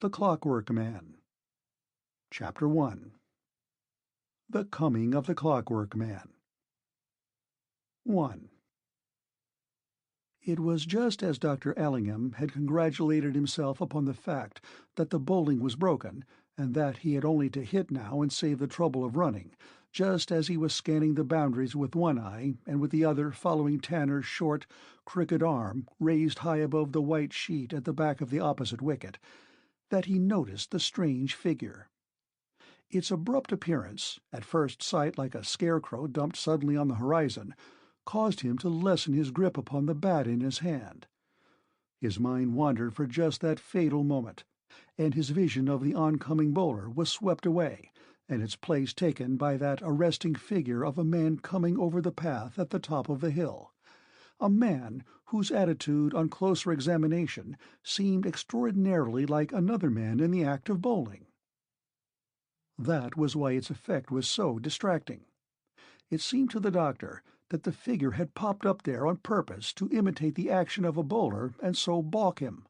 The Clockwork Man. Chapter 1. The Coming of the Clockwork Man. 1. It was just as Dr. Allingham had congratulated himself upon the fact that the bowling was broken, and that he had only to hit now and save the trouble of running, just as he was scanning the boundaries with one eye and with the other following Tanner's short, crooked arm raised high above the white sheet at the back of the opposite wicket, that he noticed the strange figure. Its abrupt appearance, at first sight like a scarecrow dumped suddenly on the horizon, caused him to lessen his grip upon the bat in his hand. His mind wandered for just that fatal moment, and his vision of the oncoming bowler was swept away, and its place taken by that arresting figure of a man coming over the path at the top of the hill, a man whose attitude on closer examination seemed extraordinarily like another man in the act of bowling. That was why its effect was so distracting. It seemed to the doctor that the figure had popped up there on purpose to imitate the action of a bowler and so balk him.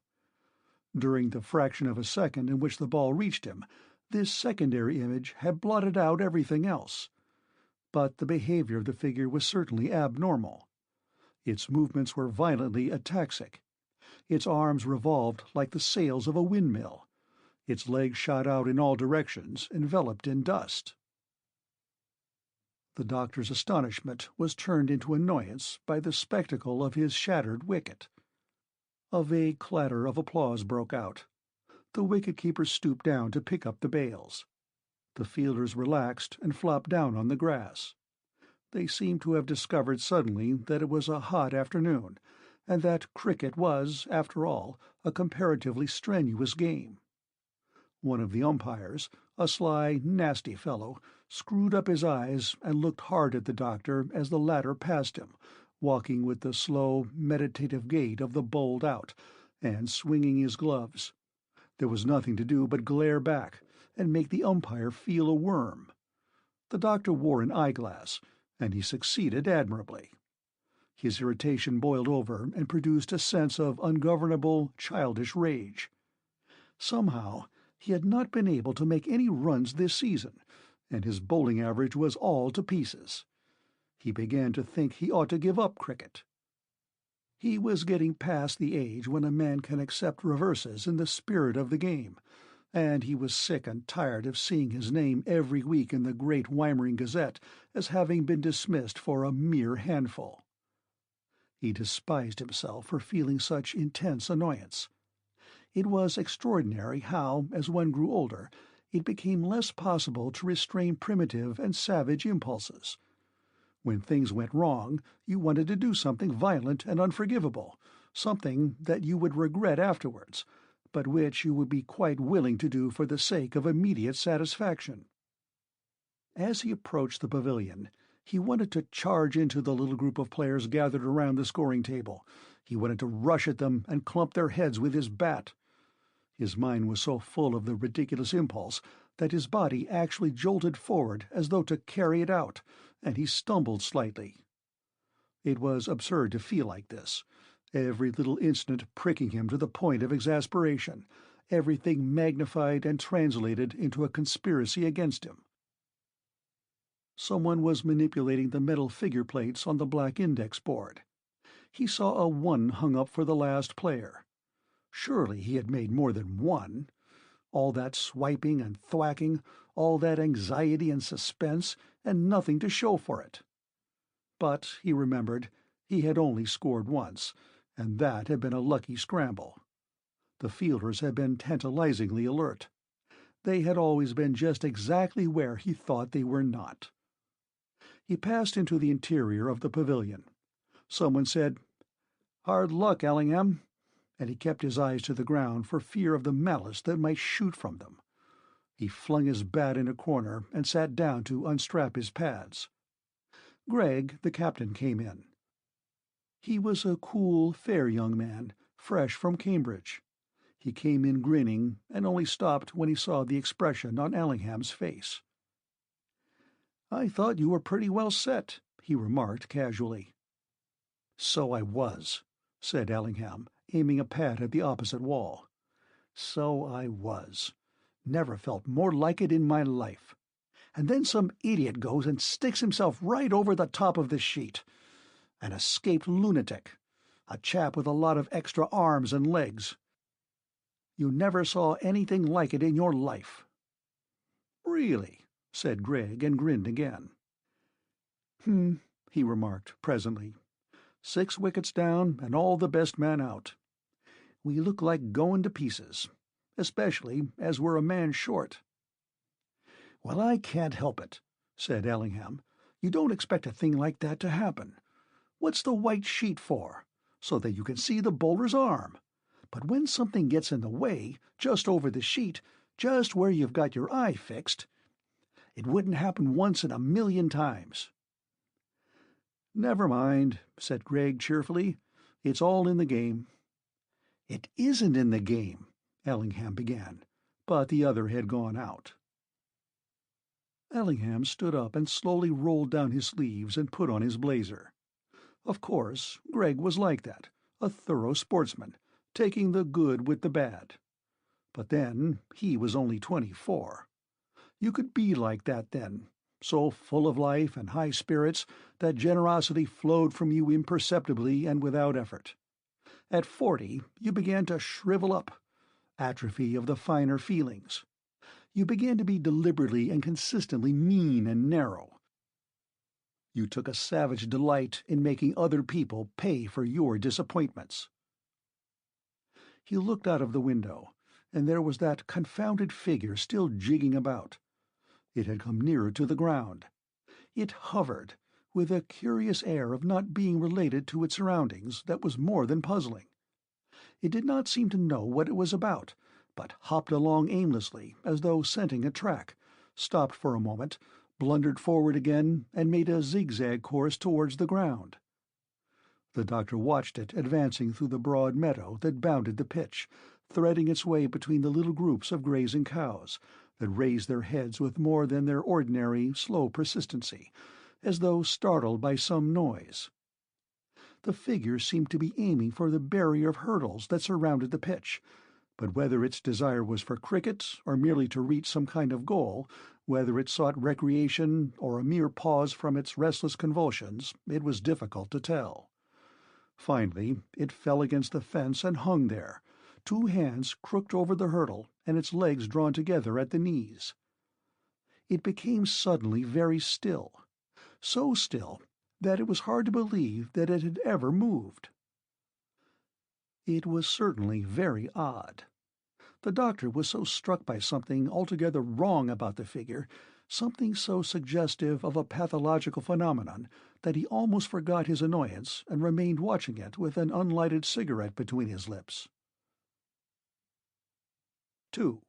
During the fraction of a second in which the ball reached him, this secondary image had blotted out everything else. But the behavior of the figure was certainly abnormal. Its movements were violently ataxic. Its arms revolved like the sails of a windmill. Its legs shot out in all directions, enveloped in dust. The doctor's astonishment was turned into annoyance by the spectacle of his shattered wicket. A vague clatter of applause broke out. The wicket-keeper stooped down to pick up the bails. The fielders relaxed and flopped down on the grass. They seemed to have discovered suddenly that it was a hot afternoon, and that cricket was, after all, a comparatively strenuous game. One of the umpires, a sly, nasty fellow, screwed up his eyes and looked hard at the doctor as the latter passed him, walking with the slow, meditative gait of the bowled out, and swinging his gloves. There was nothing to do but glare back and make the umpire feel a worm. The doctor wore an eyeglass, and he succeeded admirably. His irritation boiled over and produced a sense of ungovernable, childish rage. Somehow he had not been able to make any runs this season, and his bowling average was all to pieces. He began to think he ought to give up cricket. He was getting past the age when a man can accept reverses in the spirit of the game, and he was sick and tired of seeing his name every week in the Great Weimering Gazette as having been dismissed for a mere handful. He despised himself for feeling such intense annoyance. It was extraordinary how, as one grew older, it became less possible to restrain primitive and savage impulses. When things went wrong, you wanted to do something violent and unforgivable, something that you would regret afterwards, but which you would be quite willing to do for the sake of immediate satisfaction. As he approached the pavilion, he wanted to charge into the little group of players gathered around the scoring table. He wanted to rush at them and clump their heads with his bat. His mind was so full of the ridiculous impulse that his body actually jolted forward as though to carry it out, and he stumbled slightly. It was absurd to feel like this, every little incident pricking him to the point of exasperation, everything magnified and translated into a conspiracy against him. Someone was manipulating the metal figure plates on the black index board. He saw a 1 hung up for the last player. Surely he had made more than one. All that swiping and thwacking, all that anxiety and suspense, and nothing to show for it. But, he remembered, he had only scored once, and that had been a lucky scramble. The fielders had been tantalizingly alert. They had always been just exactly where he thought they were not. He passed into the interior of the pavilion. Someone said, "Hard luck, Allingham," and he kept his eyes to the ground for fear of the malice that might shoot from them. He flung his bat in a corner and sat down to unstrap his pads. Gregg, the captain, came in. He was a cool, fair young man, fresh from Cambridge. He came in grinning, and only stopped when he saw the expression on Allingham's face. "I thought you were pretty well set," he remarked casually. "So I was," said Allingham, aiming a pad at the opposite wall. So I was. Never felt more like it in my life. And then some idiot goes and sticks himself right over the top of the sheet. An escaped lunatic. A chap with a lot of extra arms and legs. You never saw anything like it in your life. Really, said Greg and grinned again. He remarked presently. 6 wickets down and all the best man out. We look like going to pieces, especially as we're a man short. Well, I can't help it, said Ellingham. You don't expect a thing like that to happen. What's the white sheet for? So that you can see the bowler's arm. But when something gets in the way, just over the sheet, just where you've got your eye fixed, it wouldn't happen once in a million times. Never mind, said Greg cheerfully. It's all in the game. It isn't in the game, Ellingham began, but the other had gone out. Ellingham stood up and slowly rolled down his sleeves and put on his blazer. Of course, Greg was like that, a thorough sportsman, taking the good with the bad. But then, he was only 24. You could be like that then, so full of life and high spirits that generosity flowed from you imperceptibly and without effort. At 40, you began to shrivel up, atrophy of the finer feelings. You began to be deliberately and consistently mean and narrow. You took a savage delight in making other people pay for your disappointments. He looked out of the window, and there was that confounded figure still jigging about. It had come nearer to the ground. It hovered, with a curious air of not being related to its surroundings that was more than puzzling. It did not seem to know what it was about, but hopped along aimlessly, as though scenting a track, stopped for a moment, blundered forward again, and made a zigzag course towards the ground. The doctor watched it advancing through the broad meadow that bounded the pitch, threading its way between the little groups of grazing cows that raised their heads with more than their ordinary slow persistency, as though startled by some noise. The figure seemed to be aiming for the barrier of hurdles that surrounded the pitch, but whether its desire was for cricket or merely to reach some kind of goal, whether it sought recreation or a mere pause from its restless convulsions, it was difficult to tell. Finally, it fell against the fence and hung there, 2 hands crooked over the hurdle and its legs drawn together at the knees. It became suddenly very still, so still that it was hard to believe that it had ever moved. It was certainly very odd. The doctor was so struck by something altogether wrong about the figure, something so suggestive of a pathological phenomenon, that he almost forgot his annoyance and remained watching it with an unlighted cigarette between his lips. 2.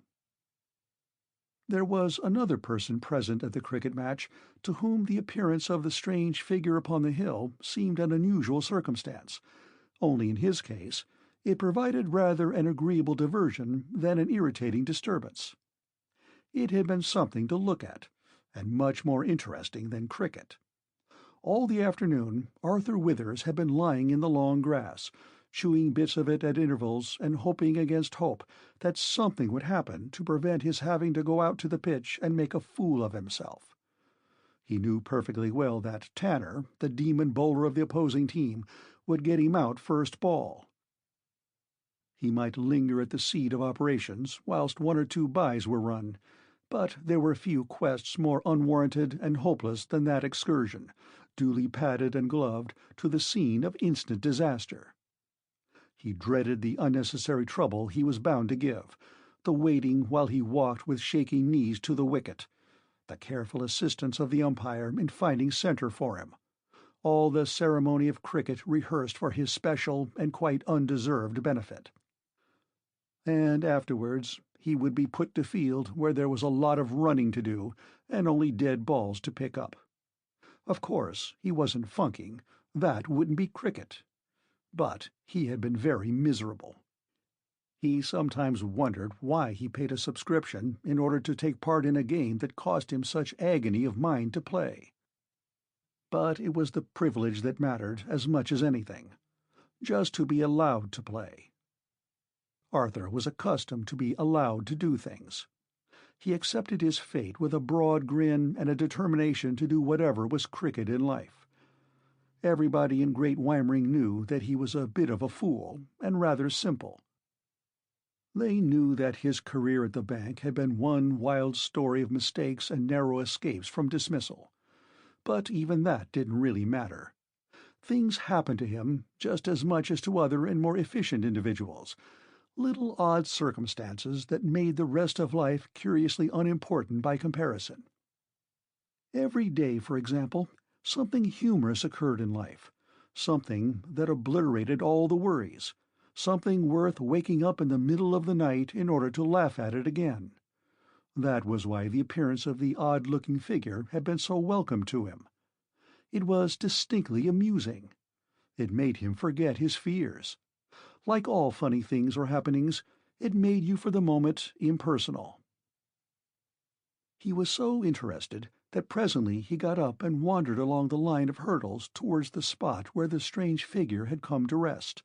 There was another person present at the cricket match to whom the appearance of the strange figure upon the hill seemed an unusual circumstance, only in his case it provided rather an agreeable diversion than an irritating disturbance. It had been something to look at, and much more interesting than cricket. All the afternoon Arthur Withers had been lying in the long grass, chewing bits of it at intervals and hoping against hope that something would happen to prevent his having to go out to the pitch and make a fool of himself. He knew perfectly well that Tanner, the demon bowler of the opposing team, would get him out first ball. He might linger at the seat of operations whilst 1 or 2 byes were run, but there were few quests more unwarranted and hopeless than that excursion, duly padded and gloved, to the scene of instant disaster. He dreaded the unnecessary trouble he was bound to give, the waiting while he walked with shaking knees to the wicket, the careful assistance of the umpire in finding centre for him, all the ceremony of cricket rehearsed for his special and quite undeserved benefit. And afterwards he would be put to field where there was a lot of running to do and only dead balls to pick up. Of course, he wasn't funking. That wouldn't be cricket. But he had been very miserable. He sometimes wondered why he paid a subscription in order to take part in a game that cost him such agony of mind to play. But it was the privilege that mattered as much as anything, just to be allowed to play. Arthur was accustomed to be allowed to do things. He accepted his fate with a broad grin and a determination to do whatever was crooked in life. Everybody in Great Weimering knew that he was a bit of a fool, and rather simple. They knew that his career at the bank had been one wild story of mistakes and narrow escapes from dismissal. But even that didn't really matter. Things happened to him just as much as to other and more efficient individuals, little odd circumstances that made the rest of life curiously unimportant by comparison. Every day, for example, something humorous occurred in life, something that obliterated all the worries, something worth waking up in the middle of the night in order to laugh at it again. That was why the appearance of the odd-looking figure had been so welcome to him. It was distinctly amusing. It made him forget his fears. Like all funny things or happenings, it made you for the moment impersonal. He was so interested that presently he got up and wandered along the line of hurdles towards the spot where the strange figure had come to rest.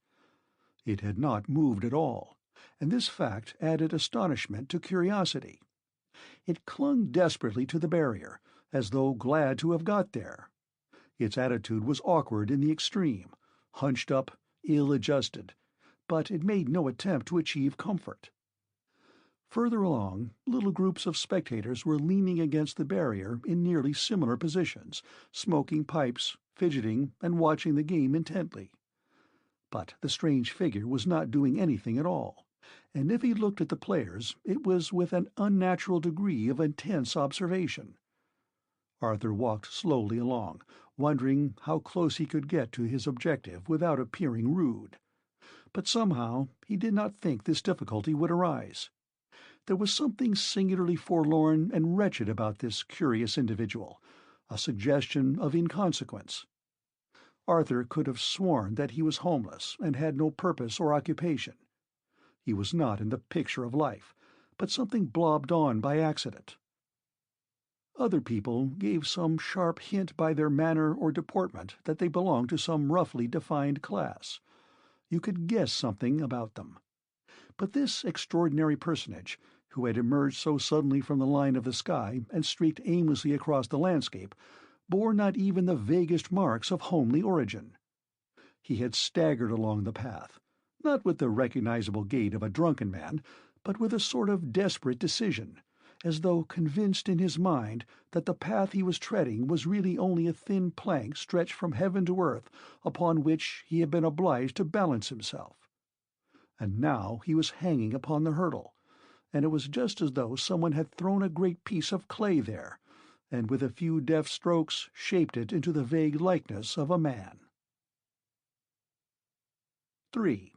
It had not moved at all, and this fact added astonishment to curiosity. It clung desperately to the barrier, as though glad to have got there. Its attitude was awkward in the extreme, hunched up, ill-adjusted, but it made no attempt to achieve comfort. Further along, little groups of spectators were leaning against the barrier in nearly similar positions, smoking pipes, fidgeting, and watching the game intently. But the strange figure was not doing anything at all, and if he looked at the players, it was with an unnatural degree of intense observation. Arthur walked slowly along, wondering how close he could get to his objective without appearing rude. But somehow he did not think this difficulty would arise. There was something singularly forlorn and wretched about this curious individual, a suggestion of inconsequence. Arthur could have sworn that he was homeless and had no purpose or occupation. He was not in the picture of life, but something blobbed on by accident. Other people gave some sharp hint by their manner or deportment that they belonged to some roughly defined class. You could guess something about them. But this extraordinary personage, who had emerged so suddenly from the line of the sky and streaked aimlessly across the landscape, bore not even the vaguest marks of homely origin. He had staggered along the path, not with the recognizable gait of a drunken man, but with a sort of desperate decision, as though convinced in his mind that the path he was treading was really only a thin plank stretched from heaven to earth upon which he had been obliged to balance himself. And now he was hanging upon the hurdle, and it was just as though someone had thrown a great piece of clay there, and with a few deft strokes shaped it into the vague likeness of a man. 3.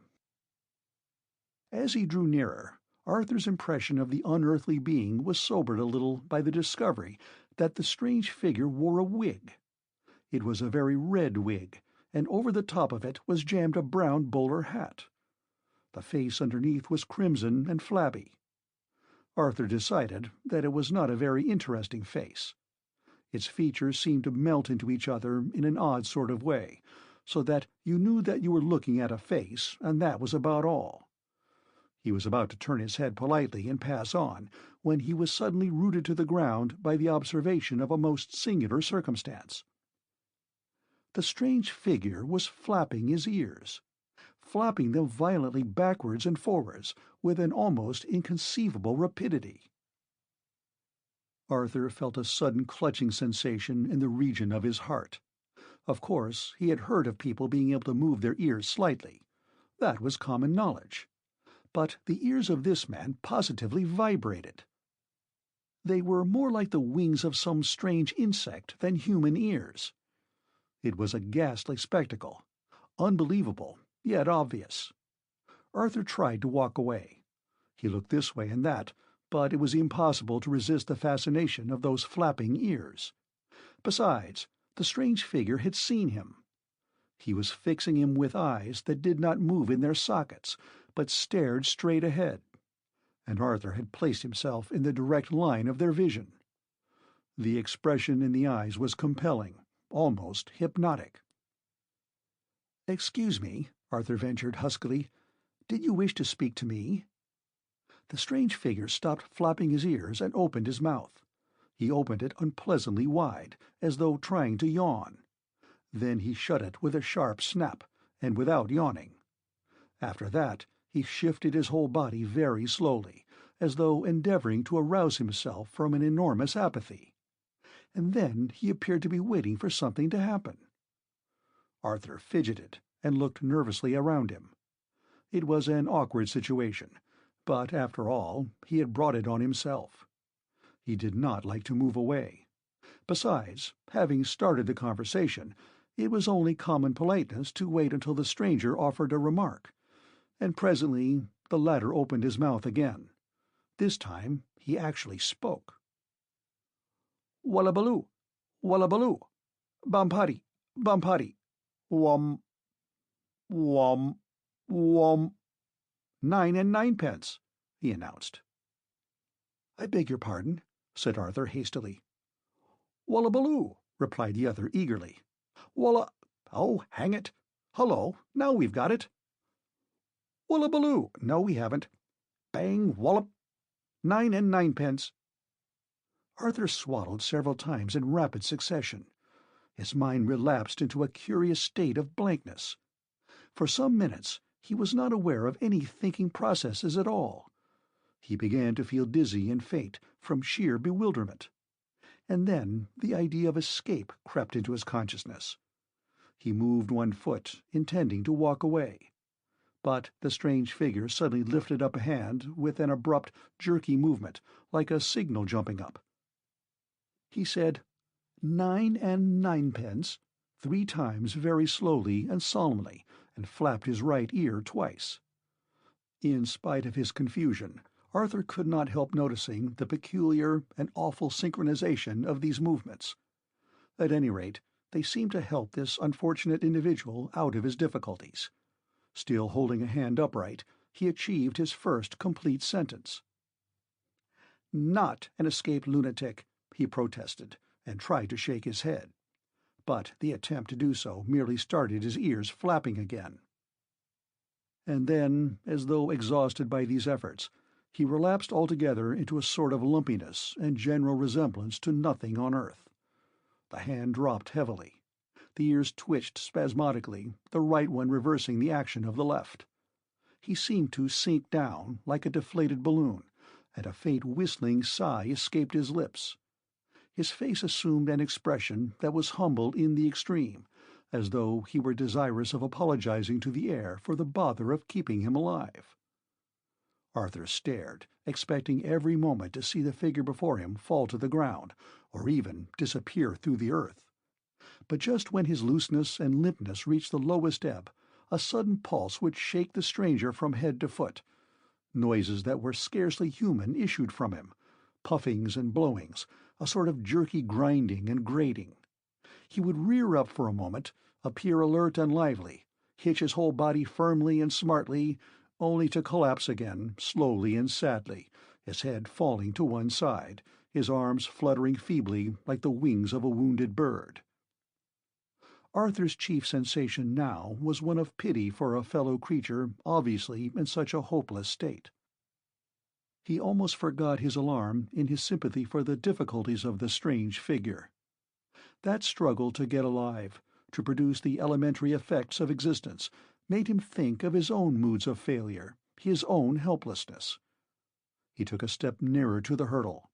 As he drew nearer, Arthur's impression of the unearthly being was sobered a little by the discovery that the strange figure wore a wig. It was a very red wig, and over the top of it was jammed a brown bowler hat. The face underneath was crimson and flabby. Arthur decided that it was not a very interesting face. Its features seemed to melt into each other in an odd sort of way, so that you knew that you were looking at a face, and that was about all. He was about to turn his head politely and pass on, when he was suddenly rooted to the ground by the observation of a most singular circumstance. The strange figure was flapping his ears, flapping them violently backwards and forwards with an almost inconceivable rapidity. Arthur felt a sudden clutching sensation in the region of his heart. Of course, he had heard of people being able to move their ears slightly. That was common knowledge. But the ears of this man positively vibrated. They were more like the wings of some strange insect than human ears. It was a ghastly spectacle, unbelievable, yet obvious. Arthur tried to walk away. He looked this way and that, but it was impossible to resist the fascination of those flapping ears. Besides, the strange figure had seen him. He was fixing him with eyes that did not move in their sockets, but stared straight ahead, and Arthur had placed himself in the direct line of their vision. The expression in the eyes was compelling, almost hypnotic. "Excuse me," Arthur ventured huskily, Did you wish to speak to me?" The strange figure stopped flapping his ears and opened his mouth. He opened it unpleasantly wide, as though trying to yawn. Then he shut it with a sharp snap, and without yawning. After that, he shifted his whole body very slowly, as though endeavoring to arouse himself from an enormous apathy. And then he appeared to be waiting for something to happen. Arthur fidgeted and looked nervously around him. It was an awkward situation, but after all, he had brought it on himself. He did not like to move away. Besides, having started the conversation, it was only common politeness to wait until the stranger offered a remark, and presently the latter opened his mouth again. This time he actually spoke. "Wallabaloo, wallabaloo, bampati, bampati, wum, wum, wum." 9 and ninepence, he announced. "I beg your pardon," said Arthur hastily. "Wallabaloo," replied the other eagerly. "Walla... Oh, hang it! Hullo, now we've got it." "Wallabaloo. No, we haven't. Bang, wallop. 9 and ninepence." Arthur swallowed several times in rapid succession. His mind relapsed into a curious state of blankness. For some minutes he was not aware of any thinking processes at all. He began to feel dizzy and faint from sheer bewilderment. And then the idea of escape crept into his consciousness. He moved one foot, intending to walk away. But the strange figure suddenly lifted up a hand with an abrupt, jerky movement, like a signal jumping up. He said, 9 and ninepence, 3 times very slowly and solemnly, and flapped his right ear twice. In spite of his confusion, Arthur could not help noticing the peculiar and awful synchronization of these movements. At any rate, they seemed to help this unfortunate individual out of his difficulties. Still holding a hand upright, he achieved his first complete sentence. "Not an escaped lunatic," he protested, and tried to shake his head. But the attempt to do so merely started his ears flapping again. And then, as though exhausted by these efforts, he relapsed altogether into a sort of lumpiness and general resemblance to nothing on earth. The hand dropped heavily. The ears twitched spasmodically, the right one reversing the action of the left. He seemed to sink down like a deflated balloon, and a faint whistling sigh escaped his lips. His face assumed an expression that was humble in the extreme, as though he were desirous of apologizing to the air for the bother of keeping him alive. Arthur stared, expecting every moment to see the figure before him fall to the ground, or even disappear through the earth. But just when his looseness and limpness reached the lowest ebb, a sudden pulse would shake the stranger from head to foot. Noises that were scarcely human issued from him, puffings and blowings, a sort of jerky grinding and grating. He would rear up for a moment, appear alert and lively, hitch his whole body firmly and smartly, only to collapse again, slowly and sadly, his head falling to one side, his arms fluttering feebly like the wings of a wounded bird. Arthur's chief sensation now was one of pity for a fellow creature obviously in such a hopeless state. He almost forgot his alarm in his sympathy for the difficulties of the strange figure. That struggle to get alive, to produce the elementary effects of existence, made him think of his own moods of failure, his own helplessness. He took a step nearer to the hurdle.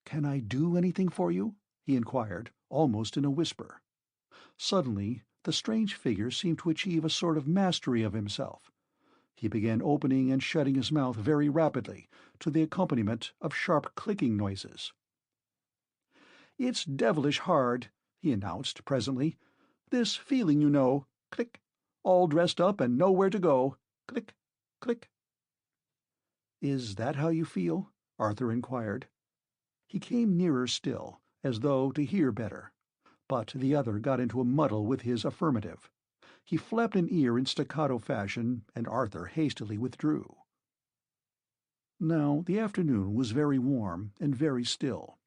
"Can I do anything for you?" he inquired, almost in a whisper. Suddenly, the strange figure seemed to achieve a sort of mastery of himself. He began opening and shutting his mouth very rapidly, to the accompaniment of sharp clicking noises. "It's devilish hard," he announced presently. "This feeling, you know. Click. All dressed up and nowhere to go. Click, click." "Is that how you feel?" Arthur inquired. He came nearer still, as though to hear better, but the other got into a muddle with his affirmative. He flapped an ear in staccato fashion, and Arthur hastily withdrew. Now the afternoon was very warm and very still.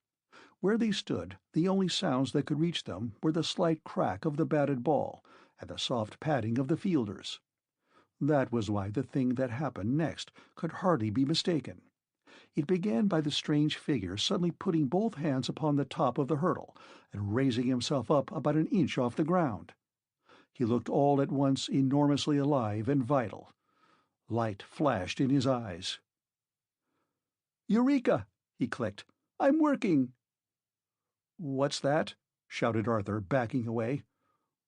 Where they stood, the only sounds that could reach them were the slight crack of the batted ball and the soft padding of the fielders. That was why the thing that happened next could hardly be mistaken. It began by the strange figure suddenly putting both hands upon the top of the hurdle and raising himself up about an inch off the ground. He looked all at once enormously alive and vital. Light flashed in his eyes. "Eureka!" he clicked. "I'm working!" "What's that?" shouted Arthur, backing away.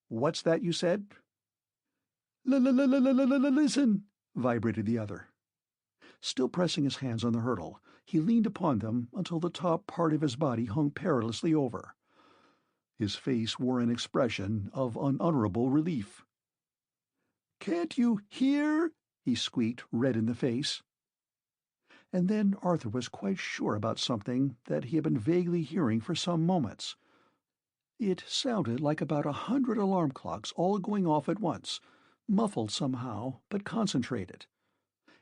"What's that you said?" "Listen!" vibrated the other. Still pressing his hands on the hurdle, he leaned upon them until the top part of his body hung perilously over. His face wore an expression of unutterable relief. "Can't you hear?" he squeaked, red in the face. And then Arthur was quite sure about something that he had been vaguely hearing for some moments. It sounded like about 100 alarm clocks all going off at once, muffled somehow, but concentrated.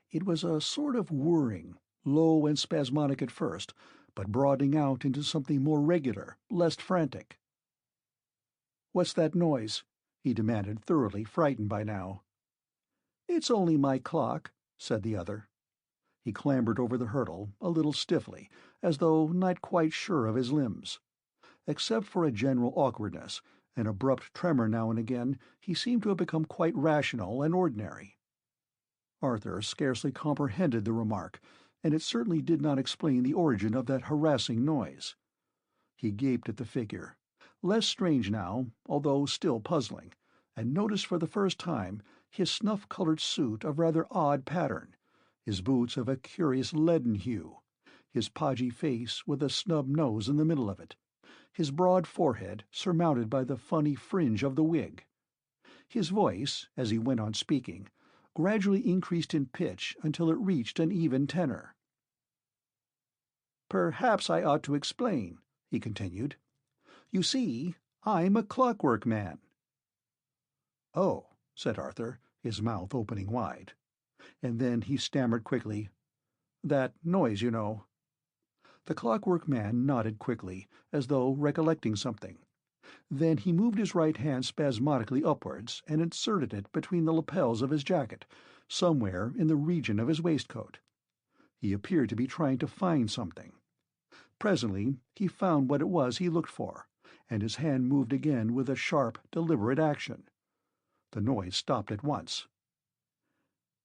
It was a sort of whirring, low and spasmodic at first, but broadening out into something more regular, less frantic. "What's that noise?" he demanded, thoroughly frightened by now. "It's only my clock," said the other. He clambered over the hurdle, a little stiffly, as though not quite sure of his limbs. Except for a general awkwardness, an abrupt tremor now and again, he seemed to have become quite rational and ordinary. Arthur scarcely comprehended the remark, and it certainly did not explain the origin of that harassing noise. He gaped at the figure, less strange now, although still puzzling, and noticed for the first time his snuff-colored suit of rather odd pattern, his boots of a curious leaden hue, his podgy face with a snub nose in the middle of it, his broad forehead surmounted by the funny fringe of the wig. His voice, as he went on speaking, gradually increased in pitch until it reached an even tenor. "Perhaps I ought to explain," he continued. "You see, I'm a Clockwork Man." "Oh," said Arthur, his mouth opening wide. And then he stammered quickly, "That noise, you know." The Clockwork Man nodded quickly, as though recollecting something. Then he moved his right hand spasmodically upwards and inserted it between the lapels of his jacket, somewhere in the region of his waistcoat. He appeared to be trying to find something. Presently he found what it was he looked for, and his hand moved again with a sharp, deliberate action. The noise stopped at once.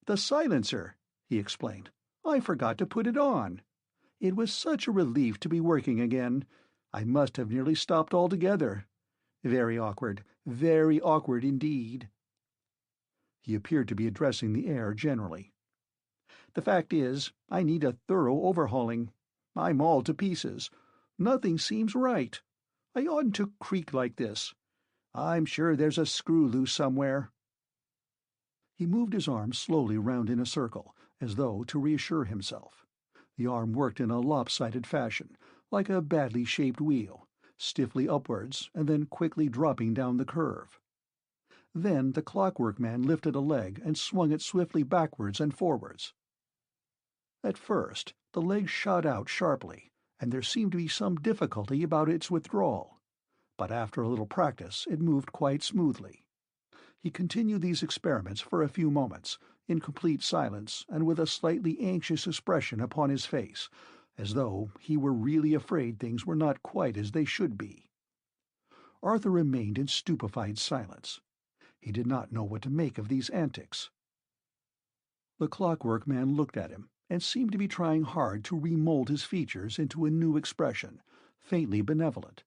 "The silencer," he explained. "I forgot to put it on. It was such a relief to be working again. I must have nearly stopped altogether. Very awkward indeed." He appeared to be addressing the air generally. "The fact is, I need a thorough overhauling. I'm all to pieces. Nothing seems right. I oughtn't to creak like this. I'm sure there's a screw loose somewhere." He moved his arm slowly round in a circle, as though to reassure himself. The arm worked in a lopsided fashion, like a badly shaped wheel, stiffly upwards and then quickly dropping down the curve. Then the Clockwork Man lifted a leg and swung it swiftly backwards and forwards. At first the leg shot out sharply, and there seemed to be some difficulty about its withdrawal, but after a little practice it moved quite smoothly. He continued these experiments for a few moments, in complete silence and with a slightly anxious expression upon his face, as though he were really afraid things were not quite as they should be. Arthur remained in stupefied silence. He did not know what to make of these antics. The Clockwork Man looked at him, and seemed to be trying hard to remold his features into a new expression, faintly benevolent.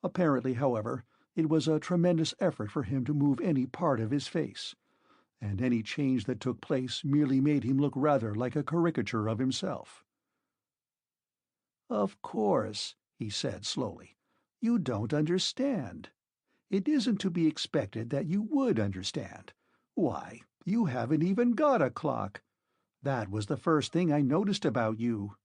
Apparently, however, it was a tremendous effort for him to move any part of his face, and any change that took place merely made him look rather like a caricature of himself. "Of course," he said slowly, "you don't understand. It isn't to be expected that you would understand. Why, you haven't even got a clock. That was the first thing I noticed about you."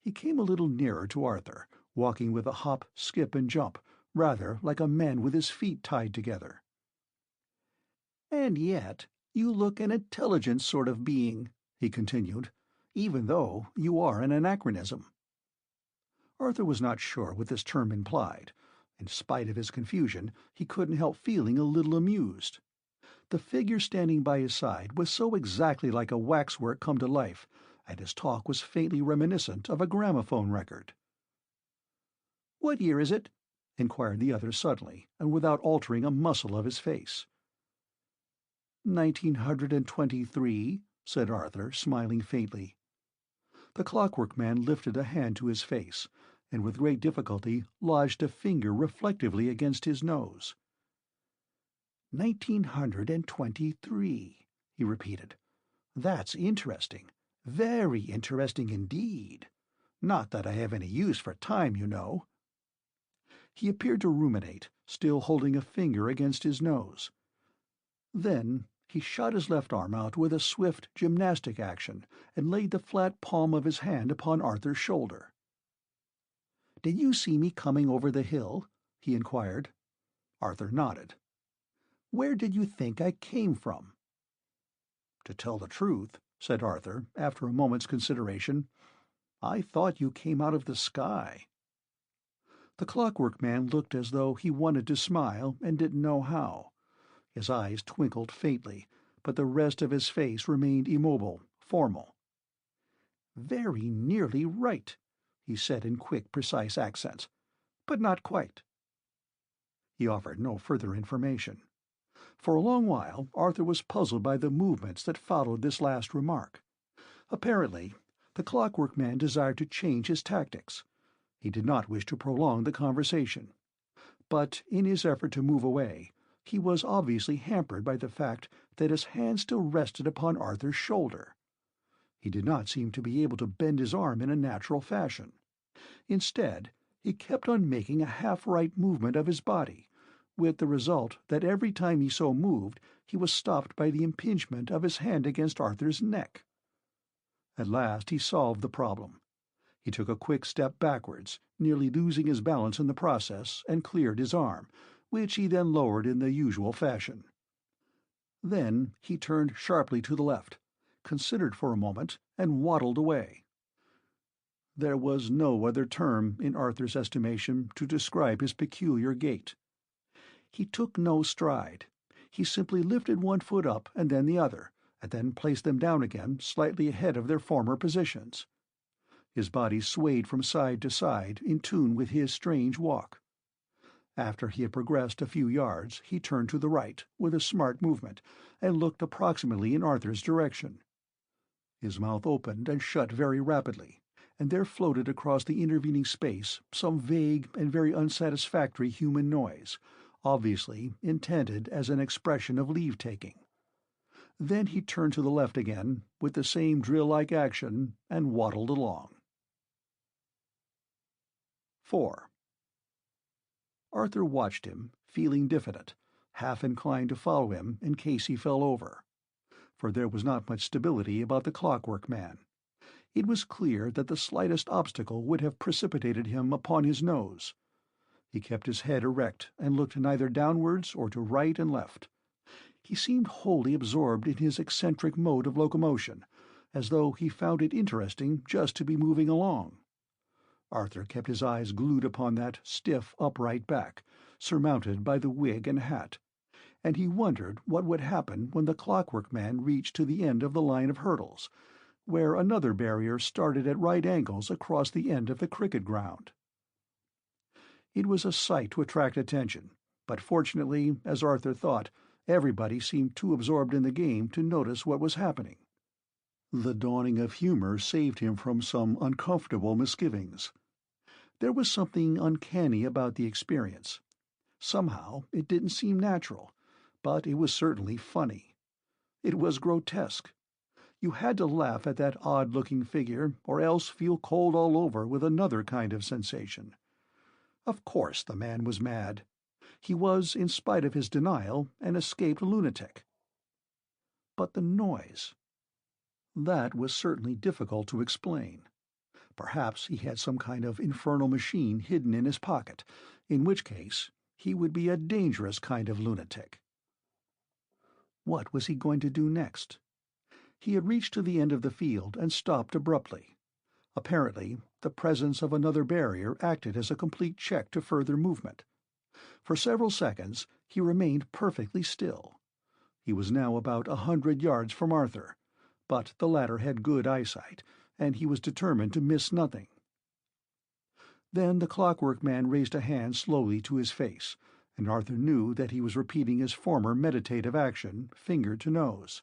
He came a little nearer to Arthur, walking with a hop, skip, and jump, rather like a man with his feet tied together. "And yet you look an intelligent sort of being," he continued, "even though you are an anachronism." Arthur was not sure what this term implied. In spite of his confusion, he couldn't help feeling a little amused. The figure standing by his side was so exactly like a waxwork come to life, and his talk was faintly reminiscent of a gramophone record. "What year is it?" inquired the other suddenly, and without altering a muscle of his face. 1923, said Arthur, smiling faintly. The Clockwork Man lifted a hand to his face, and with great difficulty lodged a finger reflectively against his nose. 1923, he repeated. That's interesting. Very interesting indeed. Not that I have any use for time, you know. He appeared to ruminate, still holding a finger against his nose. Then he shot his left arm out with a swift gymnastic action and laid the flat palm of his hand upon Arthur's shoulder. "Did you see me coming over the hill?" he inquired. Arthur nodded. "Where did you think I came from?" "To tell the truth," said Arthur, after a moment's consideration, "I thought you came out of the sky." The Clockwork Man looked as though he wanted to smile and didn't know how. His eyes twinkled faintly, but the rest of his face remained immobile, formal. "Very nearly right," he said in quick, precise accents, "but not quite." He offered no further information. For a long while Arthur was puzzled by the movements that followed this last remark. Apparently, the Clockwork Man desired to change his tactics. He did not wish to prolong the conversation. But in his effort to move away, he was obviously hampered by the fact that his hand still rested upon Arthur's shoulder. He did not seem to be able to bend his arm in a natural fashion. Instead, he kept on making a half-right movement of his body, with the result that every time he so moved he was stopped by the impingement of his hand against Arthur's neck. At last he solved the problem. He took a quick step backwards, nearly losing his balance in the process, and cleared his arm, which he then lowered in the usual fashion. Then he turned sharply to the left, considered for a moment, and waddled away. There was no other term, in Arthur's estimation, to describe his peculiar gait. He took no stride. He simply lifted one foot up and then the other, and then placed them down again slightly ahead of their former positions. His body swayed from side to side in tune with his strange walk. After he had progressed a few yards, he turned to the right, with a smart movement, and looked approximately in Arthur's direction. His mouth opened and shut very rapidly, and there floated across the intervening space some vague and very unsatisfactory human noise, obviously intended as an expression of leave-taking. Then he turned to the left again, with the same drill-like action, and waddled along. 4. Arthur watched him, feeling diffident, half inclined to follow him in case he fell over. For there was not much stability about the Clockwork Man. It was clear that the slightest obstacle would have precipitated him upon his nose. He kept his head erect and looked neither downwards or to right and left. He seemed wholly absorbed in his eccentric mode of locomotion, as though he found it interesting just to be moving along. Arthur kept his eyes glued upon that stiff, upright back, surmounted by the wig and hat, and he wondered what would happen when the Clockwork Man reached to the end of the line of hurdles, where another barrier started at right angles across the end of the cricket ground. It was a sight to attract attention, but fortunately, as Arthur thought, everybody seemed too absorbed in the game to notice what was happening. The dawning of humor saved him from some uncomfortable misgivings. There was something uncanny about the experience. Somehow it didn't seem natural, but it was certainly funny. It was grotesque. You had to laugh at that odd-looking figure, or else feel cold all over with another kind of sensation. Of course the man was mad. He was, in spite of his denial, an escaped lunatic. But the noise... that was certainly difficult to explain. Perhaps he had some kind of infernal machine hidden in his pocket, in which case he would be a dangerous kind of lunatic. What was he going to do next? He had reached to the end of the field and stopped abruptly. Apparently, the presence of another barrier acted as a complete check to further movement. For several seconds he remained perfectly still. He was now about 100 yards from Arthur, but the latter had good eyesight, and he was determined to miss nothing. Then the Clockwork Man raised a hand slowly to his face, and Arthur knew that he was repeating his former meditative action, finger to nose.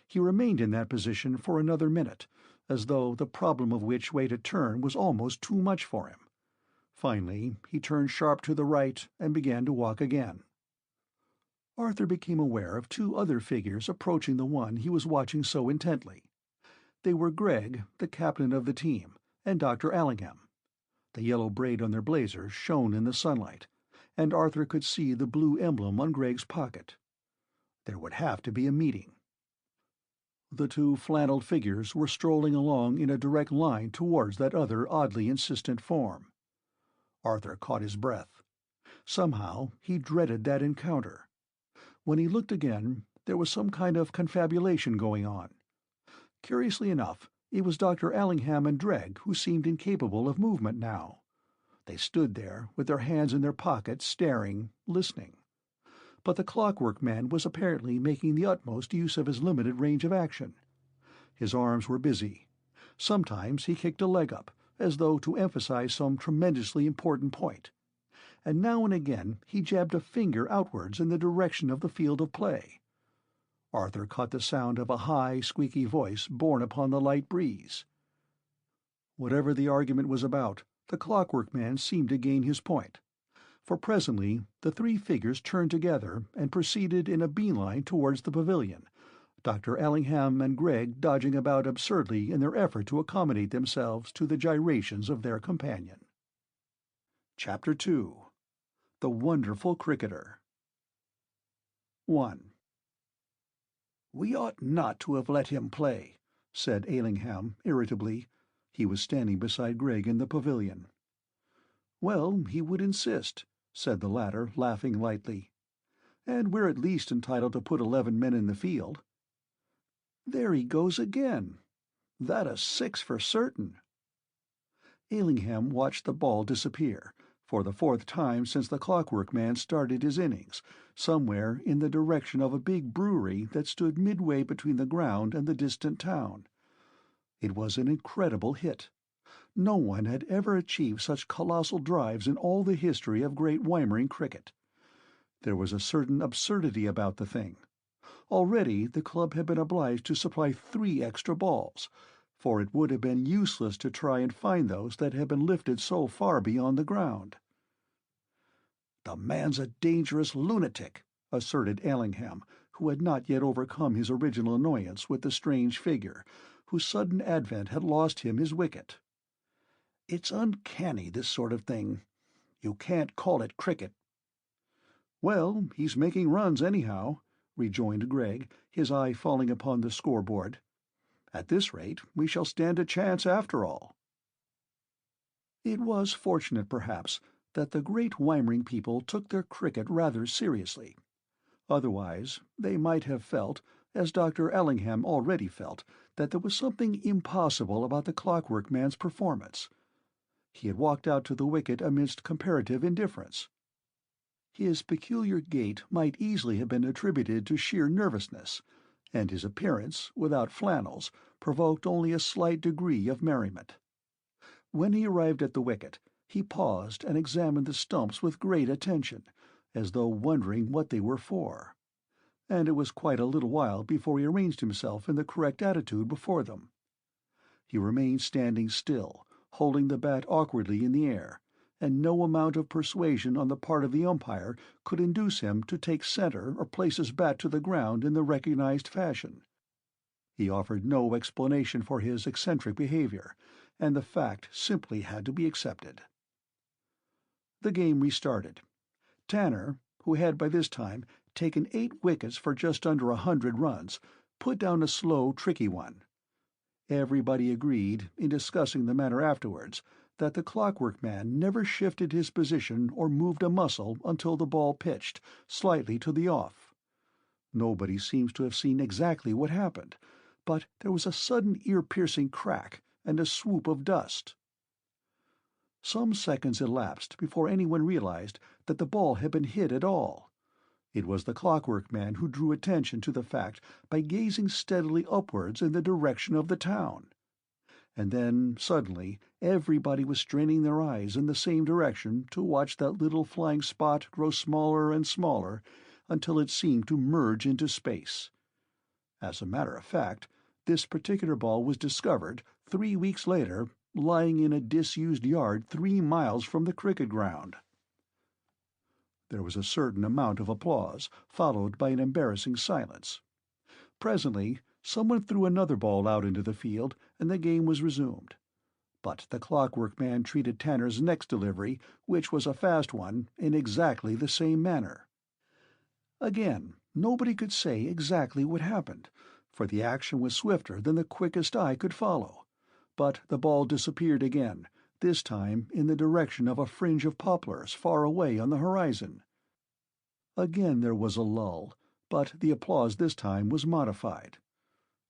He remained in that position for another minute, as though the problem of which way to turn was almost too much for him. Finally he turned sharp to the right and began to walk again. Arthur became aware of two other figures approaching the one he was watching so intently. They were Greg, the captain of the team, and Dr. Allingham. The yellow braid on their blazers shone in the sunlight, and Arthur could see the blue emblem on Greg's pocket. There would have to be a meeting. The two flannelled figures were strolling along in a direct line towards that other oddly insistent form. Arthur caught his breath. Somehow he dreaded that encounter. When he looked again, there was some kind of confabulation going on. Curiously enough, it was Dr. Allingham and Greg who seemed incapable of movement now. They stood there, with their hands in their pockets, staring, listening. But the Clockwork Man was apparently making the utmost use of his limited range of action. His arms were busy. Sometimes he kicked a leg up, as though to emphasize some tremendously important point, and now and again he jabbed a finger outwards in the direction of the field of play. Arthur caught the sound of a high, squeaky voice borne upon the light breeze. Whatever the argument was about, the Clockwork Man seemed to gain his point, for presently the three figures turned together and proceeded in a bee-line towards the pavilion, Dr. Allingham and Greg dodging about absurdly in their effort to accommodate themselves to the gyrations of their companion. Chapter 2. The Wonderful Cricketer. 1. "We ought not to have let him play," said Allingham irritably. He was standing beside Greg in the pavilion. "Well, he would insist," said the latter, laughing lightly. "And we're at least entitled to put 11 men in the field." "There he goes again. That a six for certain." Allingham watched the ball disappear, for the fourth time since the Clockwork Man started his innings, somewhere in the direction of a big brewery that stood midway between the ground and the distant town. It was an incredible hit. No one had ever achieved such colossal drives in all the history of Great Weimering cricket. There was a certain absurdity about the thing. Already the club had been obliged to supply 3 extra balls, for it would have been useless to try and find those that had been lifted so far beyond the ground. "The man's a dangerous lunatic," asserted Allingham, who had not yet overcome his original annoyance with the strange figure, whose sudden advent had lost him his wicket. "It's uncanny, this sort of thing. You can't call it cricket." "Well, he's making runs anyhow," rejoined Greg, his eye falling upon the scoreboard. "At this rate we shall stand a chance after all." It was fortunate, perhaps, that the Great Weimering people took their cricket rather seriously. Otherwise they might have felt, as Dr. Allingham already felt, that there was something impossible about the Clockwork Man's performance. He had walked out to the wicket amidst comparative indifference. His peculiar gait might easily have been attributed to sheer nervousness, and his appearance, without flannels, provoked only a slight degree of merriment. When he arrived at the wicket, he paused and examined the stumps with great attention, as though wondering what they were for, and it was quite a little while before he arranged himself in the correct attitude before them. He remained standing still, holding the bat awkwardly in the air, and no amount of persuasion on the part of the umpire could induce him to take centre or place his bat to the ground in the recognized fashion. He offered no explanation for his eccentric behavior, and the fact simply had to be accepted. The game restarted. Tanner, who had by this time taken 8 wickets for just under 100 runs, put down a slow, tricky one. Everybody agreed, in discussing the matter afterwards, that the Clockwork Man never shifted his position or moved a muscle until the ball pitched, slightly to the off. Nobody seems to have seen exactly what happened, but there was a sudden ear-piercing crack and a swoop of dust. Some seconds elapsed before anyone realized that the ball had been hit at all. It was the Clockwork Man who drew attention to the fact by gazing steadily upwards in the direction of the town. And then, suddenly, everybody was straining their eyes in the same direction to watch that little flying spot grow smaller and smaller until it seemed to merge into space. As a matter of fact, this particular ball was discovered, 3 weeks later, lying in a disused yard 3 miles from the cricket ground. There was a certain amount of applause, followed by an embarrassing silence. Presently, someone threw another ball out into the field, and the game was resumed. But the Clockwork Man treated Tanner's next delivery, which was a fast one, in exactly the same manner. Again, nobody could say exactly what happened, for the action was swifter than the quickest eye could follow. But the ball disappeared again, this time in the direction of a fringe of poplars far away on the horizon. Again there was a lull, but the applause this time was modified.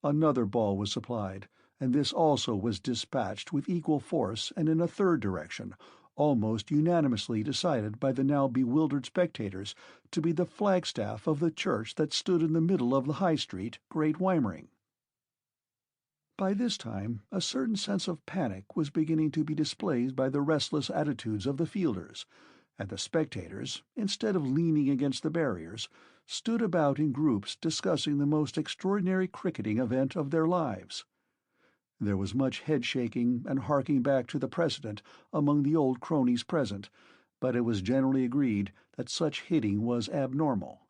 Another ball was supplied, and this also was dispatched with equal force and in a third direction, almost unanimously decided by the now bewildered spectators to be the flagstaff of the church that stood in the middle of the High Street, Great Weimering. By this time a certain sense of panic was beginning to be displayed by the restless attitudes of the fielders, and the spectators, instead of leaning against the barriers, stood about in groups discussing the most extraordinary cricketing event of their lives. There was much head-shaking and harking back to the precedent among the old cronies present, but it was generally agreed that such hitting was abnormal.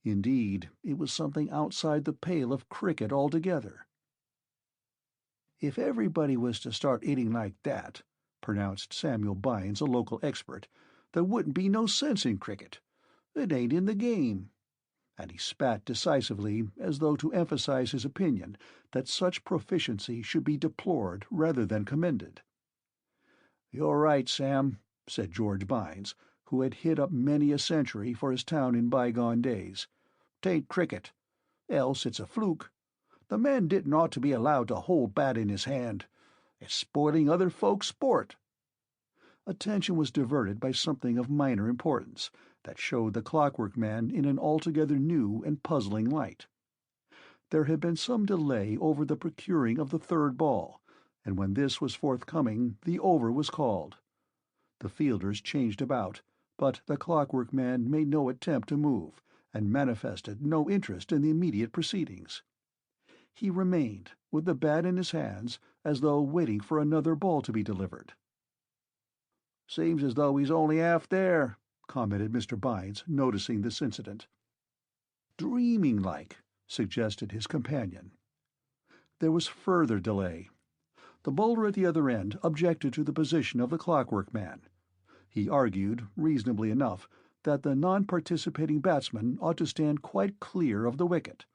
Indeed, it was something outside the pale of cricket altogether. "If everybody was to start hitting like that," pronounced Samuel Bynes, a local expert, "there wouldn't be no sense in cricket. It ain't in the game." And he spat decisively, as though to emphasize his opinion that such proficiency should be deplored rather than commended. "You're right, Sam," said George Bynes, who had hit up many a century for his town in bygone days. "'Tain't cricket. Else it's a fluke. The man didn't ought to be allowed to hold bat in his hand. It's spoiling other folks' sport." Attention was diverted by something of minor importance that showed the Clockwork Man in an altogether new and puzzling light. There had been some delay over the procuring of the third ball, and when this was forthcoming the over was called. The fielders changed about, but the Clockwork Man made no attempt to move, and manifested no interest in the immediate proceedings. He remained, with the bat in his hands, as though waiting for another ball to be delivered. "Seems as though he's only half there," commented Mr. Bynes, noticing this incident. "Dreaming like," suggested his companion. There was further delay. The bowler at the other end objected to the position of the Clockwork Man. He argued, reasonably enough, that the non-participating batsman ought to stand quite clear of the wicket.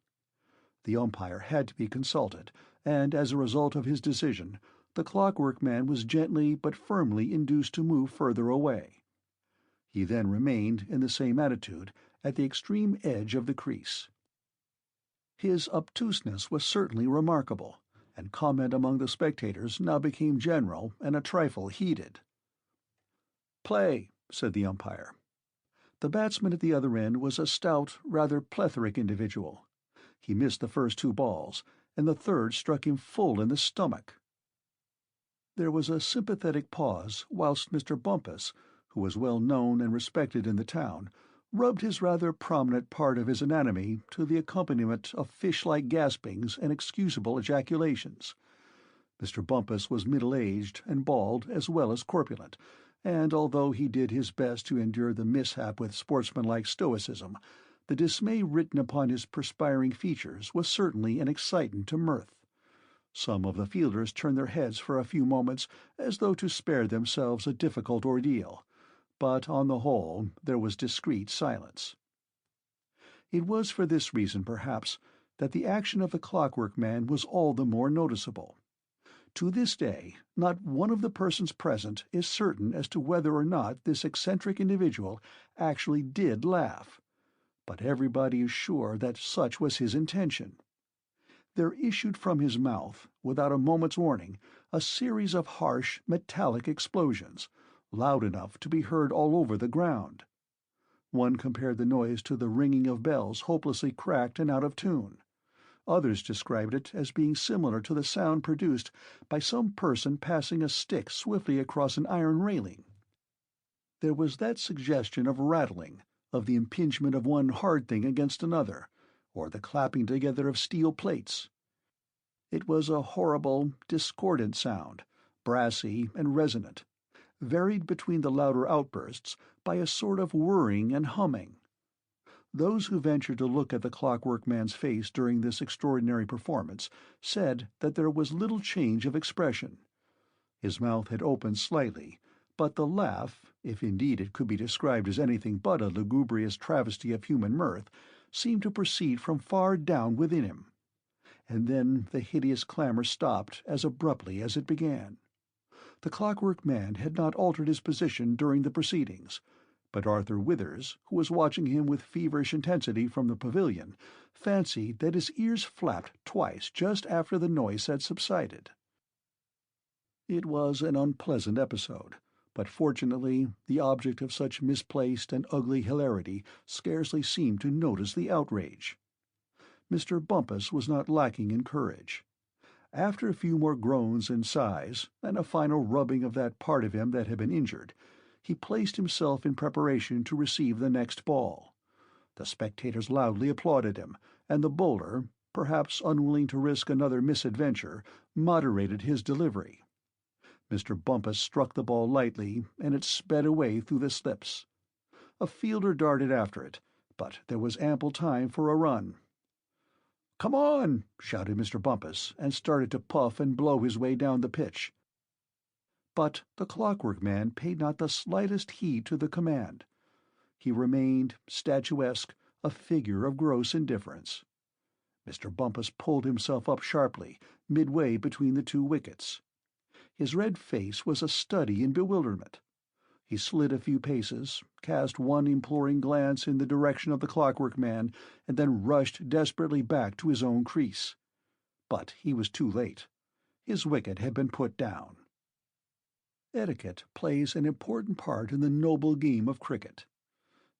The umpire had to be consulted, and as a result of his decision, the Clockwork Man was gently but firmly induced to move further away. He then remained in the same attitude, at the extreme edge of the crease. His obtuseness was certainly remarkable, and comment among the spectators now became general and a trifle heated. "Play," said the umpire. The batsman at the other end was a stout, rather plethoric individual. He missed the first 2 balls, and the third struck him full in the stomach. There was a sympathetic pause whilst Mr. Bumpus, who was well known and respected in the town, rubbed his rather prominent part of his anatomy to the accompaniment of fish-like gaspings and excusable ejaculations. Mr. Bumpus was middle-aged and bald as well as corpulent, and although he did his best to endure the mishap with sportsmanlike stoicism, the dismay written upon his perspiring features was certainly an excitant to mirth. Some of the fielders turned their heads for a few moments as though to spare themselves a difficult ordeal, but on the whole there was discreet silence. It was for this reason, perhaps, that the action of the Clockwork Man was all the more noticeable. To this day, not one of the persons present is certain as to whether or not this eccentric individual actually did laugh, but everybody is sure that such was his intention. There issued from his mouth, without a moment's warning, a series of harsh, metallic explosions, loud enough to be heard all over the ground. One compared the noise to the ringing of bells hopelessly cracked and out of tune. Others described it as being similar to the sound produced by some person passing a stick swiftly across an iron railing. There was that suggestion of rattling, of the impingement of one hard thing against another, or the clapping together of steel plates. It was a horrible, discordant sound, brassy and resonant, varied between the louder outbursts by a sort of whirring and humming. Those who ventured to look at the Clockwork Man's face during this extraordinary performance said that there was little change of expression. His mouth had opened slightly, but the laugh, if indeed it could be described as anything but a lugubrious travesty of human mirth, seemed to proceed from far down within him. And then the hideous clamor stopped as abruptly as it began. The Clockwork Man had not altered his position during the proceedings, but Arthur Withers, who was watching him with feverish intensity from the pavilion, fancied that his ears flapped twice just after the noise had subsided. It was an unpleasant episode, but fortunately the object of such misplaced and ugly hilarity scarcely seemed to notice the outrage. Mr. Bumpus was not lacking in courage. After a few more groans and sighs, and a final rubbing of that part of him that had been injured, he placed himself in preparation to receive the next ball. The spectators loudly applauded him, and the bowler, perhaps unwilling to risk another misadventure, moderated his delivery. Mr. Bumpus struck the ball lightly, and it sped away through the slips. A fielder darted after it, but there was ample time for a run. "Come on!" shouted Mr. Bumpus, and started to puff and blow his way down the pitch. But the Clockwork Man paid not the slightest heed to the command. He remained, statuesque, a figure of gross indifference. Mr. Bumpus pulled himself up sharply, midway between the two wickets. His red face was a study in bewilderment. He slid a few paces, cast one imploring glance in the direction of the Clockwork Man, and then rushed desperately back to his own crease. But he was too late. His wicket had been put down. Etiquette plays an important part in the noble game of cricket.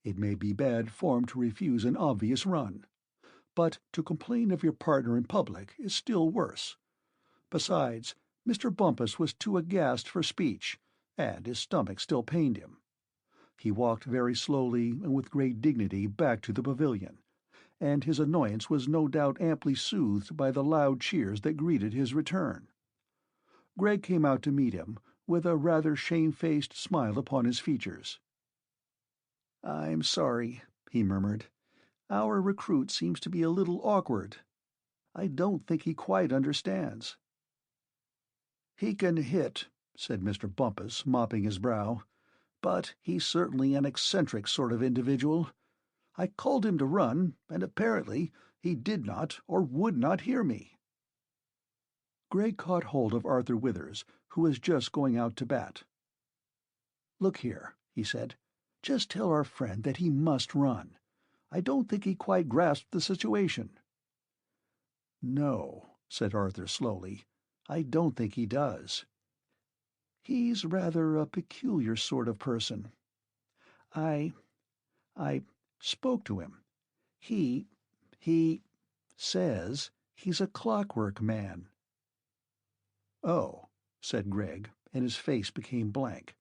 It may be bad form to refuse an obvious run, but to complain of your partner in public is still worse. Besides, Mr. Bumpus was too aghast for speech, and his stomach still pained him. He walked very slowly and with great dignity back to the pavilion, and his annoyance was no doubt amply soothed by the loud cheers that greeted his return. Gregg came out to meet him, with a rather shamefaced smile upon his features. "I'm sorry," he murmured. "Our recruit seems to be a little awkward. I don't think he quite understands." "He can hit," said Mr. Bumpus, mopping his brow, "but he's certainly an eccentric sort of individual. I called him to run, and apparently he did not or would not hear me." Gregg caught hold of Arthur Withers, who was just going out to bat. "Look here," he said, "just tell our friend that he must run. I don't think he quite grasped the situation." "No," said Arthur slowly, "I don't think he does. He's rather a peculiar sort of person. I spoke to him. He says he's a Clockwork Man." "Oh," said Gregg, and his face became blank.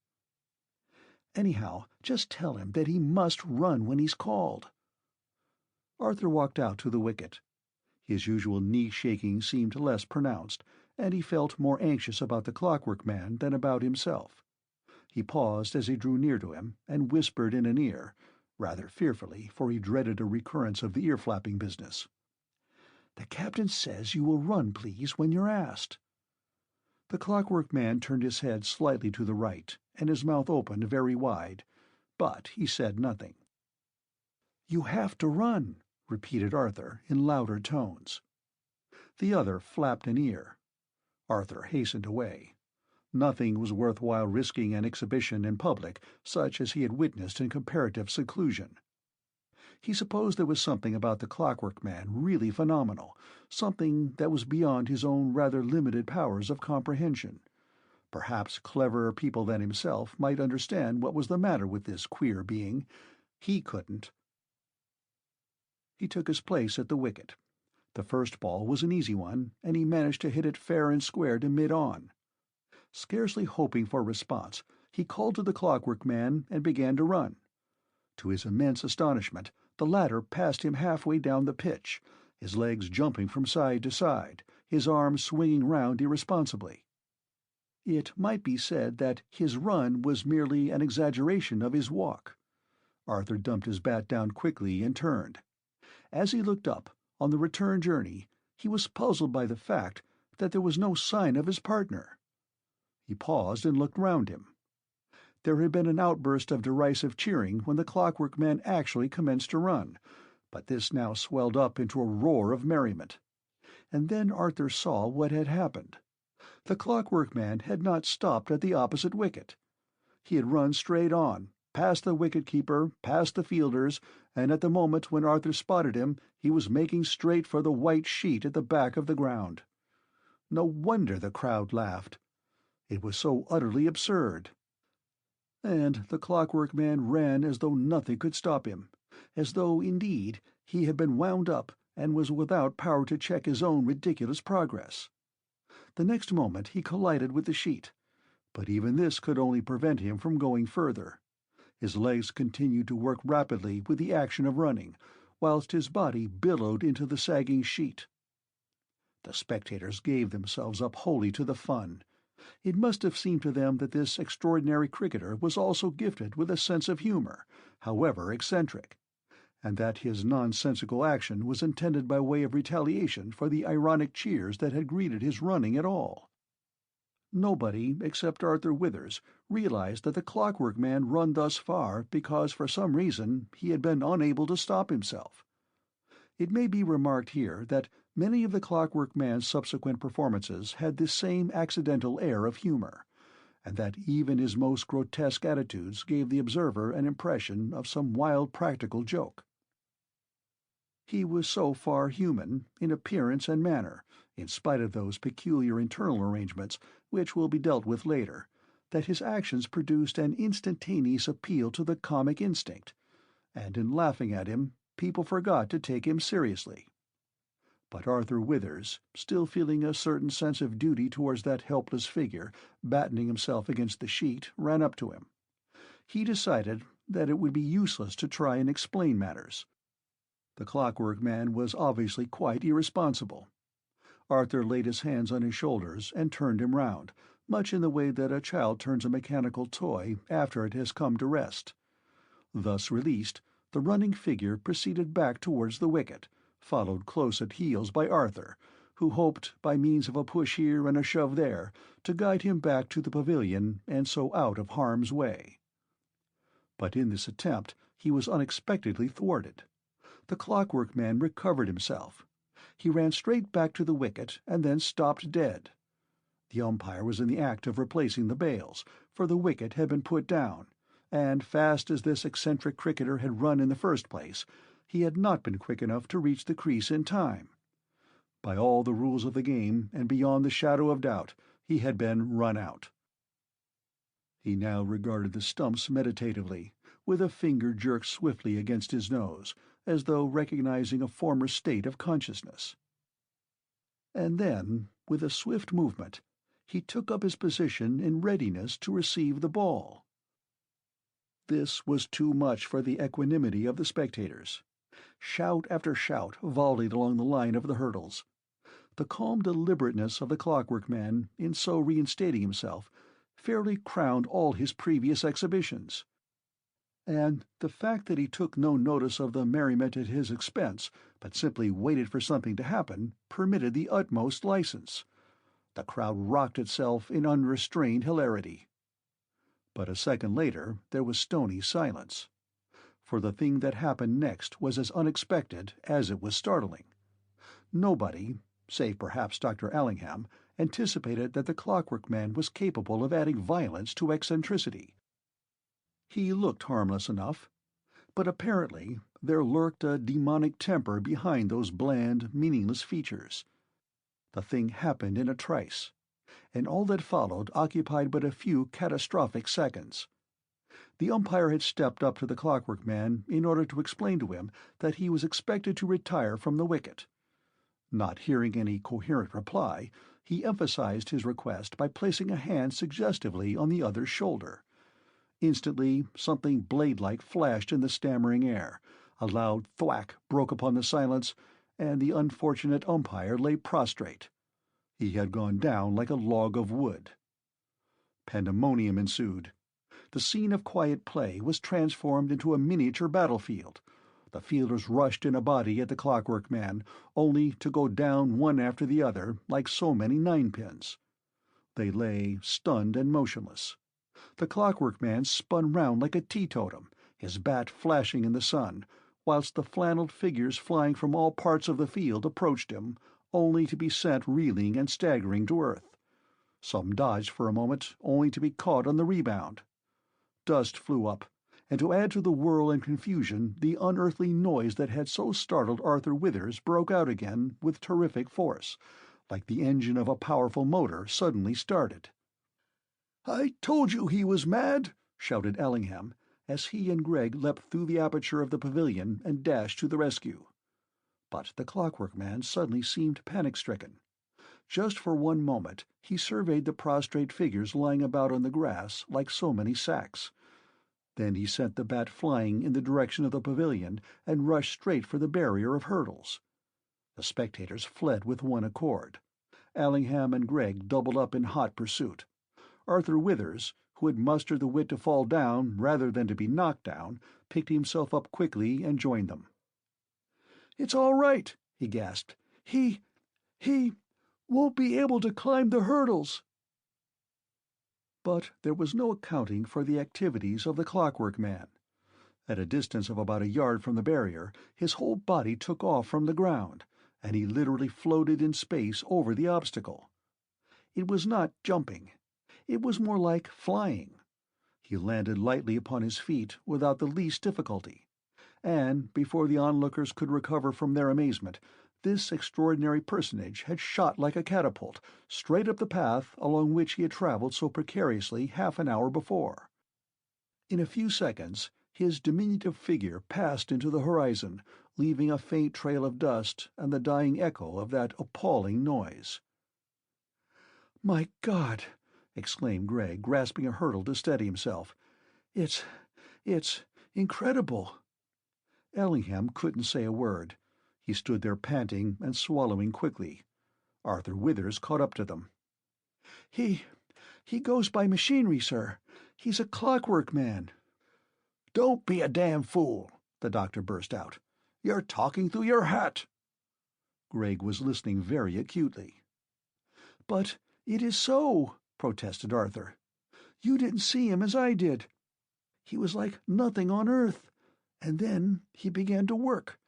"Anyhow, just tell him that he must run when he's called." Arthur walked out to the wicket. His usual knee-shaking seemed less pronounced, and he felt more anxious about the Clockwork Man than about himself. He paused as he drew near to him, and whispered in an ear, rather fearfully, for he dreaded a recurrence of the ear-flapping business. "The captain says you will run, please, when you're asked." The Clockwork Man turned his head slightly to the right, and his mouth opened very wide, but he said nothing. "You have to run," repeated Arthur, in louder tones. The other flapped an ear. Arthur hastened away. Nothing was worth while risking an exhibition in public, such as he had witnessed in comparative seclusion. He supposed there was something about the Clockwork Man really phenomenal, something that was beyond his own rather limited powers of comprehension. Perhaps cleverer people than himself might understand what was the matter with this queer being, He couldn't. He took his place at the wicket. The first ball was an easy one, and he managed to hit it fair and square to mid-on. Scarcely hoping for a response, he called to the Clockwork Man and began to run. To his immense astonishment, the latter passed him halfway down the pitch, his legs jumping from side to side, his arms swinging round irresponsibly. It might be said that his run was merely an exaggeration of his walk. Arthur dumped his bat down quickly and turned. As he looked up, on the return journey, he was puzzled by the fact that there was no sign of his partner. He paused and looked round him. There had been an outburst of derisive cheering when the Clockwork Man actually commenced to run, but this now swelled up into a roar of merriment. And then Arthur saw what had happened. The Clockwork Man had not stopped at the opposite wicket. He had run straight on, past the wicket-keeper, past the fielders, and at the moment when Arthur spotted him, he was making straight for the white sheet at the back of the ground. No wonder the crowd laughed. It was so utterly absurd. And the Clockwork Man ran as though nothing could stop him, as though, indeed, he had been wound up and was without power to check his own ridiculous progress. The next moment he collided with the sheet, but even this could only prevent him from going further. His legs continued to work rapidly with the action of running, whilst his body billowed into the sagging sheet. The spectators gave themselves up wholly to the fun. It must have seemed to them that this extraordinary cricketer was also gifted with a sense of humour, however eccentric, and that his nonsensical action was intended by way of retaliation for the ironic cheers that had greeted his running at all. Nobody, except Arthur Withers, realized that the Clockwork Man run thus far because for some reason he had been unable to stop himself. It may be remarked here that many of the Clockwork Man's subsequent performances had this same accidental air of humour, and that even his most grotesque attitudes gave the observer an impression of some wild practical joke. He was so far human, in appearance and manner, in spite of those peculiar internal arrangements which will be dealt with later, that his actions produced an instantaneous appeal to the comic instinct, and in laughing at him, people forgot to take him seriously. But Arthur Withers, still feeling a certain sense of duty towards that helpless figure, battening himself against the sheet, ran up to him. He decided that it would be useless to try and explain matters. The Clockwork Man was obviously quite irresponsible. Arthur laid his hands on his shoulders and turned him round, much in the way that a child turns a mechanical toy after it has come to rest. Thus released, the running figure proceeded back towards the wicket, followed close at heels by Arthur, who hoped, by means of a push here and a shove there, to guide him back to the pavilion and so out of harm's way. But in this attempt he was unexpectedly thwarted. The Clockwork Man recovered himself. He ran straight back to the wicket and then stopped dead. The umpire was in the act of replacing the bails, for the wicket had been put down, and fast as this eccentric cricketer had run in the first place, he had not been quick enough to reach the crease in time. By all the rules of the game, and beyond the shadow of doubt, he had been run out. He now regarded the stumps meditatively, with a finger jerked swiftly against his nose, as though recognizing a former state of consciousness. And then, with a swift movement, he took up his position in readiness to receive the ball. This was too much for the equanimity of the spectators. Shout after shout volleyed along the line of the hurdles. The calm deliberateness of the Clockwork Man, in so reinstating himself, fairly crowned all his previous exhibitions. And the fact that he took no notice of the merriment at his expense, but simply waited for something to happen, permitted the utmost license. The crowd rocked itself in unrestrained hilarity. But a second later there was stony silence, for the thing that happened next was as unexpected as it was startling. Nobody, save perhaps Dr. Allingham, anticipated that the Clockwork Man was capable of adding violence to eccentricity. He looked harmless enough, but apparently there lurked a demonic temper behind those bland, meaningless features. The thing happened in a trice, and all that followed occupied but a few catastrophic seconds. The umpire had stepped up to the Clockwork Man in order to explain to him that he was expected to retire from the wicket. Not hearing any coherent reply, he emphasized his request by placing a hand suggestively on the other's shoulder. Instantly, something blade-like flashed in the stammering air. A loud thwack broke upon the silence, and the unfortunate umpire lay prostrate. He had gone down like a log of wood. Pandemonium ensued. The scene of quiet play was transformed into a miniature battlefield. The fielders rushed in a body at the Clockwork Man, only to go down one after the other like so many ninepins. They lay stunned and motionless. The Clockwork Man spun round like a teetotum, his bat flashing in the sun, whilst the flannelled figures flying from all parts of the field approached him, only to be sent reeling and staggering to earth. Some dodged for a moment, only to be caught on the rebound. Dust flew up, and to add to the whirl and confusion, the unearthly noise that had so startled Arthur Withers broke out again with terrific force, like the engine of a powerful motor suddenly started. "I told you he was mad!" shouted Ellingham, as he and Gregg leapt through the aperture of the pavilion and dashed to the rescue. But the Clockwork Man suddenly seemed panic-stricken. Just for one moment he surveyed the prostrate figures lying about on the grass like so many sacks. Then he sent the bat flying in the direction of the pavilion and rushed straight for the barrier of hurdles. The spectators fled with one accord. Ellingham and Gregg doubled up in hot pursuit. Arthur Withers, who had mustered the wit to fall down rather than to be knocked down, picked himself up quickly and joined them. "It's all right," he gasped. He won't be able to climb the hurdles." But there was no accounting for the activities of the Clockwork Man. At a distance of about a yard from the barrier, his whole body took off from the ground, and he literally floated in space over the obstacle. It was not jumping. It was more like flying. He landed lightly upon his feet without the least difficulty, and, before the onlookers could recover from their amazement, this extraordinary personage had shot like a catapult, straight up the path along which he had travelled so precariously half an hour before. In a few seconds his diminutive figure passed into the horizon, leaving a faint trail of dust and the dying echo of that appalling noise. "My God!" exclaimed Gregg, grasping a hurdle to steady himself. It's incredible." Ellingham couldn't say a word. He stood there panting and swallowing quickly. Arthur Withers caught up to them. He goes by machinery, sir. He's a Clockwork Man." "Don't be a damn fool," the doctor burst out. "You're talking through your hat." Gregg was listening very acutely. "But it is so," protested Arthur. "You didn't see him as I did. He was like nothing on earth, and then he began to work,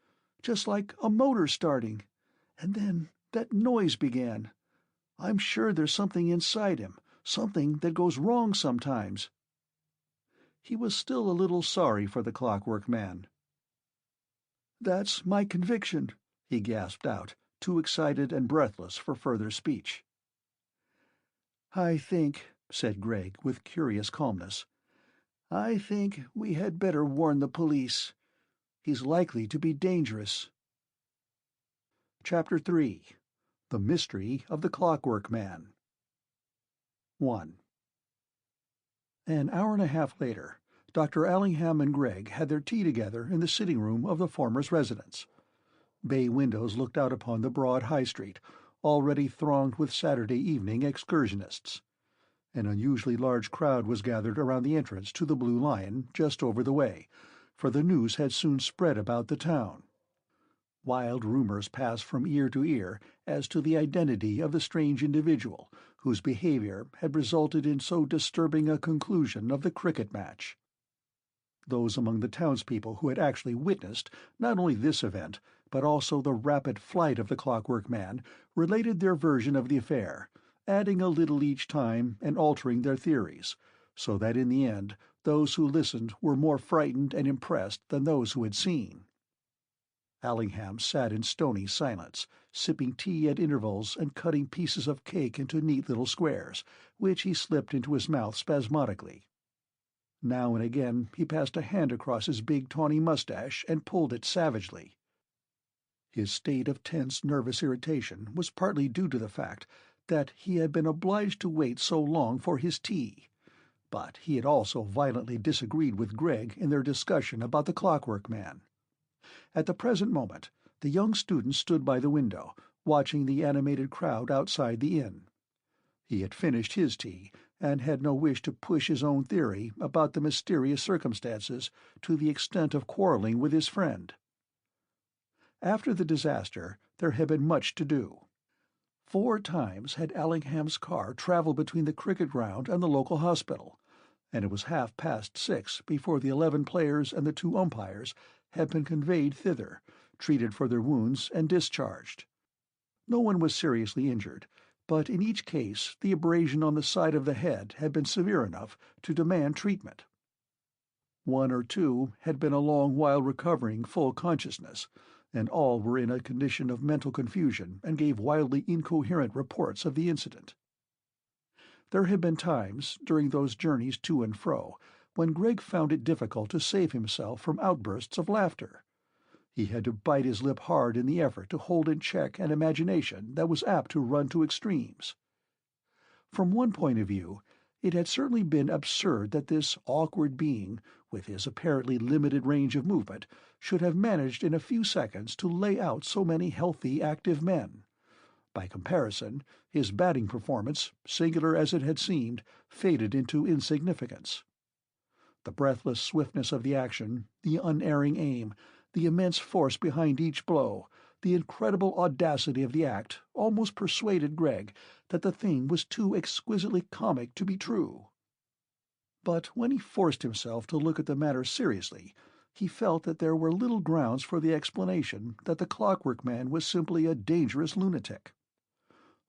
just like a motor starting, and then that noise began. I'm sure there's something inside him, something that goes wrong sometimes." He was still a little sorry for the Clockwork Man. "That's my conviction," he gasped out, too excited and breathless for further speech. "I think," said Gregg with curious calmness, "I think we had better warn the police. He's likely to be dangerous." Chapter 3. The Mystery of the Clockwork Man. 1. An hour and a half later, Dr. Ellingham and Gregg had their tea together in the sitting-room of the former's residence. Bay windows looked out upon the broad High Street, already thronged with Saturday evening excursionists. An unusually large crowd was gathered around the entrance to the Blue Lion just over the way, for the news had soon spread about the town. Wild rumors passed from ear to ear as to the identity of the strange individual whose behavior had resulted in so disturbing a conclusion of the cricket match. Those among the townspeople who had actually witnessed not only this event, but also the rapid flight of the Clockwork Man, related their version of the affair, adding a little each time and altering their theories, so that in the end those who listened were more frightened and impressed than those who had seen. Ellingham sat in stony silence, sipping tea at intervals and cutting pieces of cake into neat little squares, which he slipped into his mouth spasmodically. Now and again he passed a hand across his big tawny mustache and pulled it savagely. His state of tense nervous irritation was partly due to the fact that he had been obliged to wait so long for his tea, but he had also violently disagreed with Greg in their discussion about the Clockwork Man. At the present moment, the young student stood by the window, watching the animated crowd outside the inn. He had finished his tea, and had no wish to push his own theory about the mysterious circumstances to the extent of quarreling with his friend. After the disaster, there had been much to do. 4 times had Allingham's car traveled between the cricket ground and the local hospital, and it was 6:30 before the 11 players and the 2 umpires had been conveyed thither, treated for their wounds, and discharged. No one was seriously injured, but in each case the abrasion on the side of the head had been severe enough to demand treatment. 1 or 2 had been a long while recovering full consciousness, and all were in a condition of mental confusion and gave wildly incoherent reports of the incident. There had been times, during those journeys to and fro, when Greg found it difficult to save himself from outbursts of laughter. He had to bite his lip hard in the effort to hold in check an imagination that was apt to run to extremes. From one point of view, it had certainly been absurd that this awkward being, with his apparently limited range of movement, should have managed in a few seconds to lay out so many healthy, active men. By comparison, his batting performance, singular as it had seemed, faded into insignificance. The breathless swiftness of the action, the unerring aim, the immense force behind each blow, the incredible audacity of the act almost persuaded Greg that the thing was too exquisitely comic to be true. But when he forced himself to look at the matter seriously, he felt that there were little grounds for the explanation that the Clockwork Man was simply a dangerous lunatic.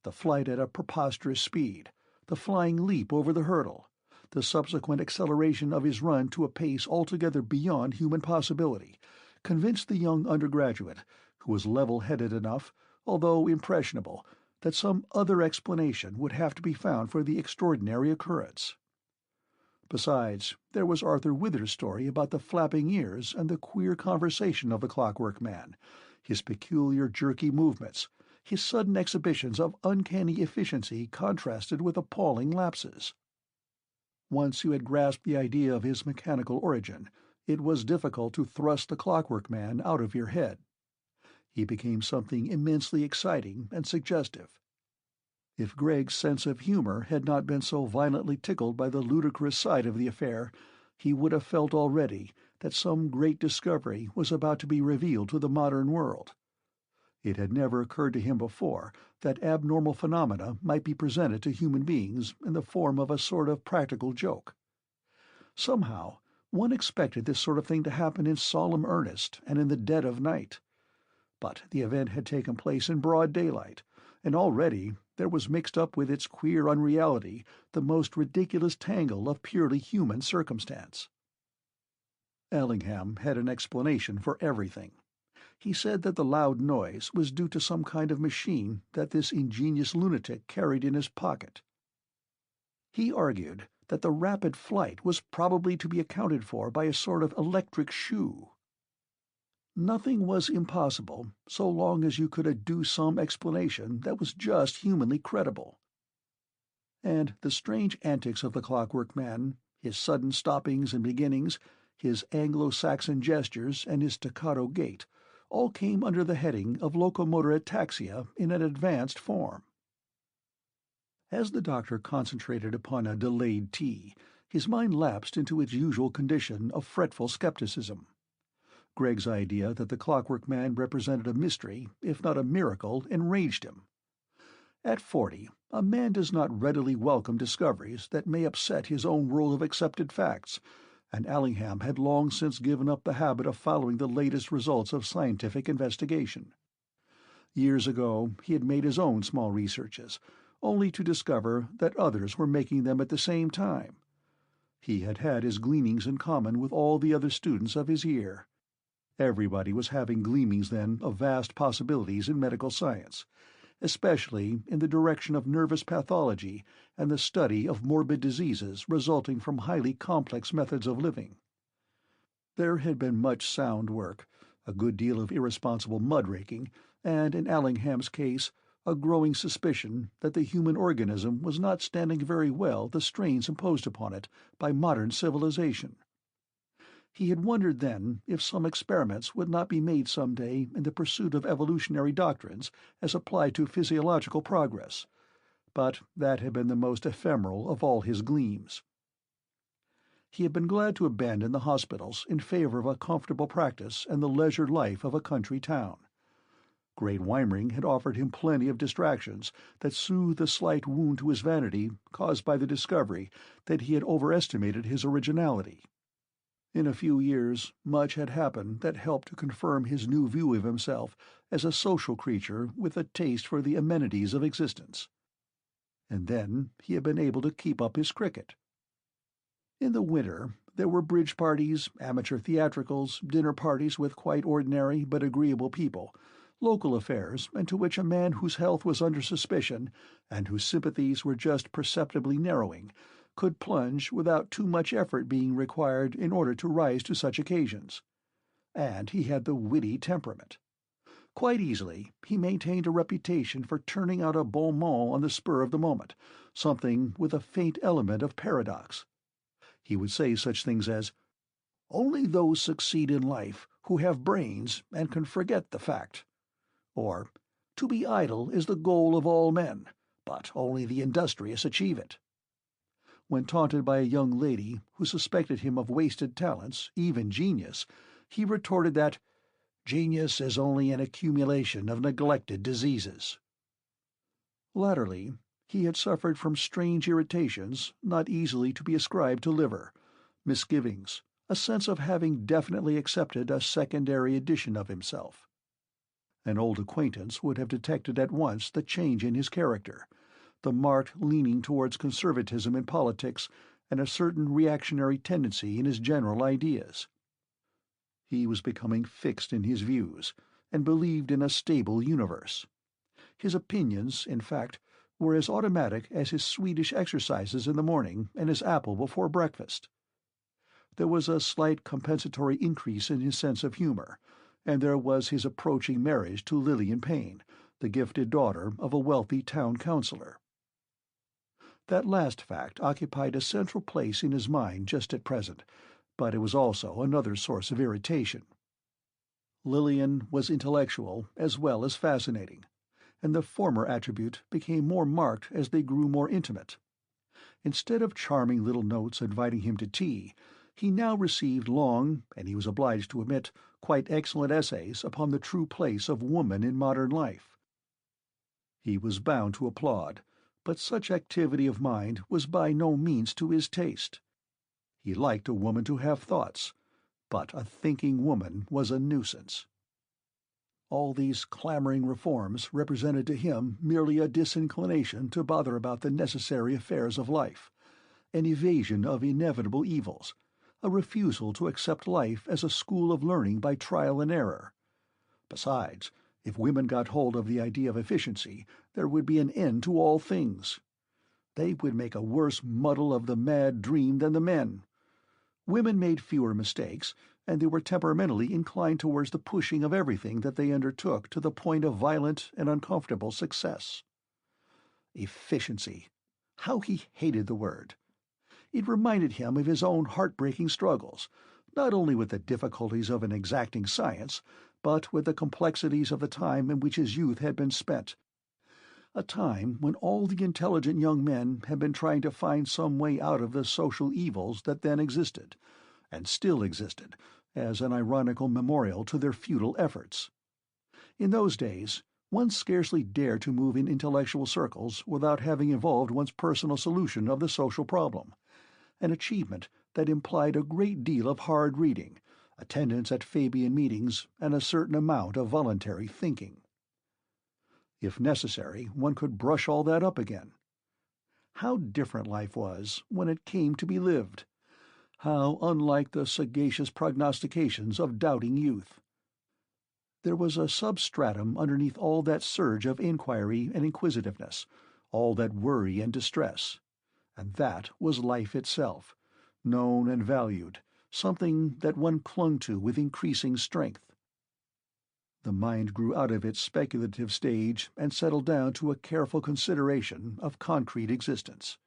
The flight at a preposterous speed, the flying leap over the hurdle, the subsequent acceleration of his run to a pace altogether beyond human possibility, convinced the young undergraduate, who was level-headed enough, although impressionable, that some other explanation would have to be found for the extraordinary occurrence. Besides, there was Arthur Wither's story about the flapping ears and the queer conversation of the Clockwork Man, his peculiar jerky movements, his sudden exhibitions of uncanny efficiency contrasted with appalling lapses. Once you had grasped the idea of his mechanical origin, it was difficult to thrust the Clockwork Man out of your head. He became something immensely exciting and suggestive. If Greg's sense of humor had not been so violently tickled by the ludicrous side of the affair, he would have felt already that some great discovery was about to be revealed to the modern world. It had never occurred to him before that abnormal phenomena might be presented to human beings in the form of a sort of practical joke. Somehow, one expected this sort of thing to happen in solemn earnest and in the dead of night. But the event had taken place in broad daylight, and already there was mixed up with its queer unreality the most ridiculous tangle of purely human circumstance. Allingham had an explanation for everything. He said that the loud noise was due to some kind of machine that this ingenious lunatic carried in his pocket. He argued that the rapid flight was probably to be accounted for by a sort of electric shoe. Nothing was impossible so long as you could adduce some explanation that was just humanly credible. And the strange antics of the Clockwork Man, his sudden stoppings and beginnings, his Anglo-Saxon gestures and his staccato gait, all came under the heading of locomotor ataxia in an advanced form. As the doctor concentrated upon a delayed tea, his mind lapsed into its usual condition of fretful skepticism. Greg's idea that the Clockwork Man represented a mystery, if not a miracle, enraged him. At 40, a man does not readily welcome discoveries that may upset his own world of accepted facts, and Allingham had long since given up the habit of following the latest results of scientific investigation. Years ago he had made his own small researches, only to discover that others were making them at the same time. He had had his gleanings in common with all the other students of his year. Everybody was having gleanings then of vast possibilities in medical science, especially in the direction of nervous pathology and the study of morbid diseases resulting from highly complex methods of living. There had been much sound work, a good deal of irresponsible mudraking, and, in Allingham's case, a growing suspicion that the human organism was not standing very well the strains imposed upon it by modern civilization. He had wondered then if some experiments would not be made some day in the pursuit of evolutionary doctrines as applied to physiological progress, but that had been the most ephemeral of all his gleams. He had been glad to abandon the hospitals in favor of a comfortable practice and the leisured life of a country town. Great Weimring had offered him plenty of distractions that soothed the slight wound to his vanity caused by the discovery that he had overestimated his originality. In a few years much had happened that helped to confirm his new view of himself as a social creature with a taste for the amenities of existence. And then he had been able to keep up his cricket. In the winter there were bridge parties, amateur theatricals, dinner parties with quite ordinary but agreeable people, local affairs, and to which a man whose health was under suspicion, and whose sympathies were just perceptibly narrowing, could plunge without too much effort being required in order to rise to such occasions. And he had the witty temperament. Quite easily he maintained a reputation for turning out a bon mot on the spur of the moment, something with a faint element of paradox. He would say such things as, "Only those succeed in life who have brains and can forget the fact," or "To be idle is the goal of all men, but only the industrious achieve it." When taunted by a young lady who suspected him of wasted talents, even genius, he retorted that genius is only an accumulation of neglected diseases. Latterly he had suffered from strange irritations not easily to be ascribed to liver, misgivings, a sense of having definitely accepted a secondary edition of himself. An old acquaintance would have detected at once the change in his character, the marked leaning towards conservatism in politics and a certain reactionary tendency in his general ideas. He was becoming fixed in his views, and believed in a stable universe. His opinions, in fact, were as automatic as his Swedish exercises in the morning and his apple before breakfast. There was a slight compensatory increase in his sense of humor, and there was his approaching marriage to Lillian Payne, the gifted daughter of a wealthy town councillor. That last fact occupied a central place in his mind just at present, but it was also another source of irritation. Lillian was intellectual as well as fascinating, and the former attribute became more marked as they grew more intimate. Instead of charming little notes inviting him to tea, he now received long, and he was obliged to admit, quite excellent essays upon the true place of woman in modern life. He was bound to applaud, but such activity of mind was by no means to his taste. He liked a woman to have thoughts, but a thinking woman was a nuisance. All these clamoring reforms represented to him merely a disinclination to bother about the necessary affairs of life, an evasion of inevitable evils, a refusal to accept life as a school of learning by trial and error. Besides, if women got hold of the idea of efficiency, there would be an end to all things. They would make a worse muddle of the mad dream than the men. Women made fewer mistakes, and they were temperamentally inclined towards the pushing of everything that they undertook to the point of violent and uncomfortable success. Efficiency. How he hated the word! It reminded him of his own heartbreaking struggles, not only with the difficulties of an exacting science, but with the complexities of the time in which his youth had been spent, a time when all the intelligent young men had been trying to find some way out of the social evils that then existed, and still existed, as an ironical memorial to their futile efforts. In those days, one scarcely dared to move in intellectual circles without having evolved one's personal solution of the social problem, an achievement that implied a great deal of hard reading, attendance at Fabian meetings, and a certain amount of voluntary thinking. If necessary, one could brush all that up again. How different life was when it came to be lived! How unlike the sagacious prognostications of doubting youth! There was a substratum underneath all that surge of inquiry and inquisitiveness, all that worry and distress, and that was life itself, known and valued, something that one clung to with increasing strength. The mind grew out of its speculative stage and settled down to a careful consideration of concrete existence.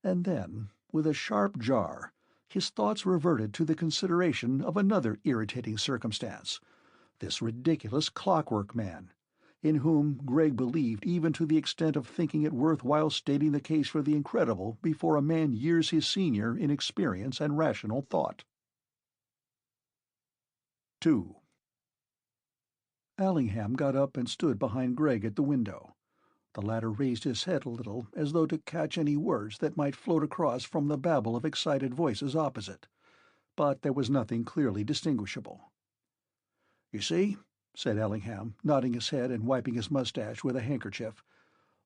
And then, with a sharp jar, his thoughts reverted to the consideration of another irritating circumstance, this ridiculous Clockwork Man, in whom Greg believed even to the extent of thinking it worth while stating the case for the incredible before a man years his senior in experience and rational thought. 2. Allingham got up and stood behind Greg at the window. The latter raised his head a little, as though to catch any words that might float across from the babble of excited voices opposite, but there was nothing clearly distinguishable. "You see," said Allingham, nodding his head and wiping his mustache with a handkerchief,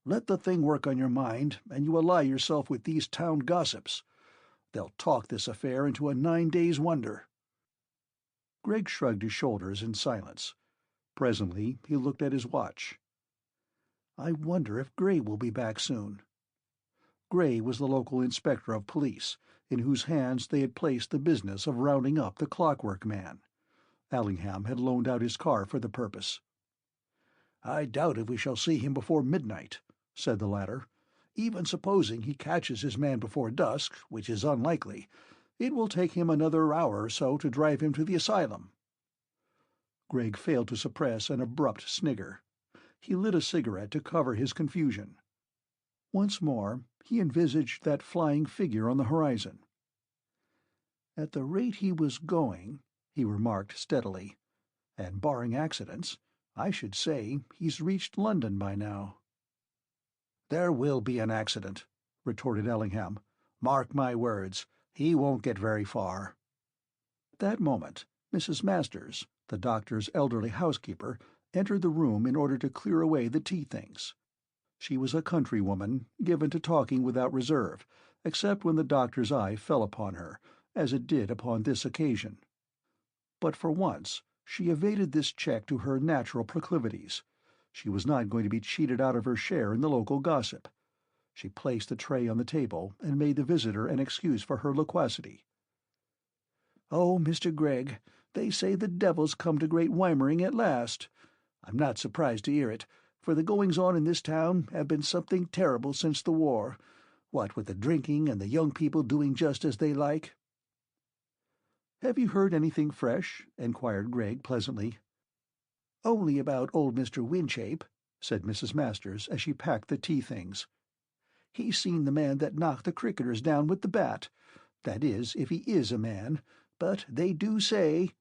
"let the thing work on your mind, and you ally yourself with these town gossips. They'll talk this affair into a 9 days' wonder." Greg shrugged his shoulders in silence. Presently he looked at his watch. "I wonder if Gray will be back soon." Gray was the local inspector of police, in whose hands they had placed the business of rounding up the Clockwork Man. Allingham had loaned out his car for the purpose. "I doubt if we shall see him before midnight," said the latter. "Even supposing he catches his man before dusk, which is unlikely, it will take him another hour or so to drive him to the asylum." Greg failed to suppress an abrupt snigger. He lit a cigarette to cover his confusion. Once more he envisaged that flying figure on the horizon. "At the rate he was going," he remarked steadily, "and barring accidents, I should say he's reached London by now." "There will be an accident," retorted Allingham. "Mark my words, he won't get very far." At that moment Mrs. Masters, the doctor's elderly housekeeper, entered the room in order to clear away the tea-things. She was a country woman, given to talking without reserve, except when the doctor's eye fell upon her, as it did upon this occasion. But for once she evaded this check to her natural proclivities. She was not going to be cheated out of her share in the local gossip. She placed the tray on the table and made the visitor an excuse for her loquacity. "Oh, Mr. Gregg, they say the devil's come to Great Weimering at last. I'm not surprised to hear it, for the goings-on in this town have been something terrible since the war, what with the drinking and the young people doing just as they like." "Have you heard anything fresh?" enquired Gregg pleasantly. "Only about old Mr. Winchape," said Mrs. Masters as she packed the tea-things. "He's seen the man that knocked the cricketers down with the bat. That is, if he is a man, but they do say—"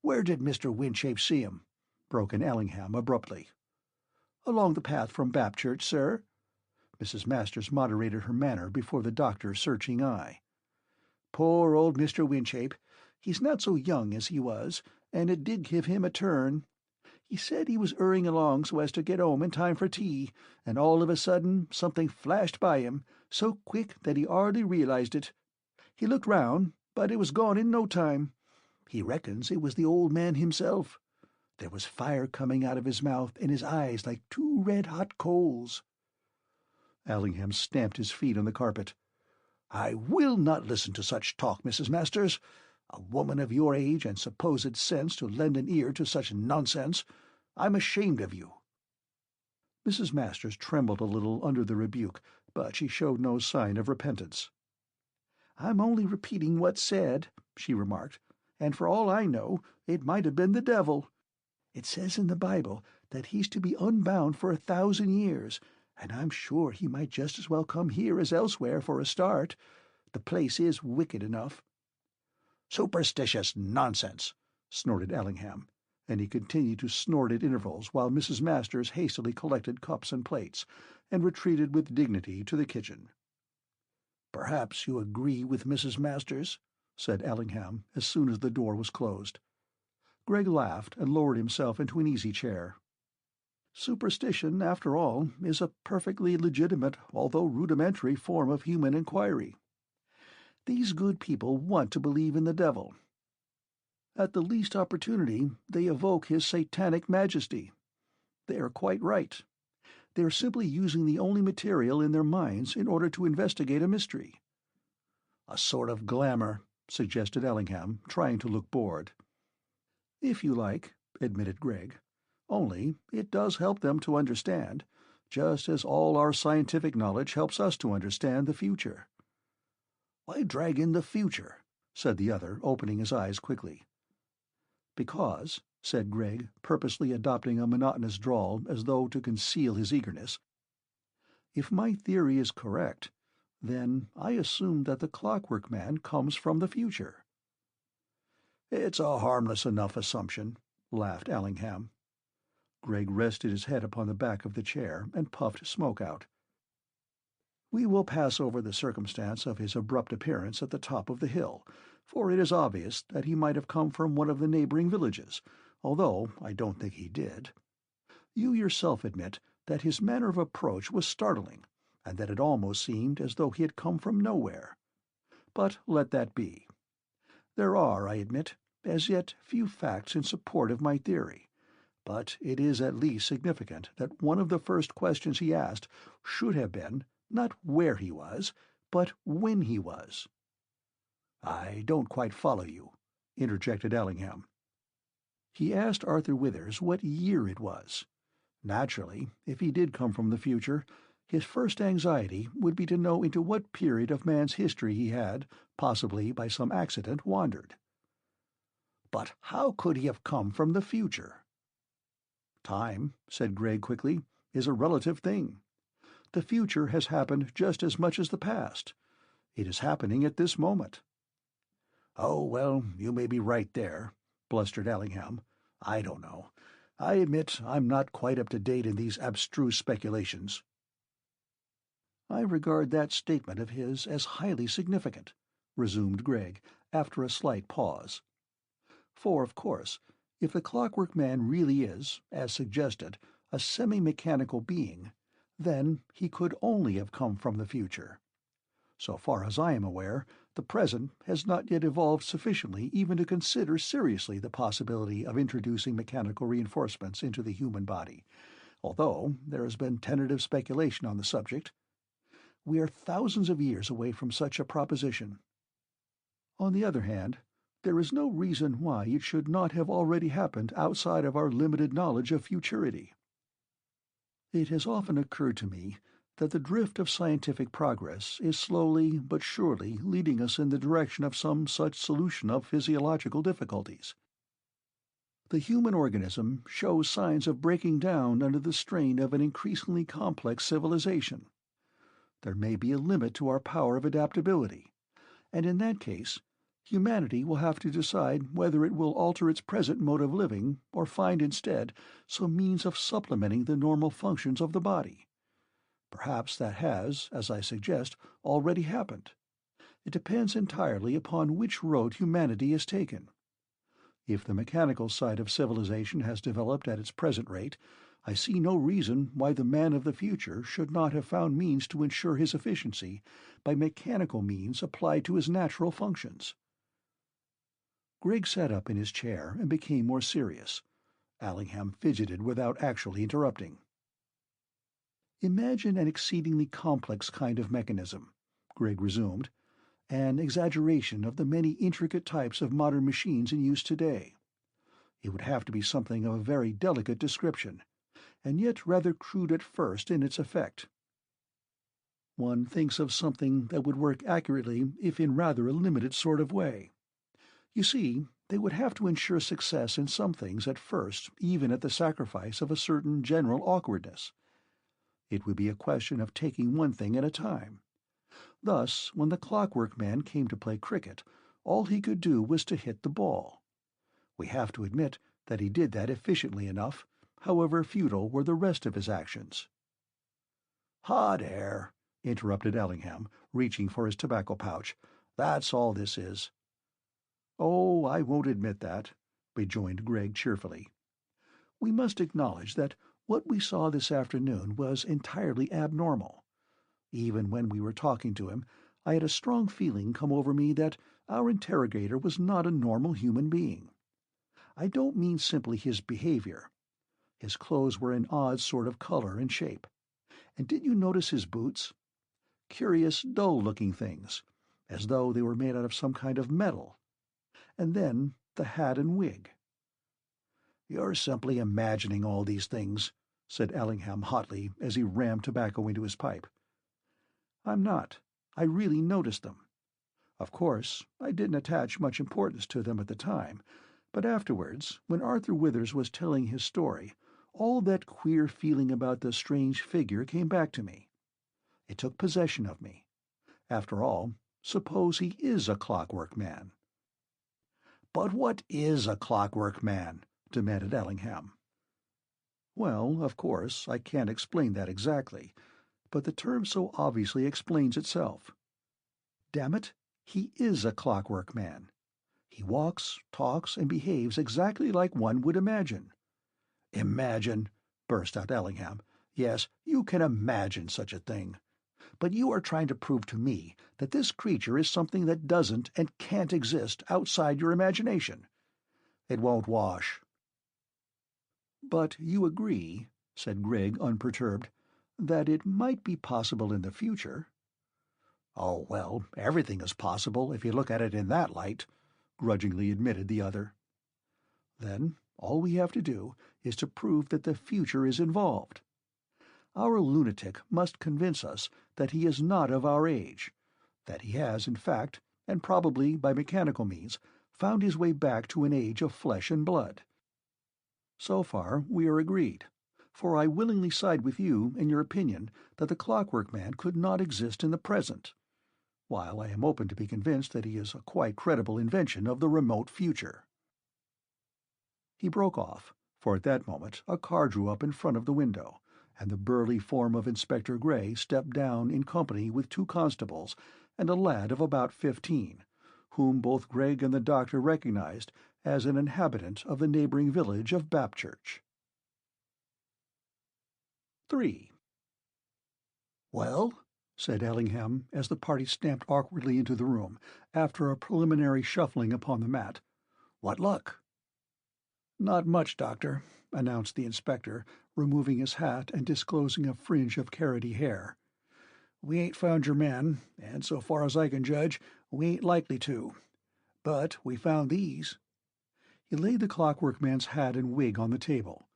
"Where did Mr. Winchape see him?" broke in Allingham abruptly. "Along the path from Bapchurch, sir." Mrs. Masters moderated her manner before the doctor's searching eye. "Poor old Mr. Winchape! He's not so young as he was, and it did give him a turn. He said he was hurrying along so as to get home in time for tea, and all of a sudden something flashed by him, so quick that he hardly realized it. He looked round, but it was gone in no time. He reckons it was the old man himself. There was fire coming out of his mouth and his eyes like two red-hot coals." Allingham stamped his feet on the carpet. "I will not listen to such talk, Mrs. Masters. A woman of your age and supposed sense to lend an ear to such nonsense. I'm ashamed of you." Mrs. Masters trembled a little under the rebuke, but she showed no sign of repentance. "I'm only repeating what's said," she remarked, "and for all I know, it might have been the devil. It says in the Bible that he's to be unbound for 1,000 years, and I'm sure he might just as well come here as elsewhere for a start. The place is wicked enough." "Superstitious nonsense!" snorted Allingham, and he continued to snort at intervals while Mrs. Masters hastily collected cups and plates and retreated with dignity to the kitchen. "Perhaps you agree with Mrs. Masters?" said Allingham as soon as the door was closed. Greg laughed and lowered himself into an easy-chair. "Superstition, after all, is a perfectly legitimate, although rudimentary, form of human inquiry. These good people want to believe in the devil." At the least opportunity, they evoke his satanic majesty. They are quite right. They are simply using the only material in their minds in order to investigate a mystery." "A sort of glamour," suggested Ellingham, trying to look bored. "If you like," admitted Gregg. "Only it does help them to understand, just as all our scientific knowledge helps us to understand the future." "Why drag in the future?" said the other, opening his eyes quickly. "Because," said Gregg, purposely adopting a monotonous drawl as though to conceal his eagerness, "if my theory is correct, then I assume that the Clockwork Man comes from the future." "It's a harmless enough assumption," laughed Allingham. Gregg rested his head upon the back of the chair and puffed smoke out. "We will pass over the circumstance of his abrupt appearance at the top of the hill, for it is obvious that he might have come from one of the neighboring villages, although I don't think he did. You yourself admit that his manner of approach was startling, and that it almost seemed as though he had come from nowhere. But let that be. There are, I admit, as yet few facts in support of my theory, but it is at least significant that one of the first questions he asked should have been, not where he was, but when he was." "I don't quite follow you," interjected Allingham. "He asked Arthur Withers what year it was. Naturally, if he did come from the future, his first anxiety would be to know into what period of man's history he had, possibly by some accident, wandered." "But how could he have come from the future?" "Time," said Gregg quickly, "is a relative thing. The future has happened just as much as the past. It is happening at this moment." "Oh, well, you may be right there," blustered Allingham. "I don't know. I admit I'm not quite up to date in these abstruse speculations." "I regard that statement of his as highly significant," resumed Gregg, after a slight pause. "For, of course, if the Clockwork Man really is, as suggested, a semi-mechanical being, then he could only have come from the future. So far as I am aware, the present has not yet evolved sufficiently even to consider seriously the possibility of introducing mechanical reinforcements into the human body, although there has been tentative speculation on the subject. We are thousands of years away from such a proposition. On the other hand, there is no reason why it should not have already happened outside of our limited knowledge of futurity. It has often occurred to me that the drift of scientific progress is slowly but surely leading us in the direction of some such solution of physiological difficulties. The human organism shows signs of breaking down under the strain of an increasingly complex civilization. There may be a limit to our power of adaptability, and in that case, humanity will have to decide whether it will alter its present mode of living or find instead some means of supplementing the normal functions of the body. Perhaps that has, as I suggest, already happened. It depends entirely upon which road humanity has taken. If the mechanical side of civilization has developed at its present rate, I see no reason why the man of the future should not have found means to ensure his efficiency by mechanical means applied to his natural functions." Gregg sat up in his chair and became more serious. Allingham fidgeted without actually interrupting. "Imagine an exceedingly complex kind of mechanism," Gregg resumed, "an exaggeration of the many intricate types of modern machines in use today. It would have to be something of a very delicate description, and yet rather crude at first in its effect. One thinks of something that would work accurately if in rather a limited sort of way. You see, they would have to ensure success in some things at first, even at the sacrifice of a certain general awkwardness. It would be a question of taking one thing at a time. Thus, when the Clockwork Man came to play cricket, all he could do was to hit the ball. We have to admit that he did that efficiently enough, however futile were the rest of his actions." "Hot air," interrupted Allingham, reaching for his tobacco pouch. "That's all this is." "Oh, I won't admit that," rejoined Gregg cheerfully. "We must acknowledge that what we saw this afternoon was entirely abnormal. Even when we were talking to him, I had a strong feeling come over me that our interrogator was not a normal human being. I don't mean simply his behavior. His clothes were an odd sort of color and shape. And did you notice his boots? Curious, dull-looking things, as though they were made out of some kind of metal. And then the hat and wig. "You're simply imagining all these things," said Ellingham hotly as he rammed tobacco into his pipe. "I'm not. I really noticed them. Of course, I didn't attach much importance to them at the time, but afterwards, when Arthur Withers was telling his story, all that queer feeling about the strange figure came back to me. It took possession of me. After all, suppose he is a Clockwork Man." "But what is a Clockwork Man?" demanded Ellingham. "Well, of course, I can't explain that exactly, but the term so obviously explains itself. Damn it, he is a Clockwork Man. He walks, talks, and behaves exactly like one would imagine." "Imagine!" burst out Ellingham. "Yes, you can imagine such a thing. But you are trying to prove to me that this creature is something that doesn't and can't exist outside your imagination. It won't wash." "But you agree," said Gregg, unperturbed, "that it might be possible in the future." "Oh, well, everything is possible if you look at it in that light," grudgingly admitted the other. "Then all we have to do is to prove that the future is involved. Our lunatic must convince us that he is not of our age, that he has, in fact, and probably by mechanical means, found his way back to an age of flesh and blood. So far we are agreed, for I willingly side with you in your opinion that the Clockwork Man could not exist in the present, while I am open to be convinced that he is a quite credible invention of the remote future." He broke off, for at that moment a car drew up in front of the window, and the burly form of Inspector Gray stepped down in company with 2 constables and a lad of about 15, whom both Gregg and the doctor recognized as an inhabitant of the neighboring village of Bapchurch. 3. "Well," said Ellingham, as the party stamped awkwardly into the room, after a preliminary shuffling upon the mat, "what luck?" "Not much, Doctor," announced the inspector, removing his hat and disclosing a fringe of carroty hair. "We ain't found your man, and so far as I can judge, we ain't likely to. But we found these." He laid the Clockwork Man's hat and wig on the table.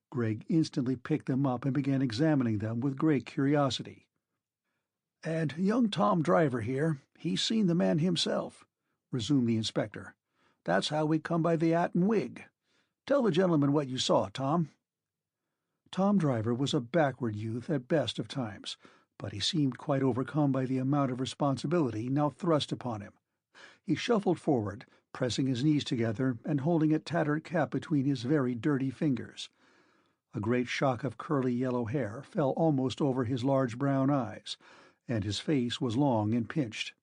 Gregg instantly picked them up and began examining them with great curiosity. "And young Tom Driver here, he's seen the man himself," resumed the inspector. "That's how we come by the hat and wig. Tell the gentleman what you saw, Tom." Tom Driver was a backward youth at best of times, but he seemed quite overcome by the amount of responsibility now thrust upon him. He shuffled forward, pressing his knees together and holding a tattered cap between his very dirty fingers. A great shock of curly yellow hair fell almost over his large brown eyes, and his face was long and pinched.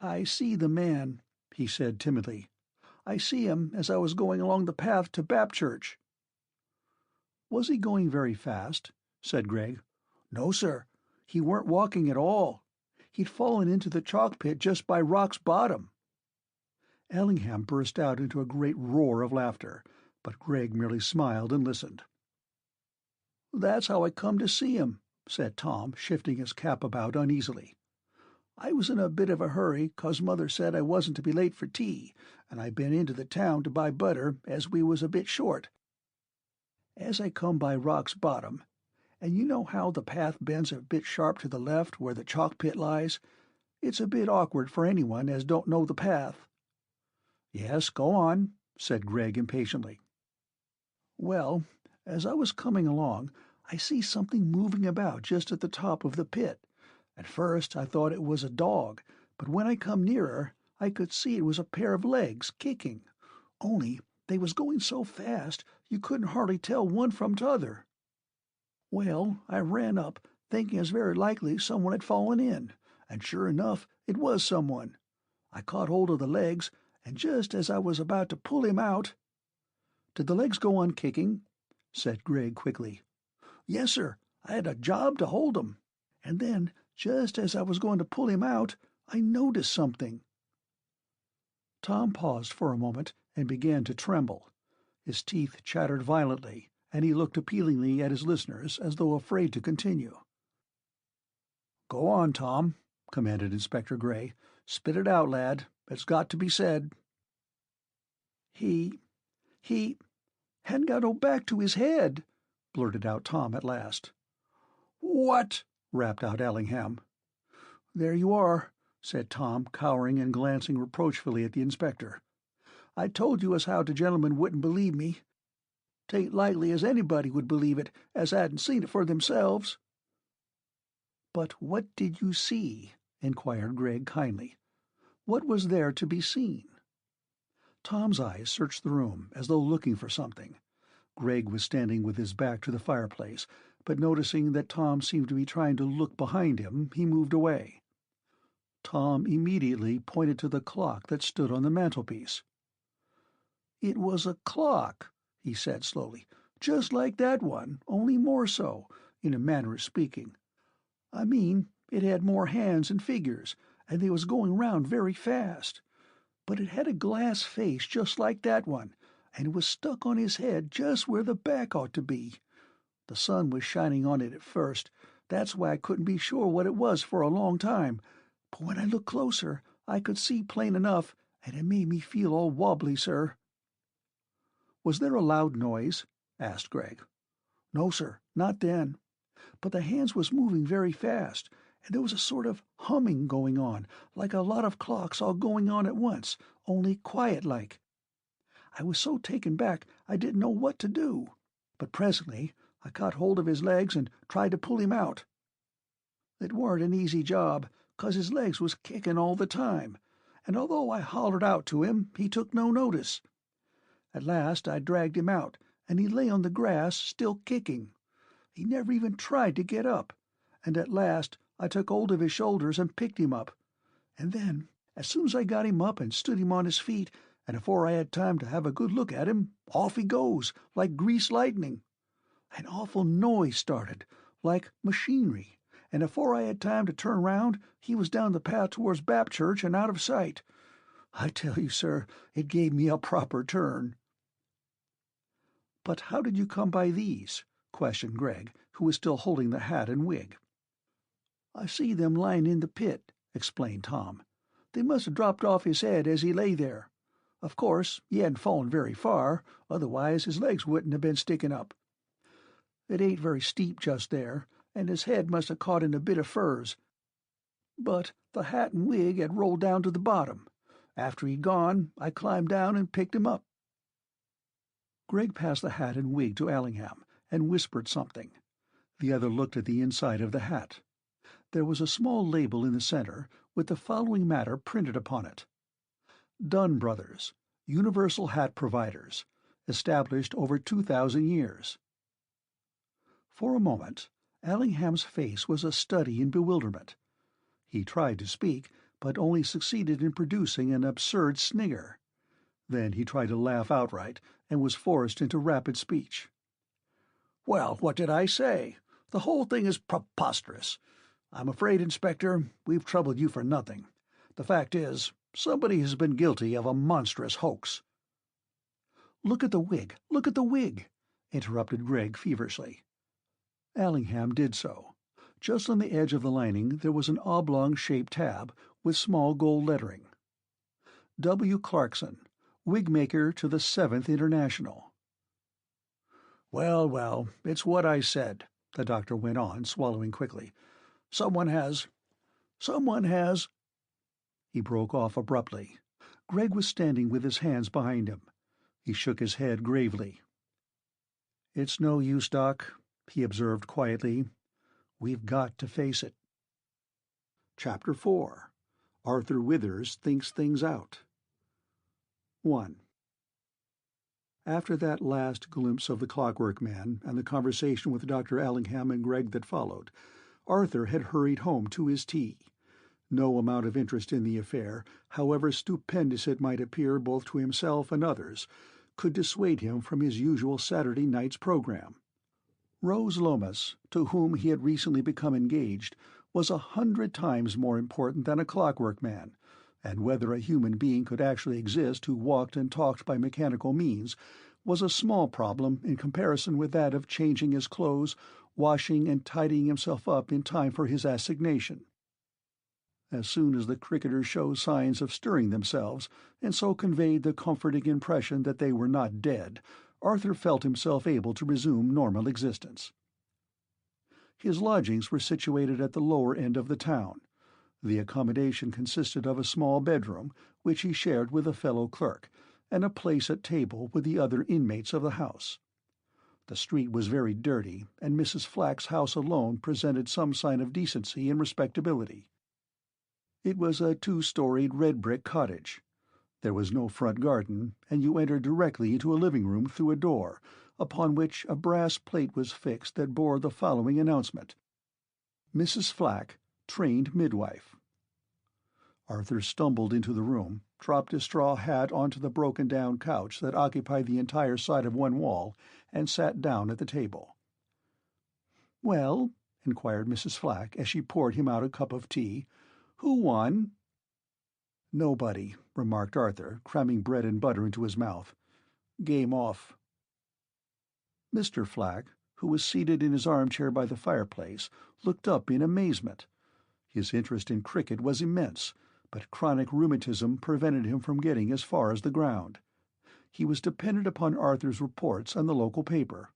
"I see the man," he said timidly. "I see him as I was going along the path to Bapchurch." "Was he going very fast?" said Gregg. "No, sir. He weren't walking at all. He'd fallen into the chalk pit just by Rock's bottom." Ellingham burst out into a great roar of laughter, but Gregg merely smiled and listened. "That's how I come to see him," said Tom, shifting his cap about uneasily. "I was in a bit of a hurry, 'cause Mother said I wasn't to be late for tea, and I been into the town to buy butter, as we was a bit short. As I come by Rock's bottom, and you know how the path bends a bit sharp to the left where the chalk pit lies, it's a bit awkward for anyone as don't know the path." "Yes, go on," said Gregg impatiently. "Well, as I was coming along, I see something moving about just at the top of the pit. At first I thought it was a dog, but when I come nearer I could see it was a pair of legs kicking, only they was going so fast you couldn't hardly tell one from t'other. Well, I ran up, thinking as very likely someone had fallen in, and sure enough it was someone. I caught hold of the legs, and just as I was about to pull him out—" "Did the legs go on kicking?" said Gregg quickly. "Yes, sir. I had a job to hold 'em. And then, just as I was going to pull him out, I noticed something." Tom paused for a moment and began to tremble. His teeth chattered violently, and he looked appealingly at his listeners as though afraid to continue. "Go on, Tom," commanded Inspector Gray. "Spit it out, lad. It's got to be said." He hadn't got no back to his head," blurted out Tom at last. "What?" rapped out Allingham. "There you are," said Tom, cowering and glancing reproachfully at the inspector. "I told you as how the gentlemen wouldn't believe me. 'Tain't likely as anybody would believe it as hadn't seen it for themselves." "But what did you see?" inquired Gregg kindly. "What was there to be seen?" Tom's eyes searched the room as though looking for something. Gregg was standing with his back to the fireplace, but noticing that Tom seemed to be trying to look behind him, he moved away. Tom immediately pointed to the clock that stood on the mantelpiece. "It was a clock," he said slowly, "just like that one, only more so, in a manner of speaking. I mean, it had more hands and figures, and they was going round very fast. But it had a glass face just like that one, and it was stuck on his head just where the back ought to be. The sun was shining on it at first, that's why I couldn't be sure what it was for a long time, but when I looked closer I could see plain enough, and it made me feel all wobbly, sir." "Was there a loud noise?" asked Gregg. "No, sir, not then. But the hands was moving very fast, and there was a sort of humming going on, like a lot of clocks all going on at once, only quiet-like. I was so taken back I didn't know what to do, but presently I caught hold of his legs and tried to pull him out. It warn't an easy job, 'cause his legs was kicking all the time, and although I hollered out to him, he took no notice. At last I dragged him out, and he lay on the grass, still kicking. He never even tried to get up, and at last I took hold of his shoulders and picked him up. And then, as soon as I got him up and stood him on his feet, and afore I had time to have a good look at him, off he goes, like greased lightning. An awful noise started, like machinery, and afore I had time to turn round, he was down the path towards Bapchurch and out of sight. I tell you, sir, it gave me a proper turn." "But how did you come by these?" questioned Gregg, who was still holding the hat and wig. "I see them lying in the pit," explained Tom. "They must have dropped off his head as he lay there. Of course, he hadn't fallen very far, otherwise his legs wouldn't have been sticking up. It ain't very steep just there, and his head must have caught in a bit of furze. But the hat and wig had rolled down to the bottom. After he'd gone, I climbed down and picked him up." Gregg passed the hat and wig to Allingham and whispered something. The other looked at the inside of the hat. There was a small label in the center with the following matter printed upon it: Dunn Brothers, Universal Hat Providers, established over 2,000 years. For a moment, Allingham's face was a study in bewilderment. He tried to speak, but only succeeded in producing an absurd snigger. Then he tried to laugh outright, and was forced into rapid speech. "Well, what did I say? The whole thing is preposterous. I'm afraid, Inspector, we've troubled you for nothing. The fact is, somebody has been guilty of a monstrous hoax." "Look at the wig! Look at the wig!" interrupted Gregg feverishly. Allingham did so. Just on the edge of the lining there was an oblong-shaped tab with small gold lettering. W. Clarkson, wig-maker to the 7th International. "Well, well, it's what I said," the doctor went on, swallowing quickly. Someone has... He broke off abruptly. Gregg was standing with his hands behind him. He shook his head gravely. "It's no use, Doc," he observed quietly. "We've got to face it." Chapter 4. Arthur Withers Thinks Things Out. 1. After that last glimpse of the Clockwork Man and the conversation with Dr. Allingham and Gregg that followed, Arthur had hurried home to his tea. No amount of interest in the affair, however stupendous it might appear both to himself and others, could dissuade him from his usual Saturday night's program. Rose Lomas, to whom he had recently become engaged, was 100 times more important than a Clockwork Man, and whether a human being could actually exist who walked and talked by mechanical means was a small problem in comparison with that of changing his clothes, washing and tidying himself up in time for his assignation. As soon as the cricketers showed signs of stirring themselves, and so conveyed the comforting impression that they were not dead, Arthur felt himself able to resume normal existence. His lodgings were situated at the lower end of the town. The accommodation consisted of a small bedroom, which he shared with a fellow clerk, and a place at table with the other inmates of the house. The street was very dirty, and Mrs. Flack's house alone presented some sign of decency and respectability. It was a two-storied red-brick cottage. There was no front garden, and you entered directly into a living-room through a door, upon which a brass plate was fixed that bore the following announcement: Mrs. Flack, trained midwife. Arthur stumbled into the room, dropped his straw hat onto the broken-down couch that occupied the entire side of one wall, and sat down at the table. "Well," inquired Mrs. Flack as she poured him out a cup of tea, "who won?" "Nobody," remarked Arthur, cramming bread and butter into his mouth. "Game off." Mr. Flack, who was seated in his armchair by the fireplace, looked up in amazement. His interest in cricket was immense, but chronic rheumatism prevented him from getting as far as the ground. He was dependent upon Arthur's reports and the local paper.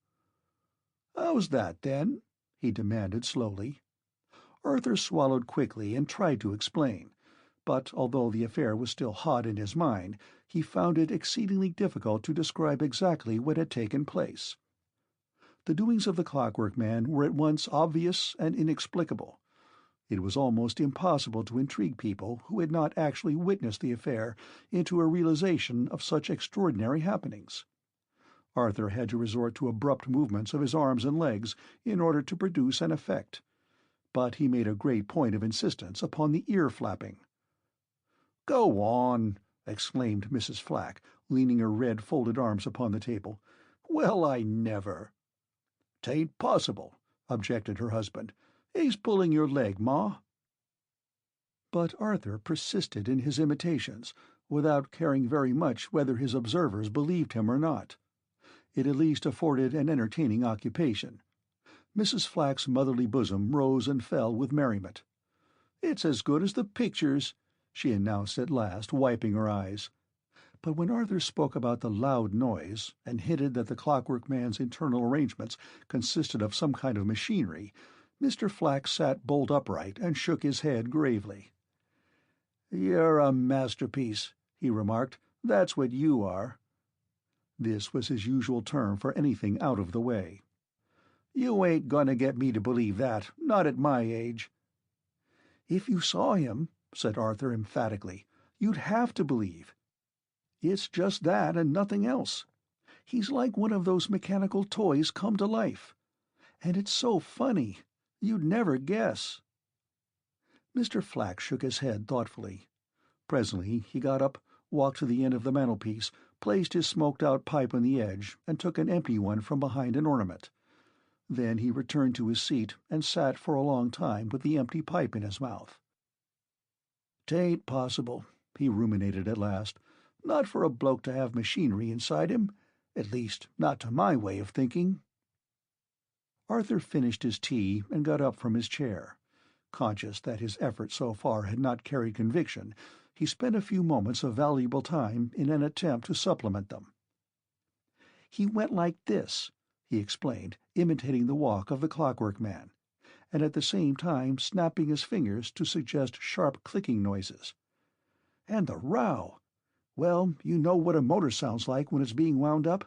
"How's that, then?" he demanded slowly. Arthur swallowed quickly and tried to explain, but although the affair was still hot in his mind, he found it exceedingly difficult to describe exactly what had taken place. The doings of the Clockwork Man were at once obvious and inexplicable. It was almost impossible to intrigue people who had not actually witnessed the affair into a realization of such extraordinary happenings. Arthur had to resort to abrupt movements of his arms and legs in order to produce an effect, but he made a great point of insistence upon the ear-flapping. "Go on!" exclaimed Mrs. Flack, leaning her red folded arms upon the table. "Well, I never!" "'Tain't possible," objected her husband. "He's pulling your leg, Ma." But Arthur persisted in his imitations, without caring very much whether his observers believed him or not. It at least afforded an entertaining occupation. Mrs. Flack's motherly bosom rose and fell with merriment. "It's as good as the pictures," she announced at last, wiping her eyes. But when Arthur spoke about the loud noise, and hinted that the Clockwork Man's internal arrangements consisted of some kind of machinery, Mr. Flack sat bolt upright and shook his head gravely. "You're a masterpiece," he remarked. "That's what you are." This was his usual term for anything out of the way. "You ain't gonna get me to believe that, not at my age." "If you saw him," said Arthur emphatically, "you'd have to believe. It's just that and nothing else. He's like one of those mechanical toys come to life. And it's so funny. You'd never guess." Mr. Flack shook his head thoughtfully. Presently he got up, walked to the end of the mantelpiece, placed his smoked-out pipe on the edge, and took an empty one from behind an ornament. Then he returned to his seat and sat for a long time with the empty pipe in his mouth. "'Tain't possible," he ruminated at last. "Not for a bloke to have machinery inside him. At least, not to my way of thinking." Arthur finished his tea and got up from his chair. Conscious that his efforts so far had not carried conviction, he spent a few moments of valuable time in an attempt to supplement them. "He went like this," he explained, imitating the walk of the Clockwork Man, and at the same time snapping his fingers to suggest sharp clicking noises. "And the row! Well, you know what a motor sounds like when it's being wound up?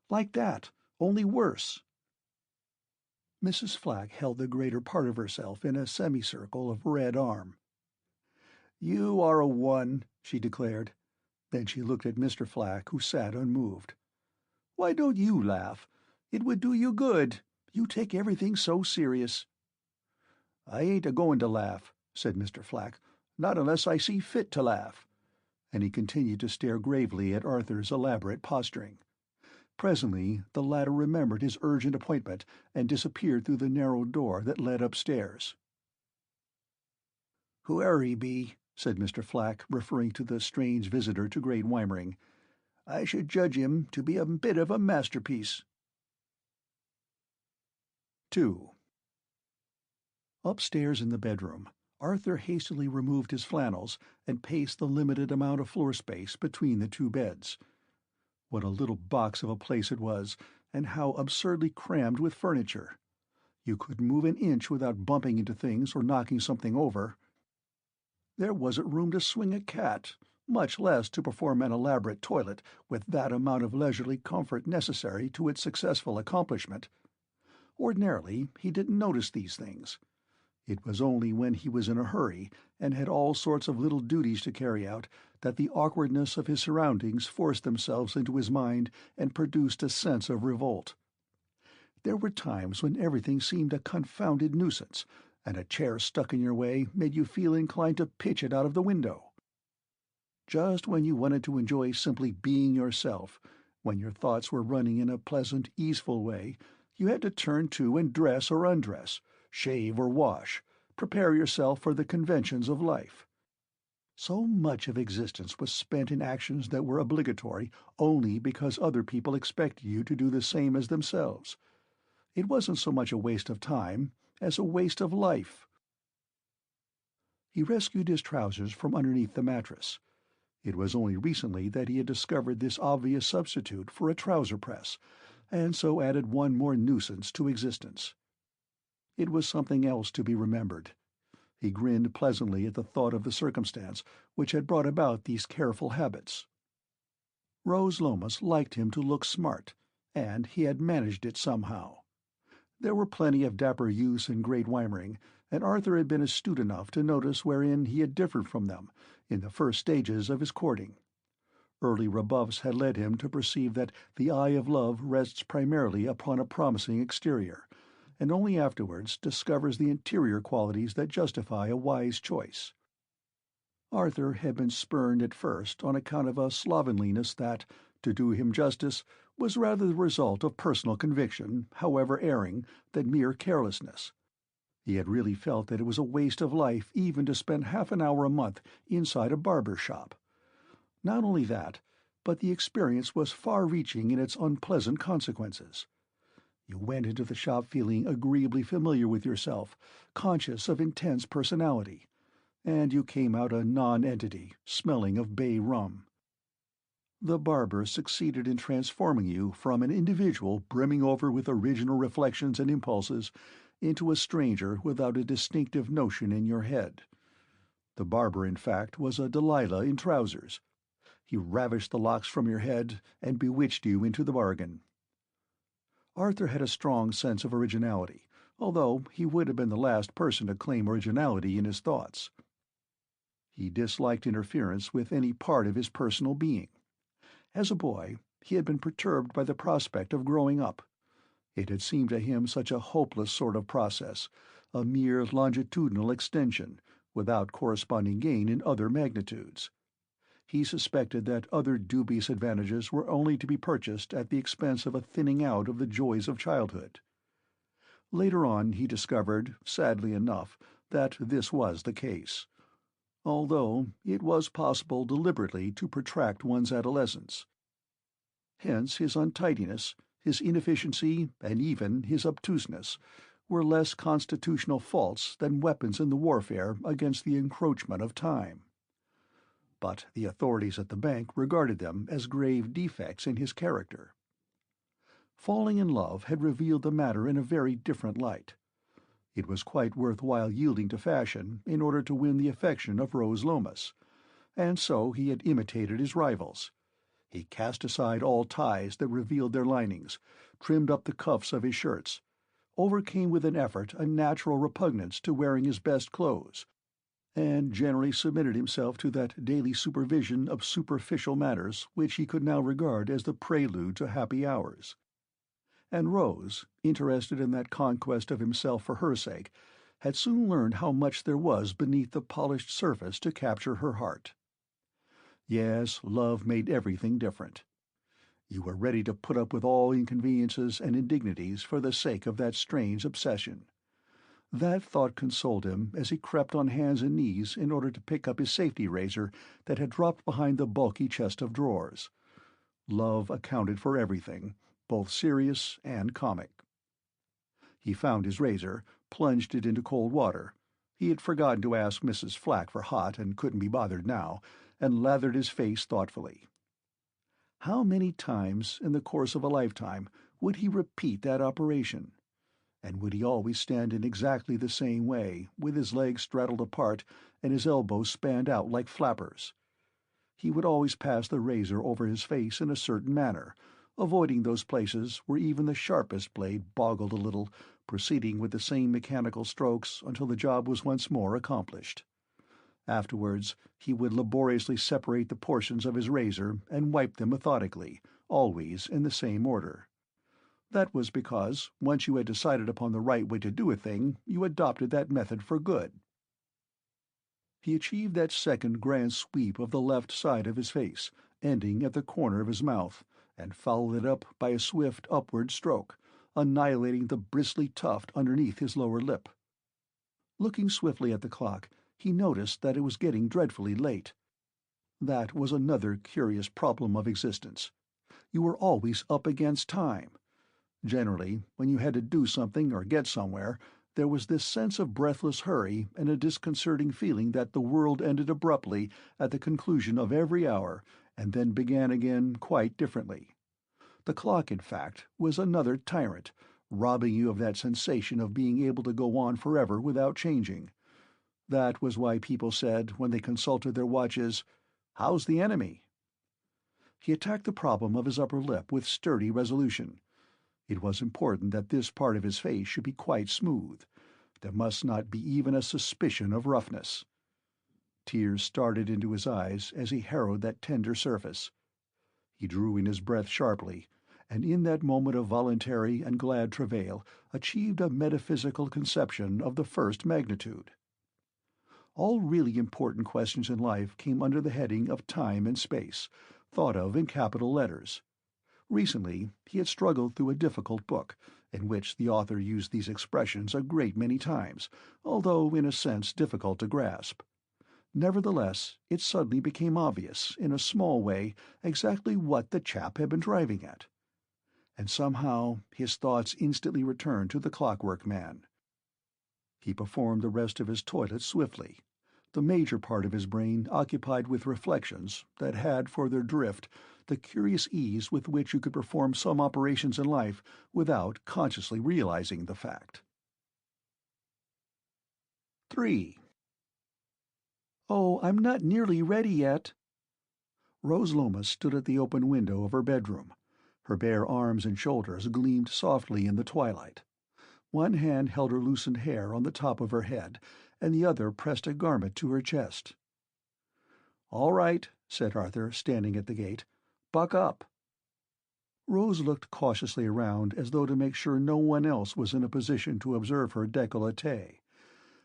Like that, only worse." Mrs. Flack held the greater part of herself in a semicircle of red arm. "You are a one," she declared. Then she looked at Mr. Flack, who sat unmoved. "Why don't you laugh? It would do you good. You take everything so serious." "I ain't a-going to laugh," said Mr. Flack, "not unless I see fit to laugh." And he continued to stare gravely at Arthur's elaborate posturing. Presently the latter remembered his urgent appointment and disappeared through the narrow door that led upstairs. "Whoever he be," said Mr. Flack, referring to the strange visitor to Great Weimering. "I should judge him to be a bit of a masterpiece." 2. Upstairs in the bedroom, Arthur hastily removed his flannels and paced the limited amount of floor space between the two beds. What a little box of a place it was, and how absurdly crammed with furniture. You couldn't move an inch without bumping into things or knocking something over. There wasn't room to swing a cat, much less to perform an elaborate toilet with that amount of leisurely comfort necessary to its successful accomplishment. Ordinarily, he didn't notice these things. It was only when he was in a hurry and had all sorts of little duties to carry out that the awkwardness of his surroundings forced themselves into his mind and produced a sense of revolt. There were times when everything seemed a confounded nuisance, and a chair stuck in your way made you feel inclined to pitch it out of the window. Just when you wanted to enjoy simply being yourself, when your thoughts were running in a pleasant, easeful way, you had to turn to and dress or undress, shave or wash, prepare yourself for the conventions of life. So much of existence was spent in actions that were obligatory only because other people expected you to do the same as themselves. It wasn't so much a waste of time as a waste of life. He rescued his trousers from underneath the mattress. It was only recently that he had discovered this obvious substitute for a trouser press, and so added one more nuisance to existence. It was something else to be remembered. He grinned pleasantly at the thought of the circumstance which had brought about these careful habits. Rose Lomas liked him to look smart, and he had managed it somehow. There were plenty of dapper youths in Great Weimering, and Arthur had been astute enough to notice wherein he had differed from them in the first stages of his courting. Early rebuffs had led him to perceive that the eye of love rests primarily upon a promising exterior, and only afterwards discovers the interior qualities that justify a wise choice. Arthur had been spurned at first on account of a slovenliness that, to do him justice, was rather the result of personal conviction, however erring, than mere carelessness. He had really felt that it was a waste of life even to spend half an hour a month inside a barber's shop. Not only that, but the experience was far-reaching in its unpleasant consequences. You went into the shop feeling agreeably familiar with yourself, conscious of intense personality, and you came out a non-entity, smelling of bay rum. The barber succeeded in transforming you from an individual brimming over with original reflections and impulses into a stranger without a distinctive notion in your head. The barber, in fact, was a Delilah in trousers. He ravished the locks from your head and bewitched you into the bargain. Arthur had a strong sense of originality, although he would have been the last person to claim originality in his thoughts. He disliked interference with any part of his personal being. As a boy, he had been perturbed by the prospect of growing up. It had seemed to him such a hopeless sort of process, a mere longitudinal extension, without corresponding gain in other magnitudes. He suspected that other dubious advantages were only to be purchased at the expense of a thinning out of the joys of childhood. Later on he discovered, sadly enough, that this was the case, although it was possible deliberately to protract one's adolescence. Hence his untidiness, his inefficiency, and even his obtuseness were less constitutional faults than weapons in the warfare against the encroachment of time. But the authorities at the bank regarded them as grave defects in his character. Falling in love had revealed the matter in a very different light. It was quite worthwhile yielding to fashion in order to win the affection of Rose Lomas, and so he had imitated his rivals. He cast aside all ties that revealed their linings, trimmed up the cuffs of his shirts, overcame with an effort a natural repugnance to wearing his best clothes, and generally submitted himself to that daily supervision of superficial matters which he could now regard as the prelude to happy hours. And Rose, interested in that conquest of himself for her sake, had soon learned how much there was beneath the polished surface to capture her heart. Yes, love made everything different. You were ready to put up with all inconveniences and indignities for the sake of that strange obsession. That thought consoled him as he crept on hands and knees in order to pick up his safety razor that had dropped behind the bulky chest of drawers. Love accounted for everything, both serious and comic. He found his razor, plunged it into cold water. He had forgotten to ask Mrs. Flack for hot and couldn't be bothered now, and lathered his face thoughtfully. How many times in the course of a lifetime would he repeat that operation? And would he always stand in exactly the same way, with his legs straddled apart and his elbows spanned out like flappers? He would always pass the razor over his face in a certain manner, avoiding those places where even the sharpest blade boggled a little, proceeding with the same mechanical strokes until the job was once more accomplished. Afterwards, he would laboriously separate the portions of his razor and wipe them methodically, always in the same order. That was because, once you had decided upon the right way to do a thing, you adopted that method for good. He achieved that second grand sweep of the left side of his face, ending at the corner of his mouth, and followed it up by a swift upward stroke, annihilating the bristly tuft underneath his lower lip. Looking swiftly at the clock, he noticed that it was getting dreadfully late. That was another curious problem of existence. You were always up against time. Generally, when you had to do something or get somewhere, there was this sense of breathless hurry and a disconcerting feeling that the world ended abruptly at the conclusion of every hour and then began again quite differently. The clock, in fact, was another tyrant, robbing you of that sensation of being able to go on forever without changing. That was why people said, when they consulted their watches, "How's the enemy?" He attacked the problem of his upper lip with sturdy resolution. It was important that this part of his face should be quite smooth. There must not be even a suspicion of roughness. Tears started into his eyes as he harrowed that tender surface. He drew in his breath sharply, and in that moment of voluntary and glad travail achieved a metaphysical conception of the first magnitude. All really important questions in life came under the heading of time and space, thought of in capital letters. Recently he had struggled through a difficult book, in which the author used these expressions a great many times, although in a sense difficult to grasp. Nevertheless, it suddenly became obvious, in a small way, exactly what the chap had been driving at. And somehow his thoughts instantly returned to the Clockwork Man. He performed the rest of his toilet swiftly, the major part of his brain occupied with reflections that had for their drift the curious ease with which you could perform some operations in life without consciously realizing the fact. 3. "Oh, I'm not nearly ready yet." Rose Lomas stood at the open window of her bedroom. Her bare arms and shoulders gleamed softly in the twilight. One hand held her loosened hair on the top of her head, and the other pressed a garment to her chest. "All right," said Arthur, standing at the gate. "Buck up." Rose looked cautiously around as though to make sure no one else was in a position to observe her décolleté.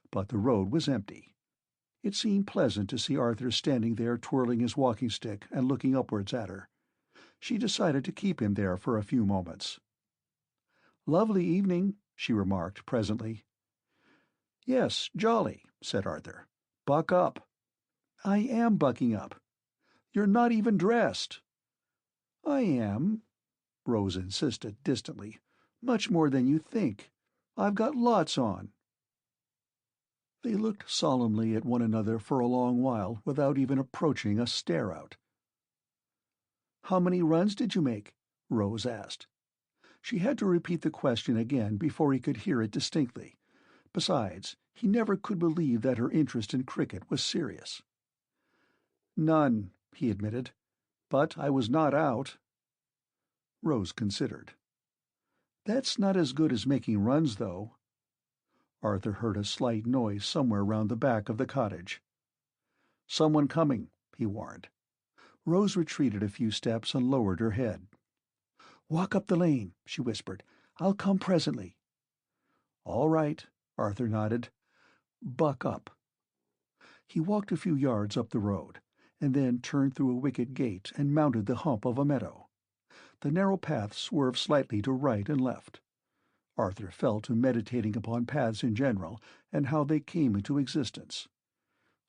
But the road was empty. It seemed pleasant to see Arthur standing there twirling his walking-stick and looking upwards at her. She decided to keep him there for a few moments. "Lovely evening," she remarked presently. "Yes, jolly," said Arthur. "Buck up." "I am bucking up." "You're not even dressed." "I am," Rose insisted distantly. "Much more than you think. I've got lots on." They looked solemnly at one another for a long while without even approaching a stare-out. "How many runs did you make?" Rose asked. She had to repeat the question again before he could hear it distinctly. Besides, he never could believe that her interest in cricket was serious. "None," he admitted. "But I was not out." Rose considered. "That's not as good as making runs, though." Arthur heard a slight noise somewhere round the back of the cottage. "Someone coming," he warned. Rose retreated a few steps and lowered her head. "Walk up the lane," she whispered. "I'll come presently." "All right," Arthur nodded. "Buck up." He walked a few yards up the road, and then turned through a wicket gate and mounted the hump of a meadow. The narrow path swerved slightly to right and left. Arthur fell to meditating upon paths in general and how they came into existence.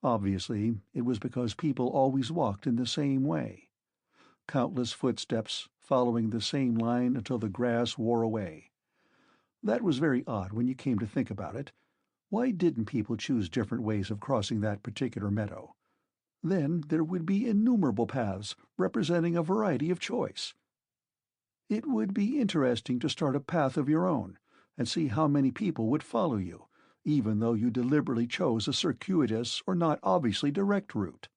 Obviously, it was because people always walked in the same way. Countless footsteps, following the same line until the grass wore away. That was very odd when you came to think about it. Why didn't people choose different ways of crossing that particular meadow? Then there would be innumerable paths representing a variety of choice. It would be interesting to start a path of your own and see how many people would follow you, even though you deliberately chose a circuitous or not obviously direct route.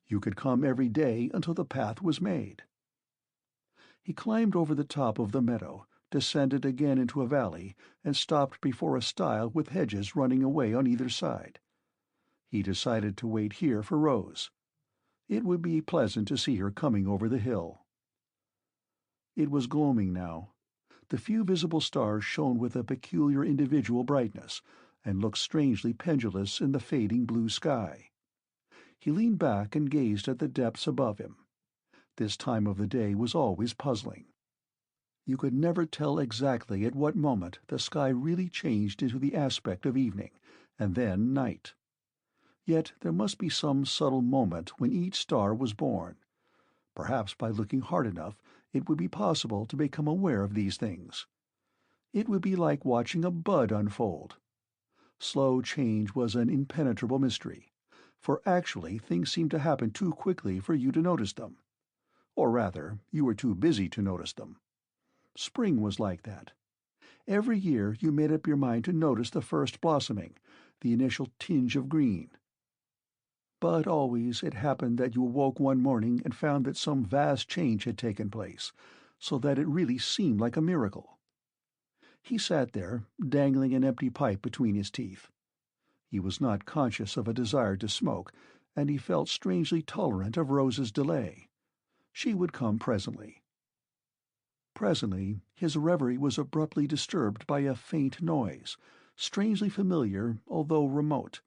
You could come every day until the path was made. He climbed over the top of the meadow, descended again into a valley, and stopped before a stile with hedges running away on either side. He decided to wait here for Rose. It would be pleasant to see her coming over the hill. It was gloaming now. The few visible stars shone with a peculiar individual brightness, and looked strangely pendulous in the fading blue sky. He leaned back and gazed at the depths above him. This time of the day was always puzzling. You could never tell exactly at what moment the sky really changed into the aspect of evening, and then night. Yet there must be some subtle moment when each star was born. Perhaps by looking hard enough it would be possible to become aware of these things. It would be like watching a bud unfold. Slow change was an impenetrable mystery, for actually things seemed to happen too quickly for you to notice them. Or rather, you were too busy to notice them. Spring was like that. Every year you made up your mind to notice the first blossoming, the initial tinge of green. But always it happened that you awoke one morning and found that some vast change had taken place, so that it really seemed like a miracle. He sat there, dangling an empty pipe between his teeth. He was not conscious of a desire to smoke, and he felt strangely tolerant of Rose's delay. She would come presently. Presently his reverie was abruptly disturbed by a faint noise, strangely familiar although remote.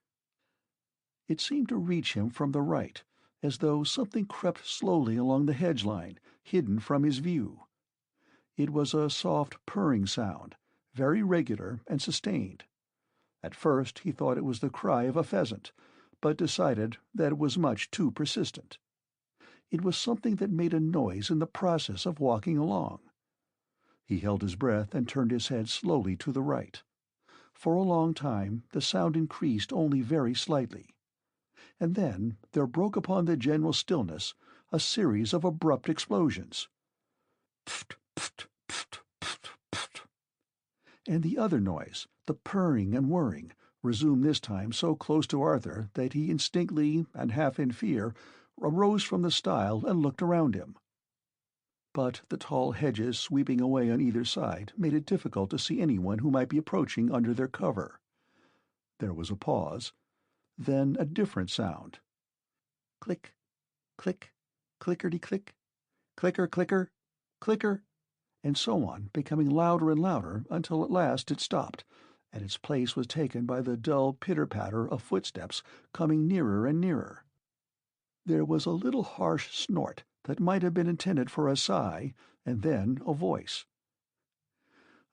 It seemed to reach him from the right, as though something crept slowly along the hedge line, hidden from his view. It was a soft purring sound, very regular and sustained. At first he thought it was the cry of a pheasant, but decided that it was much too persistent. It was something that made a noise in the process of walking along. He held his breath and turned his head slowly to the right. For a long time the sound increased only very slightly. And then there broke upon the general stillness a series of abrupt explosions. Pft, pft, pft, pft, pft. And the other noise, the purring and whirring, resumed this time so close to Arthur that he instinctively, and half in fear, arose from the stile and looked around him. But the tall hedges sweeping away on either side made it difficult to see anyone who might be approaching under their cover. There was a pause. Then a different sound. Click, click, clickerty-click, clicker, clicker, clicker, and so on, becoming louder and louder until at last it stopped, and its place was taken by the dull pitter-patter of footsteps coming nearer and nearer. There was a little harsh snort that might have been intended for a sigh, and then a voice.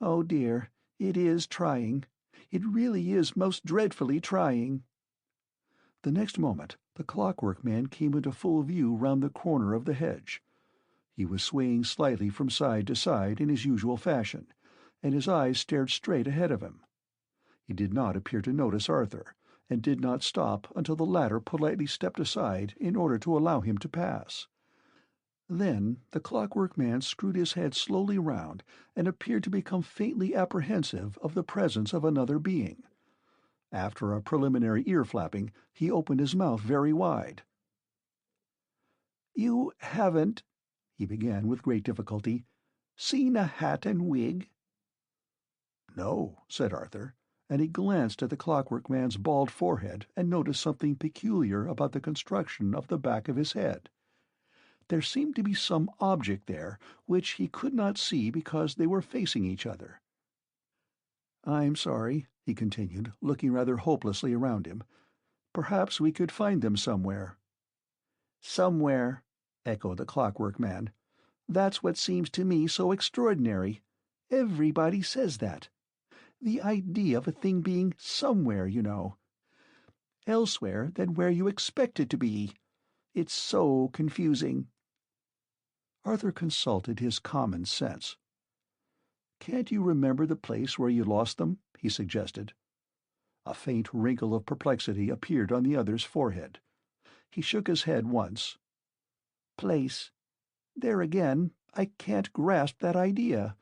"Oh dear, it is trying. It really is most dreadfully trying." The next moment the Clockwork Man came into full view round the corner of the hedge. He was swaying slightly from side to side in his usual fashion, and his eyes stared straight ahead of him. He did not appear to notice Arthur, and did not stop until the latter politely stepped aside in order to allow him to pass. Then the Clockwork Man screwed his head slowly round and appeared to become faintly apprehensive of the presence of another being. After a preliminary ear-flapping, he opened his mouth very wide. "You haven't," he began with great difficulty, "seen a hat and wig?" "No," said Arthur, and he glanced at the Clockwork Man's bald forehead and noticed something peculiar about the construction of the back of his head. There seemed to be some object there which he could not see because they were facing each other. "I'm sorry," he continued, looking rather hopelessly around him. "Perhaps we could find them somewhere." "Somewhere," echoed the Clockwork Man. "That's what seems to me so extraordinary. Everybody says that. The idea of a thing being somewhere, you know. Elsewhere than where you expect it to be. It's so confusing. Arthur consulted his common sense. "Can't you remember the place where you lost them?" he suggested. A faint wrinkle of perplexity appeared on the other's forehead. He shook his head once. "Place. There again, I can't grasp that idea.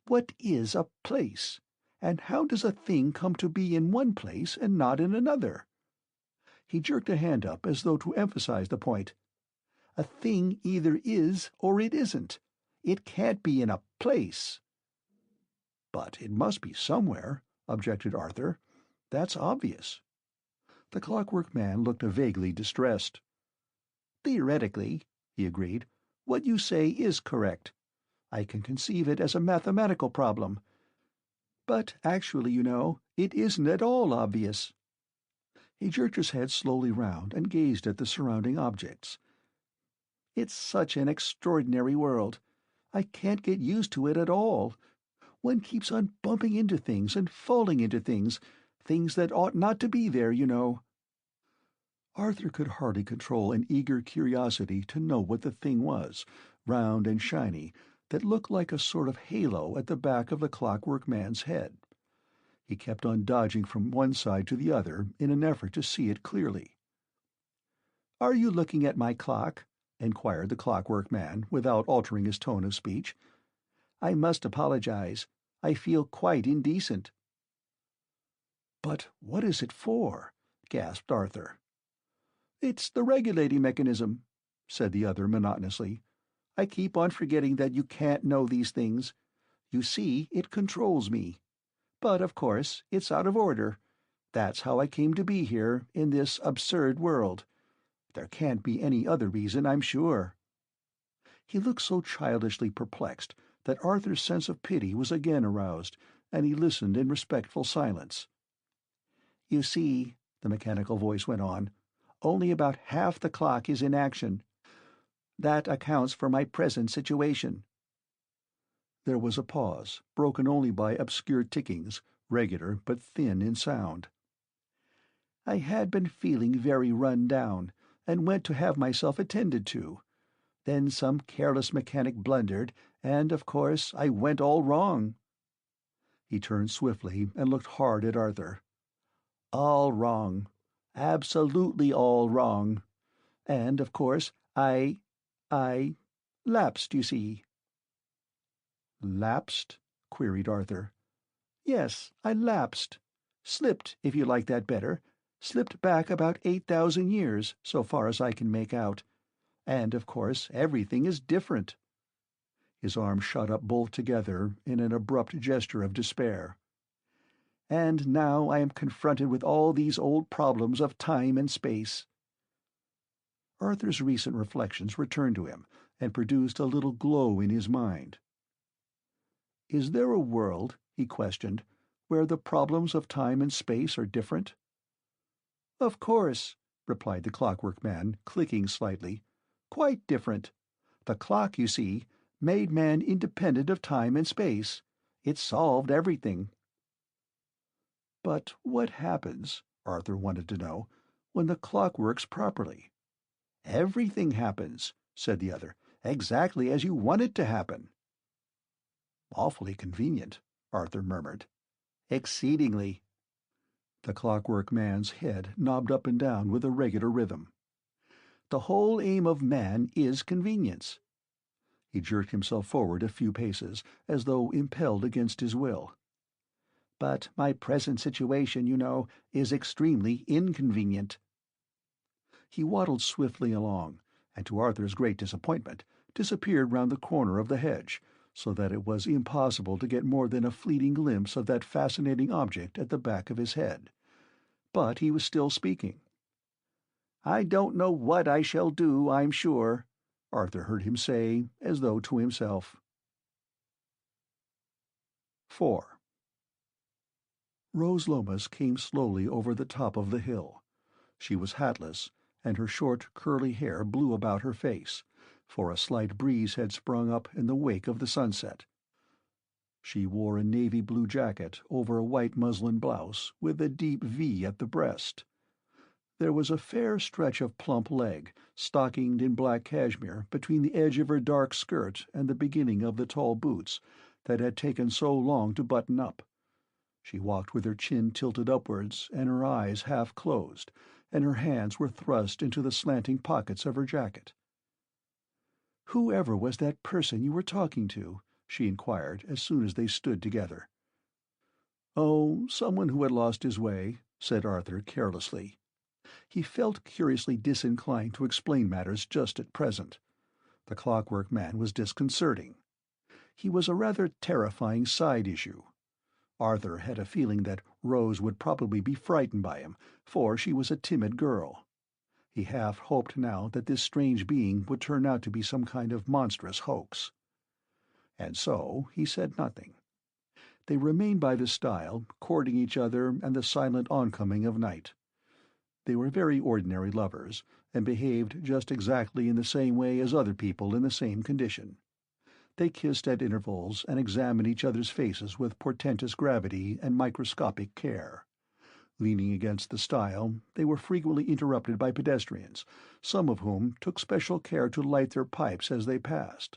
What is a place? And how does a thing come to be in one place and not in another?" He jerked a hand up as though to emphasize the point. "A thing either is or it isn't. It can't be in a place." "But it must be somewhere," objected Arthur. "That's obvious." The Clockwork Man looked vaguely distressed. "Theoretically," he agreed, "what you say is correct. I can conceive it as a mathematical problem. But actually, you know, it isn't at all obvious." He jerked his head slowly round and gazed at the surrounding objects. "It's such an extraordinary world. I can't get used to it at all. One keeps on bumping into things and falling into things, things that ought not to be there, you know." Arthur could hardly control an eager curiosity to know what the thing was, round and shiny, that looked like a sort of halo at the back of the Clockwork Man's head. He kept on dodging from one side to the other in an effort to see it clearly. "Are you looking at my clock?" inquired the Clockwork Man, without altering his tone of speech. "I must apologize. I feel quite indecent." "But what is it for?" gasped Arthur. "It's the regulating mechanism," said the other monotonously. "I keep on forgetting that you can't know these things. You see, it controls me. But, of course, it's out of order. That's how I came to be here, in this absurd world. There can't be any other reason, I'm sure." He looked so childishly perplexed that Arthur's sense of pity was again aroused, and he listened in respectful silence. "You see," the mechanical voice went on, "only about half the clock is in action. That accounts for my present situation." There was a pause, broken only by obscure tickings, regular but thin in sound. "I had been feeling very run down, and went to have myself attended to. Then some careless mechanic blundered, and, of course, I went all wrong." He turned swiftly and looked hard at Arthur. "All wrong. Absolutely all wrong. And, of course, I lapsed, you see." "Lapsed?" queried Arthur. "Yes, I lapsed. Slipped, if you like that better. Slipped back about 8,000 years, so far as I can make out. And, of course, everything is different." His arms shot up both together in an abrupt gesture of despair. "And now I am confronted with all these old problems of time and space." Arthur's recent reflections returned to him, and produced a little glow in his mind. "Is there a world," he questioned, "where the problems of time and space are different?" "Of course," replied the Clockwork Man, clicking slightly. "Quite different. The clock, you see, made man independent of time and space. It solved everything." "But what happens," Arthur wanted to know, "when the clock works properly?" "Everything happens," said the other, "exactly as you want it to happen." "Awfully convenient," Arthur murmured. "Exceedingly." The Clockwork Man's head knobbed up and down with a regular rhythm. "The whole aim of man is convenience." He jerked himself forward a few paces, as though impelled against his will. "But my present situation, you know, is extremely inconvenient." He waddled swiftly along, and to Arthur's great disappointment disappeared round the corner of the hedge, so that it was impossible to get more than a fleeting glimpse of that fascinating object at the back of his head. But he was still speaking. "I don't know what I shall do, I'm sure," Arthur heard him say, as though to himself. 4. Rose Lomas came slowly over the top of the hill. She was hatless, and her short, curly hair blew about her face, for a slight breeze had sprung up in the wake of the sunset. She wore a navy blue jacket over a white muslin blouse with a deep V at the breast. There was a fair stretch of plump leg, stockinged in black cashmere, between the edge of her dark skirt and the beginning of the tall boots that had taken so long to button up. She walked with her chin tilted upwards and her eyes half closed, and her hands were thrust into the slanting pockets of her jacket. "Whoever was that person you were talking to?" she inquired as soon as they stood together. "Oh, someone who had lost his way," said Arthur carelessly. He felt curiously disinclined to explain matters just at present. The Clockwork Man was disconcerting. He was a rather terrifying side issue. Arthur had a feeling that Rose would probably be frightened by him, for she was a timid girl. He half hoped now that this strange being would turn out to be some kind of monstrous hoax. And so he said nothing. They remained by the stile, courting each other and the silent oncoming of night. They were very ordinary lovers, and behaved just exactly in the same way as other people in the same condition. They kissed at intervals and examined each other's faces with portentous gravity and microscopic care. Leaning against the stile, they were frequently interrupted by pedestrians, some of whom took special care to light their pipes as they passed.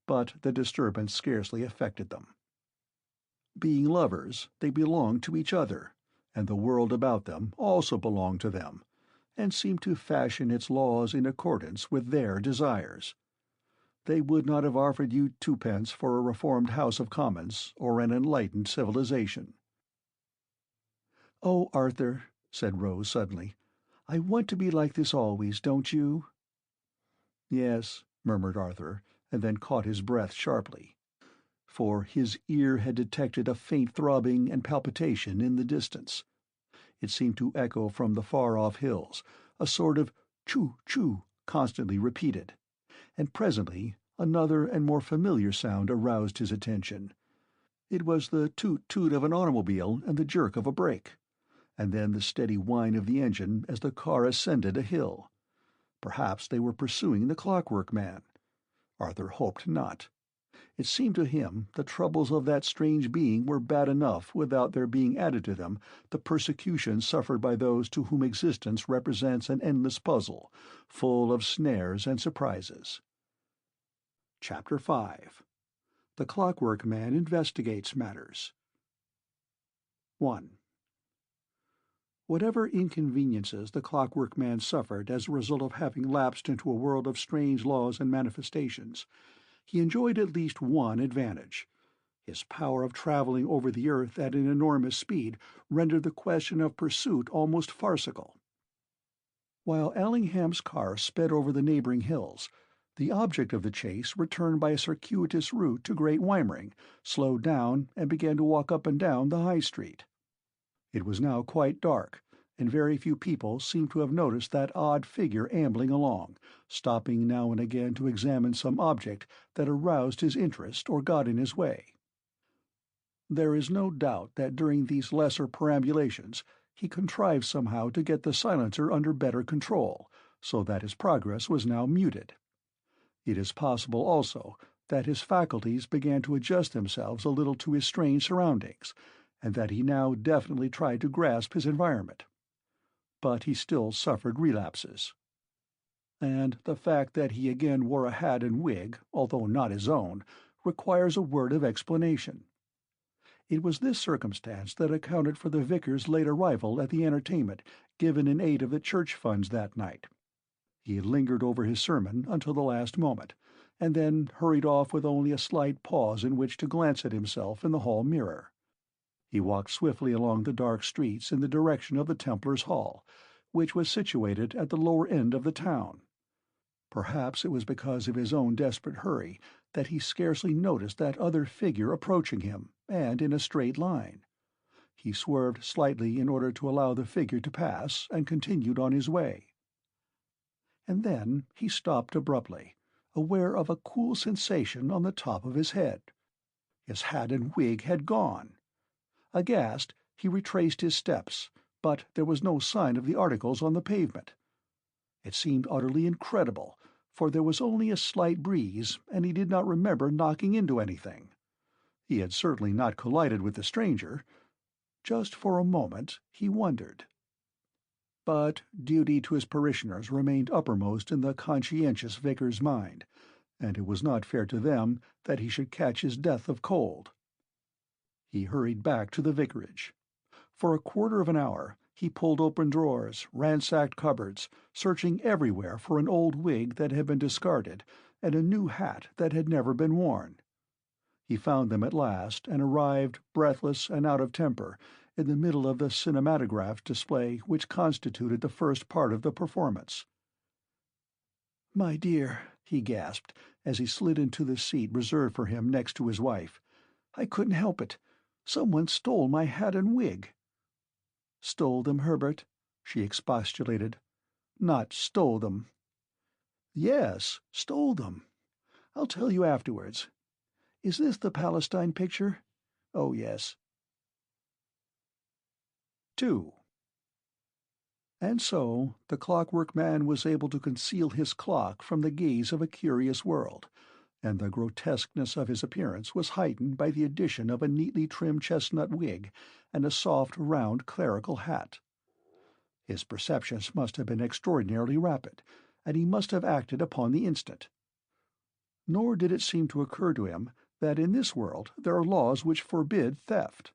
But the disturbance scarcely affected them. Being lovers, they belonged to each other, and the world about them also belonged to them, and seemed to fashion its laws in accordance with their desires. They would not have offered you twopence for a reformed House of Commons or an enlightened civilization. "Oh, Arthur," said Rose suddenly, "I want to be like this always, don't you?" "Yes," murmured Arthur, and then caught his breath sharply, for his ear had detected a faint throbbing and palpitation in the distance. It seemed to echo from the far-off hills, a sort of choo-choo constantly repeated, and presently another and more familiar sound aroused his attention. It was the toot-toot of an automobile and the jerk of a brake, and then the steady whine of the engine as the car ascended a hill. Perhaps they were pursuing the Clockwork Man. Arthur hoped not. It seemed to him the troubles of that strange being were bad enough without there being added to them the persecution suffered by those to whom existence represents an endless puzzle, full of snares and surprises. Chapter 5. The Clockwork Man Investigates Matters. 1. Whatever inconveniences the Clockwork Man suffered as a result of having lapsed into a world of strange laws and manifestations, he enjoyed at least one advantage. His power of traveling over the earth at an enormous speed rendered the question of pursuit almost farcical. While Allingham's car sped over the neighboring hills, the object of the chase returned by a circuitous route to Great Weimering, slowed down, and began to walk up and down the High Street. It was now quite dark, and very few people seemed to have noticed that odd figure ambling along, stopping now and again to examine some object that aroused his interest or got in his way. There is no doubt that during these lesser perambulations he contrived somehow to get the silencer under better control, so that his progress was now muted. It is possible also that his faculties began to adjust themselves a little to his strange surroundings, and that he now definitely tried to grasp his environment. But he still suffered relapses. And the fact that he again wore a hat and wig, although not his own, requires a word of explanation. It was this circumstance that accounted for the vicar's late arrival at the entertainment given in aid of the church funds that night. He had lingered over his sermon until the last moment, and then hurried off with only a slight pause in which to glance at himself in the hall mirror. He walked swiftly along the dark streets in the direction of the Templars' Hall, which was situated at the lower end of the town. Perhaps it was because of his own desperate hurry that he scarcely noticed that other figure approaching him, and in a straight line. He swerved slightly in order to allow the figure to pass, and continued on his way. And then he stopped abruptly, aware of a cool sensation on the top of his head. His hat and wig had gone. Aghast, he retraced his steps, but there was no sign of the articles on the pavement. It seemed utterly incredible, for there was only a slight breeze, and he did not remember knocking into anything. He had certainly not collided with the stranger. Just for a moment he wondered. But duty to his parishioners remained uppermost in the conscientious vicar's mind, and it was not fair to them that he should catch his death of cold. He hurried back to the vicarage. For a quarter of an hour he pulled open drawers, ransacked cupboards, searching everywhere for an old wig that had been discarded and a new hat that had never been worn. He found them at last, and arrived, breathless and out of temper, in the middle of the cinematograph display which constituted the first part of the performance. "My dear," he gasped, as he slid into the seat reserved for him next to his wife, "I couldn't help it. Someone stole my hat and wig." "Stole them, Herbert?" she expostulated. "Not stole them." "Yes, stole them. I'll tell you afterwards. Is this the Palestine picture? Oh, yes." 2. And so the Clockwork Man was able to conceal his clock from the gaze of a curious world, and the grotesqueness of his appearance was heightened by the addition of a neatly trimmed chestnut wig and a soft, round clerical hat. His perceptions must have been extraordinarily rapid, and he must have acted upon the instant. Nor did it seem to occur to him that in this world there are laws which forbid theft.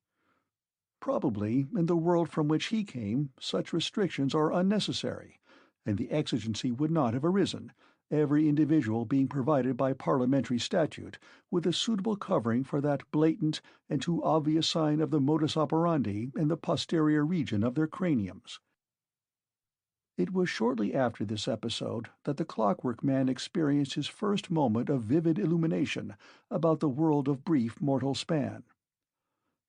Probably, in the world from which he came, such restrictions are unnecessary, and the exigency would not have arisen, every individual being provided by parliamentary statute with a suitable covering for that blatant and too obvious sign of the modus operandi in the posterior region of their craniums. It was shortly after this episode that the Clockwork Man experienced his first moment of vivid illumination about the world of brief mortal span.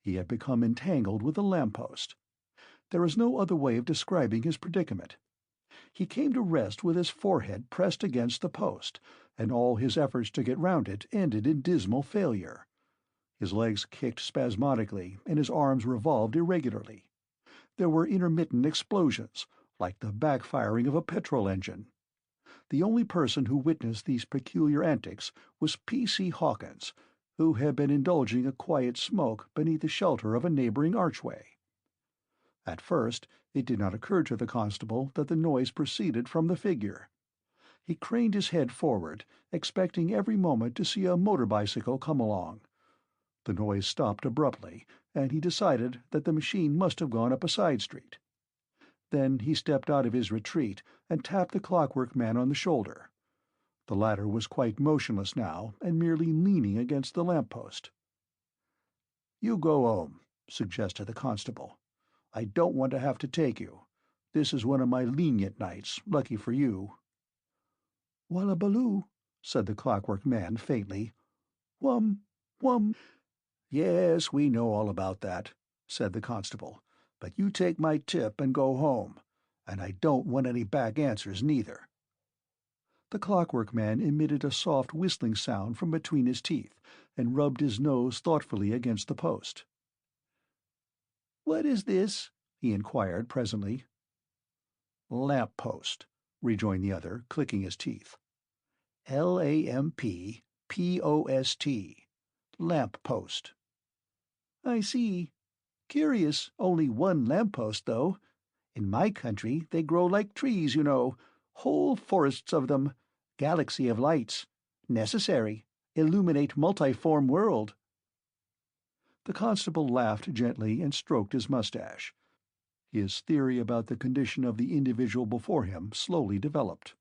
He had become entangled with a lamp-post. There is no other way of describing his predicament. He came to rest with his forehead pressed against the post, and all his efforts to get round it ended in dismal failure. His legs kicked spasmodically, and his arms revolved irregularly. There were intermittent explosions, like the backfiring of a petrol engine. The only person who witnessed these peculiar antics was P.C. Hawkins, who had been indulging a quiet smoke beneath the shelter of a neighboring archway. At first it did not occur to the constable that the noise proceeded from the figure. He craned his head forward, expecting every moment to see a motor bicycle come along. The noise stopped abruptly, and he decided that the machine must have gone up a side street. Then he stepped out of his retreat and tapped the Clockwork Man on the shoulder. The latter was quite motionless now, and merely leaning against the lamp-post. "You go home," suggested the constable. "I don't want to have to take you. This is one of my lenient nights, lucky for you." "Wallabaloo," said the Clockwork Man faintly. "Whum, whum." "Yes, we know all about that," said the constable. "But you take my tip and go home. And I don't want any back answers, neither." The Clockwork Man emitted a soft whistling sound from between his teeth, and rubbed his nose thoughtfully against the post. "What is this?" he inquired presently. "Lamp-post," rejoined the other, clicking his teeth. Lamppost. Lamp-post. "I see. Curious, only one lamp-post, though. In my country they grow like trees, you know, whole forests of them, galaxy of lights. Necessary. Illuminate multiform world." The constable laughed gently and stroked his mustache. His theory about the condition of the individual before him slowly developed.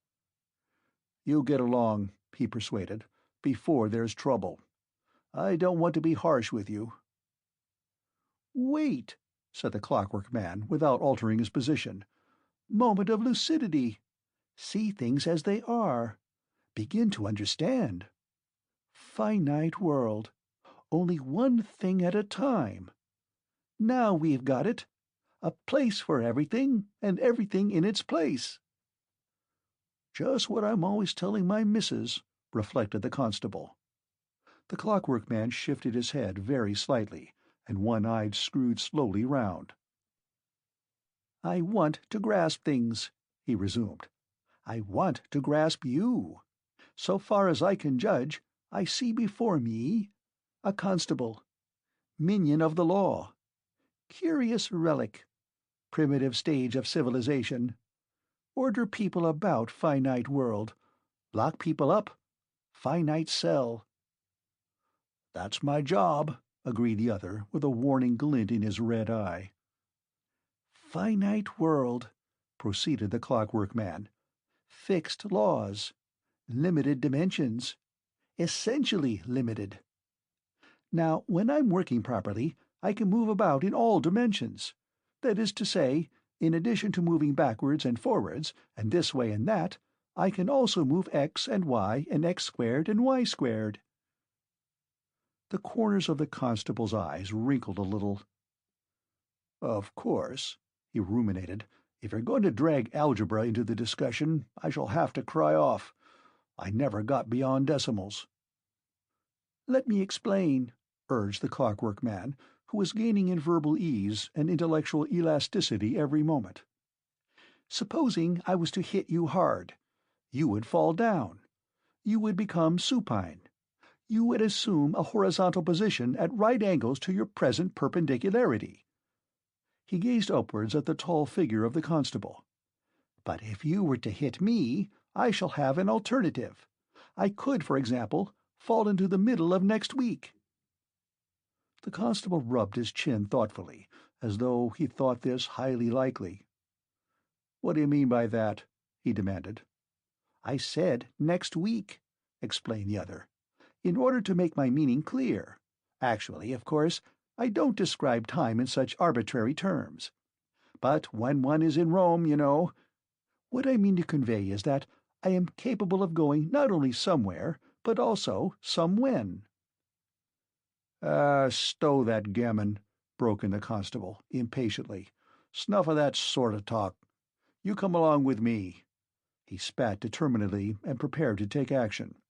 "You get along," he persuaded, "before there's trouble. I don't want to be harsh with you." "Wait," said the Clockwork Man, without altering his position. "Moment of lucidity. See things as they are. Begin to understand. Finite world. Only one thing at a time. Now we've got it. A place for everything, and everything in its place." "Just what I'm always telling my missus," reflected the constable. The Clockwork Man shifted his head very slightly, and one eye screwed slowly round. "I want to grasp things," he resumed. "I want to grasp you. So far as I can judge, I see before me a constable, Minion of the law. Curious relic. Primitive stage of civilization. Order people about, finite world. Lock people up. Finite cell. "That's my job," agreed the other, with a warning glint in his red eye. "Finite world," proceeded the Clockwork Man. "Fixed laws. Limited dimensions. Essentially limited. Now, when I'm working properly, I can move about in all dimensions. That is to say, in addition to moving backwards and forwards, and this way and that, I can also move x and y and x squared and y squared." The corners of the constable's eyes wrinkled a little. "Of course," he ruminated, "if you're going to drag algebra into the discussion, I shall have to cry off. I never got beyond decimals." "Let me explain," urged the Clockwork Man, who was gaining in verbal ease and intellectual elasticity every moment. "Supposing I was to hit you hard. You would fall down. You would become supine. You would assume a horizontal position at right angles to your present perpendicularity." He gazed upwards at the tall figure of the constable. "But if you were to hit me, I shall have an alternative. I could, for example, fall into the middle of next week." The constable rubbed his chin thoughtfully, as though he thought this highly likely. "What do you mean by that?" he demanded. "I said next week," explained the other, "in order to make my meaning clear. Actually, of course, I don't describe time in such arbitrary terms. But when one is in Rome, you know. What I mean to convey is that I am capable of going not only somewhere, but also somewhen." "Stow that gammon," broke in the constable, impatiently. "Snuff of that sort of talk. You come along with me." He spat determinedly and prepared to take action.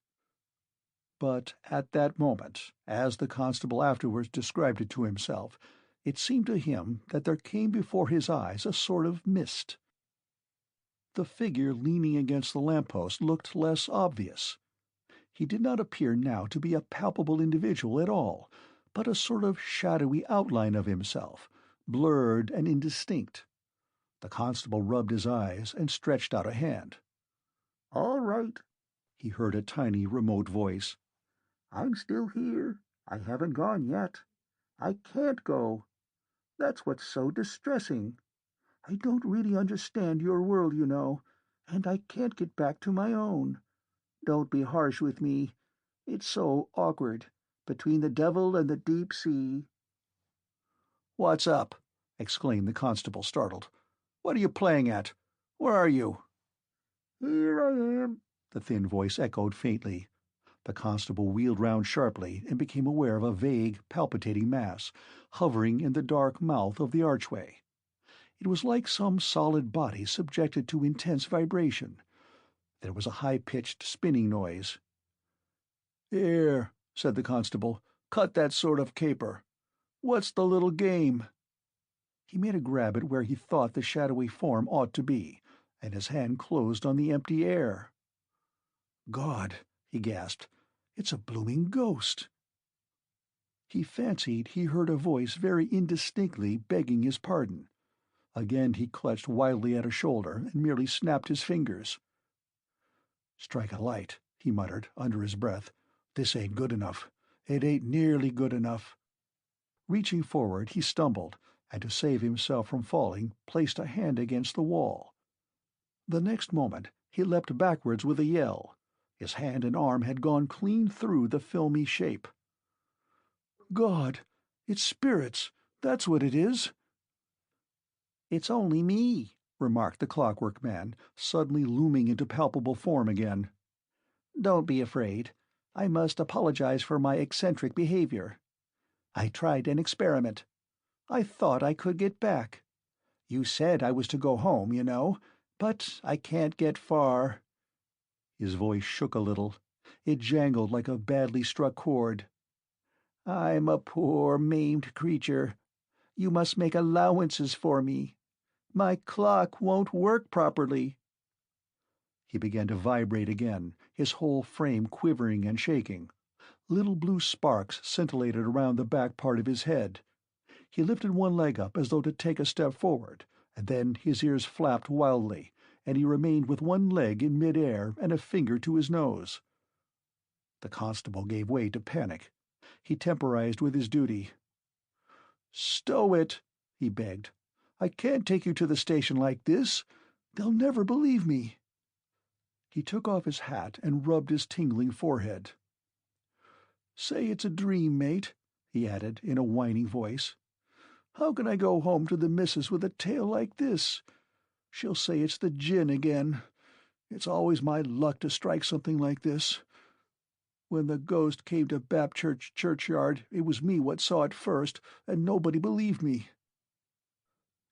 But at that moment, as the constable afterwards described it to himself, it seemed to him that there came before his eyes a sort of mist. The figure leaning against the lamp-post looked less obvious. He did not appear now to be a palpable individual at all, but a sort of shadowy outline of himself, blurred and indistinct. The constable rubbed his eyes and stretched out a hand. "All right," he heard a tiny, remote voice. "I'm still here. I haven't gone yet. I can't go. That's what's so distressing. I don't really understand your world, you know, and I can't get back to my own. Don't be harsh with me. It's so awkward, between the devil and the deep sea." "What's up?" exclaimed the constable, startled. "What are you playing at? Where are you?" "Here I am," the thin voice echoed faintly. The constable wheeled round sharply and became aware of a vague, palpitating mass, hovering in the dark mouth of the archway. It was like some solid body subjected to intense vibration. There was a high-pitched spinning noise. "Here," said the constable, "cut that sort of caper. What's the little game?" He made a grab at where he thought the shadowy form ought to be, and his hand closed on the empty air. "God," he gasped, "it's a blooming ghost." He fancied he heard a voice very indistinctly begging his pardon. Again he clutched wildly at a shoulder and merely snapped his fingers. "Strike a light," he muttered, under his breath. "This ain't good enough. It ain't nearly good enough." Reaching forward, he stumbled, and to save himself from falling, placed a hand against the wall. The next moment he leapt backwards with a yell. His hand and arm had gone clean through the filmy shape. "God, it's spirits, that's what it is." "It's only me," remarked the Clockwork Man, suddenly looming into palpable form again. "Don't be afraid. I must apologize for my eccentric behavior. I tried an experiment. I thought I could get back. You said I was to go home, you know, but I can't get far." His voice shook a little. It jangled like a badly struck chord. "I'm a poor, maimed creature. You must make allowances for me. My clock won't work properly." He began to vibrate again, his whole frame quivering and shaking. Little blue sparks scintillated around the back part of his head. He lifted one leg up as though to take a step forward, and then his ears flapped wildly, and he remained with one leg in mid-air and a finger to his nose. The constable gave way to panic. He temporized with his duty. "Stow it," he begged. "I can't take you to the station like this. They'll never believe me." He took off his hat and rubbed his tingling forehead. "Say it's a dream, mate," he added in a whining voice. "How can I go home to the missus with a tale like this? She'll say it's the gin again. It's always my luck to strike something like this. When the ghost came to Bapchurch churchyard, it was me what saw it first, and nobody believed me.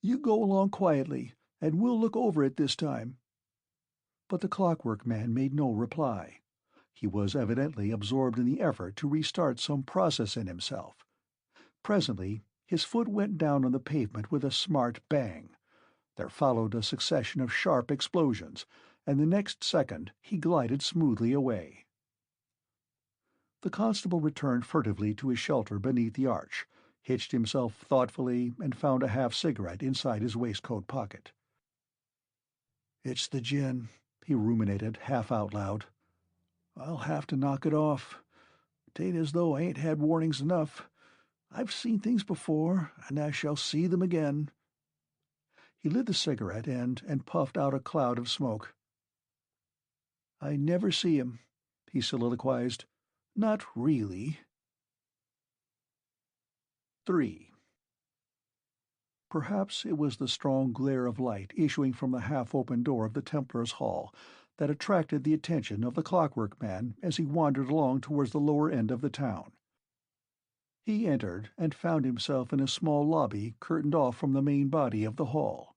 You go along quietly, and we'll look over it this time." But the Clockwork Man made no reply. He was evidently absorbed in the effort to restart some process in himself. Presently his foot went down on the pavement with a smart bang. There followed a succession of sharp explosions, and the next second he glided smoothly away. The constable returned furtively to his shelter beneath the arch, hitched himself thoughtfully, and found a half-cigarette inside his waistcoat pocket. "It's the gin," he ruminated half out loud. "I'll have to knock it off. 'Tain't as though I ain't had warnings enough. I've seen things before, and I shall see them again." He lit the cigarette and puffed out a cloud of smoke. "I never see him," he soliloquized. "Not really." 3. Perhaps it was the strong glare of light issuing from the half-open door of the Templars' hall that attracted the attention of the Clockwork Man as he wandered along towards the lower end of the town. He entered and found himself in a small lobby curtained off from the main body of the hall.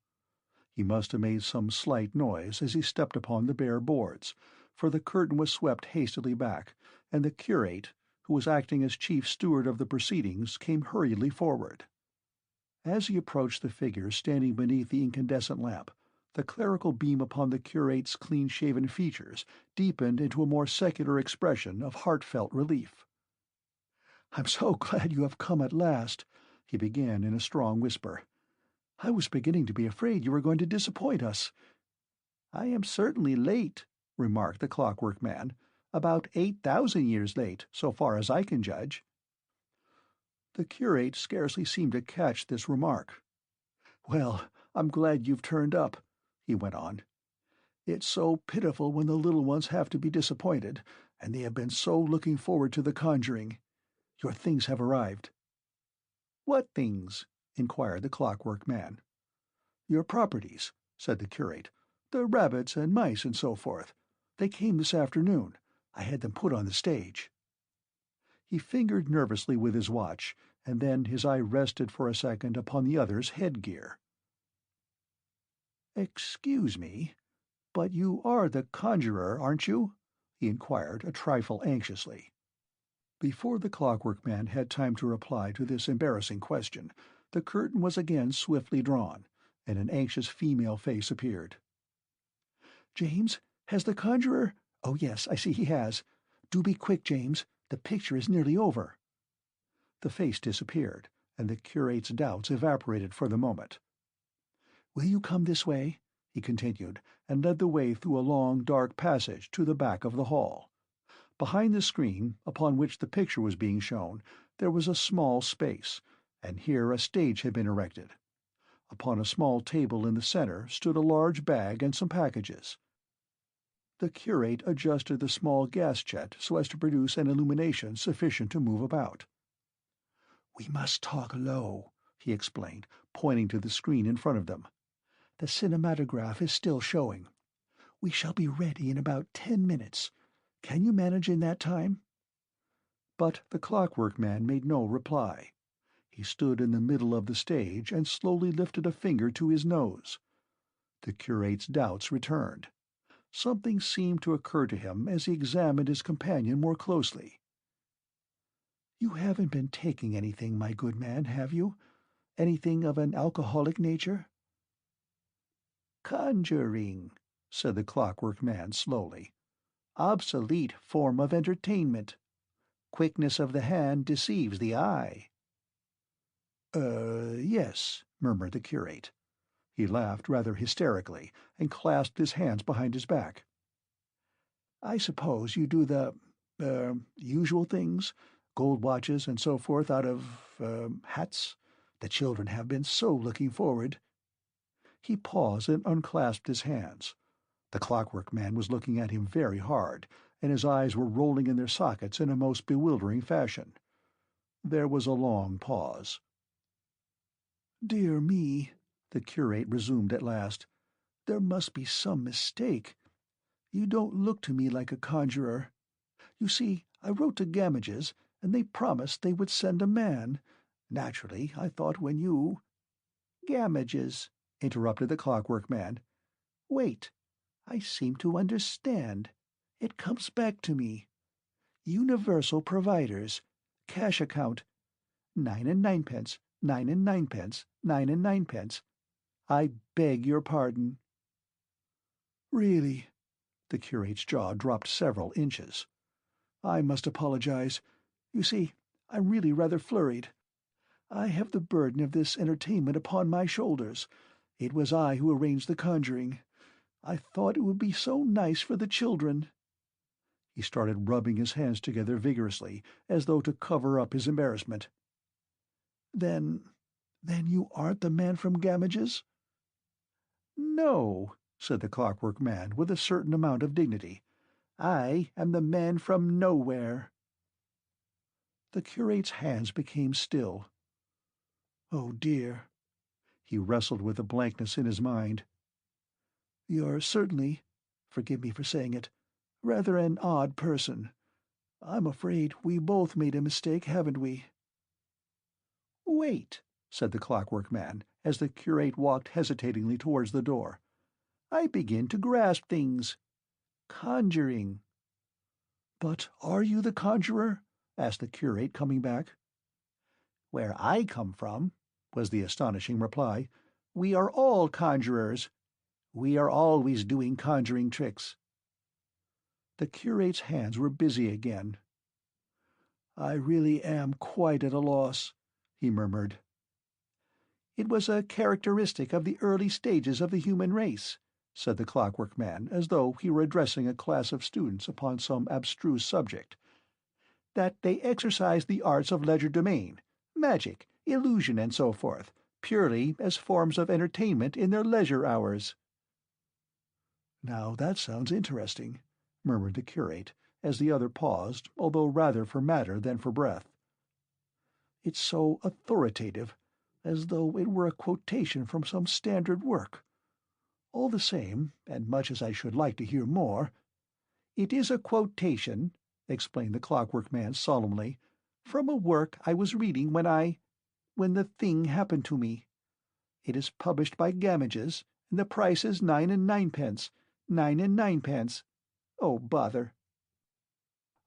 He must have made some slight noise as he stepped upon the bare boards, for the curtain was swept hastily back, and the curate, who was acting as chief steward of the proceedings, came hurriedly forward. As he approached the figure standing beneath the incandescent lamp, the clerical beam upon the curate's clean-shaven features deepened into a more secular expression of heartfelt relief. "I'm so glad you have come at last," he began in a strong whisper. "I was beginning to be afraid you were going to disappoint us." "I am certainly late," remarked the Clockwork Man, "about 8,000 years late, so far as I can judge." The curate scarcely seemed to catch this remark. "Well, I'm glad you've turned up," he went on. "It's so pitiful when the little ones have to be disappointed, and they have been so looking forward to the conjuring. Your things have arrived." "What things?" inquired the Clockwork Man. "Your properties," said the curate. "The rabbits and mice and so forth. They came this afternoon. I had them put on the stage." He fingered nervously with his watch, and then his eye rested for a second upon the other's headgear. "Excuse me, but you are the conjurer, aren't you?" he inquired, a trifle anxiously. Before the Clockwork Man had time to reply to this embarrassing question, the curtain was again swiftly drawn, and an anxious female face appeared. "James, has the conjurer—" "Oh, yes, I see he has. Do be quick, James. The picture is nearly over." The face disappeared, and the curate's doubts evaporated for the moment. "Will you come this way?" he continued, and led the way through a long, dark passage to the back of the hall. Behind the screen, upon which the picture was being shown, there was a small space, and here a stage had been erected. Upon a small table in the center stood a large bag and some packages. The curate adjusted the small gas jet so as to produce an illumination sufficient to move about. "We must talk low," he explained, pointing to the screen in front of them. "The cinematograph is still showing. We shall be ready in about 10 minutes. Can you manage in that time?" But the Clockwork Man made no reply. He stood in the middle of the stage and slowly lifted a finger to his nose. The curate's doubts returned. Something seemed to occur to him as he examined his companion more closely. "You haven't been taking anything, my good man, have you? Anything of an alcoholic nature?" "Conjuring," said the Clockwork Man slowly. "Obsolete form of entertainment. Quickness of the hand deceives the eye." Yes," murmured the curate. He laughed rather hysterically and clasped his hands behind his back. "I suppose you do usual things, gold watches and so forth out of, hats? The children have been so looking forward." He paused and unclasped his hands. The Clockwork Man was looking at him very hard, and his eyes were rolling in their sockets in a most bewildering fashion. There was a long pause. "Dear me," the curate resumed at last, "there must be some mistake. You don't look to me like a conjurer. You see, I wrote to Gamages, and they promised they would send a man. Naturally, I thought when you—" "Gamages," interrupted the Clockwork Man. "Wait. I seem to understand. It comes back to me. Universal Providers. Cash account. 9 and 9 pence, 9 and 9 pence, 9 and 9 pence. I beg your pardon." "Really?" The curate's jaw dropped several inches. "I must apologize. You see, I'm really rather flurried. I have the burden of this entertainment upon my shoulders. It was I who arranged the conjuring. I thought it would be so nice for the children." He started rubbing his hands together vigorously, as though to cover up his embarrassment. Then you aren't the man from Gamages?" "No," said the Clockwork Man with a certain amount of dignity. "I am the man from nowhere." The curate's hands became still. "Oh, dear." He wrestled with the blankness in his mind. "You're certainly, forgive me for saying it, rather an odd person. I'm afraid we both made a mistake, haven't we?" "Wait," said the Clockwork Man, as the curate walked hesitatingly towards the door. "I begin to grasp things. Conjuring." "But are you the conjurer?" asked the curate, coming back. "Where I come from," was the astonishing reply, "we are all conjurers. We are always doing conjuring tricks." The curate's hands were busy again. "I really am quite at a loss," he murmured. "It was a characteristic of the early stages of the human race," said the Clockwork Man, as though he were addressing a class of students upon some abstruse subject, "that they exercised the arts of legerdemain, magic, illusion, and so forth, purely as forms of entertainment in their leisure hours." "Now that sounds interesting," murmured the curate, as the other paused, although rather for matter than for breath. "It's so authoritative, as though it were a quotation from some standard work. All the same, and much as I should like to hear more—" "It is a quotation," explained the Clockwork Man solemnly, "from a work I was reading when the thing happened to me. It is published by Gamages, and the price is 9 and 9 pence, 9 and 9 pence. Oh, bother!"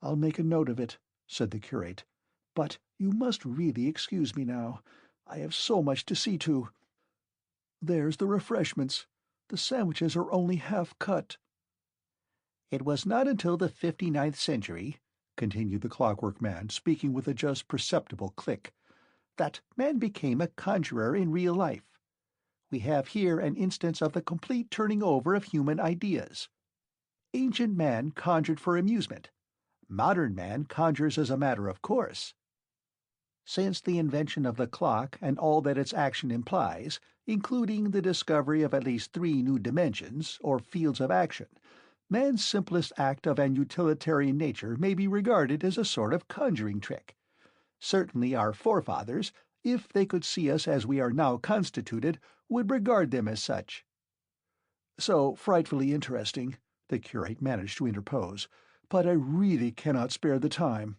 "I'll make a note of it," said the curate. "But you must really excuse me now. I have so much to see to. There's the refreshments. The sandwiches are only half cut." "It was not until the 59th century," continued the Clockwork Man, speaking with a just perceptible click, "that man became a conjurer in real life. We have here an instance of the complete turning over of human ideas. Ancient man conjured for amusement. Modern man conjures as a matter of course. Since the invention of the clock and all that its action implies, including the discovery of at least 3 new dimensions, or fields of action, man's simplest act of an utilitarian nature may be regarded as a sort of conjuring trick. Certainly our forefathers, if they could see us as we are now constituted, would regard them as such." "So frightfully interesting," the curate managed to interpose, "but I really cannot spare the time."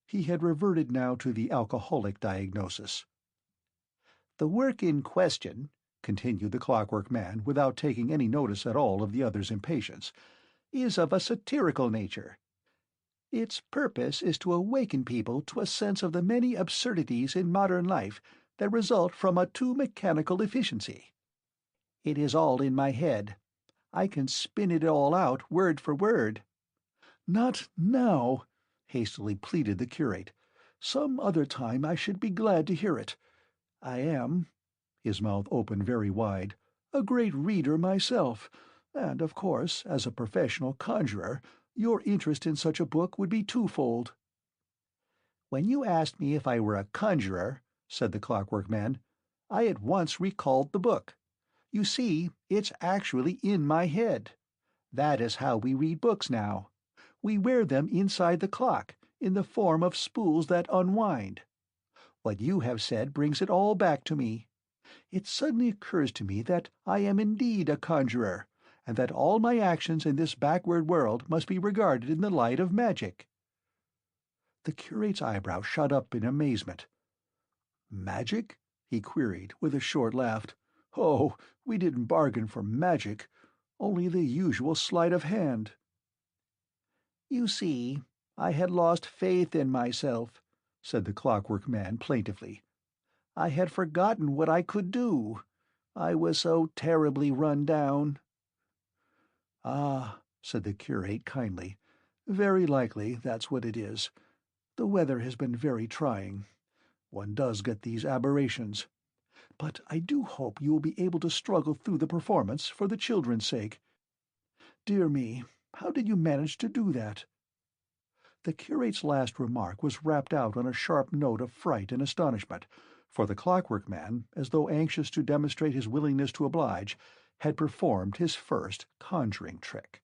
He had reverted now to the alcoholic diagnosis. "The work in question," continued the Clockwork Man, without taking any notice at all of the other's impatience, "is of a satirical nature. Its purpose is to awaken people to a sense of the many absurdities in modern life that result from a too mechanical efficiency. It is all in my head. I can spin it all out word for word." "Not now!" hastily pleaded the curate. "Some other time I should be glad to hear it. I am," his mouth opened very wide, "a great reader myself, and, of course, as a professional conjurer, your interest in such a book would be twofold." "When you asked me if I were a conjurer," said the Clockwork Man, "I at once recalled the book. You see, it's actually in my head. That is how we read books now. We wear them inside the clock, in the form of spools that unwind. What you have said brings it all back to me. It suddenly occurs to me that I am indeed a conjurer, and that all my actions in this backward world must be regarded in the light of magic." The curate's eyebrow shot up in amazement. "Magic?" he queried, with a short laugh. "Oh, we didn't bargain for magic, only the usual sleight of hand." "You see, I had lost faith in myself," said the Clockwork Man plaintively. "I had forgotten what I could do. I was so terribly run down." "Ah," said the curate kindly, "very likely that's what it is. The weather has been very trying. One does get these aberrations. But I do hope you will be able to struggle through the performance for the children's sake. Dear me, how did you manage to do that?" The curate's last remark was rapped out on a sharp note of fright and astonishment, for the Clockwork Man, as though anxious to demonstrate his willingness to oblige, had performed his first conjuring trick.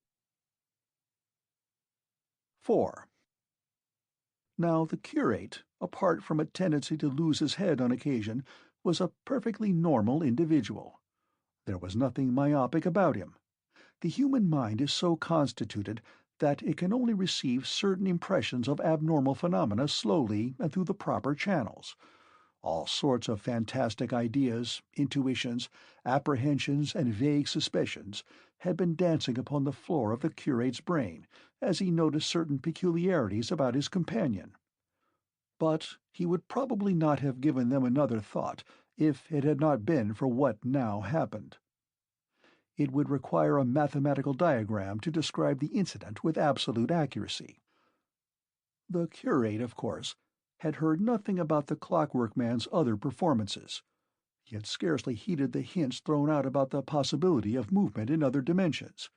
4. Now the curate, apart from a tendency to lose his head on occasion, was a perfectly normal individual. There was nothing myopic about him. The human mind is so constituted that it can only receive certain impressions of abnormal phenomena slowly and through the proper channels. All sorts of fantastic ideas, intuitions, apprehensions, and vague suspicions had been dancing upon the floor of the curate's brain as he noticed certain peculiarities about his companion. But he would probably not have given them another thought if it had not been for what now happened. It would require a mathematical diagram to describe the incident with absolute accuracy. The curate, of course, had heard nothing about the Clockwork Man's other performances. He had scarcely heeded the hints thrown out about the possibility of movement in other dimensions.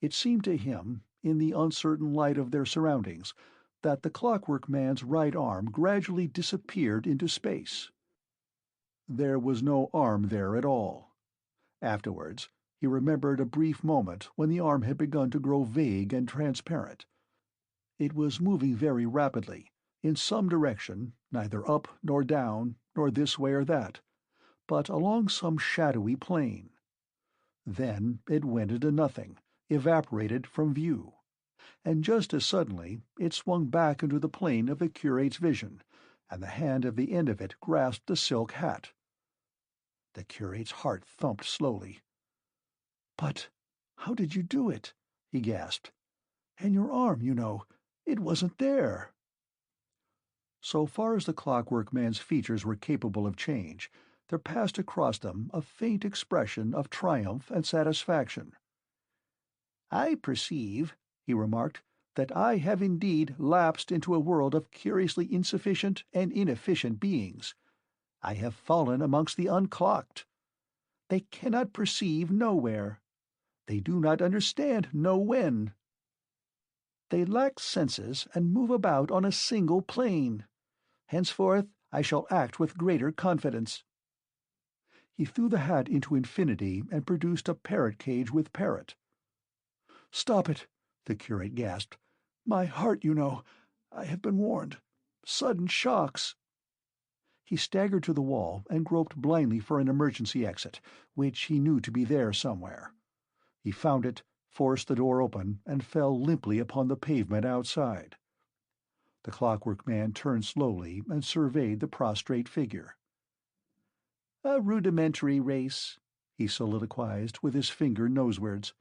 It seemed to him, in the uncertain light of their surroundings, that the Clockwork Man's right arm gradually disappeared into space. There was no arm there at all. Afterwards, he remembered a brief moment when the arm had begun to grow vague and transparent. It was moving very rapidly, in some direction, neither up nor down, nor this way or that, but along some shadowy plane. Then it went into nothing, evaporated from view, and just as suddenly it swung back into the plane of the curate's vision, and the hand at the end of it grasped the silk hat. The curate's heart thumped slowly. "But how did you do it?" he gasped. "And your arm, you know, it wasn't there." So far as the Clockwork Man's features were capable of change, there passed across them a faint expression of triumph and satisfaction. "I perceive," he remarked, "that I have indeed lapsed into a world of curiously insufficient and inefficient beings. I have fallen amongst the unclocked. They cannot perceive nowhere. They do not understand no-when. They lack senses and move about on a single plane. Henceforth I shall act with greater confidence." He threw the hat into infinity and produced a parrot cage with parrot. "Stop it!" the curate gasped. "My heart, you know. I have been warned. Sudden shocks." He staggered to the wall and groped blindly for an emergency exit, which he knew to be there somewhere. He found it, forced the door open, and fell limply upon the pavement outside. The Clockwork Man turned slowly and surveyed the prostrate figure. "A rudimentary race," he soliloquized, with his finger nosewards,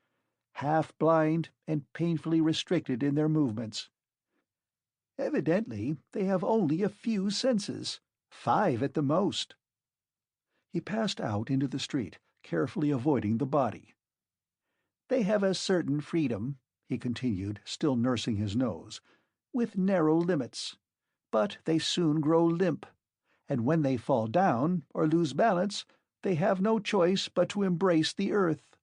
"half-blind and painfully restricted in their movements. Evidently they have only a few senses, 5 at the most." He passed out into the street, carefully avoiding the body. "They have a certain freedom," he continued, still nursing his nose, with narrow limits, but they soon grow limp, and when they fall down or lose balance, they have no choice but to embrace the earth."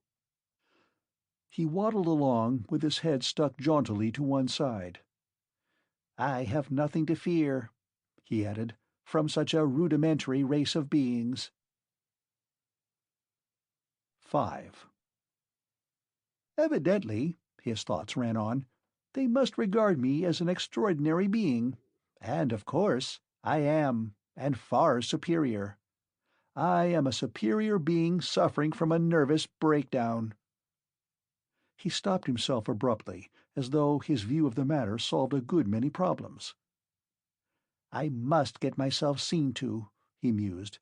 He waddled along with his head stuck jauntily to one side. "I have nothing to fear," he added, "from such a rudimentary race of beings." 5. "Evidently," his thoughts ran on, "they must regard me as an extraordinary being, and, of course, I am, and far superior. I am a superior being suffering from a nervous breakdown." He stopped himself abruptly, as though his view of the matter solved a good many problems. "I must get myself seen to," he mused,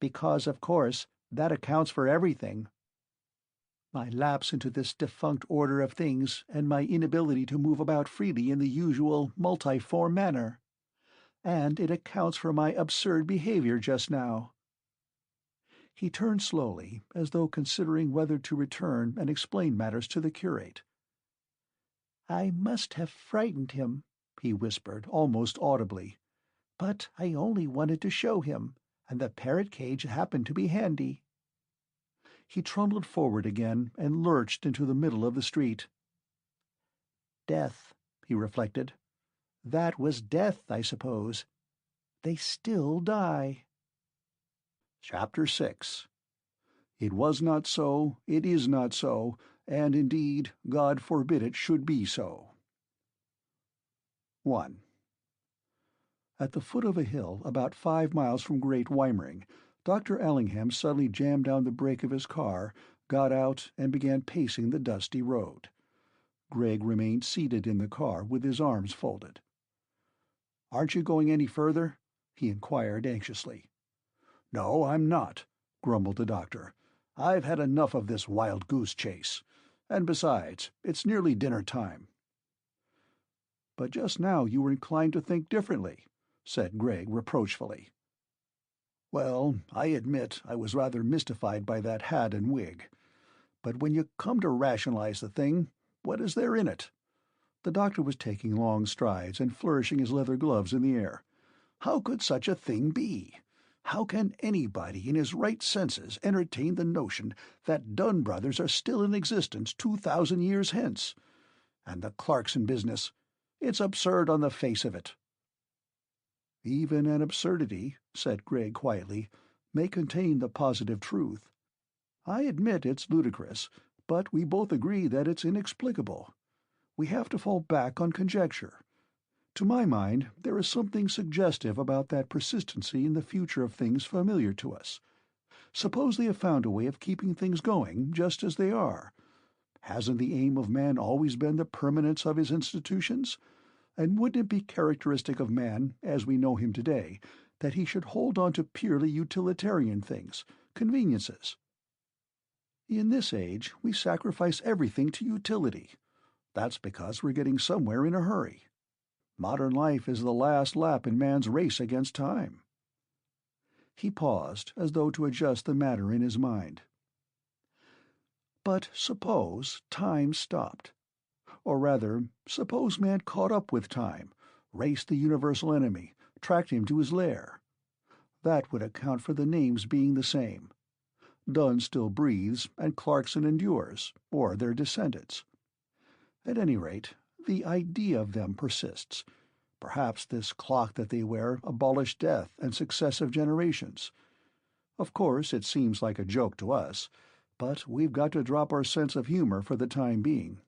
"because, of course, that accounts for everything. My lapse into this defunct order of things and my inability to move about freely in the usual multiform manner. And it accounts for my absurd behavior just now." He turned slowly, as though considering whether to return and explain matters to the curate. "I must have frightened him," he whispered, almost audibly. "But I only wanted to show him, and the parrot cage happened to be handy." He trundled forward again and lurched into the middle of the street. "Death," he reflected. "That was death, I suppose. They still die." Chapter 6. It was not so, it is not so, and indeed God forbid it should be so. 1. At the foot of a hill about 5 miles from Great Weimering, Dr. Allingham suddenly jammed down the brake of his car, got out, and began pacing the dusty road. Gregg remained seated in the car with his arms folded. "Aren't you going any further?" he inquired anxiously. "No, I'm not," grumbled the doctor. "I've had enough of this wild-goose chase. And besides, it's nearly dinner time." "But just now you were inclined to think differently," said Gregg reproachfully. "Well, I admit I was rather mystified by that hat and wig. But when you come to rationalize the thing, what is there in it?" The doctor was taking long strides and flourishing his leather gloves in the air. "How could such a thing be? How can anybody in his right senses entertain the notion that Dunn brothers are still in existence 2,000 years hence? And the Clarkson business, it's absurd on the face of it." "Even an absurdity," said Gregg quietly, "may contain the positive truth. I admit it's ludicrous, but we both agree that it's inexplicable. We have to fall back on conjecture. To my mind, there is something suggestive about that persistency in the future of things familiar to us. Suppose they have found a way of keeping things going just as they are. Hasn't the aim of man always been the permanence of his institutions? And wouldn't it be characteristic of man, as we know him today, that he should hold on to purely utilitarian things, conveniences? In this age, we sacrifice everything to utility. That's because we're getting somewhere in a hurry. Modern life is the last lap in man's race against time." He paused, as though to adjust the matter in his mind. "But suppose time stopped. Or rather, suppose man caught up with time, raced the universal enemy, tracked him to his lair. That would account for the names being the same. Dunn still breathes, and Clarkson endures, or their descendants. At any rate, the idea of them persists. Perhaps this clock that they wear abolished death and successive generations. Of course, it seems like a joke to us, but we've got to drop our sense of humor for the time being."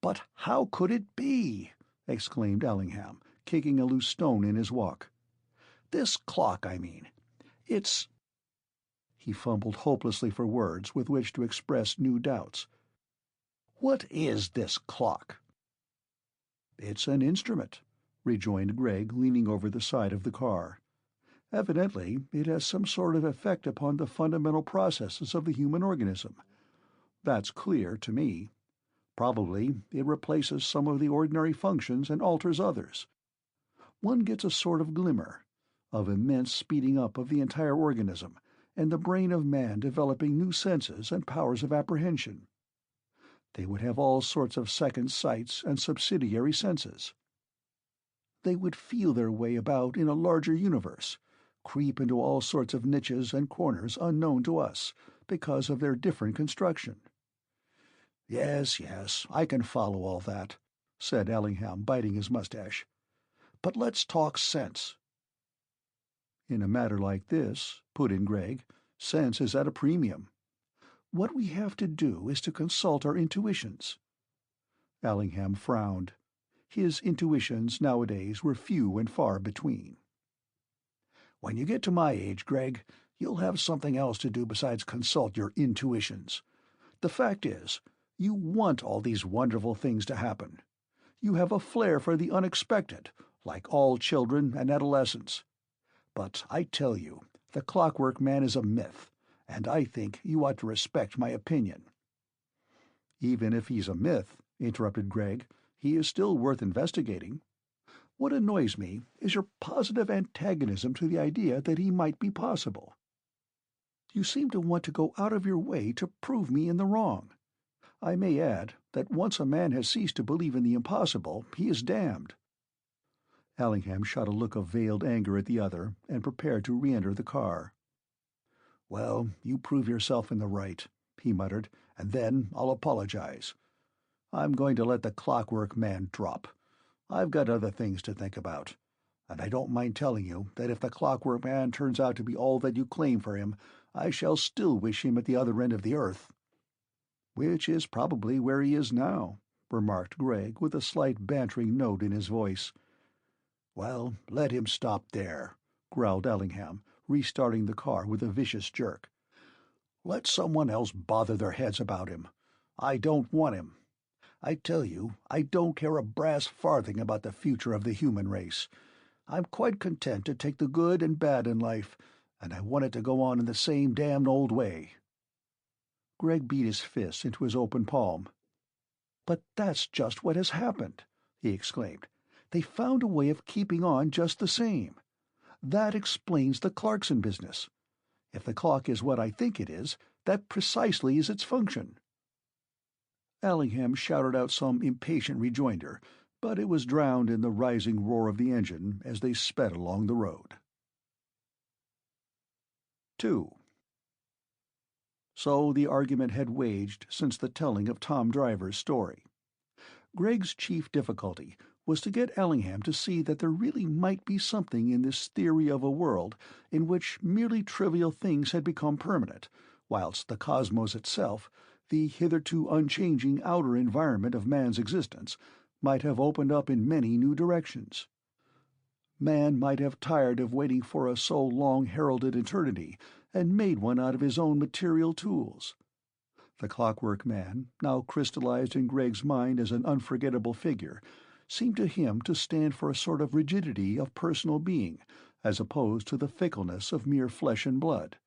"But how could it be?" exclaimed Allingham, kicking a loose stone in his walk. "This clock, I mean. It's—" He fumbled hopelessly for words with which to express new doubts. "What is this clock?" "It's an instrument," rejoined Gregg, leaning over the side of the car. "Evidently it has some sort of effect upon the fundamental processes of the human organism. That's clear to me. Probably it replaces some of the ordinary functions and alters others. One gets a sort of glimmer of immense speeding up of the entire organism, and the brain of man developing new senses and powers of apprehension. They would have all sorts of second sights and subsidiary senses. They would feel their way about in a larger universe, creep into all sorts of niches and corners unknown to us because of their different construction. "Yes, yes, I can follow all that," said Ellingham, biting his mustache. "But let's talk sense." "In a matter like this," put in Gregg, "sense is at a premium. What we have to do is to consult our intuitions." Ellingham frowned. His intuitions nowadays were few and far between. "When you get to my age, Gregg, you'll have something else to do besides consult your intuitions. The fact is, you want all these wonderful things to happen. You have a flair for the unexpected, like all children and adolescents. But I tell you, the Clockwork Man is a myth, and I think you ought to respect my opinion." "Even if he's a myth," interrupted Gregg, "he is still worth investigating. What annoys me is your positive antagonism to the idea that he might be possible. You seem to want to go out of your way to prove me in the wrong. I may add that once a man has ceased to believe in the impossible, he is damned." Allingham shot a look of veiled anger at the other and prepared to re-enter the car. "Well, you prove yourself in the right," he muttered, "and then I'll apologize. I'm going to let the Clockwork Man drop. I've got other things to think about, and I don't mind telling you that if the Clockwork Man turns out to be all that you claim for him, I shall still wish him at the other end of the earth." "Which is probably where he is now," remarked Gregg, with a slight bantering note in his voice. "Well, let him stop there," growled Ellingham, restarting the car with a vicious jerk. "Let someone else bother their heads about him. I don't want him. I tell you, I don't care a brass farthing about the future of the human race. I'm quite content to take the good and bad in life, and I want it to go on in the same damned old way." Gregg beat his fist into his open palm. "But that's just what has happened," he exclaimed. "They found a way of keeping on just the same. That explains the Clarkson business. If the clock is what I think it is, that precisely is its function." Allingham shouted out some impatient rejoinder, but it was drowned in the rising roar of the engine as they sped along the road. 2. So the argument had waged since the telling of Tom Driver's story. Gregg's chief difficulty was to get Ellingham to see that there really might be something in this theory of a world in which merely trivial things had become permanent, whilst the cosmos itself, the hitherto unchanging outer environment of man's existence, might have opened up in many new directions. Man might have tired of waiting for a so long heralded eternity and made one out of his own material tools. The Clockwork Man, now crystallized in Gregg's mind as an unforgettable figure, seemed to him to stand for a sort of rigidity of personal being, as opposed to the fickleness of mere flesh and blood.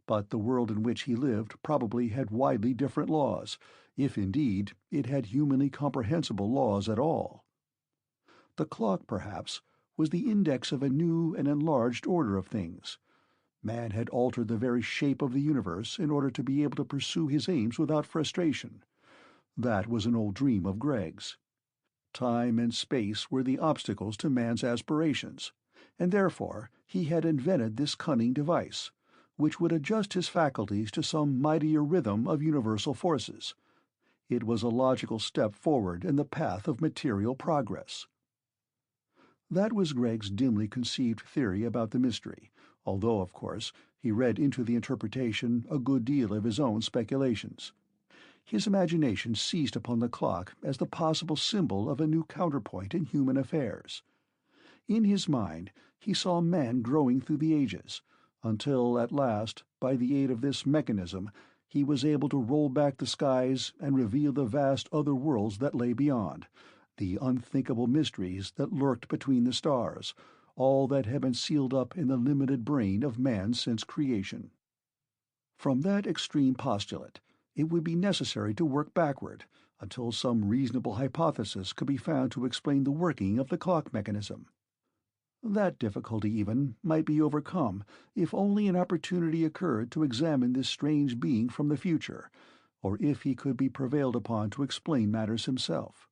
But the world in which he lived probably had widely different laws, if indeed it had humanly comprehensible laws at all. The clock, perhaps, was the index of a new and enlarged order of things. Man had altered the very shape of the universe in order to be able to pursue his aims without frustration. That was an old dream of Gregg's. Time and space were the obstacles to man's aspirations, and therefore he had invented this cunning device, which would adjust his faculties to some mightier rhythm of universal forces. It was a logical step forward in the path of material progress. That was Gregg's dimly conceived theory about the mystery, although, of course, he read into the interpretation a good deal of his own speculations. His imagination seized upon the clock as the possible symbol of a new counterpoint in human affairs. In his mind he saw man growing through the ages, until at last, by the aid of this mechanism, he was able to roll back the skies and reveal the vast other worlds that lay beyond, the unthinkable mysteries that lurked between the stars, all that had been sealed up in the limited brain of man since creation. From that extreme postulate, it would be necessary to work backward, until some reasonable hypothesis could be found to explain the working of the clock mechanism. That difficulty, even, might be overcome if only an opportunity occurred to examine this strange being from the future, or if he could be prevailed upon to explain matters himself.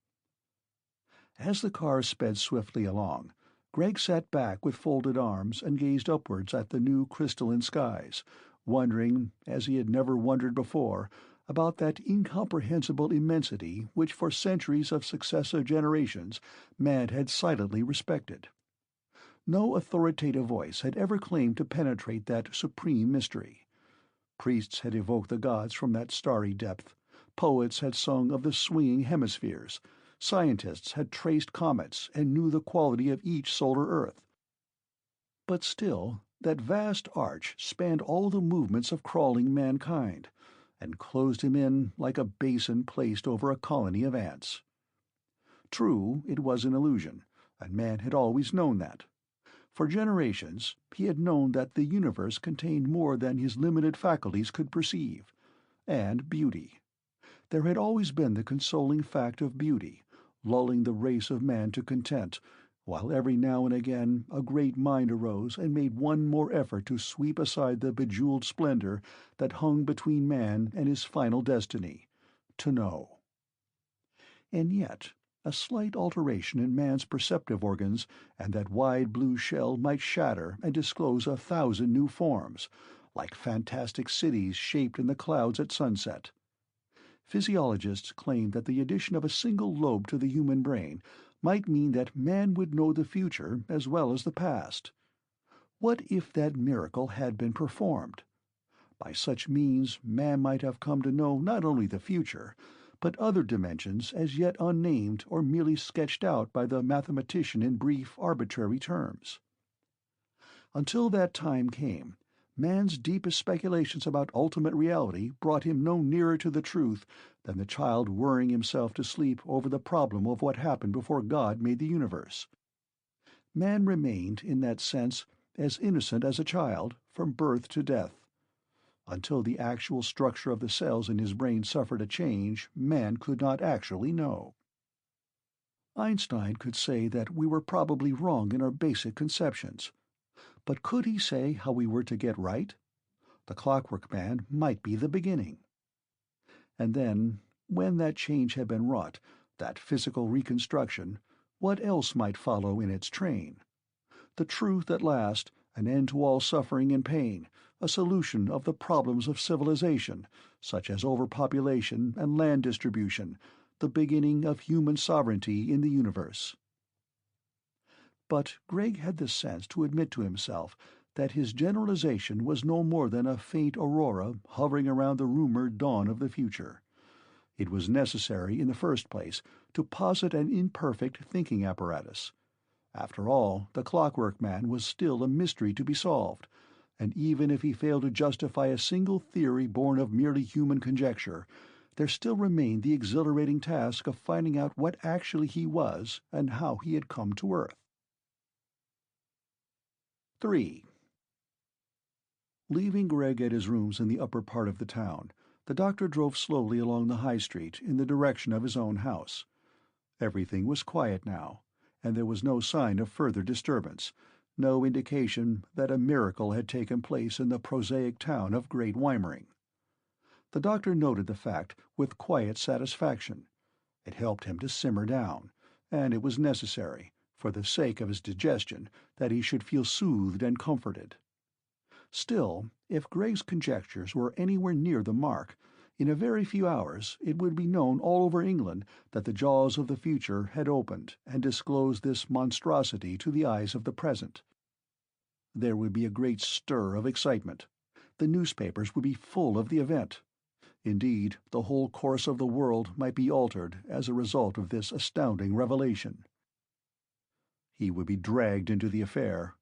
As the car sped swiftly along, Greg sat back with folded arms and gazed upwards at the new crystalline skies, wondering, as he had never wondered before, about that incomprehensible immensity which for centuries of successive generations man had silently respected. No authoritative voice had ever claimed to penetrate that supreme mystery. Priests had evoked the gods from that starry depth, poets had sung of the swinging hemispheres, scientists had traced comets and knew the quality of each solar earth. But still, that vast arch spanned all the movements of crawling mankind, and closed him in like a basin placed over a colony of ants. True, it was an illusion, and man had always known that. For generations he had known that the universe contained more than his limited faculties could perceive, and beauty. There had always been the consoling fact of beauty, lulling the race of man to content, while every now and again a great mind arose and made one more effort to sweep aside the bejeweled splendor that hung between man and his final destiny, to know. And yet a slight alteration in man's perceptive organs, and that wide blue shell might shatter and disclose 1,000 new forms, like fantastic cities shaped in the clouds at sunset. Physiologists claim that the addition of a single lobe to the human brain might mean that man would know the future as well as the past. What if that miracle had been performed? By such means man might have come to know not only the future, but other dimensions as yet unnamed or merely sketched out by the mathematician in brief, arbitrary terms. Until that time came, man's deepest speculations about ultimate reality brought him no nearer to the truth than the child worrying himself to sleep over the problem of what happened before God made the universe. Man remained, in that sense, as innocent as a child from birth to death. Until the actual structure of the cells in his brain suffered a change, man could not actually know. Einstein could say that we were probably wrong in our basic conceptions. But could he say how we were to get right? The Clockwork Man might be the beginning. And then, when that change had been wrought, that physical reconstruction, what else might follow in its train? The truth at last, an end to all suffering and pain, a solution of the problems of civilization, such as overpopulation and land distribution, the beginning of human sovereignty in the universe. But Greg had the sense to admit to himself that his generalization was no more than a faint aurora hovering around the rumored dawn of the future. It was necessary, in the first place, to posit an imperfect thinking apparatus. After all, the Clockwork Man was still a mystery to be solved, and even if he failed to justify a single theory born of merely human conjecture, there still remained the exhilarating task of finding out what actually he was and how he had come to Earth. 3. Leaving Greg at his rooms in the upper part of the town, the doctor drove slowly along the high street in the direction of his own house. Everything was quiet now, and there was no sign of further disturbance, no indication that a miracle had taken place in the prosaic town of Great Weimering. The doctor noted the fact with quiet satisfaction. It helped him to simmer down, and it was necessary, for the sake of his digestion, that he should feel soothed and comforted. Still, if Greg's conjectures were anywhere near the mark, in a very few hours it would be known all over England that the jaws of the future had opened and disclosed this monstrosity to the eyes of the present. There would be a great stir of excitement. The newspapers would be full of the event. Indeed, the whole course of the world might be altered as a result of this astounding revelation. He would be dragged into the affair.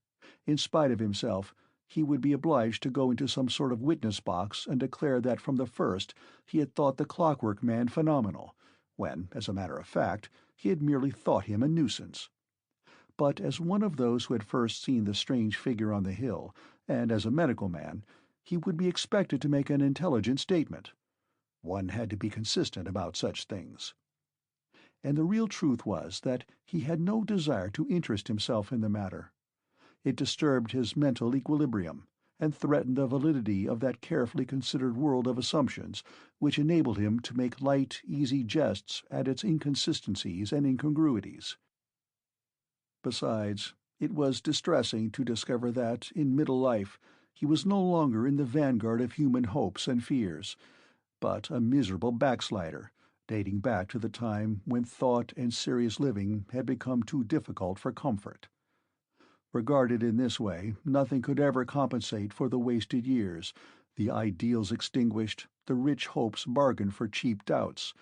In spite of himself, he would be obliged to go into some sort of witness box and declare that from the first he had thought the Clockwork Man phenomenal, when, as a matter of fact, he had merely thought him a nuisance. But as one of those who had first seen the strange figure on the hill, and as a medical man, he would be expected to make an intelligent statement. One had to be consistent about such things. And the real truth was that he had no desire to interest himself in the matter. It disturbed his mental equilibrium, and threatened the validity of that carefully considered world of assumptions which enabled him to make light, easy jests at its inconsistencies and incongruities. Besides, it was distressing to discover that, in middle life, he was no longer in the vanguard of human hopes and fears, but a miserable backslider, dating back to the time when thought and serious living had become too difficult for comfort. Regarded in this way, nothing could ever compensate for the wasted years, the ideals extinguished, the rich hopes bargained for cheap doubts,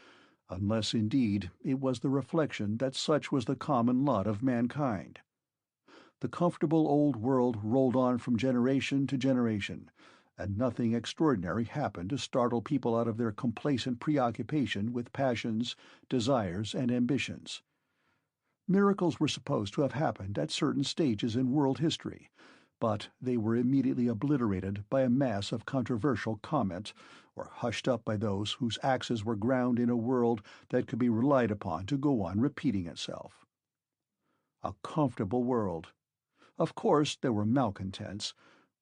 unless indeed it was the reflection that such was the common lot of mankind. The comfortable old world rolled on from generation to generation, and nothing extraordinary happened to startle people out of their complacent preoccupation with passions, desires, and ambitions. Miracles were supposed to have happened at certain stages in world history, but they were immediately obliterated by a mass of controversial comment, or hushed up by those whose axes were ground in a world that could be relied upon to go on repeating itself. A comfortable world. Of course there were malcontents.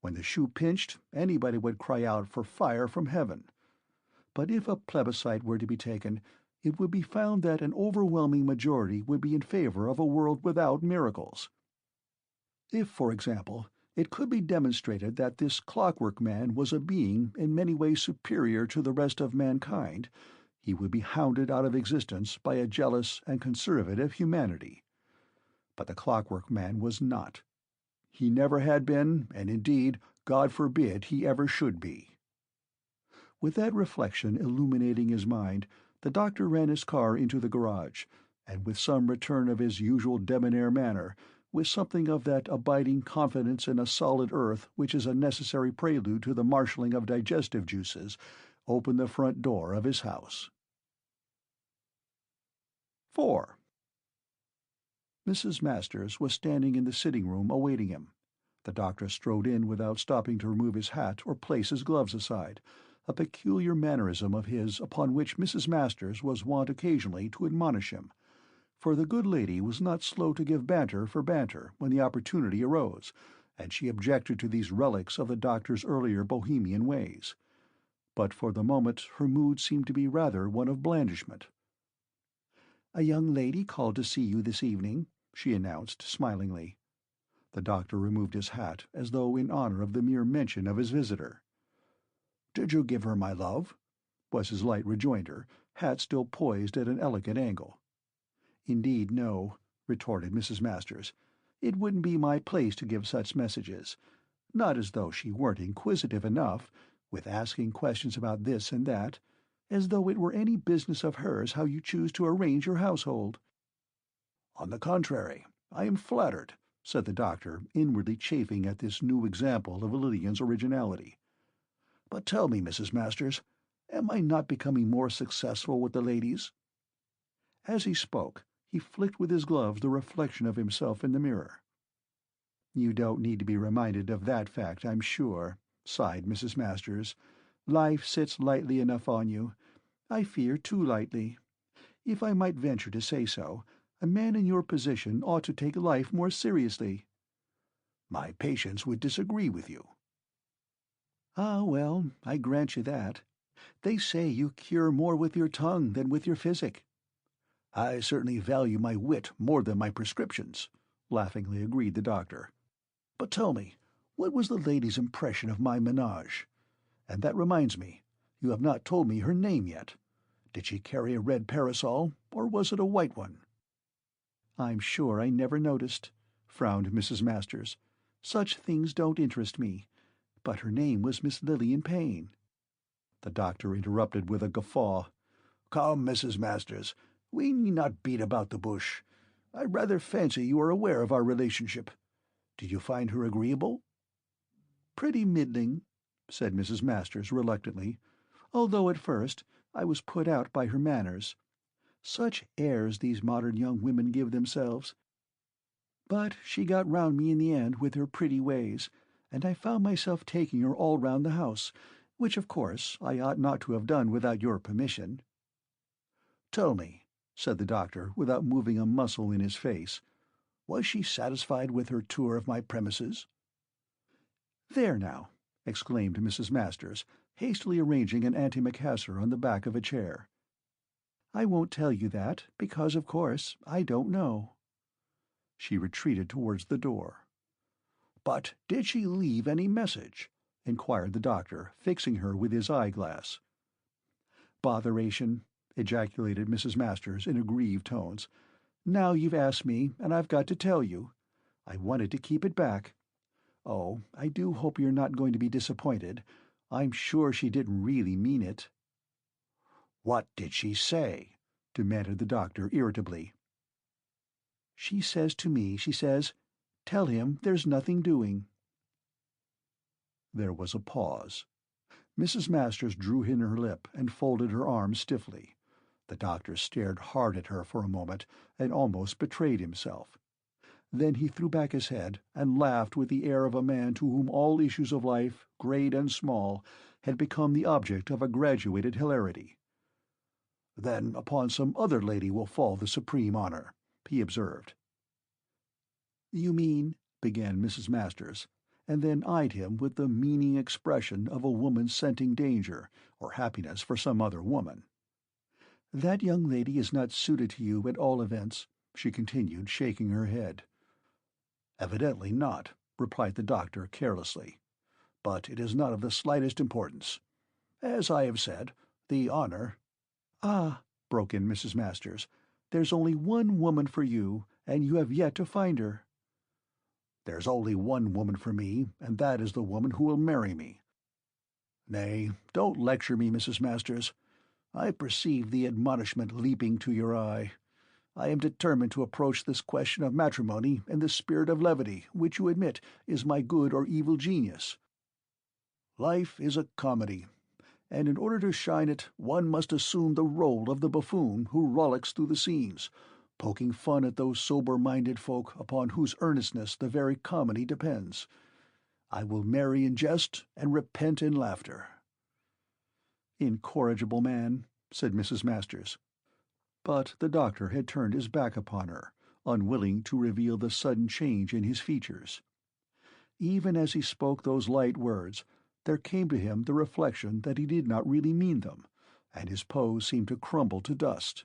When the shoe pinched, anybody would cry out for fire from heaven. But if a plebiscite were to be taken, it would be found that an overwhelming majority would be in favor of a world without miracles. If, for example, it could be demonstrated that this Clockwork Man was a being in many ways superior to the rest of mankind, he would be hounded out of existence by a jealous and conservative humanity. But the Clockwork Man was not. He never had been, and indeed, God forbid he ever should be. With that reflection illuminating his mind, the doctor ran his car into the garage, and with some return of his usual debonair manner, with something of that abiding confidence in a solid earth which is a necessary prelude to the marshalling of digestive juices, opened the front door of his house. 4. Mrs. Masters was standing in the sitting-room awaiting him. The doctor strode in without stopping to remove his hat or place his gloves aside, a peculiar mannerism of his upon which Mrs. Masters was wont occasionally to admonish him, for the good lady was not slow to give banter for banter when the opportunity arose, and she objected to these relics of the doctor's earlier bohemian ways. But for the moment her mood seemed to be rather one of blandishment. "A young lady called to see you this evening," she announced smilingly. The doctor removed his hat, as though in honor of the mere mention of his visitor. "Did you give her my love?" was his light rejoinder, hat still poised at an elegant angle. "Indeed, no," retorted Mrs. Masters. "It wouldn't be my place to give such messages. Not as though she weren't inquisitive enough, with asking questions about this and that, as though it were any business of hers how you choose to arrange your household." "On the contrary, I am flattered," said the doctor, inwardly chafing at this new example of Lillian's originality. "But tell me, Mrs. Masters, am I not becoming more successful with the ladies?" As he spoke, he flicked with his gloves the reflection of himself in the mirror. "You don't need to be reminded of that fact, I'm sure," sighed Mrs. Masters. "Life sits lightly enough on you. I fear too lightly. If I might venture to say so, a man in your position ought to take life more seriously." "My patients would disagree with you." "Ah, well, I grant you that. They say you cure more with your tongue than with your physic." "I certainly value my wit more than my prescriptions," laughingly agreed the doctor. "But tell me, what was the lady's impression of my menage? And that reminds me, you have not told me her name yet. Did she carry a red parasol, or was it a white one?" "I'm sure I never noticed," frowned Mrs. Masters. "Such things don't interest me. But her name was Miss Lillian Payne." The doctor interrupted with a guffaw. "Come, Mrs. Masters, we need not beat about the bush. I rather fancy you are aware of our relationship. Did you find her agreeable?" "Pretty middling," said Mrs. Masters reluctantly, "although at first I was put out by her manners. Such airs these modern young women give themselves. But she got round me in the end with her pretty ways, and I found myself taking her all round the house, which of course I ought not to have done without your permission." "Tell me," said the doctor, without moving a muscle in his face, "was she satisfied with her tour of my premises?" "There now, exclaimed Mrs. Masters, hastily arranging an antimacassar on the back of a chair. "I won't tell you that, because, of course, I don't know." She retreated towards the door. "But did she leave any message?" inquired the doctor, fixing her with his eyeglass. "Botheration!" ejaculated Mrs. Masters in aggrieved tones. "Now you've asked me, and I've got to tell you. I wanted to keep it back. Oh, I do hope you're not going to be disappointed. I'm sure she didn't really mean it." "What did she say?" demanded the doctor irritably. "She says to me, she says, 'Tell him there's nothing doing.'" There was a pause. Mrs. Masters drew in her lip and folded her arms stiffly. The doctor stared hard at her for a moment and almost betrayed himself. Then he threw back his head and laughed with the air of a man to whom all issues of life, great and small, had become the object of a graduated hilarity. "Then upon some other lady will fall the supreme honor," he observed. "You mean—" began Mrs. Masters, and then eyed him with the meaning expression of a woman scenting danger or happiness for some other woman. "That young lady is not suited to you at all events," she continued, shaking her head. "Evidently not," replied the doctor carelessly. "But it is not of the slightest importance. As I have said, the honor—" "Ah," broke in Mrs. Masters, "there's only one woman for you, and you have yet to find her." "There's only one woman for me, and that is the woman who will marry me. Nay, don't lecture me, Mrs. Masters. I perceive the admonishment leaping to your eye. I am determined to approach this question of matrimony in the spirit of levity which you admit is my good or evil genius. Life is a comedy, and in order to shine it one must assume the role of the buffoon who rollicks through the scenes, poking fun at those sober-minded folk upon whose earnestness the very comedy depends. I will marry in jest and repent in laughter." "Incorrigible man," said Mrs. Masters. But the doctor had turned his back upon her, unwilling to reveal the sudden change in his features. Even as he spoke those light words, there came to him the reflection that he did not really mean them, and his pose seemed to crumble to dust.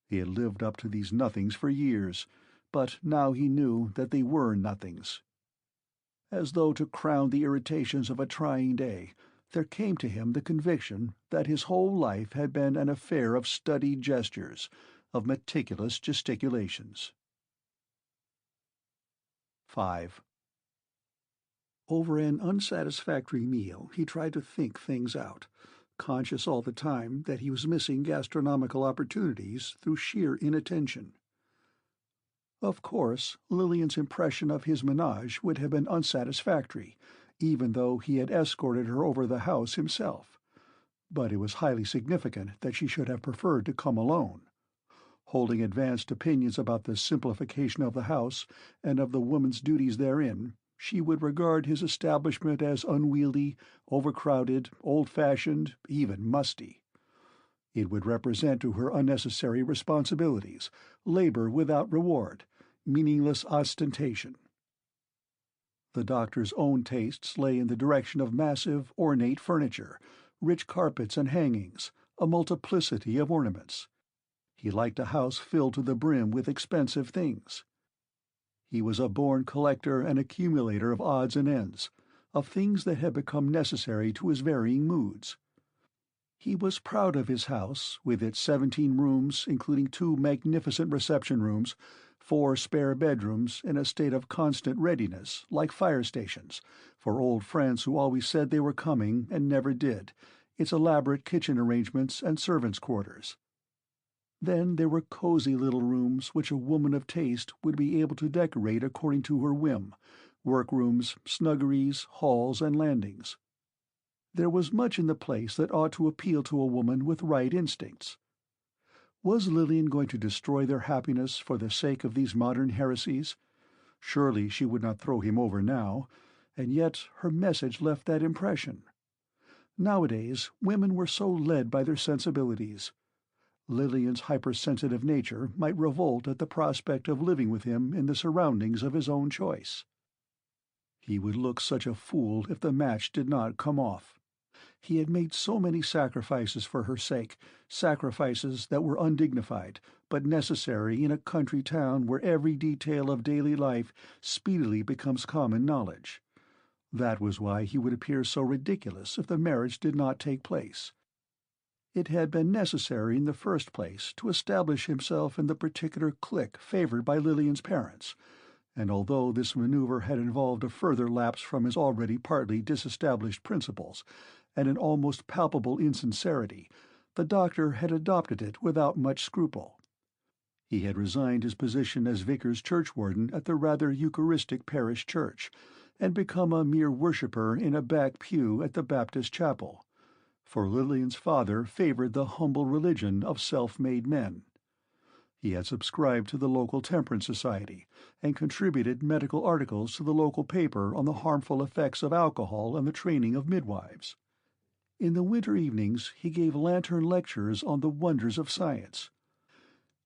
He had lived up to these nothings for years, but now he knew that they were nothings. As though to crown the irritations of a trying day, there came to him the conviction that his whole life had been an affair of studied gestures, of meticulous gesticulations. 5. Over an unsatisfactory meal he tried to think things out, conscious all the time that he was missing gastronomical opportunities through sheer inattention. Of course, Lillian's impression of his menage would have been unsatisfactory, even though he had escorted her over the house himself. But it was highly significant that she should have preferred to come alone. Holding advanced opinions about the simplification of the house and of the woman's duties therein, she would regard his establishment as unwieldy, overcrowded, old-fashioned, even musty. It would represent to her unnecessary responsibilities, labor without reward, meaningless ostentation. The doctor's own tastes lay in the direction of massive, ornate furniture, rich carpets and hangings, a multiplicity of ornaments. He liked a house filled to the brim with expensive things. He was a born collector and accumulator of odds and ends, of things that had become necessary to his varying moods. He was proud of his house, with its 17 rooms, including 2 magnificent reception rooms, 4 spare bedrooms in a state of constant readiness, like fire stations, for old friends who always said they were coming and never did, its elaborate kitchen arrangements and servants' quarters. Then there were cozy little rooms which a woman of taste would be able to decorate according to her whim, workrooms, snuggeries, halls, and landings. There was much in the place that ought to appeal to a woman with right instincts. Was Lillian going to destroy their happiness for the sake of these modern heresies? Surely she would not throw him over now, and yet her message left that impression. Nowadays women were so led by their sensibilities. Lillian's hypersensitive nature might revolt at the prospect of living with him in the surroundings of his own choice. He would look such a fool if the match did not come off. He had made so many sacrifices for her sake, sacrifices that were undignified, but necessary in a country town where every detail of daily life speedily becomes common knowledge. That was why he would appear so ridiculous if the marriage did not take place. It had been necessary in the first place to establish himself in the particular clique favored by Lillian's parents, and although this maneuver had involved a further lapse from his already partly disestablished principles, and an almost palpable insincerity, the doctor had adopted it without much scruple. He had resigned his position as vicar's churchwarden at the rather Eucharistic parish church, and become a mere worshipper in a back pew at the Baptist chapel, for Lillian's father favored the humble religion of self-made men. He had subscribed to the local temperance society, and contributed medical articles to the local paper on the harmful effects of alcohol and the training of midwives. In the winter evenings he gave lantern lectures on the wonders of science.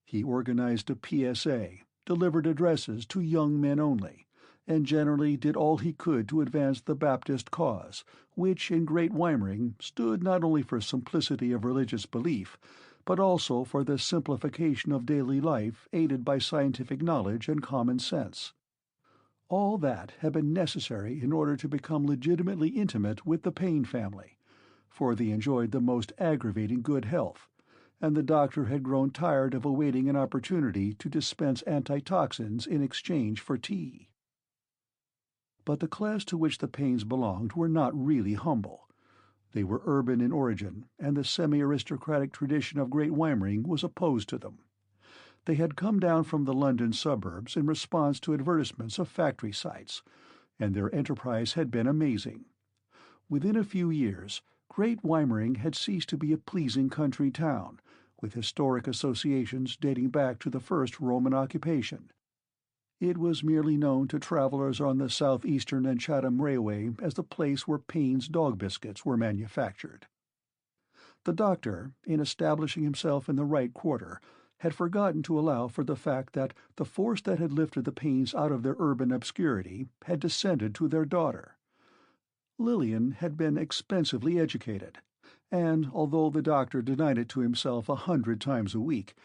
He organized a PSA, delivered addresses to young men only, and generally did all he could to advance the Baptist cause, which in Great Weimering stood not only for simplicity of religious belief, but also for the simplification of daily life aided by scientific knowledge and common sense. All that had been necessary in order to become legitimately intimate with the Payne family, for they enjoyed the most aggravating good health, and the doctor had grown tired of awaiting an opportunity to dispense antitoxins in exchange for tea. But the class to which the Paynes belonged were not really humble. They were urban in origin, and the semi-aristocratic tradition of Great Weimering was opposed to them. They had come down from the London suburbs in response to advertisements of factory sites, and their enterprise had been amazing. Within a few years, Great Weimering had ceased to be a pleasing country town, with historic associations dating back to the first Roman occupation. It was merely known to travelers on the Southeastern and Chatham Railway as the place where Payne's dog biscuits were manufactured. The doctor, in establishing himself in the right quarter, had forgotten to allow for the fact that the force that had lifted the Paynes out of their urban obscurity had descended to their daughter. Lillian had been expensively educated, and although the doctor denied it to himself 100 times a week,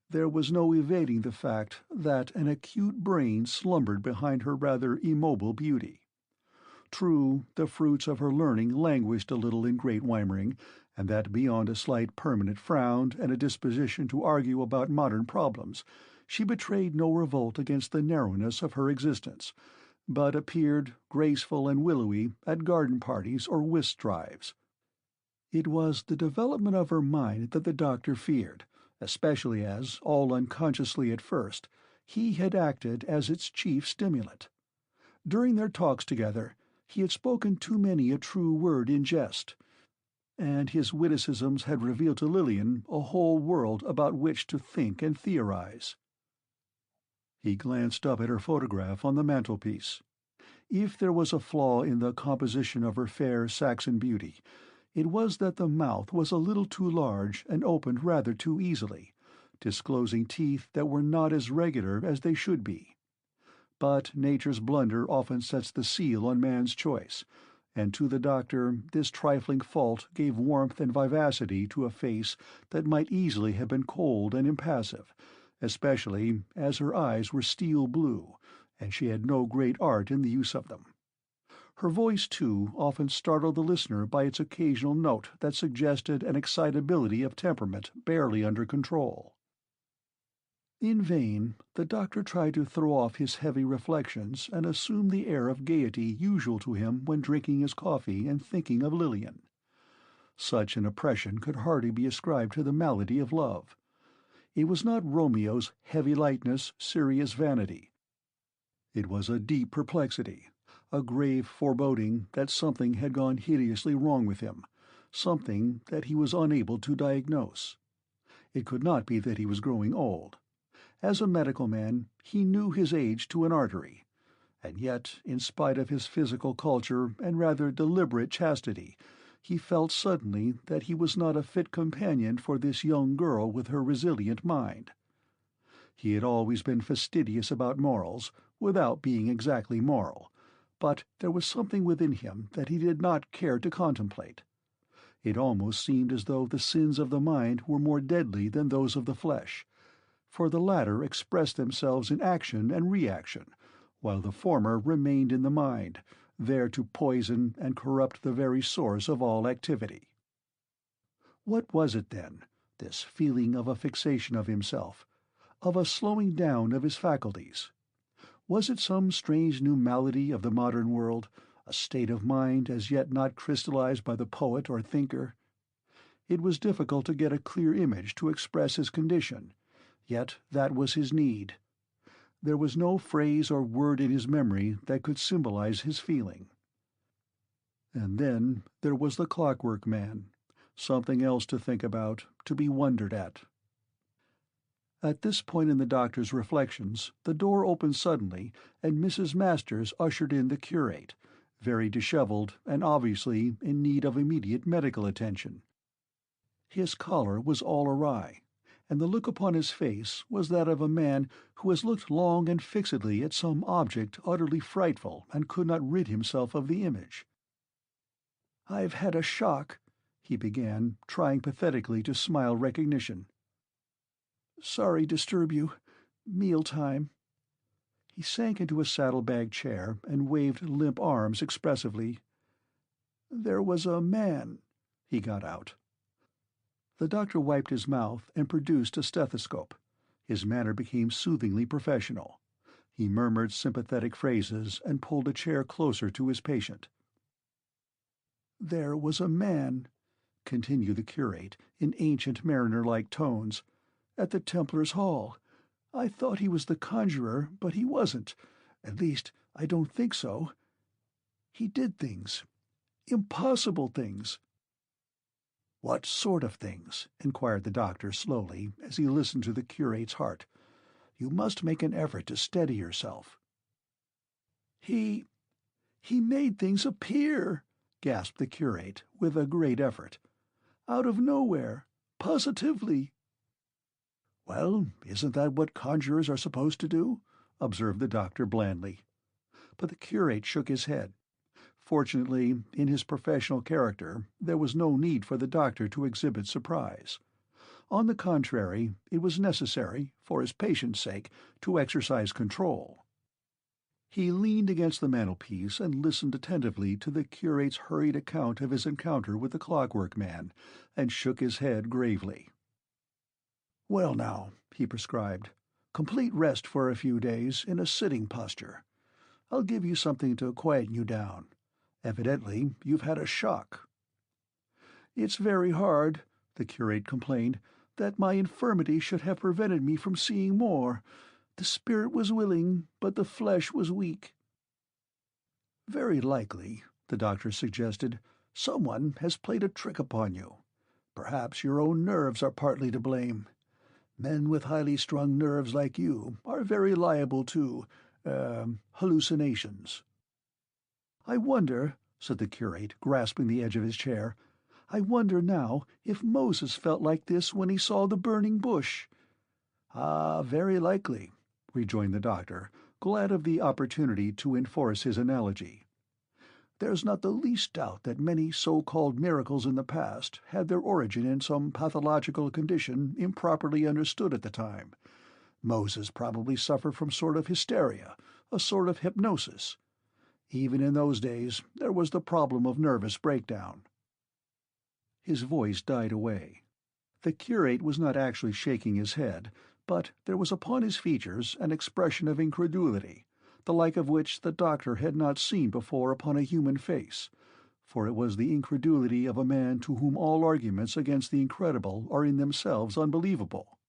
there was no evading the fact that an acute brain slumbered behind her rather immobile beauty. True, the fruits of her learning languished a little in Great Weimering, and that beyond a slight permanent frown and a disposition to argue about modern problems, she betrayed no revolt against the narrowness of her existence, but appeared graceful and willowy at garden parties or whist drives. It was the development of her mind that the doctor feared, especially as, all unconsciously at first, he had acted as its chief stimulant. During their talks together, he had spoken too many a true word in jest, and his witticisms had revealed to Lillian a whole world about which to think and theorize. He glanced up at her photograph on the mantelpiece. If there was a flaw in the composition of her fair Saxon beauty, it was that the mouth was a little too large and opened rather too easily, disclosing teeth that were not as regular as they should be. But nature's blunder often sets the seal on man's choice, and to the doctor this trifling fault gave warmth and vivacity to a face that might easily have been cold and impassive, especially as her eyes were steel blue, and she had no great art in the use of them. Her voice, too, often startled the listener by its occasional note that suggested an excitability of temperament barely under control. In vain, the doctor tried to throw off his heavy reflections and assume the air of gaiety usual to him when drinking his coffee and thinking of Lillian. Such an oppression could hardly be ascribed to the malady of love. It was not Romeo's heavy lightness, serious vanity. It was a deep perplexity, a grave foreboding that something had gone hideously wrong with him, something that he was unable to diagnose. It could not be that he was growing old. As a medical man, he knew his age to an artery, and yet, in spite of his physical culture and rather deliberate chastity, he felt suddenly that he was not a fit companion for this young girl with her resilient mind. He had always been fastidious about morals, without being exactly moral, but there was something within him that he did not care to contemplate. It almost seemed as though the sins of the mind were more deadly than those of the flesh, for the latter expressed themselves in action and reaction, while the former remained in the mind, there to poison and corrupt the very source of all activity. What was it, then, this feeling of a fixation of himself, of a slowing down of his faculties? Was it some strange new malady of the modern world, a state of mind as yet not crystallized by the poet or thinker? It was difficult to get a clear image to express his condition, yet that was his need. There was no phrase or word in his memory that could symbolize his feeling. And then there was the Clockwork Man, something else to think about, to be wondered at. At this point in the doctor's reflections, the door opened suddenly, and Mrs. Masters ushered in the curate, very disheveled and obviously in need of immediate medical attention. His collar was all awry, and the look upon his face was that of a man who has looked long and fixedly at some object utterly frightful and could not rid himself of the image. "I've had a shock," he began, trying pathetically to smile recognition. "Sorry disturb you. Mealtime." He sank into a saddlebag chair and waved limp arms expressively. "There was a man," he got out. The doctor wiped his mouth and produced a stethoscope. His manner became soothingly professional. He murmured sympathetic phrases and pulled a chair closer to his patient. "There was a man," continued the curate in ancient mariner-like tones, "at the Templars' Hall. I thought he was the conjurer, but he wasn't. At least, I don't think so. He did things. Impossible things." "What sort of things?" inquired the doctor slowly, as he listened to the curate's heart. "You must make an effort to steady yourself." He made things appear," gasped the curate, with a great effort. "Out of nowhere. Positively." "Well, isn't that what conjurers are supposed to do?" observed the doctor blandly. But the curate shook his head. Fortunately, in his professional character, there was no need for the doctor to exhibit surprise. On the contrary, it was necessary, for his patient's sake, to exercise control. He leaned against the mantelpiece and listened attentively to the curate's hurried account of his encounter with the Clockwork Man, and shook his head gravely. "Well now," he prescribed, "complete rest for a few days in a sitting posture. I'll give you something to quieten you down. Evidently you've had a shock." "It's very hard," the curate complained, "that my infirmity should have prevented me from seeing more. The spirit was willing, but the flesh was weak." "Very likely," the doctor suggested, "someone has played a trick upon you. Perhaps your own nerves are partly to blame. Men with highly strung nerves like you are very liable to, hallucinations." "I wonder," said the curate, grasping the edge of his chair, "I wonder now if Moses felt like this when he saw the burning bush." "Ah, very likely," rejoined the doctor, glad of the opportunity to enforce his analogy. "There's not the least doubt that many so-called miracles in the past had their origin in some pathological condition improperly understood at the time. Moses probably suffered from sort of hysteria, a sort of hypnosis. Even in those days there was the problem of nervous breakdown." His voice died away. The curate was not actually shaking his head, but there was upon his features an expression of incredulity, the like of which the doctor had not seen before upon a human face, for it was the incredulity of a man to whom all arguments against the incredible are in themselves unbelievable.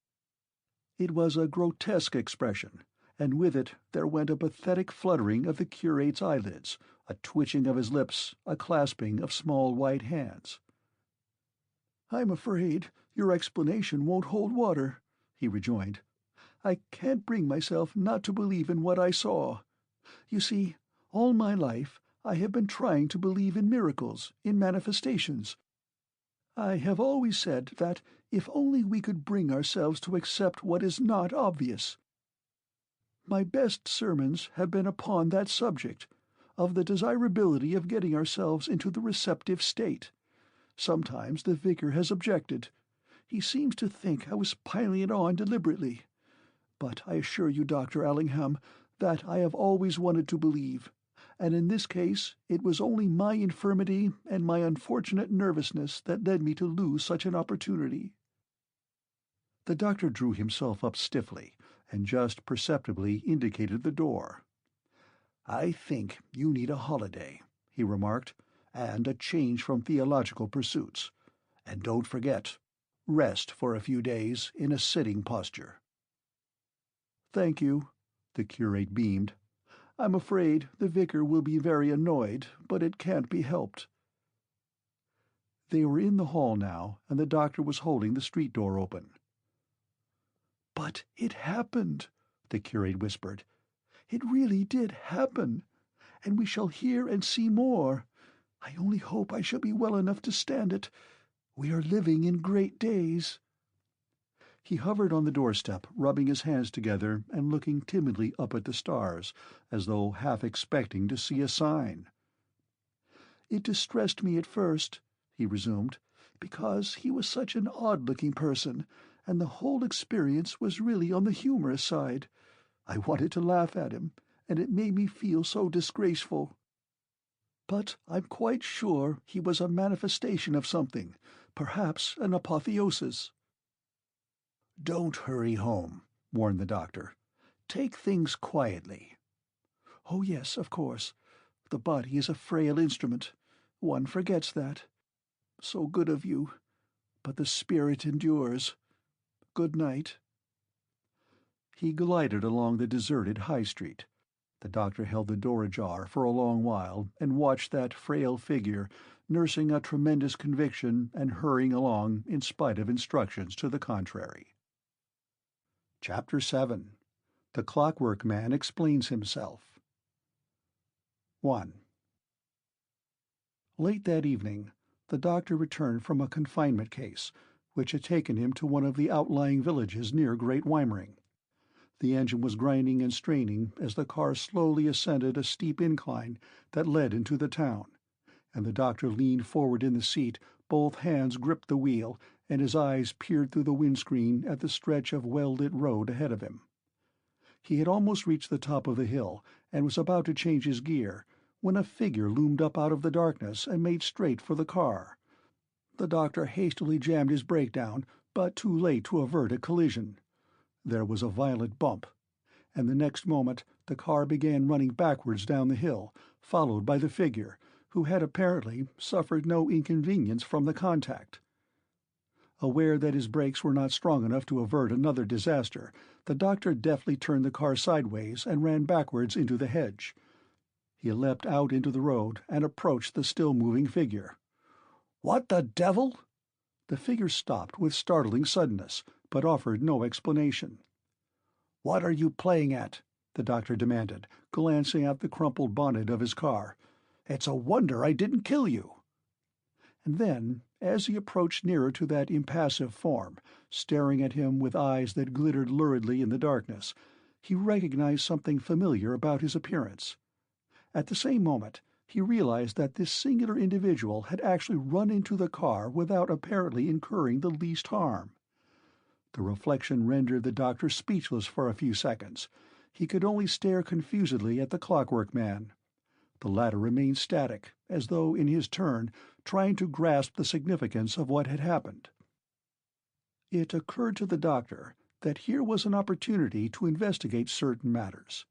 It was a grotesque expression, and with it there went a pathetic fluttering of the curate's eyelids, a twitching of his lips, a clasping of small white hands. "I'm afraid your explanation won't hold water," he rejoined. "I can't bring myself not to believe in what I saw. You see, all my life I have been trying to believe in miracles, in manifestations. I have always said that if only we could bring ourselves to accept what is not obvious. My best sermons have been upon that subject, of the desirability of getting ourselves into the receptive state. Sometimes the vicar has objected. He seems to think I was piling it on deliberately. But I assure you, Dr. Allingham, that I have always wanted to believe, and in this case it was only my infirmity and my unfortunate nervousness that led me to lose such an opportunity." The doctor drew himself up stiffly and just perceptibly indicated the door. "I think you need a holiday," he remarked, "and a change from theological pursuits. And don't forget, rest for a few days in a sitting posture." "Thank you," the curate beamed. "I'm afraid the vicar will be very annoyed, but it can't be helped." They were in the hall now, and the doctor was holding the street door open. "But it happened," the curate whispered. "It really did happen, and we shall hear and see more. I only hope I shall be well enough to stand it. We are living in great days." He hovered on the doorstep, rubbing his hands together and looking timidly up at the stars, as though half expecting to see a sign. "It distressed me at first," he resumed, "because he was such an odd-looking person, and the whole experience was really on the humorous side. I wanted to laugh at him, and it made me feel so disgraceful. But I'm quite sure he was a manifestation of something, perhaps an apotheosis." "Don't hurry home," warned the doctor. "Take things quietly." "Oh, yes, of course. The body is a frail instrument. One forgets that. So good of you. But the spirit endures. Good night." He glided along the deserted High Street. The doctor held the door ajar for a long while and watched that frail figure nursing a tremendous conviction and hurrying along in spite of instructions to the contrary. Chapter 7. The Clockwork Man Explains Himself. 1. Late that evening, the doctor returned from a confinement case, which had taken him to one of the outlying villages near Great Weimering. The engine was grinding and straining as the car slowly ascended a steep incline that led into the town, and the doctor leaned forward in the seat, both hands gripped the wheel, and his eyes peered through the windscreen at the stretch of well-lit road ahead of him. He had almost reached the top of the hill and was about to change his gear when a figure loomed up out of the darkness and made straight for the car. The doctor hastily jammed his brake down, but too late to avert a collision. There was a violent bump, and the next moment the car began running backwards down the hill, followed by the figure, who had apparently suffered no inconvenience from the contact. Aware that his brakes were not strong enough to avert another disaster, the doctor deftly turned the car sideways and ran backwards into the hedge. He leapt out into the road and approached the still-moving figure. "What the devil?" The figure stopped with startling suddenness, but offered no explanation. "What are you playing at?" the doctor demanded, glancing at the crumpled bonnet of his car. "It's a wonder I didn't kill you." And then, as he approached nearer to that impassive form, staring at him with eyes that glittered luridly in the darkness, he recognized something familiar about his appearance. At the same moment, he realized that this singular individual had actually run into the car without apparently incurring the least harm. The reflection rendered the doctor speechless for a few seconds. He could only stare confusedly at the Clockwork Man. The latter remained static, as though, in his turn, trying to grasp the significance of what had happened. It occurred to the doctor that here was an opportunity to investigate certain matters.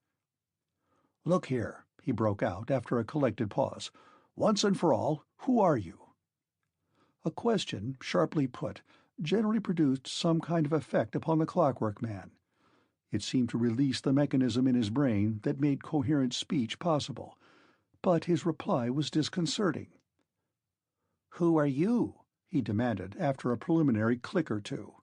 "Look here," he broke out after a collected pause. "Once and for all, who are you?" A question, sharply put, generally produced some kind of effect upon the Clockwork Man. It seemed to release the mechanism in his brain that made coherent speech possible, but his reply was disconcerting. "Who are you?" he demanded after a preliminary click or two.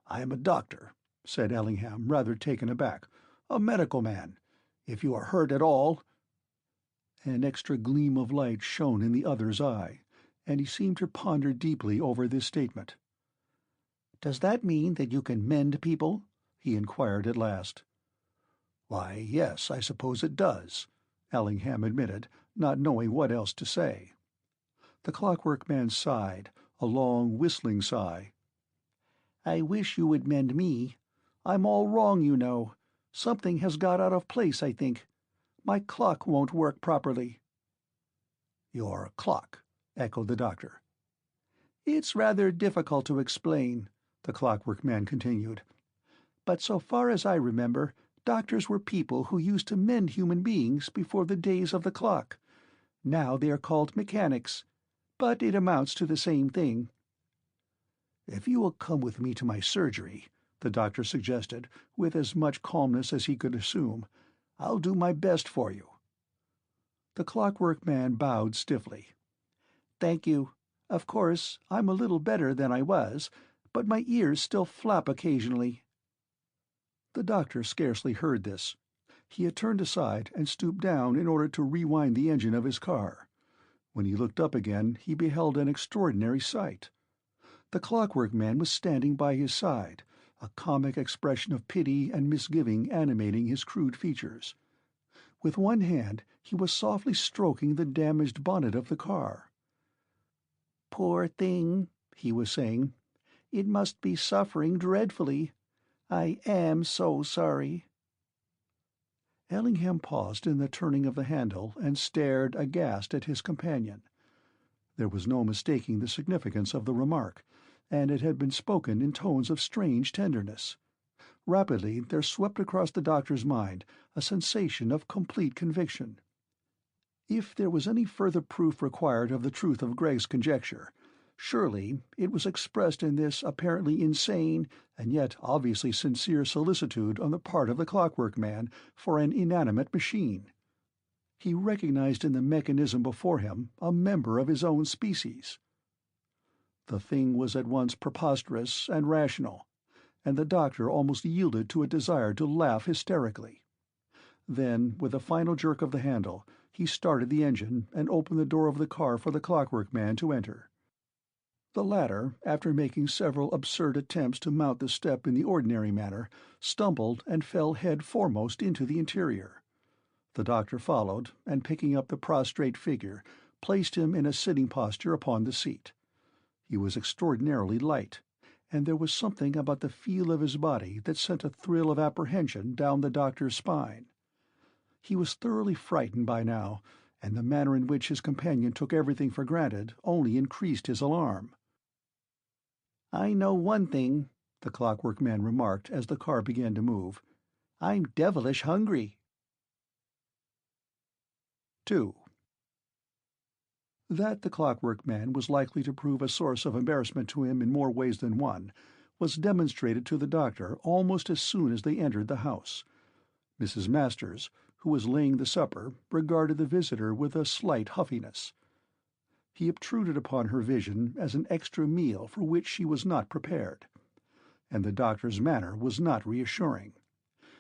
"I am a doctor," said Allingham, rather taken aback. "A medical man. If you are hurt at all—" An extra gleam of light shone in the other's eye, and he seemed to ponder deeply over this statement. "Does that mean that you can mend people?" he inquired at last. "Why, yes, I suppose it does," Ellingham admitted, not knowing what else to say. The Clockwork Man sighed, a long, whistling sigh. "I wish you would mend me. I'm all wrong, you know. Something has got out of place, I think. My clock won't work properly." "Your clock?" echoed the doctor. "It's rather difficult to explain," the Clockwork Man continued. "But so far as I remember, doctors were people who used to mend human beings before the days of the clock. Now they are called mechanics, but it amounts to the same thing." "If you will come with me to my surgery," the doctor suggested, with as much calmness as he could assume, "I'll do my best for you." The Clockwork Man bowed stiffly. "Thank you. Of course, I'm a little better than I was, but my ears still flap occasionally." The doctor scarcely heard this. He had turned aside and stooped down in order to rewind the engine of his car. When he looked up again, he beheld an extraordinary sight. The Clockwork Man was standing by his side, a comic expression of pity and misgiving animating his crude features. With one hand he was softly stroking the damaged bonnet of the car. "Poor thing," he was saying. "It must be suffering dreadfully. I am so sorry." Ellingham paused in the turning of the handle and stared aghast at his companion. There was no mistaking the significance of the remark, and it had been spoken in tones of strange tenderness. Rapidly there swept across the doctor's mind a sensation of complete conviction. If there was any further proof required of the truth of Greg's conjecture, surely it was expressed in this apparently insane and yet obviously sincere solicitude on the part of the Clockwork Man for an inanimate machine. He recognized in the mechanism before him a member of his own species. The thing was at once preposterous and rational, and the doctor almost yielded to a desire to laugh hysterically. Then, with a final jerk of the handle, he started the engine and opened the door of the car for the Clockwork Man to enter. The latter, after making several absurd attempts to mount the step in the ordinary manner, stumbled and fell head foremost into the interior. The doctor followed, and picking up the prostrate figure, placed him in a sitting posture upon the seat. He was extraordinarily light, and there was something about the feel of his body that sent a thrill of apprehension down the doctor's spine. He was thoroughly frightened by now, and the manner in which his companion took everything for granted only increased his alarm. "I know one thing," the Clockwork Man remarked as the car began to move. "I'm devilish hungry." 2. That the Clockwork Man was likely to prove a source of embarrassment to him in more ways than one was demonstrated to the doctor almost as soon as they entered the house. Mrs. Masters, who was laying the supper, regarded the visitor with a slight huffiness. He obtruded upon her vision as an extra meal for which she was not prepared, and the doctor's manner was not reassuring.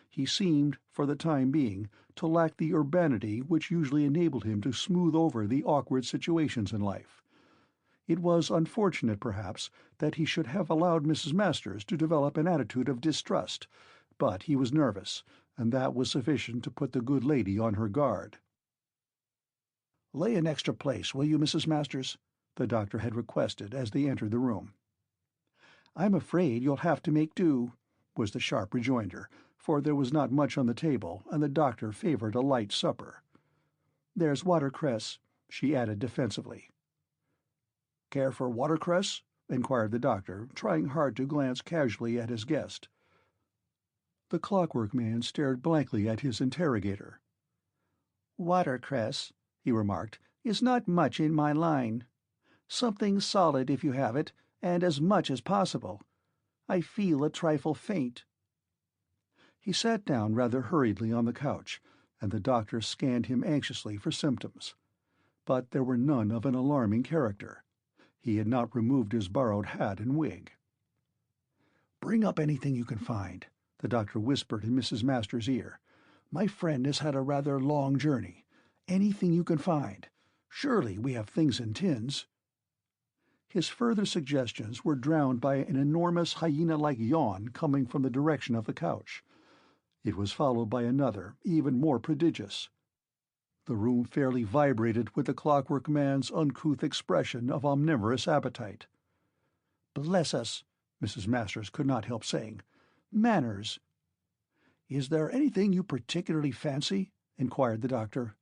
He seemed, for the time being, to lack the urbanity which usually enabled him to smooth over the awkward situations in life. It was unfortunate, perhaps, that he should have allowed Mrs. Masters to develop an attitude of distrust, but he was nervous, and that was sufficient to put the good lady on her guard. "Lay an extra place, will you, Mrs. Masters?" the doctor had requested as they entered the room. "I'm afraid you'll have to make do," was the sharp rejoinder, for there was not much on the table, and the doctor favored a light supper. "There's watercress," she added defensively. "Care for watercress?" inquired the doctor, trying hard to glance casually at his guest. The Clockwork Man stared blankly at his interrogator. "Watercress," he remarked, "is not much in my line. Something solid if you have it, and as much as possible. I feel a trifle faint." He sat down rather hurriedly on the couch, and the doctor scanned him anxiously for symptoms. But there were none of an alarming character. He had not removed his borrowed hat and wig. "Bring up anything you can find," the doctor whispered in Mrs. Masters' ear. "My friend has had a rather long journey. Anything you can find. Surely we have things in tins." His further suggestions were drowned by an enormous hyena-like yawn coming from the direction of the couch. It was followed by another, even more prodigious. The room fairly vibrated with the Clockwork Man's uncouth expression of omnivorous appetite. "Bless us," Mrs. Masters could not help saying. "Manners." "Is there anything you particularly fancy?" inquired the doctor.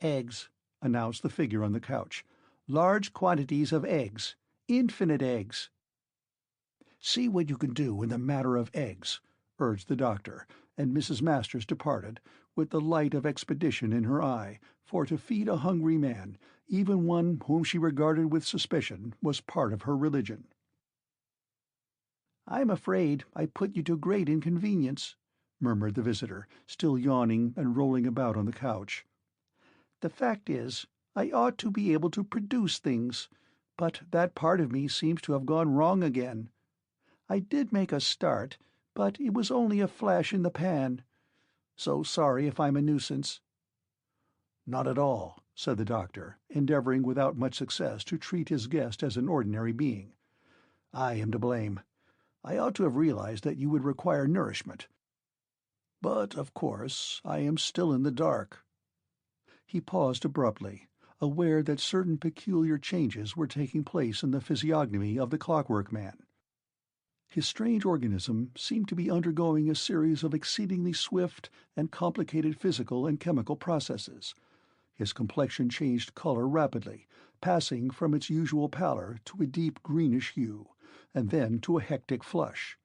"Eggs," announced the figure on the couch. "Large quantities of eggs. Infinite eggs." "See what you can do in the matter of eggs," urged the doctor, and Mrs. Masters departed, with the light of expedition in her eye, for to feed a hungry man, even one whom she regarded with suspicion, was part of her religion. "I'm afraid I put you to great inconvenience," murmured the visitor, still yawning and rolling about on the couch. "The fact is, I ought to be able to produce things, but that part of me seems to have gone wrong again. I did make a start, but it was only a flash in the pan. So sorry if I'm a nuisance." "Not at all," said the doctor, endeavoring without much success to treat his guest as an ordinary being. "I am to blame. I ought to have realized that you would require nourishment. But, of course, I am still in the dark." He paused abruptly, aware that certain peculiar changes were taking place in the physiognomy of the Clockwork Man. His strange organism seemed to be undergoing a series of exceedingly swift and complicated physical and chemical processes. His complexion changed color rapidly, passing from its usual pallor to a deep greenish hue, and then to a hectic flush.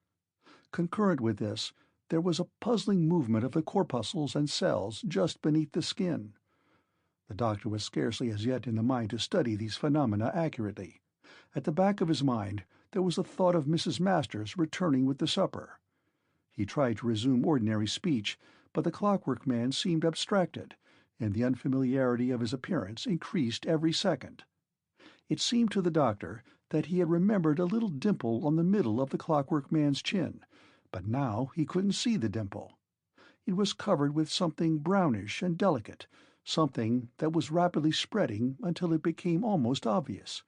Concurrent with this, there was a puzzling movement of the corpuscles and cells just beneath the skin. The doctor was scarcely as yet in the mind to study these phenomena accurately. At the back of his mind there was a thought of Mrs. Masters returning with the supper. He tried to resume ordinary speech, but the Clockwork Man seemed abstracted, and the unfamiliarity of his appearance increased every second. It seemed to the doctor that he had remembered a little dimple on the middle of the Clockwork Man's chin, but now he couldn't see the dimple. It was covered with something brownish and delicate, something that was rapidly spreading until it became almost obvious.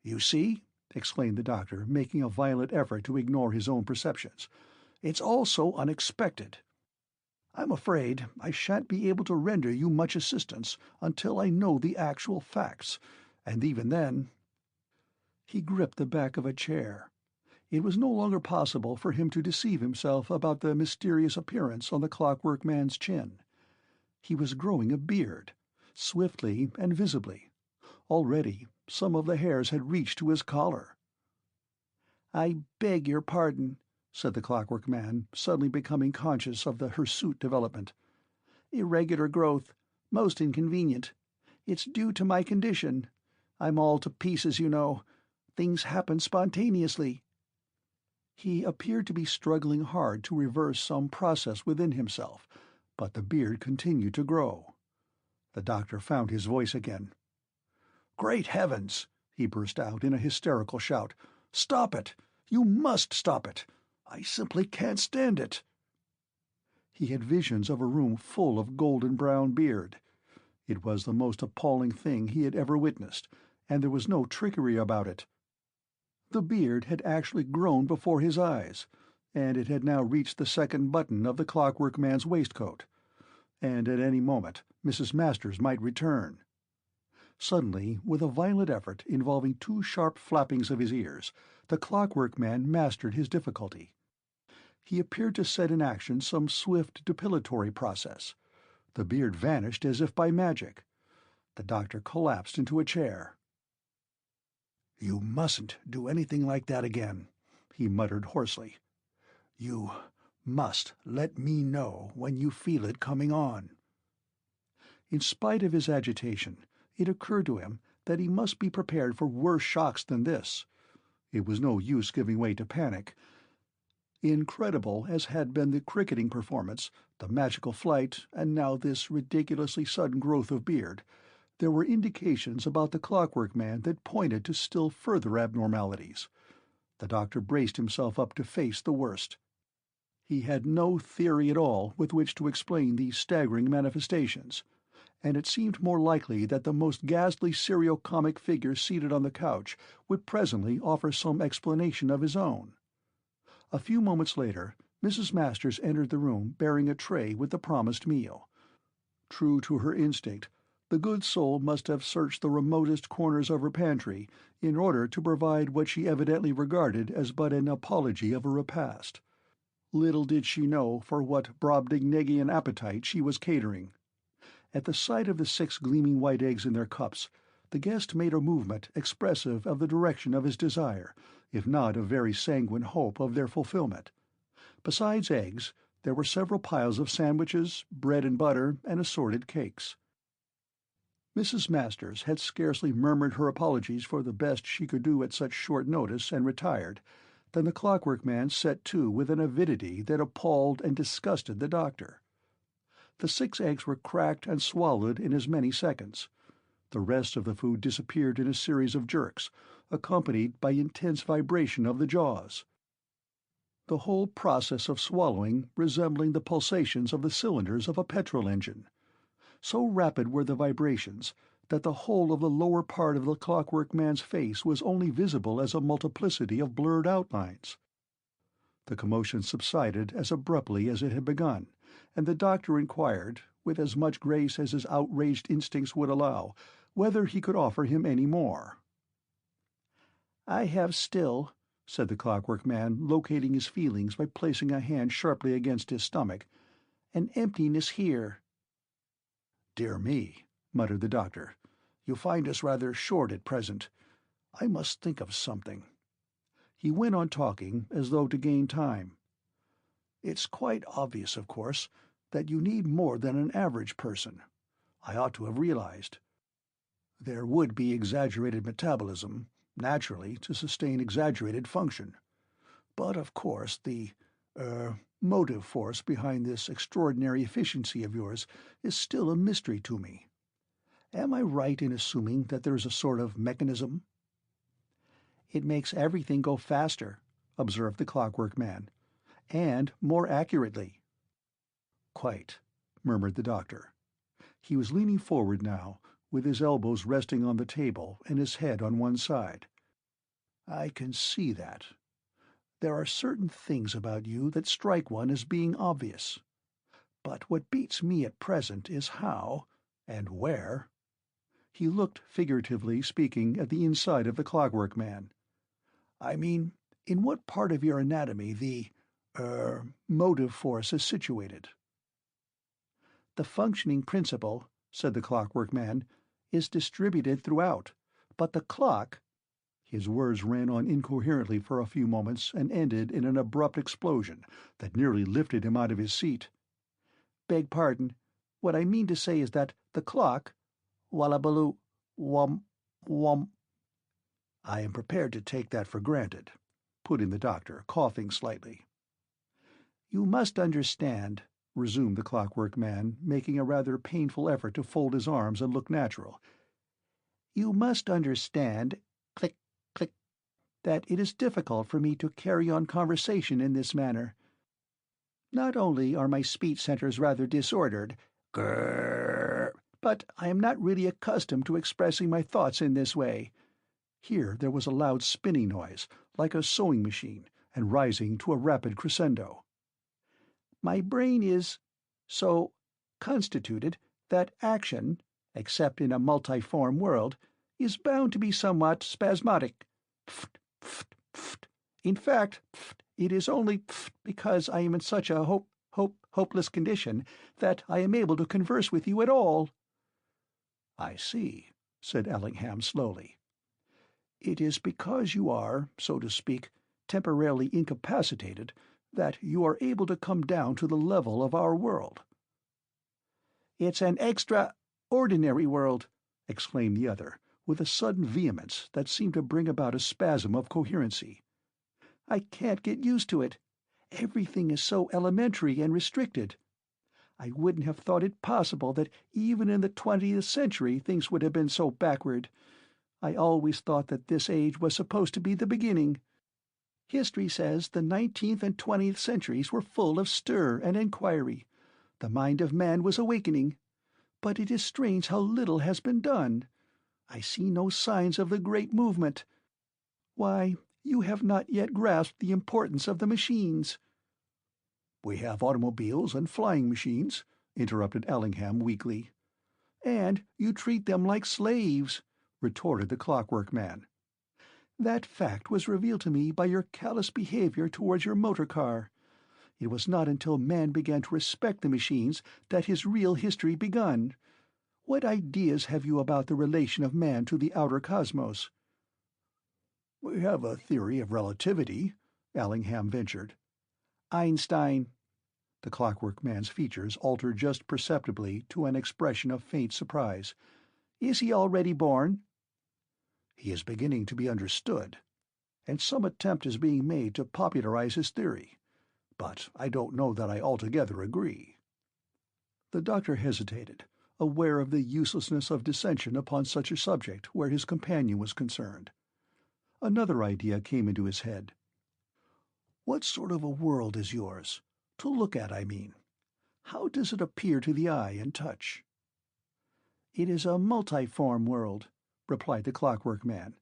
"You see," exclaimed the doctor, making a violent effort to ignore his own perceptions, "it's all so unexpected. I'm afraid I shan't be able to render you much assistance until I know the actual facts, and even then—" He gripped the back of a chair. It was no longer possible for him to deceive himself about the mysterious appearance on the Clockwork Man's chin. He was growing a beard, swiftly and visibly. Already some of the hairs had reached to his collar. "I beg your pardon," said the Clockwork Man, suddenly becoming conscious of the hirsute development. "Irregular growth. Most inconvenient. It's due to my condition. I'm all to pieces, you know. Things happen spontaneously." He appeared to be struggling hard to reverse some process within himself, but the beard continued to grow. The doctor found his voice again. "Great heavens!" he burst out in a hysterical shout. "Stop it! You must stop it! I simply can't stand it!" He had visions of a room full of golden-brown beard. It was the most appalling thing he had ever witnessed, and there was no trickery about it. The beard had actually grown before his eyes, and it had now reached the second button of the Clockwork Man's waistcoat. And at any moment Mrs. Masters might return. Suddenly, with a violent effort involving two sharp flappings of his ears, the Clockwork Man mastered his difficulty. He appeared to set in action some swift depilatory process. The beard vanished as if by magic. The doctor collapsed into a chair. "You mustn't do anything like that again," he muttered hoarsely. "You must let me know when you feel it coming on." In spite of his agitation, it occurred to him that he must be prepared for worse shocks than this. It was no use giving way to panic. Incredible as had been the cricketing performance, the magical flight, and now this ridiculously sudden growth of beard, there were indications about the Clockwork Man that pointed to still further abnormalities. The doctor braced himself up to face the worst. He had no theory at all with which to explain these staggering manifestations, and it seemed more likely that the most ghastly serio-comic figure seated on the couch would presently offer some explanation of his own. A few moments later, Mrs. Masters entered the room bearing a tray with the promised meal. True to her instinct, the good soul must have searched the remotest corners of her pantry in order to provide what she evidently regarded as but an apology of a repast. Little did she know for what Brobdingnagian appetite she was catering. At the sight of the 6 gleaming white eggs in their cups, the guest made a movement expressive of the direction of his desire, if not of very sanguine hope of their fulfillment. Besides eggs, there were several piles of sandwiches, bread and butter, and assorted cakes. Mrs. Masters had scarcely murmured her apologies for the best she could do at such short notice and retired, than the Clockwork Man set to with an avidity that appalled and disgusted the doctor. The 6 eggs were cracked and swallowed in as many seconds. The rest of the food disappeared in a series of jerks, accompanied by intense vibration of the jaws, the whole process of swallowing resembling the pulsations of the cylinders of a petrol engine. So rapid were the vibrations that the whole of the lower part of the Clockwork Man's face was only visible as a multiplicity of blurred outlines. The commotion subsided as abruptly as it had begun, and the doctor inquired, with as much grace as his outraged instincts would allow, whether he could offer him any more. "I have still," said the Clockwork Man, locating his feelings by placing a hand sharply against his stomach, "an emptiness here." "Dear me," muttered the doctor, "you find us rather short at present. I must think of something." He went on talking as though to gain time. "It's quite obvious, of course, that you need more than an average person. I ought to have realized. There would be exaggerated metabolism, naturally, to sustain exaggerated function. But, of course, the motive force behind this extraordinary efficiency of yours is still a mystery to me. Am I right in assuming that there's a sort of mechanism?" "It makes everything go faster," observed the Clockwork Man, "and more accurately." "Quite," murmured the doctor. He was leaning forward now, with his elbows resting on the table and his head on one side. "I can see that. There are certain things about you that strike one as being obvious. But what beats me at present is how, and where—" He looked, figuratively speaking, at the inside of the Clockwork Man. "I mean, in what part of your anatomy the motive force is situated." "The functioning principle," said the Clockwork Man, "is distributed throughout, but the clock—" His words ran on incoherently for a few moments and ended in an abrupt explosion that nearly lifted him out of his seat. "Beg pardon. What I mean to say is that the clock— Wallabaloo, wum, wum—" "I am prepared to take that for granted," put in the doctor, coughing slightly. "You must understand," resumed the Clockwork Man, making a rather painful effort to fold his arms and look natural. "You must understand, click, click, that it is difficult for me to carry on conversation in this manner. Not only are my speech centers rather disordered, grrr, but I am not really accustomed to expressing my thoughts in this way." Here there was a loud spinning noise, like a sewing machine, and rising to a rapid crescendo. "My brain is so constituted that action, except in a multiform world, is bound to be somewhat spasmodic. Pft, pft, pft. In fact, it is only because I am in such a hopeless condition that I am able to converse with you at all." "I see," said Ellingham slowly. "It is because you are, so to speak, temporarily incapacitated that you are able to come down to the level of our world." "It's an extraordinary world," exclaimed the other, with a sudden vehemence that seemed to bring about a spasm of coherency. "I can't get used to it. Everything is so elementary and restricted. I wouldn't have thought it possible that even in the 20th century things would have been so backward. I always thought that this age was supposed to be the beginning. History says the 19th and 20th centuries were full of stir and inquiry. The mind of man was awakening. But it is strange how little has been done. I see no signs of the great movement. Why, you have not yet grasped the importance of the machines." "We have automobiles and flying machines," interrupted Ellingham weakly. "And you treat them like slaves," retorted the Clockwork Man. "That fact was revealed to me by your callous behavior towards your motor car. It was not until man began to respect the machines that his real history begun. What ideas have you about the relation of man to the outer cosmos?" "We have a theory of relativity," Allingham ventured. "Einstein." The Clockwork Man's features altered just perceptibly to an expression of faint surprise. "Is he already born?" "He is beginning to be understood, and some attempt is being made to popularize his theory. But I don't know that I altogether agree." The doctor hesitated, aware of the uselessness of dissension upon such a subject where his companion was concerned. Another idea came into his head. "What sort of a world is yours? To look at, I mean. How does it appear to the eye and touch?" "It is a multiform world," replied the Clockwork Man.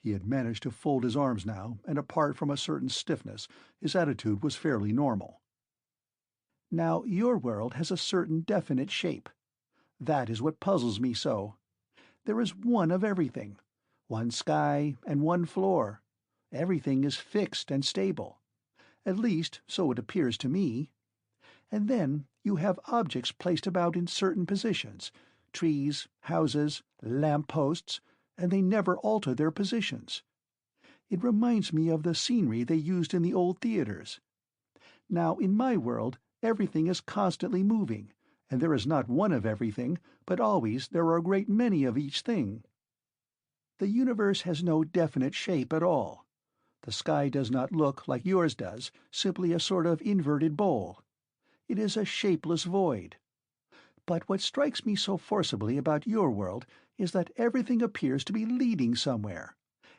He had managed to fold his arms now, and apart from a certain stiffness, his attitude was fairly normal. "Now your world has a certain definite shape. That is what puzzles me so. There is one of everything, one sky and one floor. Everything is fixed and stable. At least, so it appears to me. And then you have objects placed about in certain positions, trees, houses, lamp-posts, and they never alter their positions. It reminds me of the scenery they used in the old theaters. Now, in my world, everything is constantly moving, and there is not one of everything, but always there are a great many of each thing. The universe has no definite shape at all. The sky does not look, like yours does, simply a sort of inverted bowl. It is a shapeless void. But what strikes me so forcibly about your world is that everything appears to be leading somewhere,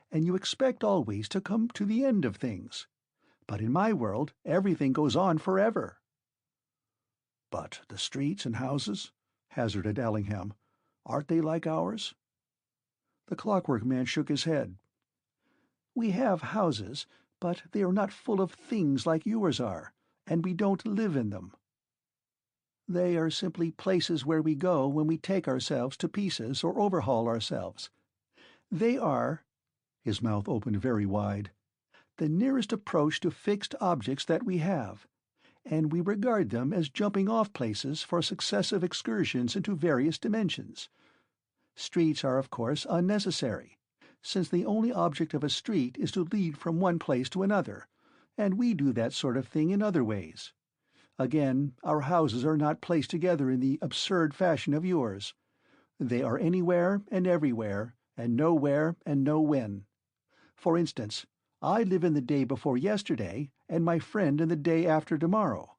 and you expect always to come to the end of things. But in my world, everything goes on forever." "But the streets and houses," hazarded Allingham, "aren't they like ours?" The Clockwork Man shook his head. "We have houses, but they are not full of things like yours are, and we don't live in them. They are simply places where we go when we take ourselves to pieces or overhaul ourselves. They are," his mouth opened very wide, "the nearest approach to fixed objects that we have, and we regard them as jumping-off places for successive excursions into various dimensions. Streets are, of course, unnecessary, since the only object of a street is to lead from one place to another, and we do that sort of thing in other ways. Again, our houses are not placed together in the absurd fashion of yours. They are anywhere and everywhere, and nowhere and nowhen. For instance, I live in the day before yesterday, and my friend in the day after tomorrow."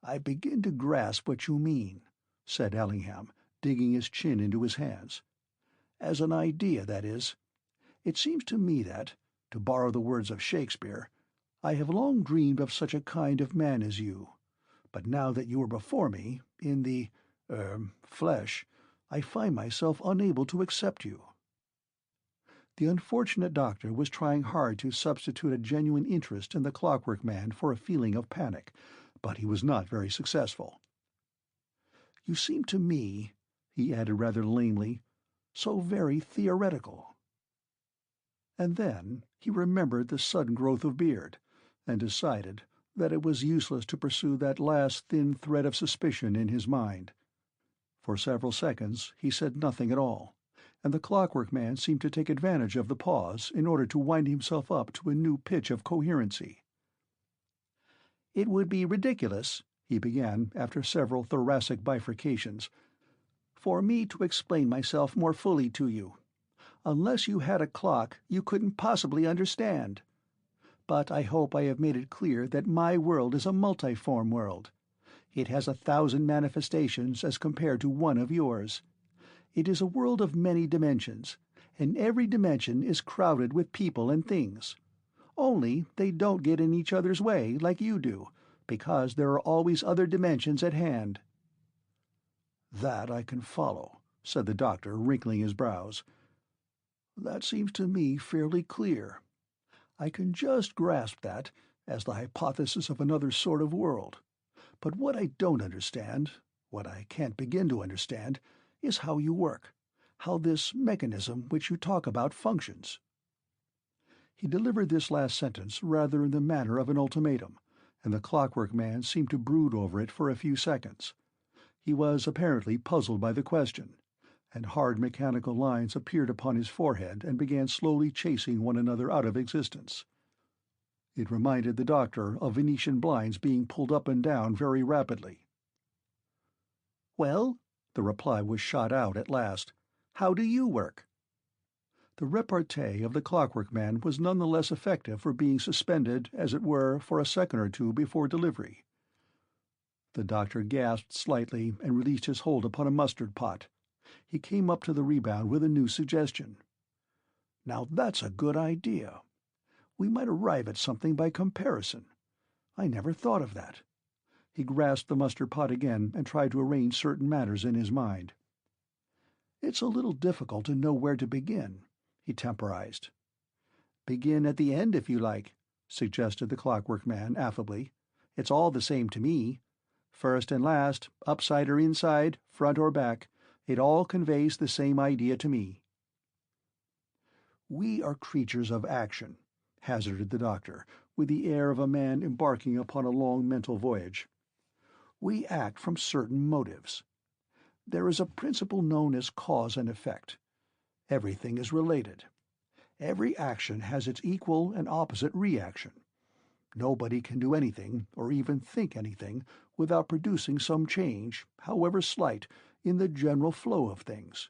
"I begin to grasp what you mean," said Allingham, digging his chin into his hands. "As an idea, that is. It seems to me that, to borrow the words of Shakespeare, I have long dreamed of such a kind of man as you, but now that you are before me, in the flesh, I find myself unable to accept you." The unfortunate doctor was trying hard to substitute a genuine interest in the Clockwork Man for a feeling of panic, but he was not very successful. "You seem to me," he added rather lamely, "so very theoretical." And then he remembered the sudden growth of beard, and decided that it was useless to pursue that last thin thread of suspicion in his mind. For several seconds he said nothing at all, and the Clockwork Man seemed to take advantage of the pause in order to wind himself up to a new pitch of coherency. "It would be ridiculous," he began after several thoracic bifurcations, "for me to explain myself more fully to you. Unless you had a clock, you couldn't possibly understand. But I hope I have made it clear that my world is a multiform world. It has 1,000 manifestations as compared to one of yours. It is a world of many dimensions, and every dimension is crowded with people and things. Only they don't get in each other's way like you do, because there are always other dimensions at hand." "That I can follow," said the doctor, wrinkling his brows. "That seems to me fairly clear. I can just grasp that as the hypothesis of another sort of world. But what I don't understand, what I can't begin to understand, is how you work, how this mechanism which you talk about functions." He delivered this last sentence rather in the manner of an ultimatum, and the Clockwork Man seemed to brood over it for a few seconds. He was apparently puzzled by the question, and hard mechanical lines appeared upon his forehead and began slowly chasing one another out of existence. It reminded the doctor of Venetian blinds being pulled up and down very rapidly. "Well," the reply was shot out at last, "how do you work?" The repartee of the Clockwork Man was none the less effective for being suspended, as it were, for a second or two before delivery. The doctor gasped slightly and released his hold upon a mustard pot. He came up to the rebound with a new suggestion. "Now that's a good idea. We might arrive at something by comparison. I never thought of that." He grasped the mustard pot again and tried to arrange certain matters in his mind. "It's a little difficult to know where to begin," he temporized. "Begin at the end, if you like," suggested the Clockwork Man affably. "It's all the same to me. First and last, upside or inside, front or back, it all conveys the same idea to me." "We are creatures of action," hazarded the doctor, with the air of a man embarking upon a long mental voyage. "We act from certain motives. There is a principle known as cause and effect. Everything is related. Every action has its equal and opposite reaction. Nobody can do anything, or even think anything, without producing some change, however slight, in the general flow of things.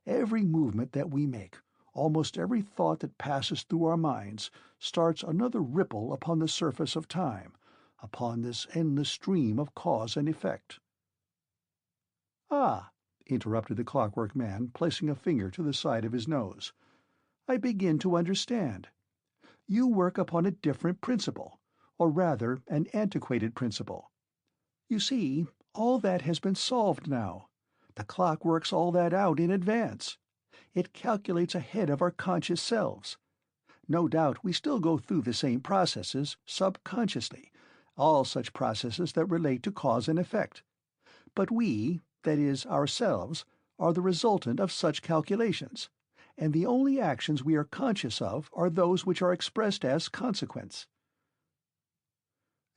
Every movement that we make, almost every thought that passes through our minds, starts another ripple upon the surface of time, upon this endless stream of cause and effect." "Ah," interrupted the Clockwork Man, placing a finger to the side of his nose, "I begin to understand. You work upon a different principle, or rather an antiquated principle. You see, all that has been solved now. The clock works all that out in advance. It calculates ahead of our conscious selves. No doubt we still go through the same processes, subconsciously, all such processes that relate to cause and effect. But we, that is, ourselves, are the resultant of such calculations, and the only actions we are conscious of are those which are expressed as consequence."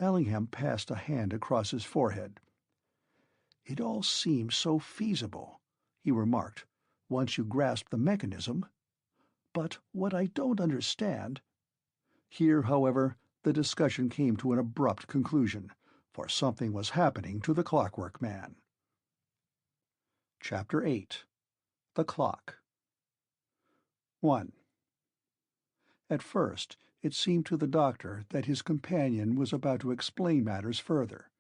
Allingham passed a hand across his forehead. "It all seems so feasible," he remarked, "once you grasp the mechanism. But what I don't understand—" Here, however, the discussion came to an abrupt conclusion, for something was happening to the Clockwork Man. Chapter 8. The Clock. 1. At first it seemed to the doctor that his companion was about to explain matters further.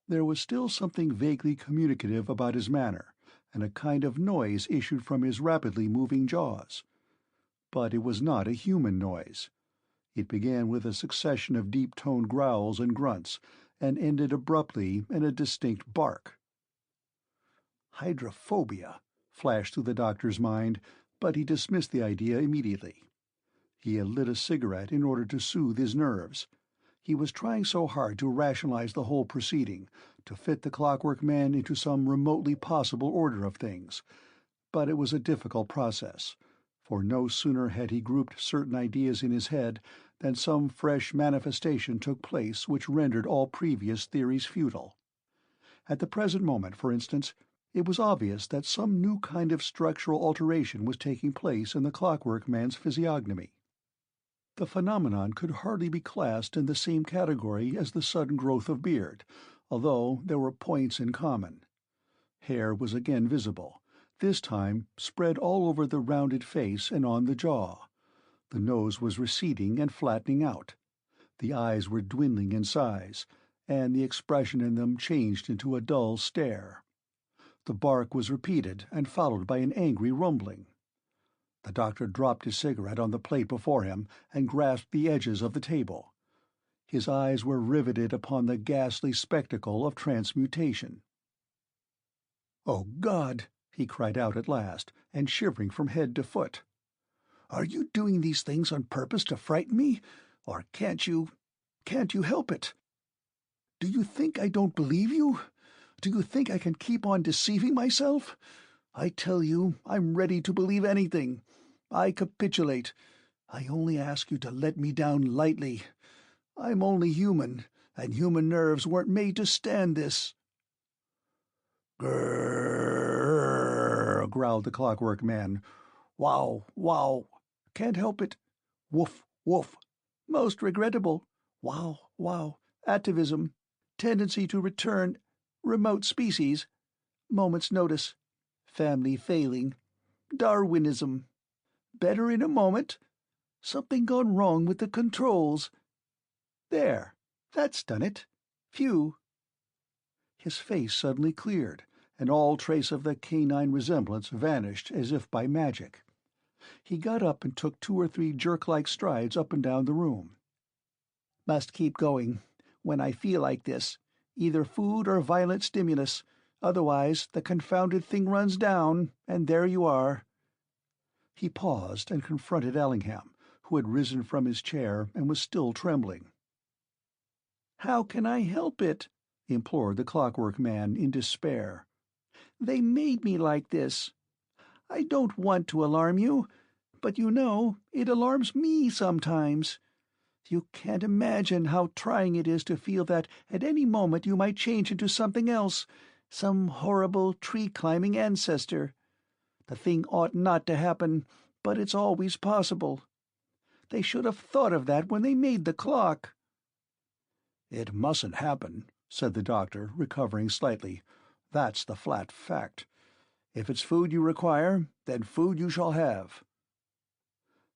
There was still something vaguely communicative about his manner, and a kind of noise issued from his rapidly moving jaws. But it was not a human noise. It began with a succession of deep-toned growls and grunts, and ended abruptly in a distinct bark. Hydrophobia flashed through the doctor's mind, but he dismissed the idea immediately. He had lit a cigarette in order to soothe his nerves. He was trying so hard to rationalize the whole proceeding, to fit the Clockwork Man into some remotely possible order of things. But it was a difficult process, for no sooner had he grouped certain ideas in his head than some fresh manifestation took place which rendered all previous theories futile. At the present moment, for instance, it was obvious that some new kind of structural alteration was taking place in the Clockwork Man's physiognomy. The phenomenon could hardly be classed in the same category as the sudden growth of beard, although there were points in common. Hair was again visible, this time spread all over the rounded face and on the jaw. The nose was receding and flattening out. The eyes were dwindling in size, and the expression in them changed into a dull stare. The bark was repeated and followed by an angry rumbling. The doctor dropped his cigarette on the plate before him and grasped the edges of the table. His eyes were riveted upon the ghastly spectacle of transmutation. "Oh, God!" he cried out at last, and shivering from head to foot. "Are you doing these things on purpose to frighten me? Or can't you help it?" Do you think I don't believe you? Do you think I can keep on deceiving myself? I tell you, I'm ready to believe anything. I capitulate. I only ask you to let me down lightly. I'm only human, and human nerves weren't made to stand this." "Grrr," growled the Clockwork Man. "Wow, wow. Can't help it. Woof, woof. Most regrettable. Wow, wow. Atavism. Tendency to return. Remote species. Moment's notice. Family failing. Darwinism. Better in a moment. Something gone wrong with the controls. There. That's done it. Phew." His face suddenly cleared, and all trace of the canine resemblance vanished as if by magic. He got up and took 2 or 3 jerk-like strides up and down the room. "Must keep going. When I feel like this, either food or violent stimulus. Otherwise, the confounded thing runs down, and there you are." He paused and confronted Ellingham, who had risen from his chair and was still trembling. "How can I help it?" implored the Clockwork Man in despair. "They made me like this. I don't want to alarm you, but you know, it alarms me sometimes. You can't imagine how trying it is to feel that at any moment you might change into something else, some horrible tree-climbing ancestor. The thing ought not to happen, but it's always possible. They should have thought of that when they made the clock." "It mustn't happen," said the doctor, recovering slightly. "That's the flat fact. If it's food you require, then food you shall have."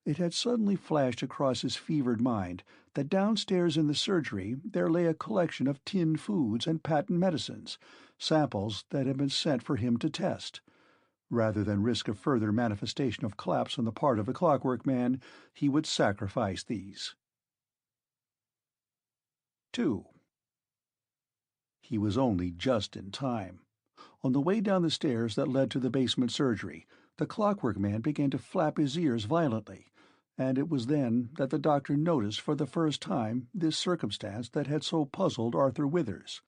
It had suddenly flashed across his fevered mind that downstairs in the surgery there lay a collection of tinned foods and patent medicines, samples that had been sent for him to test. Rather than risk a further manifestation of collapse on the part of the Clockwork Man, he would sacrifice these. 2. He was only just in time. On the way down the stairs that led to the basement surgery, the Clockwork Man began to flap his ears violently, and it was then that the doctor noticed for the first time this circumstance that had so puzzled Arthur Withers.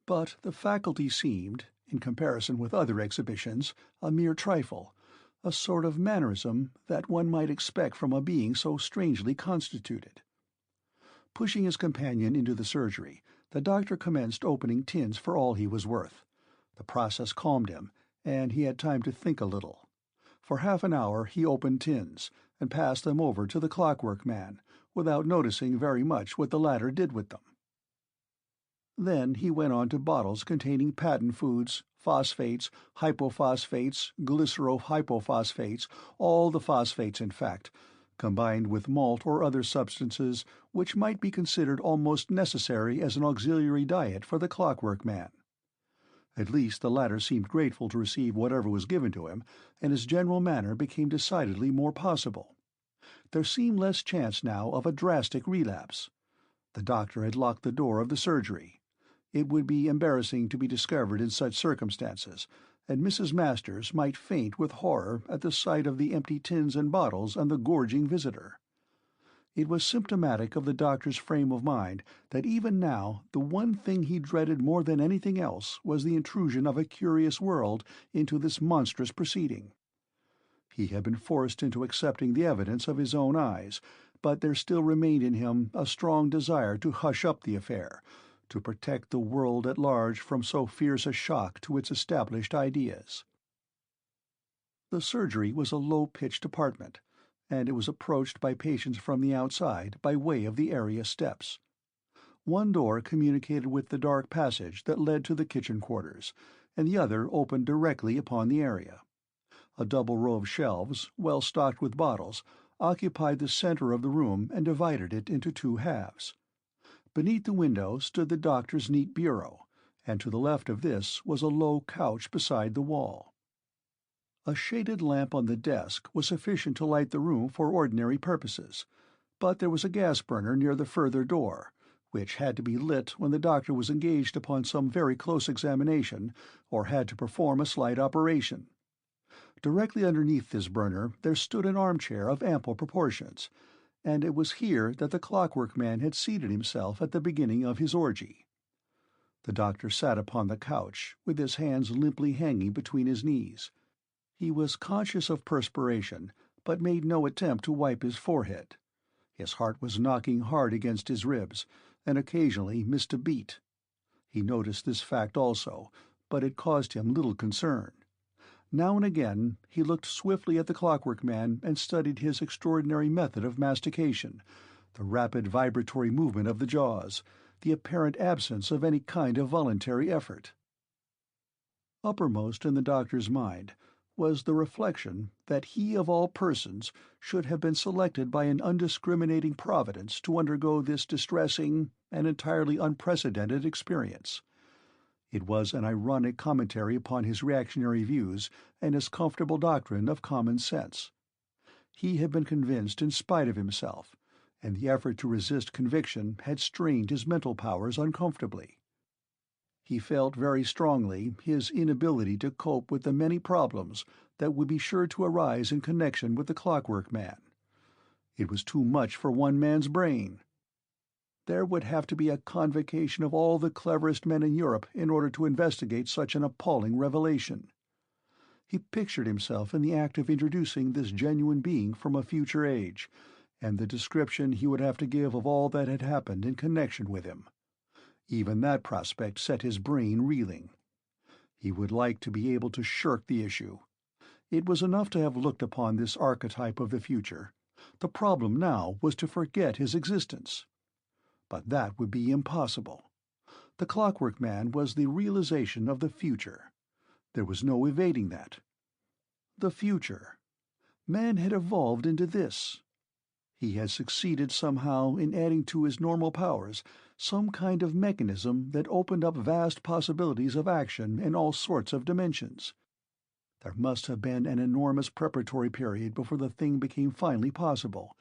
But the faculty seemed, in comparison with other exhibitions, a mere trifle, a sort of mannerism that one might expect from a being so strangely constituted. Pushing his companion into the surgery, the doctor commenced opening tins for all he was worth. The process calmed him, and he had time to think a little. For half an hour he opened tins, and passed them over to the Clockwork Man, without noticing very much what the latter did with them. Then he went on to bottles containing patent foods, phosphates, hypophosphates, glycerohypophosphates, all the phosphates in fact, combined with malt or other substances which might be considered almost necessary as an auxiliary diet for the Clockwork Man. At least the latter seemed grateful to receive whatever was given to him, and his general manner became decidedly more possible. There seemed less chance now of a drastic relapse. The doctor had locked the door of the surgery. It would be embarrassing to be discovered in such circumstances, and Mrs. Masters might faint with horror at the sight of the empty tins and bottles and the gorging visitor. It was symptomatic of the doctor's frame of mind that even now the one thing he dreaded more than anything else was the intrusion of a curious world into this monstrous proceeding. He had been forced into accepting the evidence of his own eyes, but there still remained in him a strong desire to hush up the affair, to protect the world at large from so fierce a shock to its established ideas. The surgery was a low-pitched apartment, and it was approached by patients from the outside by way of the area steps. One door communicated with the dark passage that led to the kitchen quarters, and the other opened directly upon the area. A double row of shelves, well stocked with bottles, occupied the center of the room and divided it into 2 halves. Beneath the window stood the doctor's neat bureau, and to the left of this was a low couch beside the wall. A shaded lamp on the desk was sufficient to light the room for ordinary purposes, but there was a gas burner near the further door, which had to be lit when the doctor was engaged upon some very close examination or had to perform a slight operation. Directly underneath this burner there stood an armchair of ample proportions, and it was here that the Clockwork Man had seated himself at the beginning of his orgy. The doctor sat upon the couch, with his hands limply hanging between his knees. He was conscious of perspiration, but made no attempt to wipe his forehead. His heart was knocking hard against his ribs, and occasionally missed a beat. He noticed this fact also, but it caused him little concern. Now and again he looked swiftly at the Clockwork Man and studied his extraordinary method of mastication, the rapid vibratory movement of the jaws, the apparent absence of any kind of voluntary effort. Uppermost in the doctor's mind was the reflection that he of all persons should have been selected by an undiscriminating providence to undergo this distressing and entirely unprecedented experience. It was an ironic commentary upon his reactionary views and his comfortable doctrine of common sense. He had been convinced in spite of himself, and the effort to resist conviction had strained his mental powers uncomfortably. He felt very strongly his inability to cope with the many problems that would be sure to arise in connection with the Clockwork Man. It was too much for one man's brain. There would have to be a convocation of all the cleverest men in Europe in order to investigate such an appalling revelation. He pictured himself in the act of introducing this genuine being from a future age, and the description he would have to give of all that had happened in connection with him. Even that prospect set his brain reeling. He would like to be able to shirk the issue. It was enough to have looked upon this archetype of the future. The problem now was to forget his existence. But that would be impossible. The Clockwork Man was the realization of the future. There was no evading that. The future. Man had evolved into this. He had succeeded somehow in adding to his normal powers some kind of mechanism that opened up vast possibilities of action in all sorts of dimensions. There must have been an enormous preparatory period before the thing became finally possible,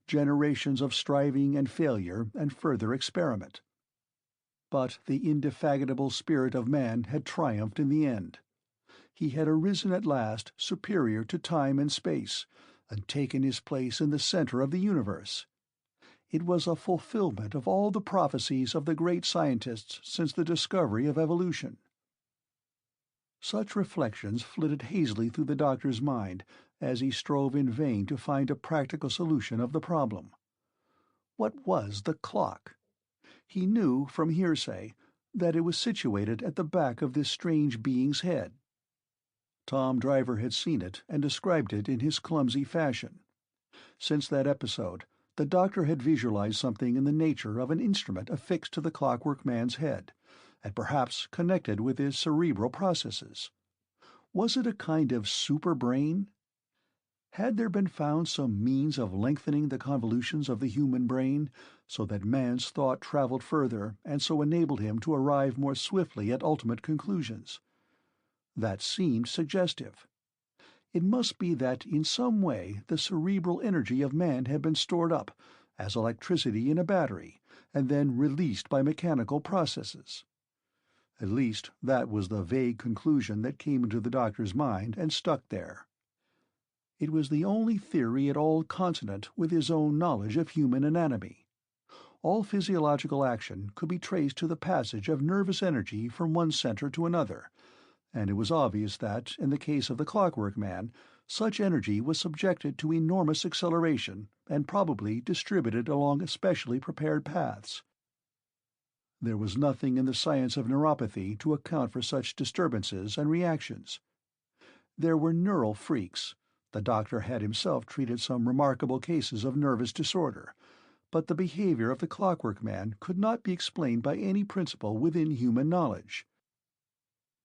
generations of striving and failure and further experiment. But the indefatigable spirit of man had triumphed in the end. He had arisen at last superior to time and space, and taken his place in the center of the universe. It was a fulfillment of all the prophecies of the great scientists since the discovery of evolution. Such reflections flitted hazily through the doctor's mind as he strove in vain to find a practical solution of the problem. What was the clock? He knew, from hearsay, that it was situated at the back of this strange being's head. Tom Driver had seen it and described it in his clumsy fashion. Since that episode, the doctor had visualized something in the nature of an instrument affixed to the Clockwork Man's head, and perhaps connected with his cerebral processes. Was it a kind of super-brain? Had there been found some means of lengthening the convolutions of the human brain, so that man's thought traveled further and so enabled him to arrive more swiftly at ultimate conclusions? That seemed suggestive. It must be that in some way the cerebral energy of man had been stored up, as electricity in a battery, and then released by mechanical processes. At least that was the vague conclusion that came into the doctor's mind and stuck there. It was the only theory at all consonant with his own knowledge of human anatomy. All physiological action could be traced to the passage of nervous energy from one center to another, and it was obvious that, in the case of the Clockwork Man, such energy was subjected to enormous acceleration and probably distributed along especially prepared paths. There was nothing in the science of neuropathy to account for such disturbances and reactions. There were neural freaks. The doctor had himself treated some remarkable cases of nervous disorder, but the behavior of the Clockwork Man could not be explained by any principle within human knowledge.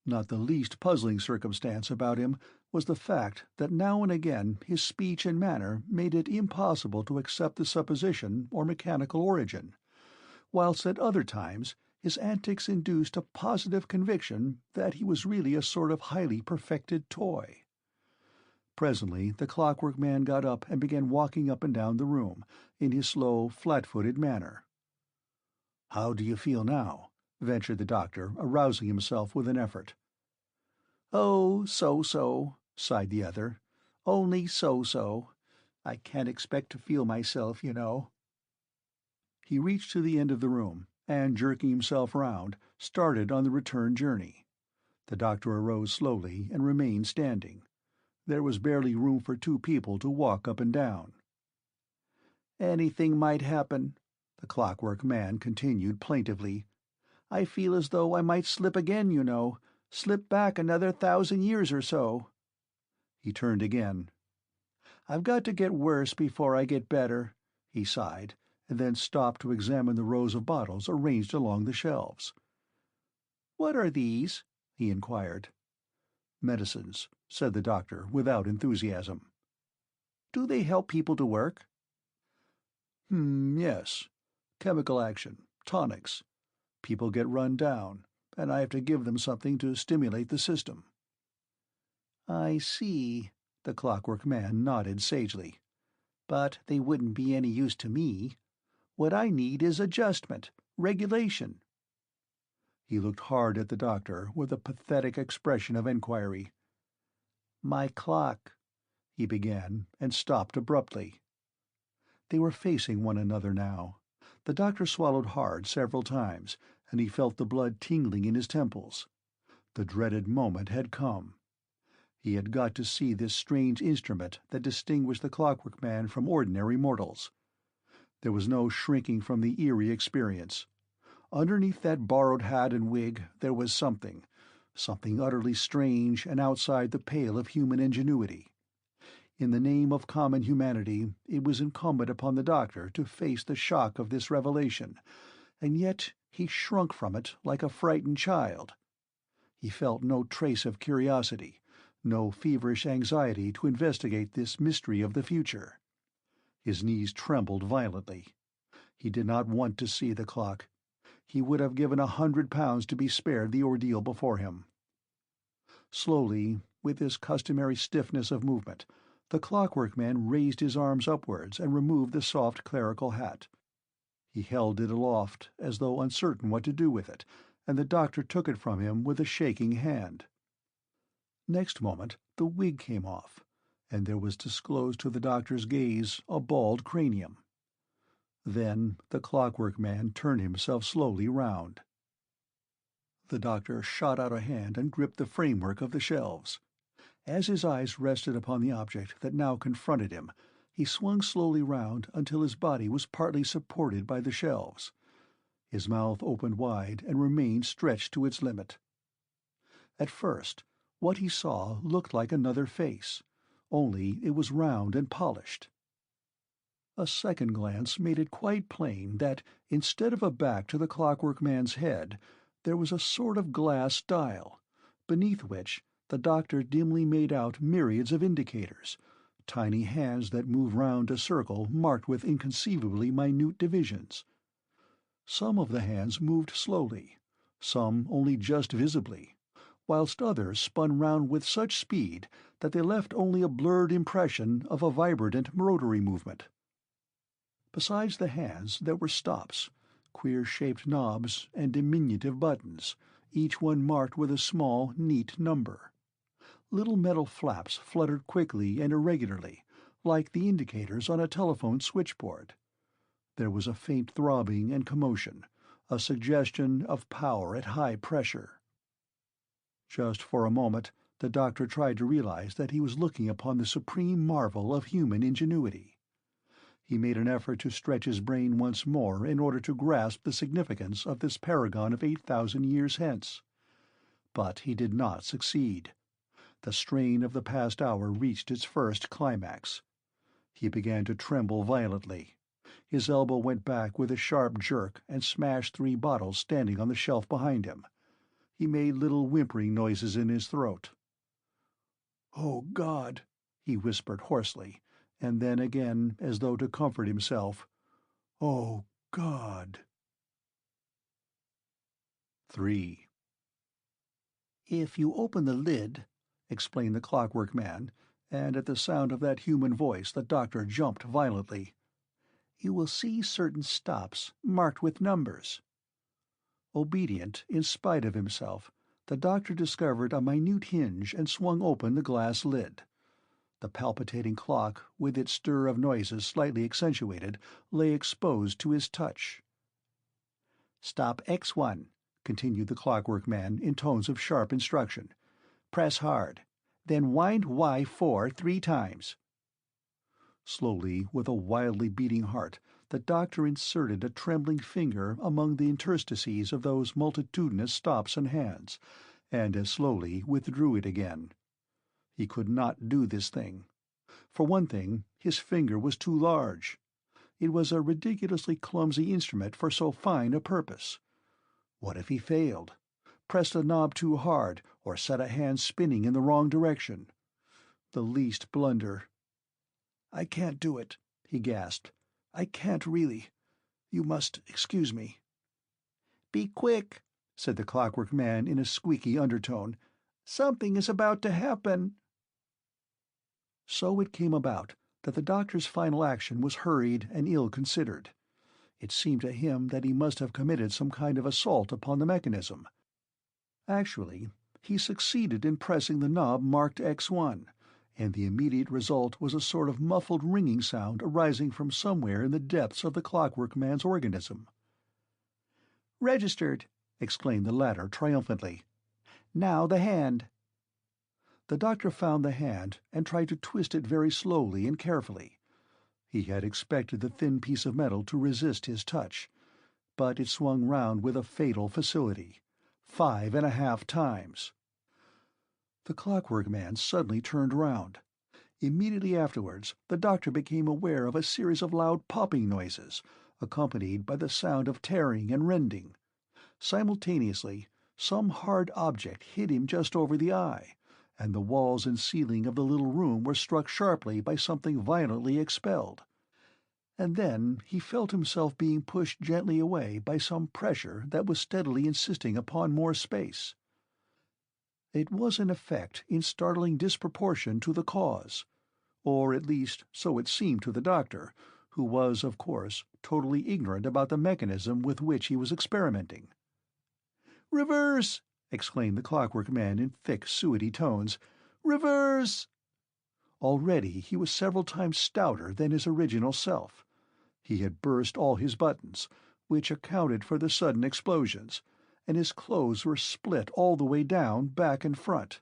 Not the least puzzling circumstance about him was the fact that now and again his speech and manner made it impossible to accept the supposition or mechanical origin, whilst at other times his antics induced a positive conviction that he was really a sort of highly perfected toy. Presently the Clockwork Man got up and began walking up and down the room, in his slow, flat-footed manner. "How do you feel now?" ventured the doctor, arousing himself with an effort. "Oh, so-so," sighed the other. "Only so-so. I can't expect to feel myself, you know." He reached to the end of the room, and jerking himself round, started on the return journey. The doctor arose slowly and remained standing. There was barely room for two people to walk up and down. "Anything might happen," the Clockwork Man continued plaintively. "I feel as though I might slip again, you know, slip back another 1,000 years or so." He turned again. "I've got to get worse before I get better," he sighed, and then stopped to examine the rows of bottles arranged along the shelves. "What are these?" he inquired. "Medicines," said the doctor, without enthusiasm. "Do they help people to work?" Yes. Chemical action, tonics. People get run down, and I have to give them something to stimulate the system." "I see," the Clockwork Man nodded sagely. "But they wouldn't be any use to me. What I need is adjustment, regulation." He looked hard at the doctor with a pathetic expression of enquiry. "My clock," he began, and stopped abruptly. They were facing one another now. The doctor swallowed hard several times, and he felt the blood tingling in his temples. The dreaded moment had come. He had got to see this strange instrument that distinguished the Clockwork Man from ordinary mortals. There was no shrinking from the eerie experience. Underneath that borrowed hat and wig there was something utterly strange and outside the pale of human ingenuity. In the name of common humanity, it was incumbent upon the doctor to face the shock of this revelation, and yet he shrunk from it like a frightened child. He felt no trace of curiosity, no feverish anxiety to investigate this mystery of the future. His knees trembled violently. He did not want to see the clock. He would have given £100 to be spared the ordeal before him. Slowly, with his customary stiffness of movement, the Clockwork Man raised his arms upwards and removed the soft clerical hat. He held it aloft, as though uncertain what to do with it, and the doctor took it from him with a shaking hand. Next moment the wig came off, and there was disclosed to the doctor's gaze a bald cranium. Then the Clockwork Man turned himself slowly round. The doctor shot out a hand and gripped the framework of the shelves. As his eyes rested upon the object that now confronted him, he swung slowly round until his body was partly supported by the shelves. His mouth opened wide and remained stretched to its limit. At first, what he saw looked like another face, only it was round and polished. A second glance made it quite plain that, instead of a back to the Clockwork Man's head, there was a sort of glass dial, beneath which the doctor dimly made out myriads of indicators, tiny hands that moved round a circle marked with inconceivably minute divisions. Some of the hands moved slowly, some only just visibly, whilst others spun round with such speed that they left only a blurred impression of a vibrant rotary movement. Besides the hands there were stops, queer-shaped knobs and diminutive buttons, each one marked with a small, neat number. Little metal flaps fluttered quickly and irregularly, like the indicators on a telephone switchboard. There was a faint throbbing and commotion, a suggestion of power at high pressure. Just for a moment the doctor tried to realize that he was looking upon the supreme marvel of human ingenuity. He made an effort to stretch his brain once more in order to grasp the significance of this paragon of 8,000 years hence. But he did not succeed. The strain of the past hour reached its first climax. He began to tremble violently. His elbow went back with a sharp jerk and smashed 3 bottles standing on the shelf behind him. He made little whimpering noises in his throat. "Oh, God," he whispered hoarsely, and then again, as though to comfort himself, "Oh, God." 3. "If you open the lid," explained the Clockwork Man, and at the sound of that human voice the doctor jumped violently, "you will see certain stops marked with numbers." Obedient, in spite of himself, the doctor discovered a minute hinge and swung open the glass lid. The palpitating clock, with its stir of noises slightly accentuated, lay exposed to his touch. "Stop X1," continued the Clockwork Man in tones of sharp instruction. "Press hard. Then wind Y4 3 times." Slowly, with a wildly beating heart, the doctor inserted a trembling finger among the interstices of those multitudinous stops and hands, and as slowly withdrew it again. He could not do this thing. For one thing, his finger was too large. It was a ridiculously clumsy instrument for so fine a purpose. What if he failed? Pressed a knob too hard, or set a hand spinning in the wrong direction? The least blunder. "I can't do it," he gasped. "I can't really. You must excuse me." "Be quick," said the Clockwork Man in a squeaky undertone. "Something is about to happen." So it came about that the doctor's final action was hurried and ill-considered. It seemed to him that he must have committed some kind of assault upon the mechanism. Actually, he succeeded in pressing the knob marked X1, and the immediate result was a sort of muffled ringing sound arising from somewhere in the depths of the Clockwork Man's organism. "Registered!" exclaimed the latter triumphantly. "Now the hand." The doctor found the hand and tried to twist it very slowly and carefully. He had expected the thin piece of metal to resist his touch, but it swung round with a fatal facility. 5.5 times. The Clockwork Man suddenly turned round. Immediately afterwards the doctor became aware of a series of loud popping noises, accompanied by the sound of tearing and rending. Simultaneously, some hard object hit him just over the eye, and the walls and ceiling of the little room were struck sharply by something violently expelled. And then he felt himself being pushed gently away by some pressure that was steadily insisting upon more space. It was an effect in startling disproportion to the cause, or at least so it seemed to the doctor, who was, of course, totally ignorant about the mechanism with which he was experimenting. "Reverse!" exclaimed the Clockwork Man in thick, suety tones. "Reverse!" Already he was several times stouter than his original self. He had burst all his buttons, which accounted for the sudden explosions, and his clothes were split all the way down, back and front.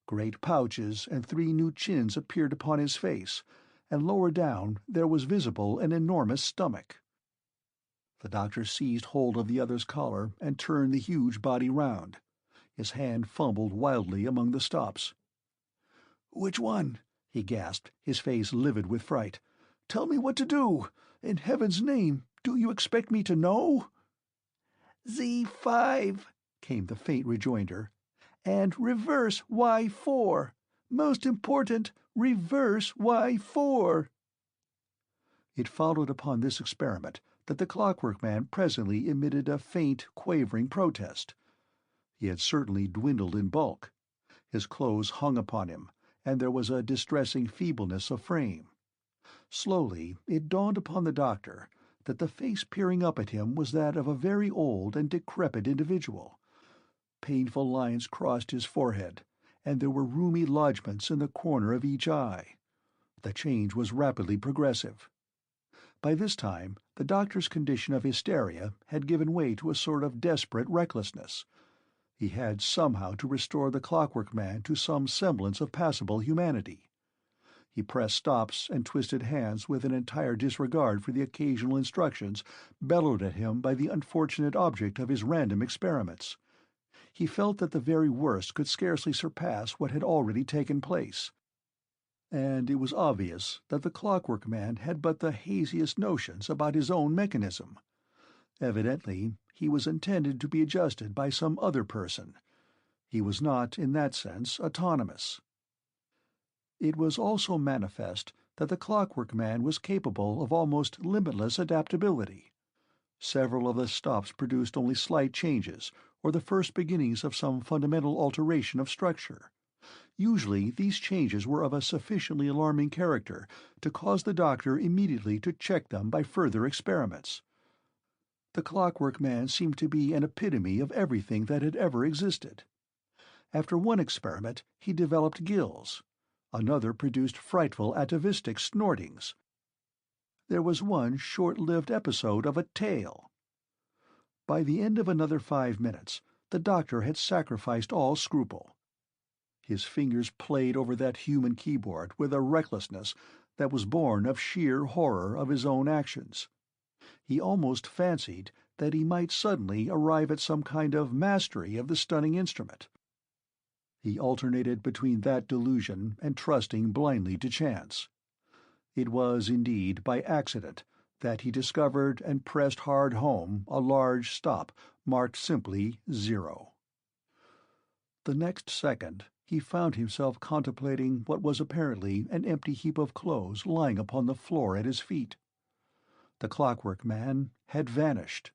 Great pouches and 3 new chins appeared upon his face, and lower down there was visible an enormous stomach. The doctor seized hold of the other's collar and turned the huge body round. His hand fumbled wildly among the stops. "Which one?" he gasped, his face livid with fright. "Tell me what to do. In heaven's name, do you expect me to know?" "Z5," came the faint rejoinder. "And reverse Y4. Most important, reverse Y4." It followed upon this experiment that the Clockwork Man presently emitted a faint, quavering protest. He had certainly dwindled in bulk. His clothes hung upon him, and there was a distressing feebleness of frame. Slowly it dawned upon the doctor that the face peering up at him was that of a very old and decrepit individual. Painful lines crossed his forehead, and there were rheumy lodgments in the corner of each eye. The change was rapidly progressive. By this time the doctor's condition of hysteria had given way to a sort of desperate recklessness. He had somehow to restore the Clockwork Man to some semblance of passable humanity. He pressed stops and twisted hands with an entire disregard for the occasional instructions bellowed at him by the unfortunate object of his random experiments. He felt that the very worst could scarcely surpass what had already taken place. And it was obvious that the Clockwork Man had but the haziest notions about his own mechanism. Evidently he was intended to be adjusted by some other person. He was not, in that sense, autonomous. It was also manifest that the Clockwork Man was capable of almost limitless adaptability. Several of the stops produced only slight changes, or the first beginnings of some fundamental alteration of structure. Usually these changes were of a sufficiently alarming character to cause the doctor immediately to check them by further experiments. The Clockwork Man seemed to be an epitome of everything that had ever existed. After one experiment he developed gills. Another produced frightful atavistic snortings. There was one short-lived episode of a tail. By the end of another 5 minutes, the doctor had sacrificed all scruple. His fingers played over that human keyboard with a recklessness that was born of sheer horror of his own actions. He almost fancied that he might suddenly arrive at some kind of mastery of the stunning instrument. He alternated between that delusion and trusting blindly to chance. It was, indeed, by accident that he discovered and pressed hard home a large stop marked simply 0. The next second he found himself contemplating what was apparently an empty heap of clothes lying upon the floor at his feet. The Clockwork Man had vanished.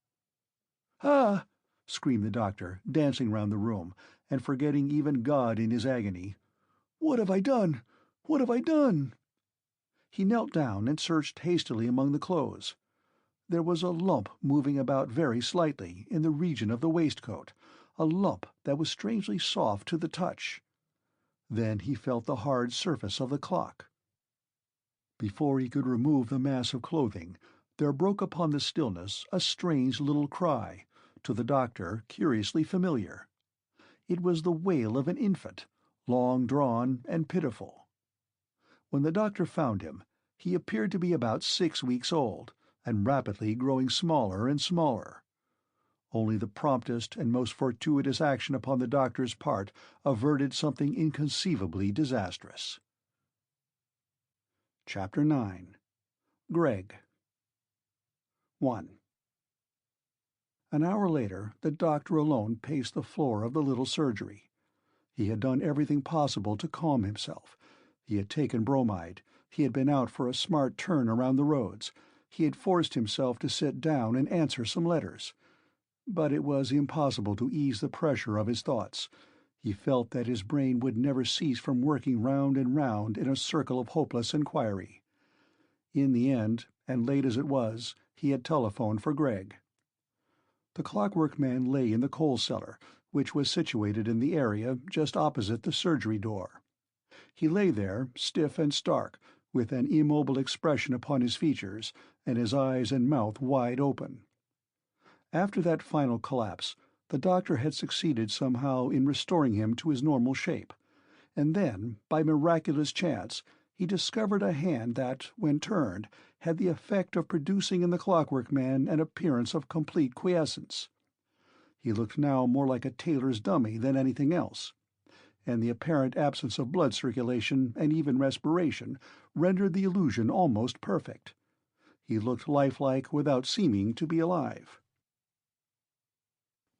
"Ah!" screamed the doctor, dancing round the room, and forgetting even God in his agony. "What have I done? What have I done?" He knelt down and searched hastily among the clothes. There was a lump moving about very slightly in the region of the waistcoat, a lump that was strangely soft to the touch. Then he felt the hard surface of the clock. Before he could remove the mass of clothing, there broke upon the stillness a strange little cry, to the doctor curiously familiar. It was the wail of an infant, long drawn and pitiful. When the doctor found him, he appeared to be about 6 weeks old, and rapidly growing smaller and smaller. Only the promptest and most fortuitous action upon the doctor's part averted something inconceivably disastrous. Chapter 9. Greg. 1. An hour later, the doctor alone paced the floor of the little surgery. He had done everything possible to calm himself. He had taken bromide. He had been out for a smart turn around the roads. He had forced himself to sit down and answer some letters. But it was impossible to ease the pressure of his thoughts. He felt that his brain would never cease from working round and round in a circle of hopeless inquiry. In the end, and late as it was, he had telephoned for Greg. The Clockwork Man lay in the coal cellar, which was situated in the area just opposite the surgery door. He lay there, stiff and stark, with an immobile expression upon his features, and his eyes and mouth wide open. After that final collapse, the doctor had succeeded somehow in restoring him to his normal shape, and then, by miraculous chance, he discovered a hand that, when turned, had the effect of producing in the Clockwork Man an appearance of complete quiescence. He looked now more like a tailor's dummy than anything else, and the apparent absence of blood circulation and even respiration rendered the illusion almost perfect. He looked lifelike without seeming to be alive.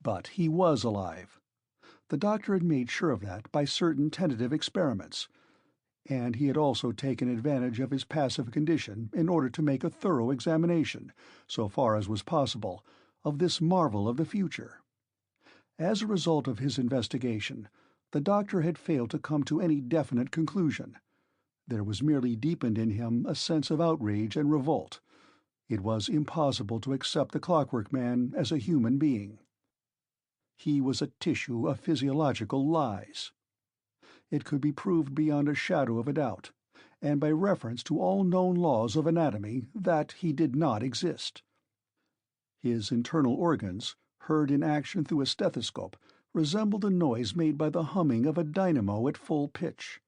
But he was alive. The doctor had made sure of that by certain tentative experiments, and he had also taken advantage of his passive condition in order to make a thorough examination, so far as was possible, of this marvel of the future. As a result of his investigation, the doctor had failed to come to any definite conclusion. There was merely deepened in him a sense of outrage and revolt. It was impossible to accept the Clockwork Man as a human being. He was a tissue of physiological lies. It could be proved beyond a shadow of a doubt, and by reference to all known laws of anatomy, that he did not exist. His internal organs, heard in action through a stethoscope, resembled the noise made by the humming of a dynamo at full pitch.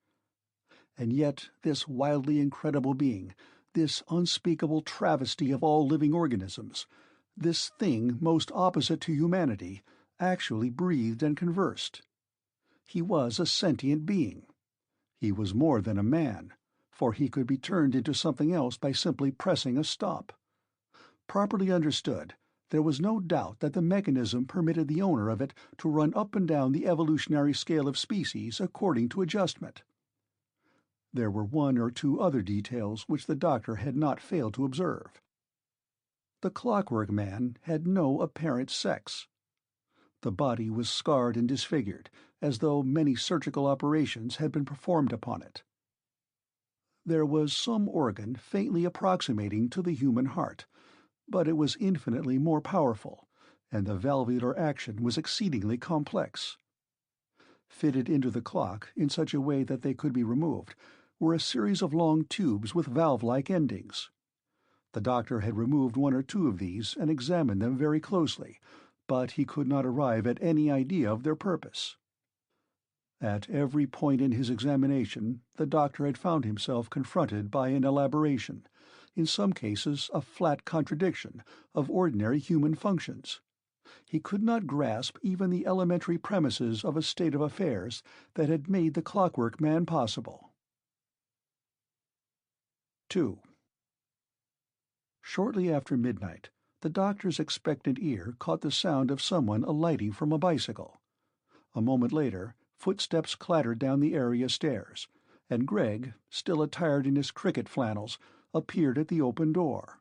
And yet this wildly incredible being, this unspeakable travesty of all living organisms, this thing most opposite to humanity, actually breathed and conversed. He was a sentient being. He was more than a man, for he could be turned into something else by simply pressing a stop. Properly understood, there was no doubt that the mechanism permitted the owner of it to run up and down the evolutionary scale of species according to adjustment. There were one or two other details which the doctor had not failed to observe. The Clockwork Man had no apparent sex. The body was scarred and disfigured, as though many surgical operations had been performed upon it. There was some organ faintly approximating to the human heart, but it was infinitely more powerful, and the valvular action was exceedingly complex. Fitted into the clock in such a way that they could be removed were a series of long tubes with valve-like endings. The doctor had removed one or two of these and examined them very closely, but he could not arrive at any idea of their purpose. At every point in his examination, the doctor had found himself confronted by an elaboration, in some cases a flat contradiction, of ordinary human functions. He could not grasp even the elementary premises of a state of affairs that had made the Clockwork Man possible. 2. Shortly after midnight, the doctor's expectant ear caught the sound of someone alighting from a bicycle. A moment later, footsteps clattered down the area stairs, and Greg, still attired in his cricket flannels, appeared at the open door.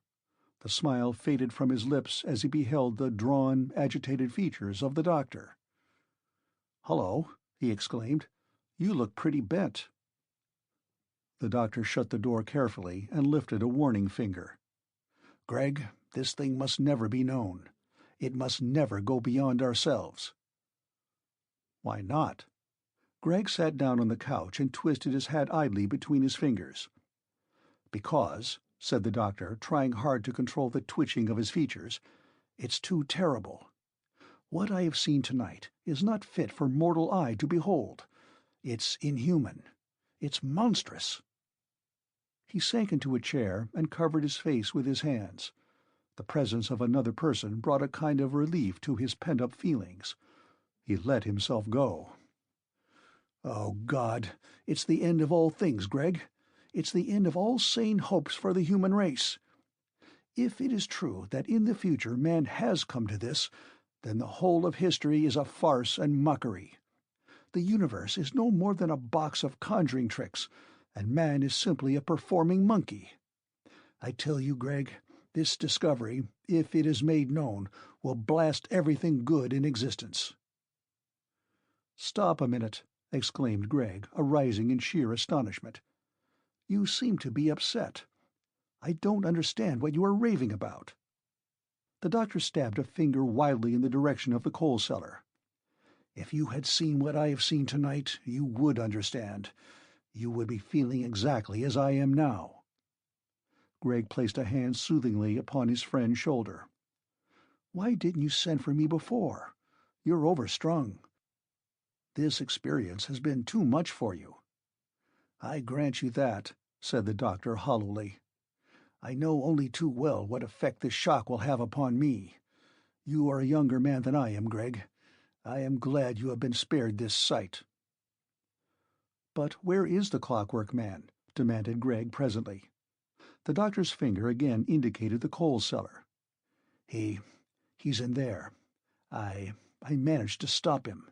The smile faded from his lips as he beheld the drawn, agitated features of the doctor. "Hello," he exclaimed. "You look pretty bent." The doctor shut the door carefully and lifted a warning finger. "Greg, this thing must never be known. It must never go beyond ourselves." "Why not?" Greg sat down on the couch and twisted his hat idly between his fingers. "Because," said the doctor, trying hard to control the twitching of his features, "it's too terrible. What I have seen tonight is not fit for mortal eye to behold. It's inhuman. It's monstrous." He sank into a chair and covered his face with his hands. The presence of another person brought a kind of relief to his pent-up feelings. He let himself go. "Oh, God, it's the end of all things, Greg. It's the end of all sane hopes for the human race. If it is true that in the future man has come to this, then the whole of history is a farce and mockery. The universe is no more than a box of conjuring tricks, and man is simply a performing monkey. I tell you, Greg, this discovery, if it is made known, will blast everything good in existence." "Stop a minute," exclaimed Greg, arising in sheer astonishment. "You seem to be upset. I don't understand what you are raving about." The doctor stabbed a finger wildly in the direction of the coal cellar. "If you had seen what I have seen tonight, you would understand. You would be feeling exactly as I am now." Greg placed a hand soothingly upon his friend's shoulder. "Why didn't you send for me before? You're overstrung. This experience has been too much for you." "I grant you that," said the doctor hollowly. "I know only too well what effect this shock will have upon me. You are a younger man than I am, Greg. I am glad you have been spared this sight." "But where is the Clockwork Man?" demanded Greg presently. The doctor's finger again indicated the coal cellar. He's in there. I managed to stop him.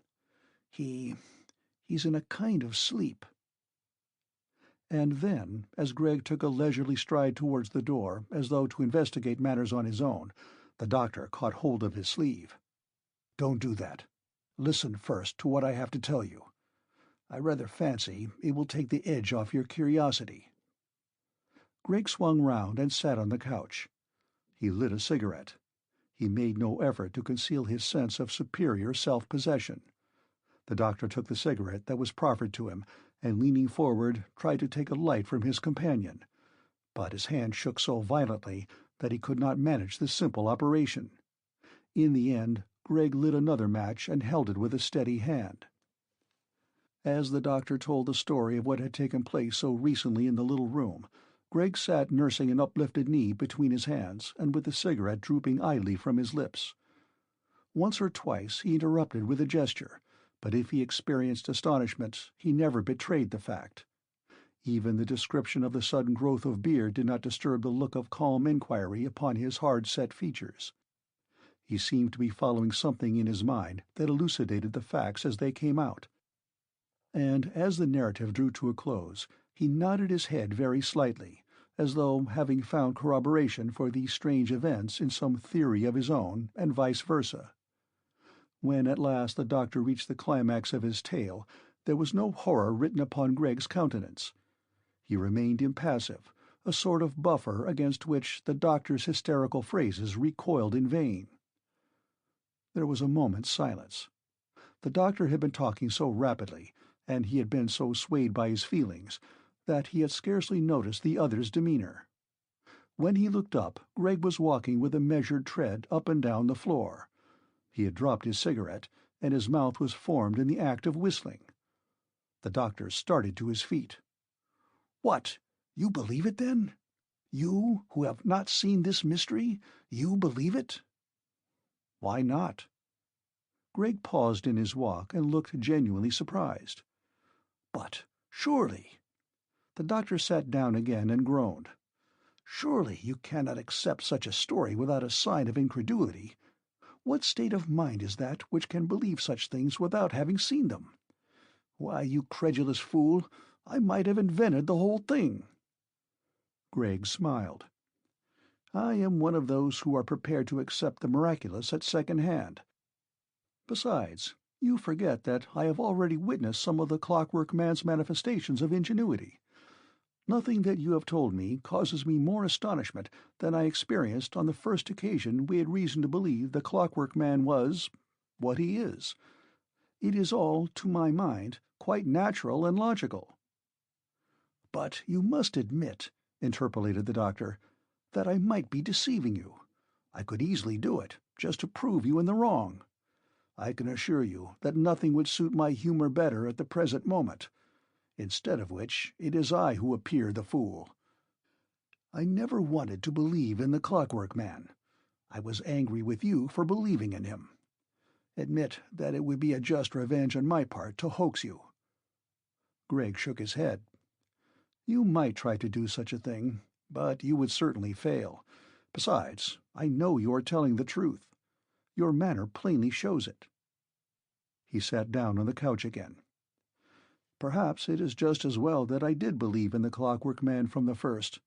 He's in a kind of sleep." And then, as Greg took a leisurely stride towards the door, as though to investigate matters on his own, the doctor caught hold of his sleeve. "Don't do that. Listen first to what I have to tell you. I rather fancy it will take the edge off your curiosity." Greg swung round and sat on the couch. He lit a cigarette. He made no effort to conceal his sense of superior self-possession. The doctor took the cigarette that was proffered to him, and leaning forward tried to take a light from his companion, but his hand shook so violently that he could not manage the simple operation. In the end, Greg lit another match and held it with a steady hand. As the doctor told the story of what had taken place so recently in the little room, Greg sat nursing an uplifted knee between his hands and with the cigarette drooping idly from his lips. Once or twice he interrupted with a gesture, but if he experienced astonishment, he never betrayed the fact. Even the description of the sudden growth of beard did not disturb the look of calm inquiry upon his hard-set features. He seemed to be following something in his mind that elucidated the facts as they came out. And as the narrative drew to a close, he nodded his head very slightly, as though having found corroboration for these strange events in some theory of his own, and vice versa. When at last the doctor reached the climax of his tale, there was no horror written upon Greg's countenance. He remained impassive, a sort of buffer against which the doctor's hysterical phrases recoiled in vain. There was a moment's silence. The doctor had been talking so rapidly, and he had been so swayed by his feelings, that he had scarcely noticed the other's demeanor. When he looked up, Greg was walking with a measured tread up and down the floor. He had dropped his cigarette, and his mouth was formed in the act of whistling. The doctor started to his feet. "What? You believe it, then? You, who have not seen this mystery, you believe it?" "Why not?" Greg paused in his walk and looked genuinely surprised. "But surely—" The doctor sat down again and groaned. "Surely you cannot accept such a story without a sign of incredulity. What state of mind is that which can believe such things without having seen them? Why, you credulous fool, I might have invented the whole thing." Greg smiled. "I am one of those who are prepared to accept the miraculous at second hand. Besides, you forget that I have already witnessed some of the Clockwork Man's manifestations of ingenuity. Nothing that you have told me causes me more astonishment than I experienced on the first occasion we had reason to believe the Clockwork Man was what he is. It is all, to my mind, quite natural and logical." "But you must admit," interpolated the doctor, "that I might be deceiving you. I could easily do it, just to prove you in the wrong. I can assure you that nothing would suit my humor better at the present moment, instead of which it is I who appear the fool. I never wanted to believe in the Clockwork Man. I was angry with you for believing in him. Admit that it would be a just revenge on my part to hoax you." Greg shook his head. "You might try to do such a thing, but you would certainly fail. Besides, I know you are telling the truth. Your manner plainly shows it." He sat down on the couch again. "Perhaps it is just as well that I did believe in the Clockwork Man from the first.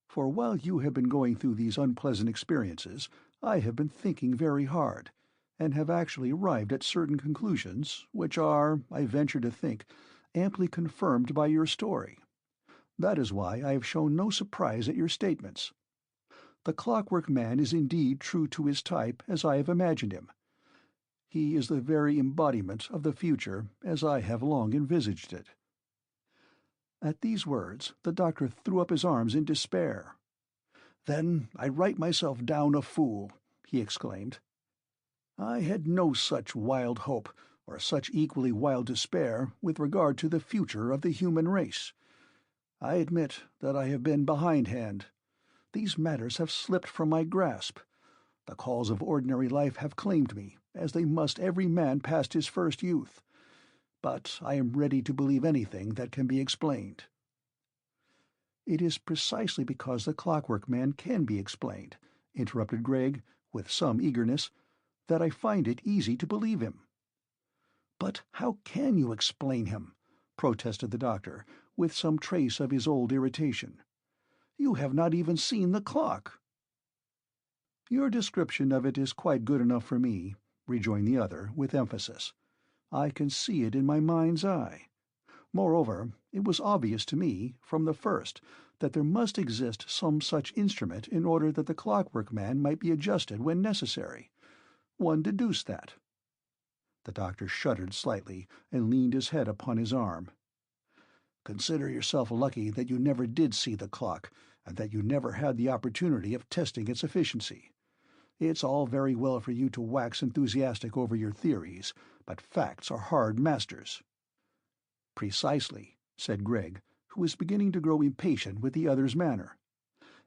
For while you have been going through these unpleasant experiences, I have been thinking very hard, and have actually arrived at certain conclusions, which are, I venture to think, amply confirmed by your story. That is why I have shown no surprise at your statements. The Clockwork Man is indeed true to his type as I have imagined him. He is the very embodiment of the future as I have long envisaged it." At these words the doctor threw up his arms in despair. "Then I write myself down a fool," he exclaimed. "I had no such wild hope, or such equally wild despair, with regard to the future of the human race. I admit that I have been behindhand. These matters have slipped from my grasp. The calls of ordinary life have claimed me, as they must every man past his first youth. But I am ready to believe anything that can be explained." "It is precisely because the Clockwork Man can be explained," interrupted Greg, with some eagerness, "that I find it easy to believe him." "But how can you explain him?" protested the doctor, with some trace of his old irritation. "You have not even seen the clock." "Your description of it is quite good enough for me," rejoined the other, with emphasis. "I can see it in my mind's eye. Moreover, it was obvious to me, from the first, that there must exist some such instrument in order that the Clockwork Man might be adjusted when necessary. One deduced that." The doctor shuddered slightly and leaned his head upon his arm. "Consider yourself lucky that you never did see the clock, and that you never had the opportunity of testing its efficiency. It's all very well for you to wax enthusiastic over your theories, but facts are hard masters." "Precisely," said Greg, who was beginning to grow impatient with the other's manner.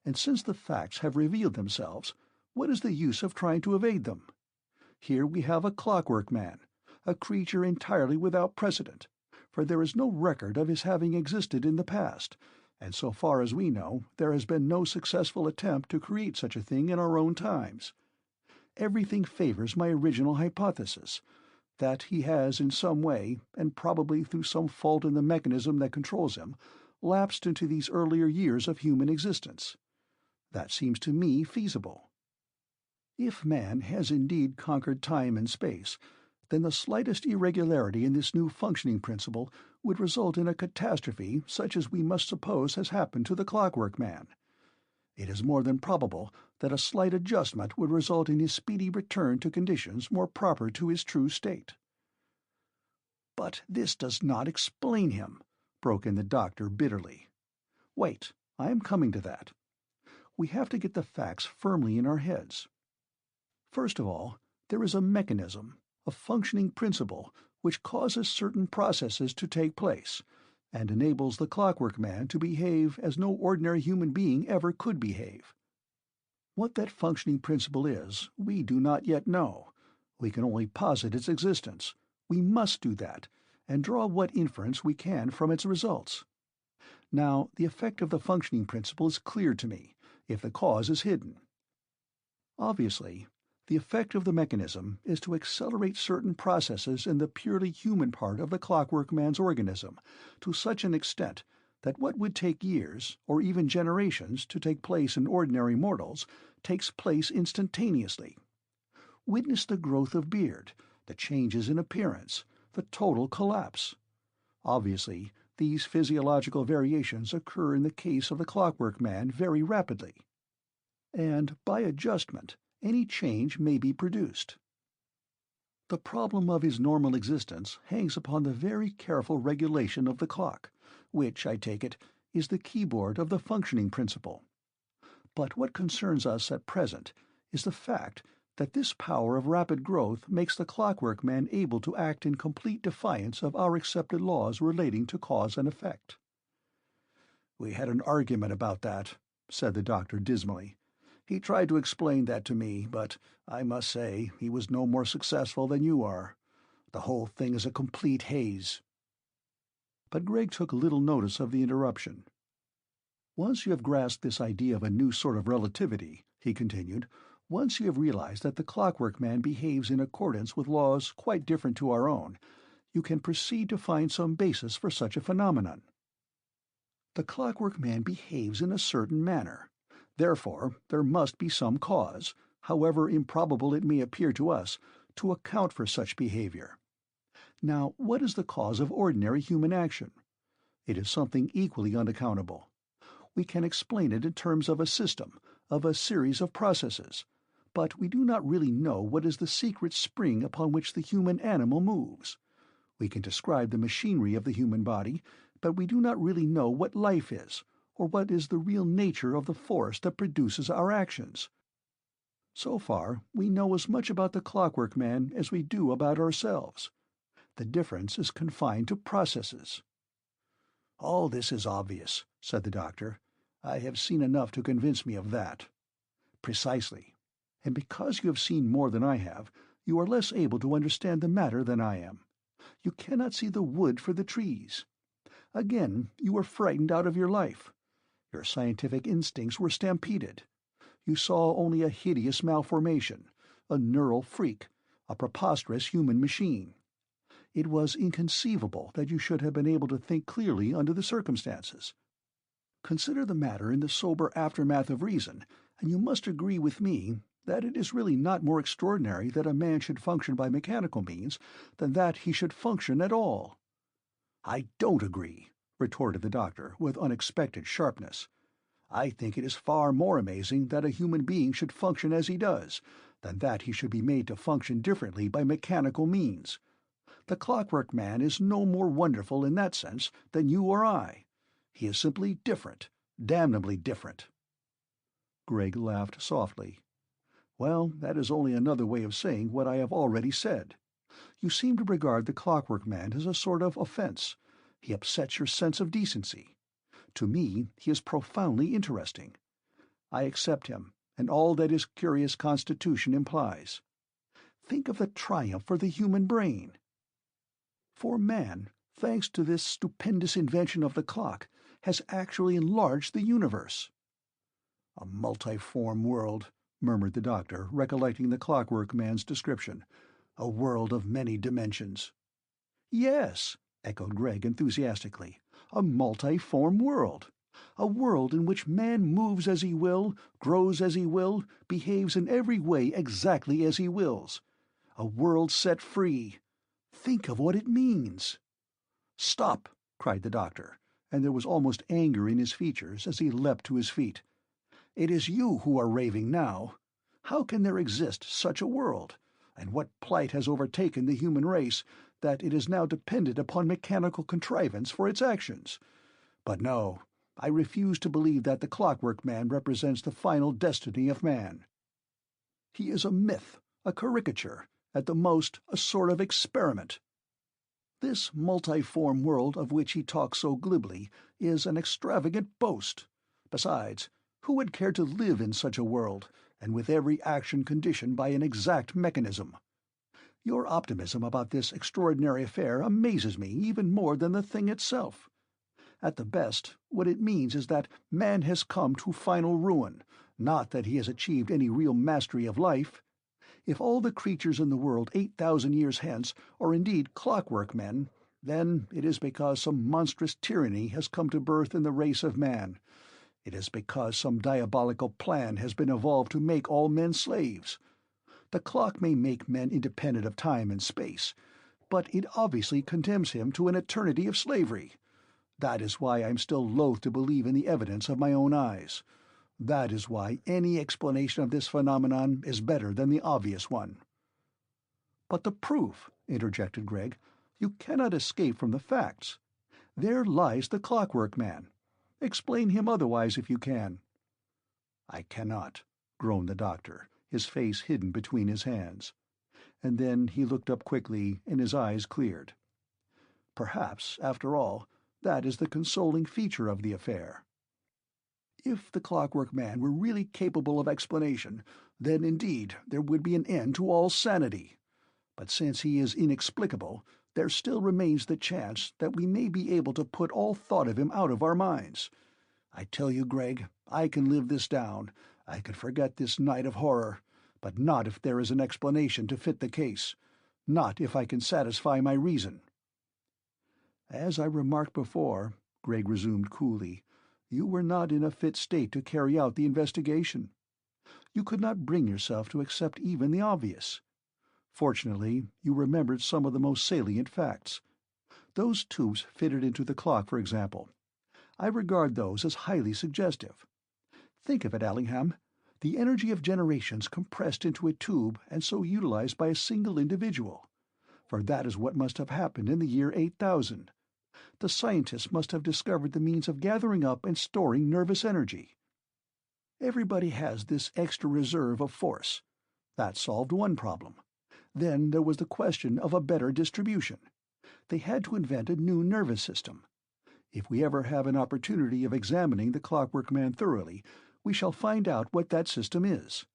"And since the facts have revealed themselves, what is the use of trying to evade them? Here we have a Clockwork Man, a creature entirely without precedent, for there is no record of his having existed in the past, and so far as we know there has been no successful attempt to create such a thing in our own times. Everything favors my original hypothesis, that he has in some way, and probably through some fault in the mechanism that controls him, lapsed into these earlier years of human existence. That seems to me feasible. If man has indeed conquered time and space, then the slightest irregularity in this new functioning principle would result in a catastrophe such as we must suppose has happened to the Clockwork Man. It is more than probable that a slight adjustment would result in his speedy return to conditions more proper to his true state. "But this does not explain him," broke in the doctor bitterly. "Wait, I am coming to that. We have to get the facts firmly in our heads. First of all, there is a mechanism, a functioning principle, which causes certain processes to take place, and enables the Clockwork Man to behave as no ordinary human being ever could behave. What that functioning principle is, we do not yet know. We can only posit its existence. We must do that, and draw what inference we can from its results. Now, the effect of the functioning principle is clear to me, if the cause is hidden. Obviously, the effect of the mechanism is to accelerate certain processes in the purely human part of the Clockwork Man's organism to such an extent that what would take years, or even generations, to take place in ordinary mortals takes place instantaneously. Witness the growth of beard, the changes in appearance, the total collapse. Obviously, these physiological variations occur in the case of the Clockwork Man very rapidly. And, by adjustment, any change may be produced. The problem of his normal existence hangs upon the very careful regulation of the clock, which, I take it, is the keyboard of the functioning principle. But what concerns us at present is the fact that this power of rapid growth makes the Clockwork Man able to act in complete defiance of our accepted laws relating to cause and effect. "We had an argument about that," said the doctor dismally. "He tried to explain that to me, but I must say he was no more successful than you are. The whole thing is a complete haze." But Gregg took little notice of the interruption. "Once you have grasped this idea of a new sort of relativity," he continued, "once you have realized that the Clockwork Man behaves in accordance with laws quite different to our own, you can proceed to find some basis for such a phenomenon. The Clockwork Man behaves in a certain manner. Therefore, there must be some cause, however improbable it may appear to us, to account for such behavior. Now, what is the cause of ordinary human action? It is something equally unaccountable. We can explain it in terms of a system, of a series of processes, but we do not really know what is the secret spring upon which the human animal moves. We can describe the machinery of the human body, but we do not really know what life is, or what is the real nature of the force that produces our actions. So far, we know as much about the Clockwork Man as we do about ourselves. The difference is confined to processes." "All this is obvious," said the doctor. "I have seen enough to convince me of that." "Precisely. And because you have seen more than I have, you are less able to understand the matter than I am. You cannot see the wood for the trees. Again, you were frightened out of your life. Your scientific instincts were stampeded. You saw only a hideous malformation, a neural freak, a preposterous human machine. It was inconceivable that you should have been able to think clearly under the circumstances. Consider the matter in the sober aftermath of reason, and you must agree with me that it is really not more extraordinary that a man should function by mechanical means than that he should function at all." "I don't agree," retorted the doctor, with unexpected sharpness. "I think it is far more amazing that a human being should function as he does, than that he should be made to function differently by mechanical means. The Clockwork Man is no more wonderful in that sense than you or I. He is simply different, damnably different." Gregg laughed softly. "Well, that is only another way of saying what I have already said. You seem to regard the Clockwork Man as a sort of offense. He upsets your sense of decency. To me, he is profoundly interesting. I accept him, and all that his curious constitution implies. Think of the triumph for the human brain! For man, thanks to this stupendous invention of the clock, has actually enlarged the universe." "A multiform world," murmured the doctor, recollecting the Clockwork Man's description. "A world of many dimensions." "Yes," echoed Gregg enthusiastically, "a multiform world. A world in which man moves as he will, grows as he will, behaves in every way exactly as he wills. A world set free. Think of what it means." "Stop!" cried the doctor, and there was almost anger in his features as he leapt to his feet. "It is you who are raving now. How can there exist such a world? And what plight has overtaken the human race that it is now dependent upon mechanical contrivance for its actions. But no, I refuse to believe that the Clockwork Man represents the final destiny of man. He is a myth, a caricature, at the most a sort of experiment. This multiform world of which he talks so glibly is an extravagant boast. Besides, who would care to live in such a world, and with every action conditioned by an exact mechanism? Your optimism about this extraordinary affair amazes me even more than the thing itself. At the best, what it means is that man has come to final ruin, not that he has achieved any real mastery of life. If all the creatures in the world 8,000 years hence are indeed clockwork men, then it is because some monstrous tyranny has come to birth in the race of man. It is because some diabolical plan has been evolved to make all men slaves. The clock may make men independent of time and space, but it obviously condemns him to an eternity of slavery. That is why I am still loath to believe in the evidence of my own eyes. That is why any explanation of this phenomenon is better than the obvious one." "But the proof," interjected Gregg. "You cannot escape from the facts. There lies the Clockwork Man. Explain him otherwise if you can." "I cannot," groaned the doctor, his face hidden between his hands. And then he looked up quickly, and his eyes cleared. "Perhaps, after all, that is the consoling feature of the affair. If the Clockwork Man were really capable of explanation, then indeed there would be an end to all sanity. But since he is inexplicable, there still remains the chance that we may be able to put all thought of him out of our minds. I tell you, Gregg, I can live this down, I can forget this night of horror, but not if there is an explanation to fit the case, not if I can satisfy my reason." "As I remarked before," Gregg resumed coolly, "you were not in a fit state to carry out the investigation. You could not bring yourself to accept even the obvious. Fortunately, you remembered some of the most salient facts. Those tubes fitted into the clock, for example. I regard those as highly suggestive. Think of it, Allingham. The energy of generations compressed into a tube and so utilized by a single individual. For that is what must have happened in the year 8000. The scientists must have discovered the means of gathering up and storing nervous energy. Everybody has this extra reserve of force. That solved one problem. Then there was the question of a better distribution. They had to invent a new nervous system. If we ever have an opportunity of examining the Clockwork Man thoroughly, we shall find out what that system is.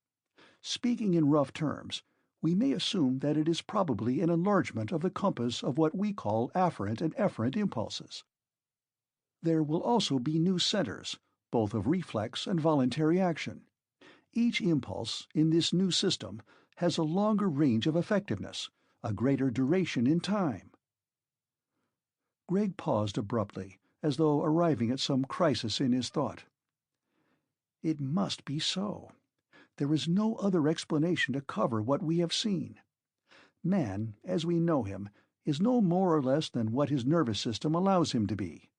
Speaking in rough terms, we may assume that it is probably an enlargement of the compass of what we call afferent and efferent impulses. There will also be new centers, both of reflex and voluntary action. Each impulse, in this new system, has a longer range of effectiveness, a greater duration in time." Gregg paused abruptly, as though arriving at some crisis in his thought. "It must be so. There is no other explanation to cover what we have seen. Man, as we know him, is no more or less than what his nervous system allows him to be.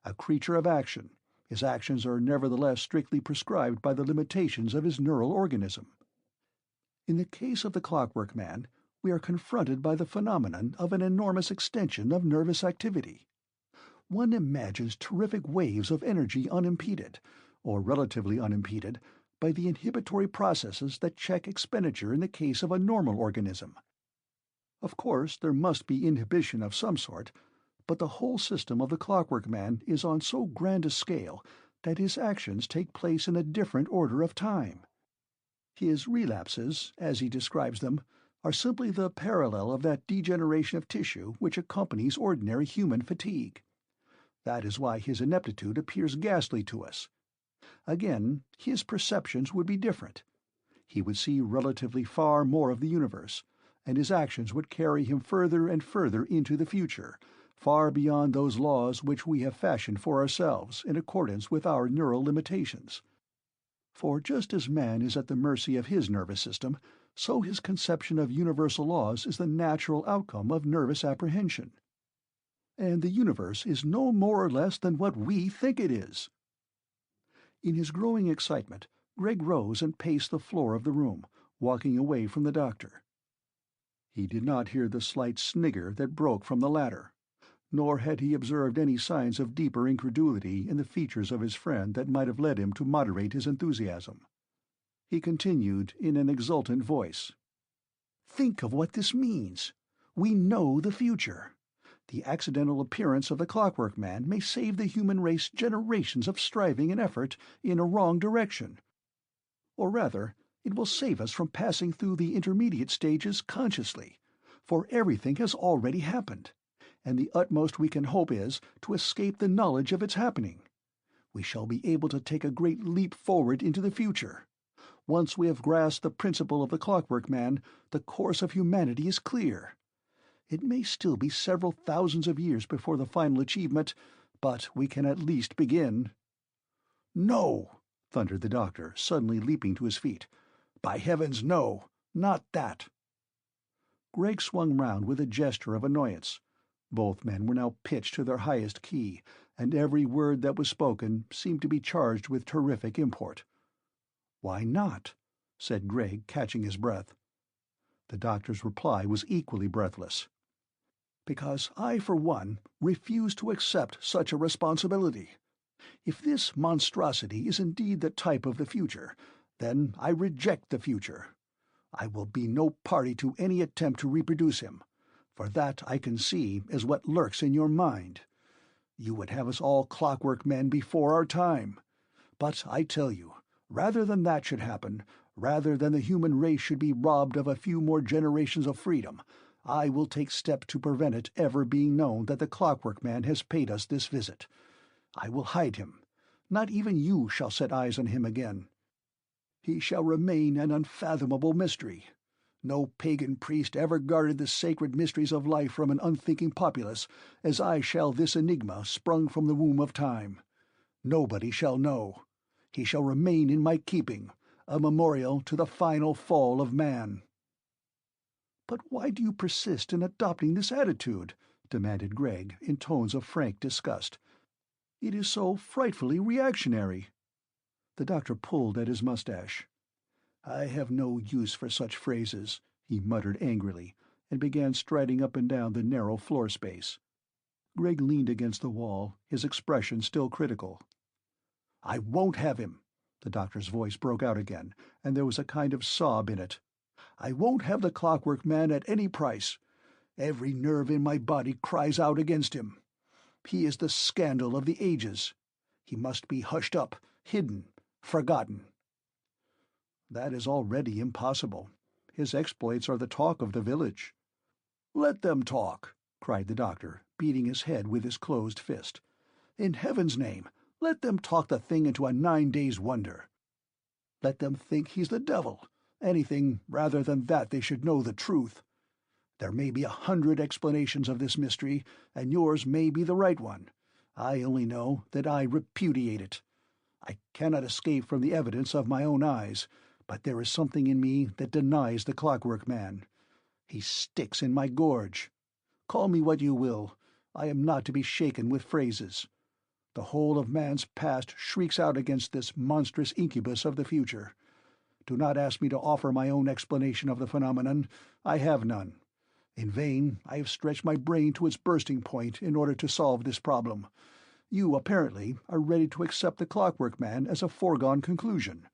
A creature of action, his actions are nevertheless strictly prescribed by the limitations of his neural organism. In the case of the Clockwork Man, we are confronted by the phenomenon of an enormous extension of nervous activity. One imagines terrific waves of energy unimpeded, or relatively unimpeded, by the inhibitory processes that check expenditure in the case of a normal organism. Of course, there must be inhibition of some sort, but the whole system of the Clockwork Man is on so grand a scale that his actions take place in a different order of time. His relapses, as he describes them, are simply the parallel of that degeneration of tissue which accompanies ordinary human fatigue. That is why his ineptitude appears ghastly to us. Again, his perceptions would be different. He would see relatively far more of the universe, and his actions would carry him further and further into the future, far beyond those laws which we have fashioned for ourselves in accordance with our neural limitations. For just as man is at the mercy of his nervous system, so his conception of universal laws is the natural outcome of nervous apprehension. And the universe is no more or less than what we think it is." In his growing excitement, Gregg rose and paced the floor of the room, walking away from the doctor. He did not hear the slight snigger that broke from the latter, nor had he observed any signs of deeper incredulity in the features of his friend that might have led him to moderate his enthusiasm. He continued in an exultant voice. "Think of what this means. We know the future. The accidental appearance of the Clockwork Man may save the human race generations of striving and effort in a wrong direction. Or rather, it will save us from passing through the intermediate stages consciously, for everything has already happened, and the utmost we can hope is to escape the knowledge of its happening. We shall be able to take a great leap forward into the future. Once we have grasped the principle of the Clockwork Man, the course of humanity is clear. It may still be several thousands of years before the final achievement, but we can at least begin." "No!" thundered the doctor, suddenly leaping to his feet. "By heavens, no! Not that!" Gregg swung round with a gesture of annoyance. Both men were now pitched to their highest key, and every word that was spoken seemed to be charged with terrific import. "Why not?" said Gregg, catching his breath. The doctor's reply was equally breathless. "Because I, for one, refuse to accept such a responsibility. If this monstrosity is indeed the type of the future, then I reject the future. I will be no party to any attempt to reproduce him, for that I can see is what lurks in your mind. You would have us all clockwork men before our time. But I tell you, rather than that should happen, rather than the human race should be robbed of a few more generations of freedom, I will take steps to prevent it ever being known that the Clockwork Man has paid us this visit. I will hide him. Not even you shall set eyes on him again. He shall remain an unfathomable mystery. No pagan priest ever guarded the sacred mysteries of life from an unthinking populace, as I shall this enigma sprung from the womb of time. Nobody shall know. He shall remain in my keeping, a memorial to the final fall of man." "But why do you persist in adopting this attitude?" demanded Gregg, in tones of frank disgust. "It is so frightfully reactionary." The doctor pulled at his mustache. "I have no use for such phrases," he muttered angrily, and began striding up and down the narrow floor space. Gregg leaned against the wall, his expression still critical. "I won't have him!" The doctor's voice broke out again, and there was a kind of sob in it. "I won't have the Clockwork Man at any price. Every nerve in my body cries out against him. He is the scandal of the ages. He must be hushed up, hidden, forgotten." "That is already impossible. His exploits are the talk of the village." "Let them talk!" cried the doctor, beating his head with his closed fist. "In heaven's name, let them talk the thing into a 9 days' wonder. Let them think he's the devil. Anything rather than that they should know the truth. There may be 100 explanations of this mystery, and yours may be the right one. I only know that I repudiate it. I cannot escape from the evidence of my own eyes, but there is something in me that denies the Clockwork Man. He sticks in my gorge. Call me what you will, I am not to be shaken with phrases. The whole of man's past shrieks out against this monstrous incubus of the future. Do not ask me to offer my own explanation of the phenomenon. I have none. In vain I have stretched my brain to its bursting point in order to solve this problem. You, apparently, are ready to accept the Clockwork Man as a foregone conclusion.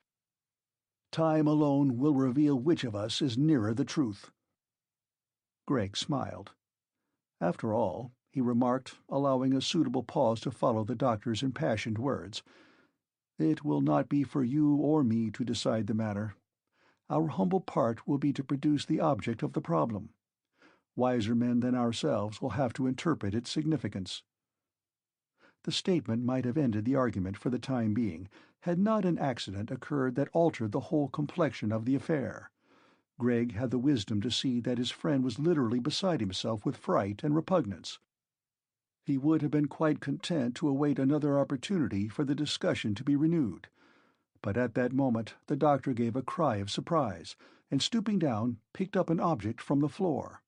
Time alone will reveal which of us is nearer the truth." Gregg smiled. "After all," he remarked, allowing a suitable pause to follow the doctor's impassioned words, "it will not be for you or me to decide the matter. Our humble part will be to produce the object of the problem. Wiser men than ourselves will have to interpret its significance." The statement might have ended the argument for the time being, had not an accident occurred that altered the whole complexion of the affair. Gregg had the wisdom to see that his friend was literally beside himself with fright and repugnance. He would have been quite content to await another opportunity for the discussion to be renewed. But at that moment the doctor gave a cry of surprise, and stooping down, picked up an object from the floor.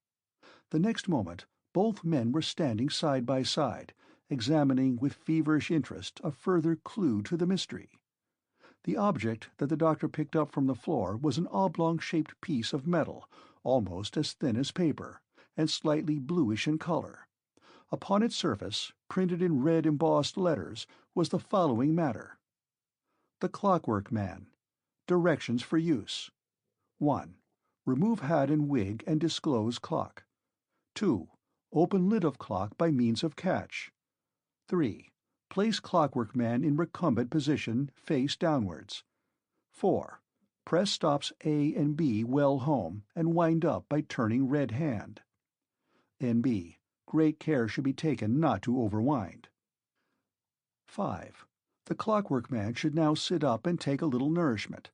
The next moment both men were standing side by side, examining with feverish interest a further clue to the mystery. The object that the doctor picked up from the floor was an oblong-shaped piece of metal, almost as thin as paper, and slightly bluish in color. Upon its surface, printed in red embossed letters, was the following matter: The Clockwork Man. Directions for use. 1. Remove hat and wig and disclose clock. 2. Open lid of clock by means of catch. 3. Place Clockwork Man in recumbent position, face downwards. 4. Press stops A and B well home and wind up by turning red hand. N.B. Great care should be taken not to overwind. 5. The Clockwork Man should now sit up and take a little nourishment.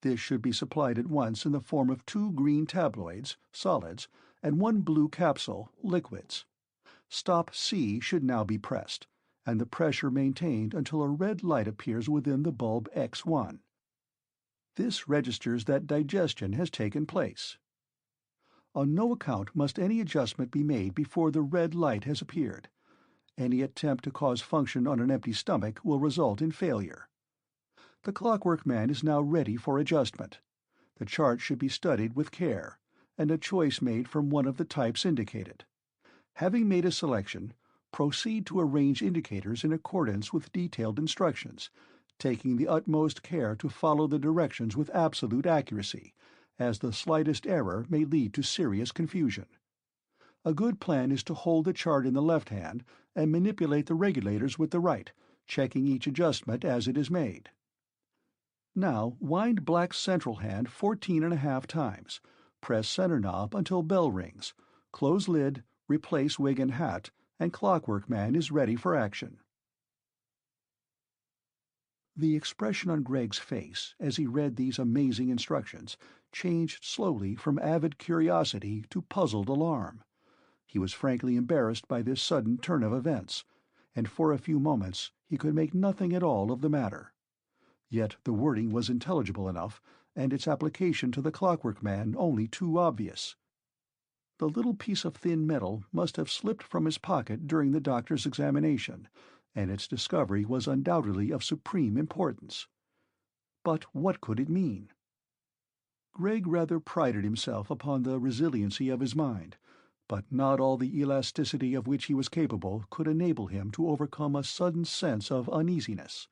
This should be supplied at once in the form of 2 green tabloids, solids, and 1 blue capsule, liquids. Stop C should now be pressed, and the pressure maintained until a red light appears within the bulb X1. This registers that digestion has taken place. On no account must any adjustment be made before the red light has appeared. Any attempt to cause function on an empty stomach will result in failure. The Clockwork Man is now ready for adjustment. The chart should be studied with care, and a choice made from one of the types indicated. Having made a selection, proceed to arrange indicators in accordance with detailed instructions, taking the utmost care to follow the directions with absolute accuracy, as the slightest error may lead to serious confusion. A good plan is to hold the chart in the left hand and manipulate the regulators with the right, checking each adjustment as it is made. Now wind black central hand 14½ times. Press center knob until bell rings. Close lid, replace wig and hat, and Clockwork Man is ready for action. The expression on Greg's face as he read these amazing instructions changed slowly from avid curiosity to puzzled alarm. He was frankly embarrassed by this sudden turn of events, and for a few moments he could make nothing at all of the matter. Yet the wording was intelligible enough, and its application to the Clockwork Man only too obvious. The little piece of thin metal must have slipped from his pocket during the doctor's examination, and its discovery was undoubtedly of supreme importance. But what could it mean? Greg rather prided himself upon the resiliency of his mind, but not all the elasticity of which he was capable could enable him to overcome a sudden sense of uneasiness.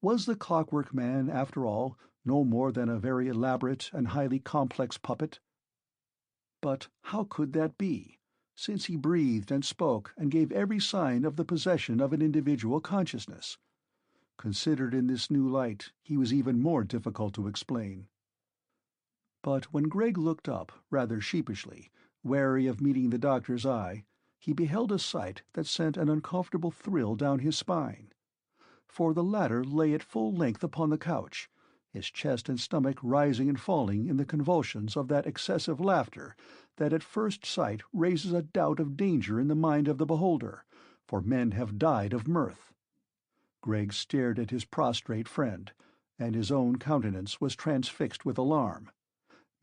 Was the Clockwork Man, after all, no more than a very elaborate and highly complex puppet? But how could that be, since he breathed and spoke and gave every sign of the possession of an individual consciousness? Considered in this new light, he was even more difficult to explain. But when Greg looked up, rather sheepishly, wary of meeting the doctor's eye, he beheld a sight that sent an uncomfortable thrill down his spine. For the latter lay at full length upon the couch, his chest and stomach rising and falling in the convulsions of that excessive laughter that at first sight raises a doubt of danger in the mind of the beholder, for men have died of mirth. Gregg stared at his prostrate friend, and his own countenance was transfixed with alarm.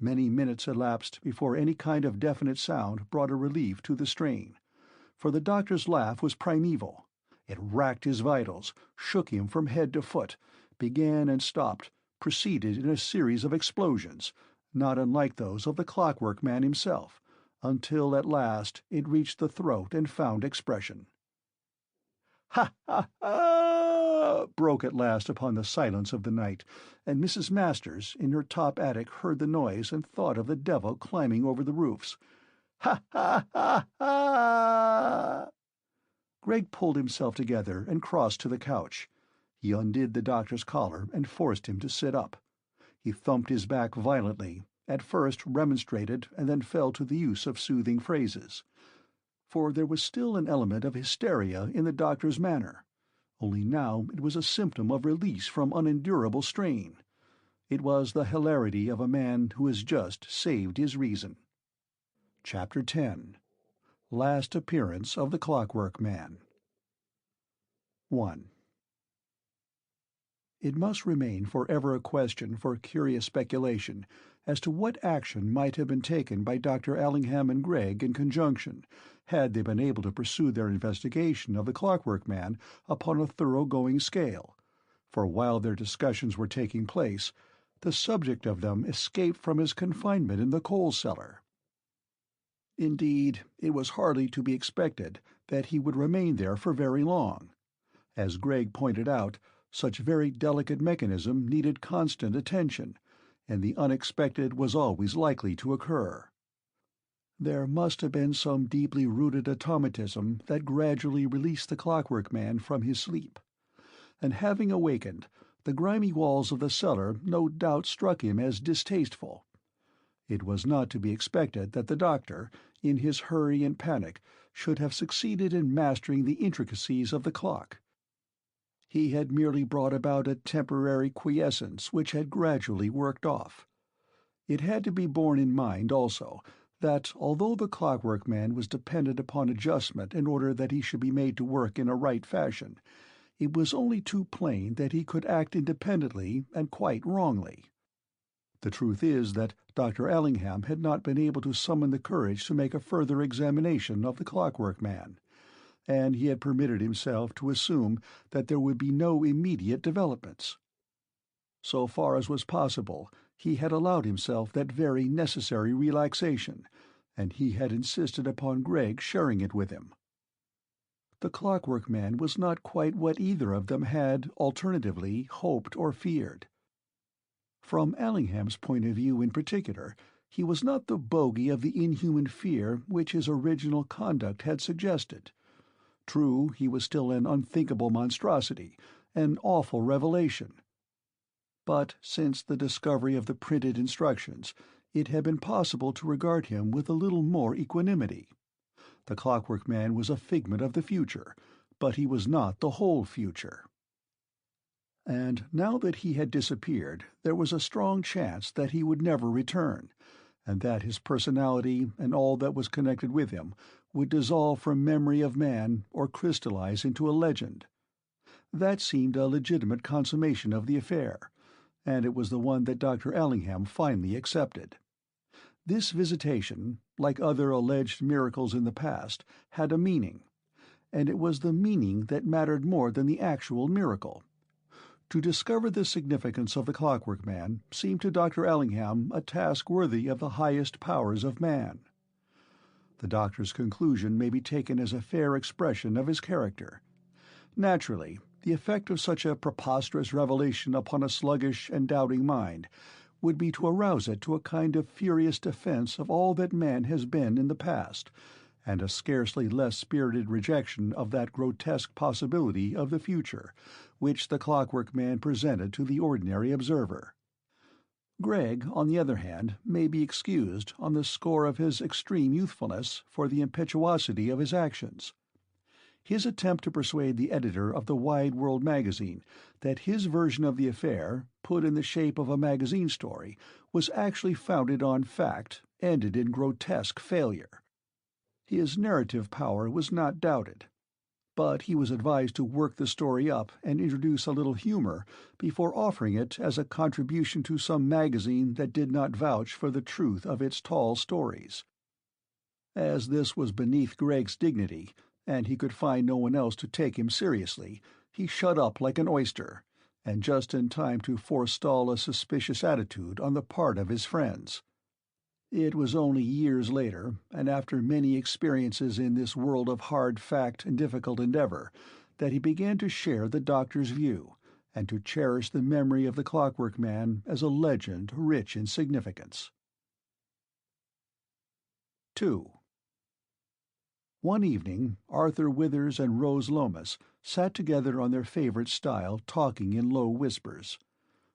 Many minutes elapsed before any kind of definite sound brought a relief to the strain, for the doctor's laugh was primeval. It racked his vitals, shook him from head to foot, began and stopped, proceeded in a series of explosions, not unlike those of the Clockwork Man himself, until at last it reached the throat and found expression. "Ha, ha, ha!" broke at last upon the silence of the night, and Mrs. Masters in her top attic heard the noise and thought of the devil climbing over the roofs. "Ha, ha, ha, ha!" Greg pulled himself together and crossed to the couch. He undid the doctor's collar and forced him to sit up. He thumped his back violently, at first remonstrated, and then fell to the use of soothing phrases. For there was still an element of hysteria in the doctor's manner, only now it was a symptom of release from unendurable strain. It was the hilarity of a man who has just saved his reason. Chapter 10. Last Appearance of the Clockwork Man. 1. It must remain forever a question for curious speculation as to what action might have been taken by Dr. Allingham and Gregg in conjunction, had they been able to pursue their investigation of the Clockwork Man upon a thoroughgoing scale, for while their discussions were taking place, the subject of them escaped from his confinement in the coal cellar. Indeed, it was hardly to be expected that he would remain there for very long. As Gregg pointed out, such very delicate mechanism needed constant attention, and the unexpected was always likely to occur. There must have been some deeply rooted automatism that gradually released the Clockwork Man from his sleep, and having awakened, the grimy walls of the cellar no doubt struck him as distasteful. It was not to be expected that the doctor, in his hurry and panic, should have succeeded in mastering the intricacies of the clock. He had merely brought about a temporary quiescence which had gradually worked off. It had to be borne in mind, also, that although the Clockwork Man was dependent upon adjustment in order that he should be made to work in a right fashion, it was only too plain that he could act independently and quite wrongly. The truth is that Dr. Allingham had not been able to summon the courage to make a further examination of the Clockwork Man, and he had permitted himself to assume that there would be no immediate developments. So far as was possible, he had allowed himself that very necessary relaxation, and he had insisted upon Gregg sharing it with him. The Clockwork Man was not quite what either of them had, alternatively, hoped or feared. From Allingham's point of view in particular, he was not the bogey of the inhuman fear which his original conduct had suggested. True, he was still an unthinkable monstrosity, an awful revelation. But since the discovery of the printed instructions, it had been possible to regard him with a little more equanimity. The Clockwork Man was a figment of the future, but he was not the whole future. And now that he had disappeared, there was a strong chance that he would never return, and that his personality and all that was connected with him would dissolve from memory of man or crystallize into a legend. That seemed a legitimate consummation of the affair, and it was the one that Dr. Allingham finally accepted. This visitation, like other alleged miracles in the past, had a meaning, and it was the meaning that mattered more than the actual miracle. To discover the significance of the Clockwork Man seemed to Dr. Allingham a task worthy of the highest powers of man. The doctor's conclusion may be taken as a fair expression of his character. Naturally, the effect of such a preposterous revelation upon a sluggish and doubting mind would be to arouse it to a kind of furious defense of all that man has been in the past, and a scarcely less spirited rejection of that grotesque possibility of the future, which the Clockwork Man presented to the ordinary observer. Gregg, on the other hand, may be excused on the score of his extreme youthfulness for the impetuosity of his actions. His attempt to persuade the editor of the Wide World magazine that his version of the affair, put in the shape of a magazine story, was actually founded on fact, ended in grotesque failure. His narrative power was not doubted, but he was advised to work the story up and introduce a little humor before offering it as a contribution to some magazine that did not vouch for the truth of its tall stories. As this was beneath Gregg's dignity, and he could find no one else to take him seriously, he shut up like an oyster, and just in time to forestall a suspicious attitude on the part of his friends. It was only years later, and after many experiences in this world of hard fact and difficult endeavor, that he began to share the doctor's view, and to cherish the memory of the Clockwork Man as a legend rich in significance. 2. One evening, Arthur Withers and Rose Lomas sat together on their favorite stile, talking in low whispers.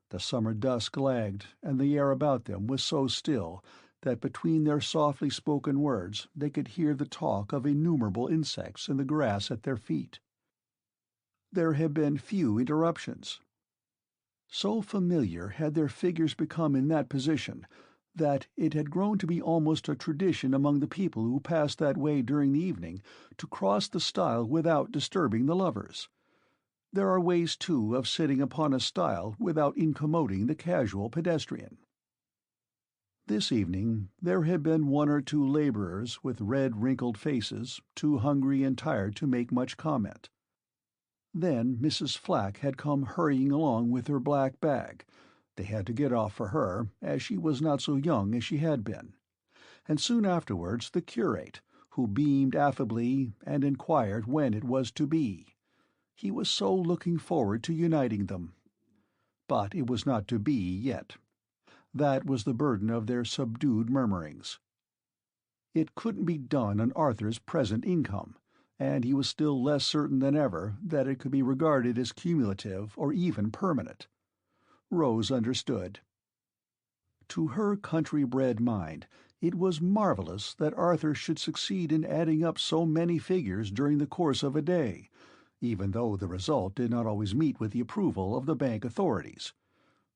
The summer dusk lagged, and the air about them was so still that between their softly spoken words they could hear the talk of innumerable insects in the grass at their feet. There had been few interruptions. So familiar had their figures become in that position that it had grown to be almost a tradition among the people who passed that way during the evening to cross the stile without disturbing the lovers. There are ways, too, of sitting upon a stile without incommoding the casual pedestrian. This evening there had been one or two laborers with red, wrinkled faces, too hungry and tired to make much comment. Then Mrs. Flack had come hurrying along with her black bag, They had to get off for her, as she was not so young as she had been. And soon afterwards the curate, who beamed affably and inquired when it was to be. He was so looking forward to uniting them. But it was not to be yet. That was the burden of their subdued murmurings. It couldn't be done on Arthur's present income, and he was still less certain than ever that it could be regarded as cumulative or even permanent. Rose understood. To her country-bred mind, it was marvelous that Arthur should succeed in adding up so many figures during the course of a day, even though the result did not always meet with the approval of the bank authorities.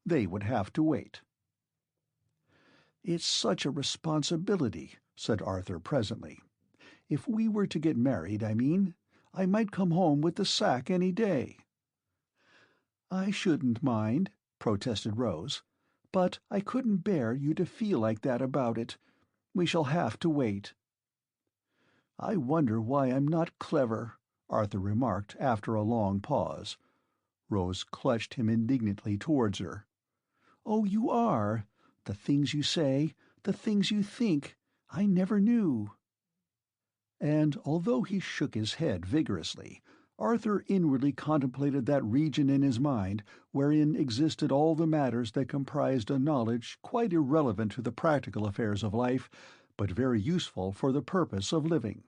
They would have to wait. "It's such a responsibility," said Arthur presently. "If we were to get married, I mean, I might come home with the sack any day." "I shouldn't mind," protested Rose, "but I couldn't bear you to feel like that about it. We shall have to wait." "I wonder why I'm not clever," Arthur remarked after a long pause. Rose clutched him indignantly towards her. "Oh, you are. The things you say, the things you think, I never knew." And although he shook his head vigorously, Arthur inwardly contemplated that region in his mind wherein existed all the matters that comprised a knowledge quite irrelevant to the practical affairs of life, but very useful for the purpose of living.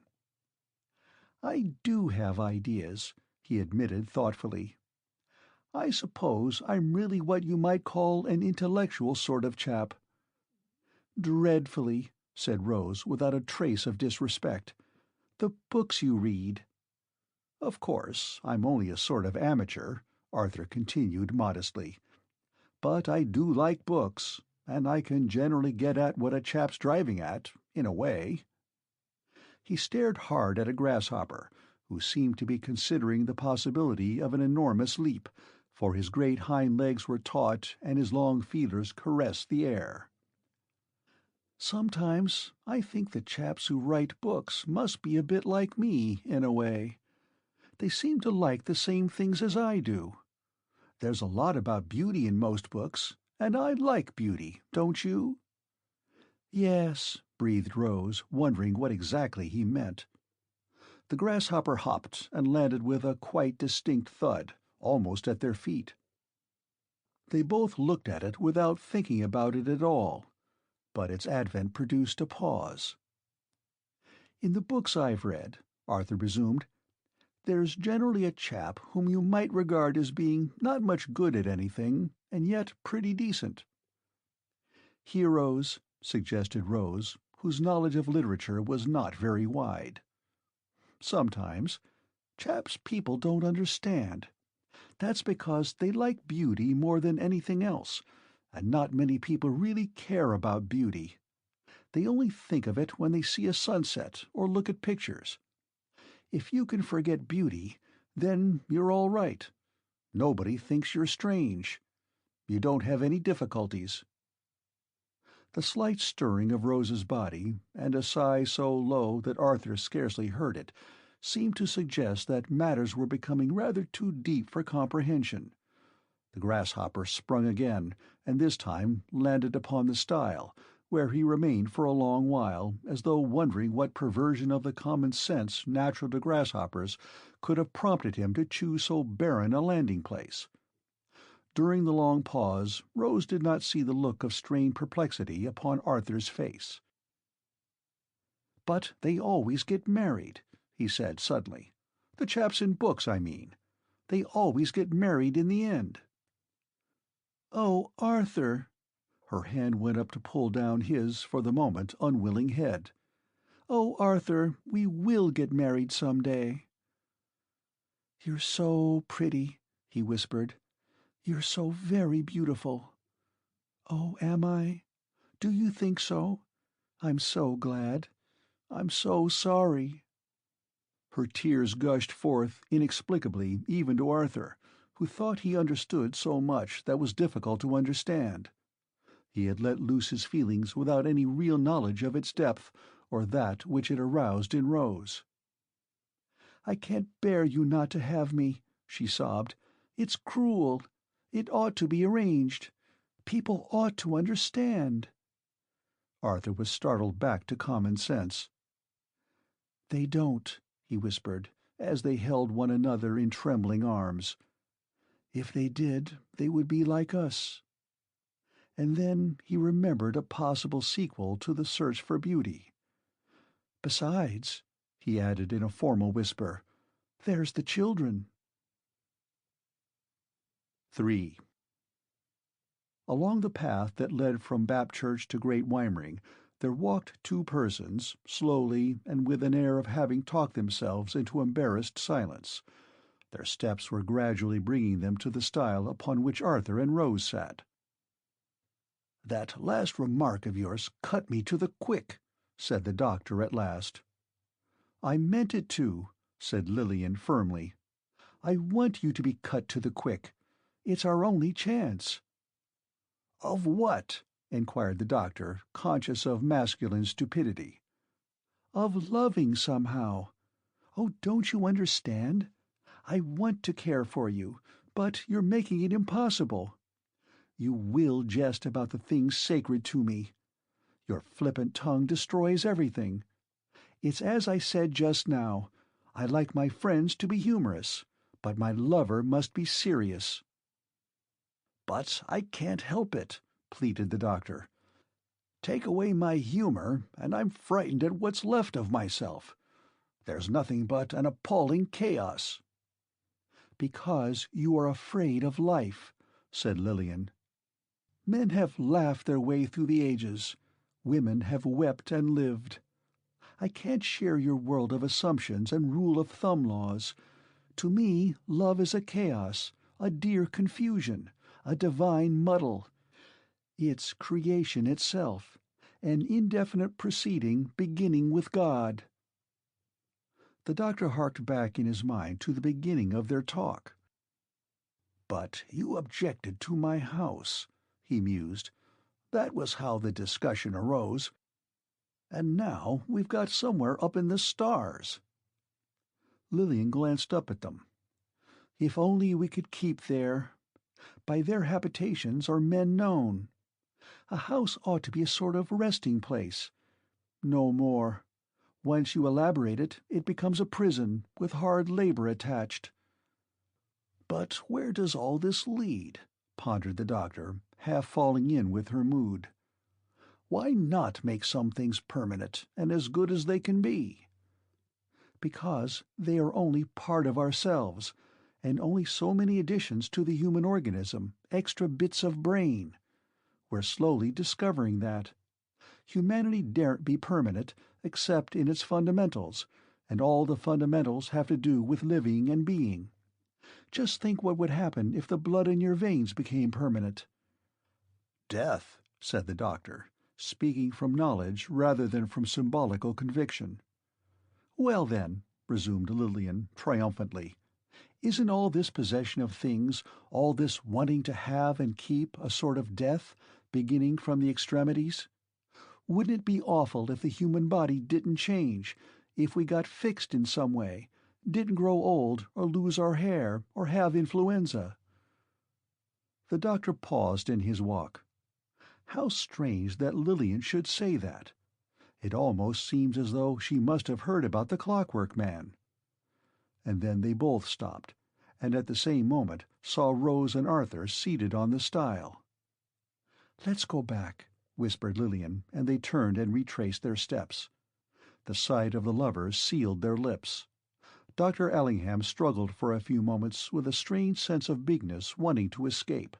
"I do have ideas," he admitted thoughtfully. "I suppose I'm really what you might call an intellectual sort of chap." "Dreadfully," said Rose without a trace of disrespect. "The books you read." "Of course, I'm only a sort of amateur," Arthur continued modestly. "But I do like books, and I can generally get at what a chap's driving at, in a way." He stared hard at a grasshopper, who seemed to be considering the possibility of an enormous leap, for his great hind legs were taut and his long feelers caressed the air. "Sometimes I think the chaps who write books must be a bit like me, in a way. They seem to like the same things as I do. There's a lot about beauty in most books, and I like beauty, don't you?" "Yes," breathed Rose, wondering what exactly he meant. The grasshopper hopped and landed with a quite distinct thud, almost at their feet. They both looked at it without thinking about it at all, but its advent produced a pause. "In the books I've read," Arthur resumed, "there's generally a chap whom you might regard as being not much good at anything, and yet pretty decent." "Heroes," suggested Rose, whose knowledge of literature was not very wide. "Sometimes. Chaps people don't understand. That's because they like beauty more than anything else, and not many people really care about beauty. They only think of it when they see a sunset or look at pictures. If you can forget beauty, then you're all right. Nobody thinks you're strange. You don't have any difficulties." The slight stirring of Rose's body, and a sigh so low that Arthur scarcely heard it, seemed to suggest that matters were becoming rather too deep for comprehension. The grasshopper sprung again, and this time landed upon the stile, where he remained for a long while, as though wondering what perversion of the common sense natural to grasshoppers could have prompted him to choose so barren a landing-place. During the long pause, Rose did not see the look of strained perplexity upon Arthur's face. "But they always get married," he said suddenly. "The chaps in books, I mean. They always get married in the end." "Oh, Arthur!" Her hand went up to pull down his, for the moment, unwilling head. "Oh, Arthur, we will get married some day." "You're so pretty," he whispered. "You're so very beautiful." "Oh, am I? Do you think so? I'm so glad. I'm so sorry." Her tears gushed forth inexplicably even to Arthur, who thought he understood so much that was difficult to understand. He had let loose his feelings without any real knowledge of its depth, or that which it aroused in Rose. "I can't bear you not to have me," she sobbed. "It's cruel. It ought to be arranged. People ought to understand." Arthur was startled back to common sense. "They don't," he whispered, as they held one another in trembling arms. "If they did, they would be like us." And then he remembered a possible sequel to the search for beauty. "Besides," he added in a formal whisper, "there's the children." 3. Along the path that led from Bapchurch to Great Weimring there walked two persons, slowly and with an air of having talked themselves into embarrassed silence. Their steps were gradually bringing them to the stile upon which Arthur and Rose sat. "That last remark of yours cut me to the quick," said the doctor at last. "I meant it to," said Lillian firmly. "I want you to be cut to the quick. It's our only chance." "Of what?" inquired the doctor, conscious of masculine stupidity. "Of loving somehow. Oh, don't you understand? I want to care for you, but you're making it impossible. You will jest about the things sacred to me. Your flippant tongue destroys everything. It's as I said just now. I like my friends to be humorous, but my lover must be serious." "But I can't help it," pleaded the doctor. "Take away my humor, and I'm frightened at what's left of myself. There's nothing but an appalling chaos." "Because you are afraid of life," said Lillian. "Men have laughed their way through the ages. Women have wept and lived. I can't share your world of assumptions and rule-of-thumb laws. To me, love is a chaos, a dear confusion, a divine muddle. It's creation itself, an indefinite proceeding beginning with God." The doctor harked back in his mind to the beginning of their talk. "But you objected to my house," he mused. "That was how the discussion arose. And now we've got somewhere up in the stars." Lillian glanced up at them. "If only we could keep there. By their habitations are men known. A house ought to be a sort of resting place. No more. Once you elaborate it, it becomes a prison, with hard labor attached." "But where does all this lead?" pondered the doctor, half falling in with her mood. "Why not make some things permanent, and as good as they can be?" "Because they are only part of ourselves, and only so many additions to the human organism, extra bits of brain. We're slowly discovering that. Humanity daren't be permanent, except in its fundamentals, and all the fundamentals have to do with living and being. Just think what would happen if the blood in your veins became permanent." "Death," said the doctor, speaking from knowledge rather than from symbolical conviction. "Well then," resumed Lillian triumphantly, "isn't all this possession of things, all this wanting to have and keep, a sort of death, beginning from the extremities? Wouldn't it be awful if the human body didn't change, if we got fixed in some way, didn't grow old, or lose our hair, or have influenza?" The doctor paused in his walk. How strange that Lillian should say that! It almost seems as though she must have heard about the Clockwork Man. And then they both stopped, and at the same moment saw Rose and Arthur seated on the stile. "Let's go back," whispered Lillian, and they turned and retraced their steps. The sight of the lovers sealed their lips. Dr. Allingham struggled for a few moments with a strange sense of bigness wanting to escape.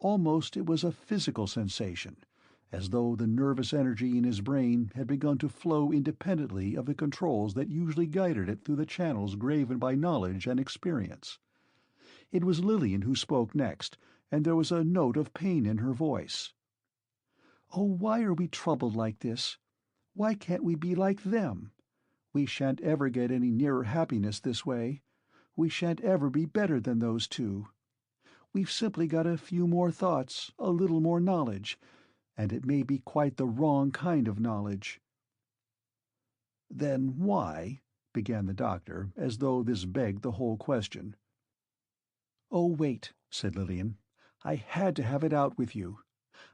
Almost it was a physical sensation, as though the nervous energy in his brain had begun to flow independently of the controls that usually guided it through the channels graven by knowledge and experience. It was Lillian who spoke next, and there was a note of pain in her voice. "Oh, why are we troubled like this? Why can't we be like them? We shan't ever get any nearer happiness this way. We shan't ever be better than those two. We've simply got a few more thoughts, a little more knowledge, and it may be quite the wrong kind of knowledge." "Then why—" began the doctor, as though this begged the whole question. "Oh, wait," said Lillian. I had to have it out with you.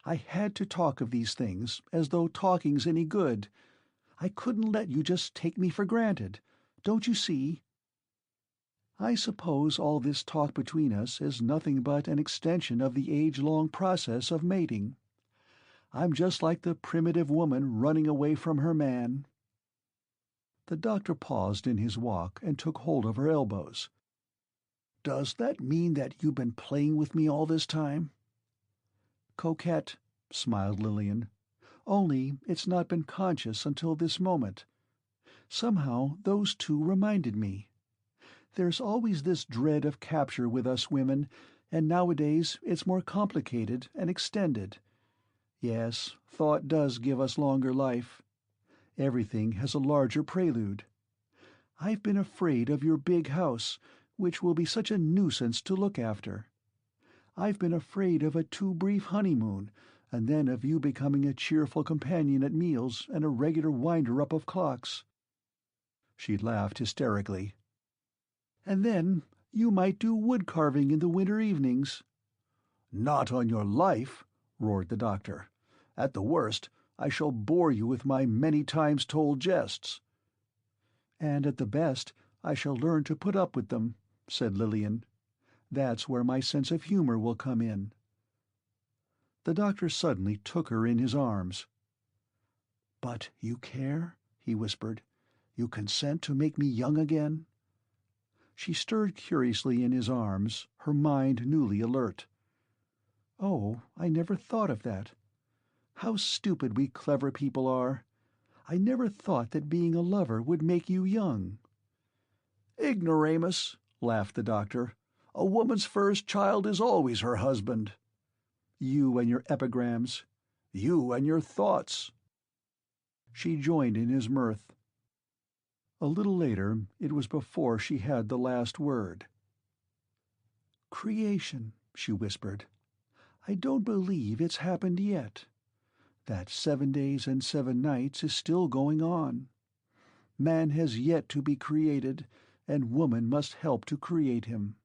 I had to talk of these things, as though talking's any good. I couldn't let you just take me for granted. Don't you see? I suppose all this talk between us is nothing but an extension of the age-long process of mating. I'm just like the primitive woman running away from her man." The doctor paused in his walk and took hold of her elbows. "Does that mean that you've been playing with me all this time?" "Coquette," smiled Lillian. "Only it's not been conscious until this moment. Somehow those two reminded me. There's always this dread of capture with us women, and nowadays it's more complicated and extended. Yes, thought does give us longer life. Everything has a larger prelude. I've been afraid of your big house, which will be such a nuisance to look after. I've been afraid of a too brief honeymoon, and then of you becoming a cheerful companion at meals and a regular winder-up of clocks." She laughed hysterically. "And then you might do wood-carving in the winter evenings." "Not on your life!" roared the doctor. "At the worst, I shall bore you with my many times told jests." "And at the best, I shall learn to put up with them," said Lillian. "That's where my sense of humor will come in." The doctor suddenly took her in his arms. "But you care?" he whispered. "You consent to make me young again?" She stirred curiously in his arms, her mind newly alert. "Oh, I never thought of that. How stupid we clever people are. I never thought that being a lover would make you young." "Ignoramus," laughed the doctor. "A woman's first child is always her husband." "You and your epigrams." "You and your thoughts." She joined in his mirth. A little later, it was before she had the last word. "Creation," she whispered. "I don't believe it's happened yet. That 7 days and 7 nights is still going on. Man has yet to be created, and woman must help to create him."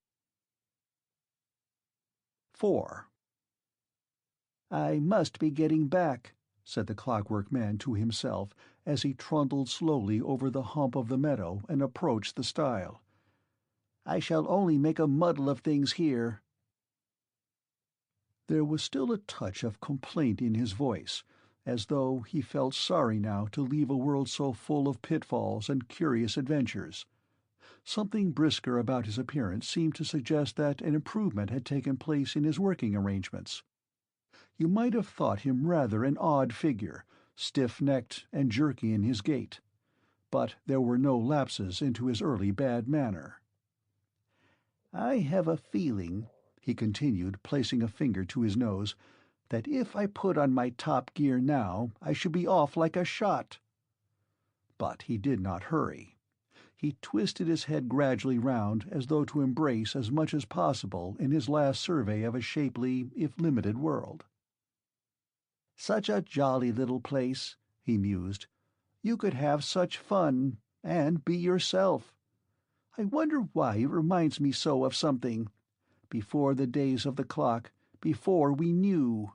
4. "I must be getting back," said the Clockwork Man to himself as he trundled slowly over the hump of the meadow and approached the stile. "I shall only make a muddle of things here." There was still a touch of complaint in his voice, as though he felt sorry now to leave a world so full of pitfalls and curious adventures. Something brisker about his appearance seemed to suggest that an improvement had taken place in his working arrangements. You might have thought him rather an odd figure, stiff-necked and jerky in his gait. But there were no lapses into his early bad manner. "I have a feeling," he continued, placing a finger to his nose, "that if I put on my top gear now, I should be off like a shot." But he did not hurry. He twisted his head gradually round as though to embrace as much as possible in his last survey of a shapely, if limited, world. "Such a jolly little place," he mused. "You could have such fun, and be yourself. I wonder why it reminds me so of something. Before the days of the clock, before we knew."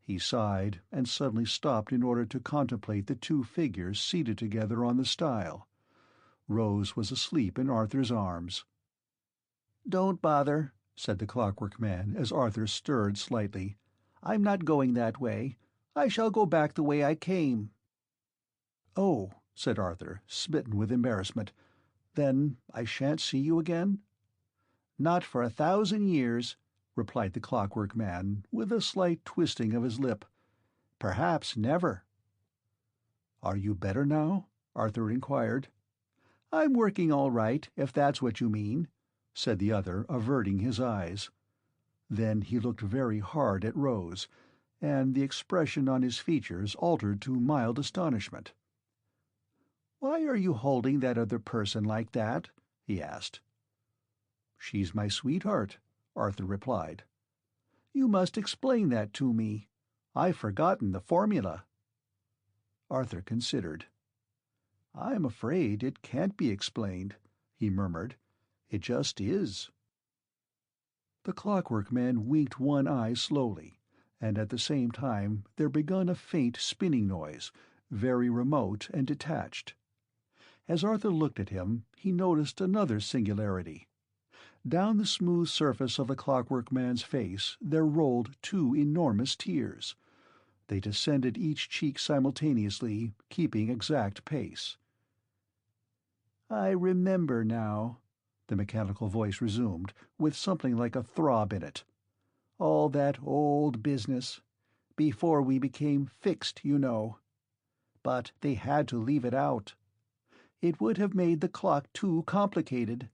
He sighed, and suddenly stopped in order to contemplate the two figures seated together on the stile. Rose was asleep in Arthur's arms. "Don't bother," said the Clockwork Man as Arthur stirred slightly. "I'm not going that way. I shall go back the way I came." "Oh," said Arthur, smitten with embarrassment. "Then I shan't see you again?" "Not for 1,000 years," replied the Clockwork Man, with a slight twisting of his lip. "Perhaps never." "Are you better now?" Arthur inquired. "I'm working all right, if that's what you mean," said the other, averting his eyes. Then he looked very hard at Rose, and the expression on his features altered to mild astonishment. "Why are you holding that other person like that?" he asked. "She's my sweetheart," Arthur replied. "You must explain that to me. I've forgotten the formula." Arthur considered. "I'm afraid it can't be explained," he murmured. "It just is." The Clockwork Man winked one eye slowly, and at the same time there begun a faint spinning noise, very remote and detached. As Arthur looked at him, he noticed another singularity. Down the smooth surface of the Clockwork Man's face there rolled two enormous tears. They descended each cheek simultaneously, keeping exact pace. "I remember now," the mechanical voice resumed, with something like a throb in it. "All that old business. Before we became fixed, you know. But they had to leave it out. It would have made the clock too complicated.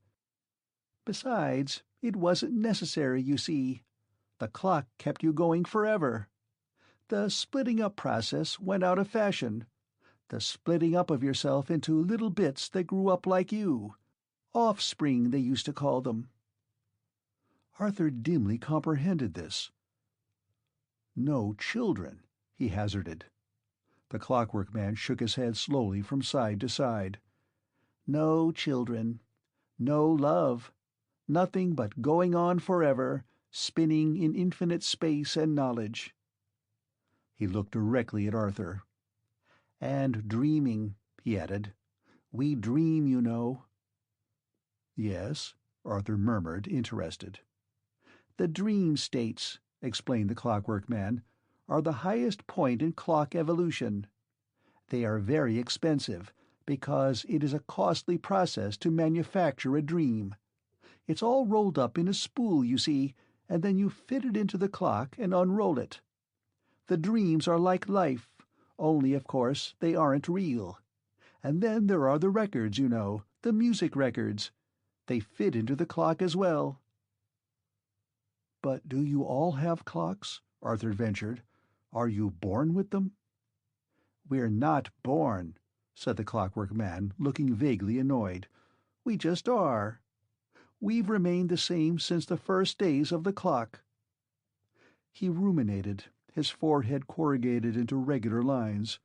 Besides, it wasn't necessary, you see. The clock kept you going forever. The splitting up process went out of fashion. The splitting up of yourself into little bits that grew up like you. Offspring, they used to call them." Arthur dimly comprehended this. "No children," he hazarded. The Clockwork Man shook his head slowly from side to side. "No children. No love. Nothing but going on forever, spinning in infinite space and knowledge." He looked directly at Arthur. "And dreaming," he added. "We dream, you know." "Yes," Arthur murmured, interested. "The dream states," explained the Clockwork Man, "are the highest point in clock evolution. They are very expensive, because it is a costly process to manufacture a dream. It's all rolled up in a spool, you see, and then you fit it into the clock and unroll it. The dreams are like life, only, of course, they aren't real. And then there are the records, you know, the music records. They fit into the clock as well." "But do you all have clocks?" Arthur ventured. "Are you born with them?" "We're not born," said the Clockwork Man, looking vaguely annoyed. "We just are. We've remained the same since the first days of the clock." He ruminated, his forehead corrugated into regular lines.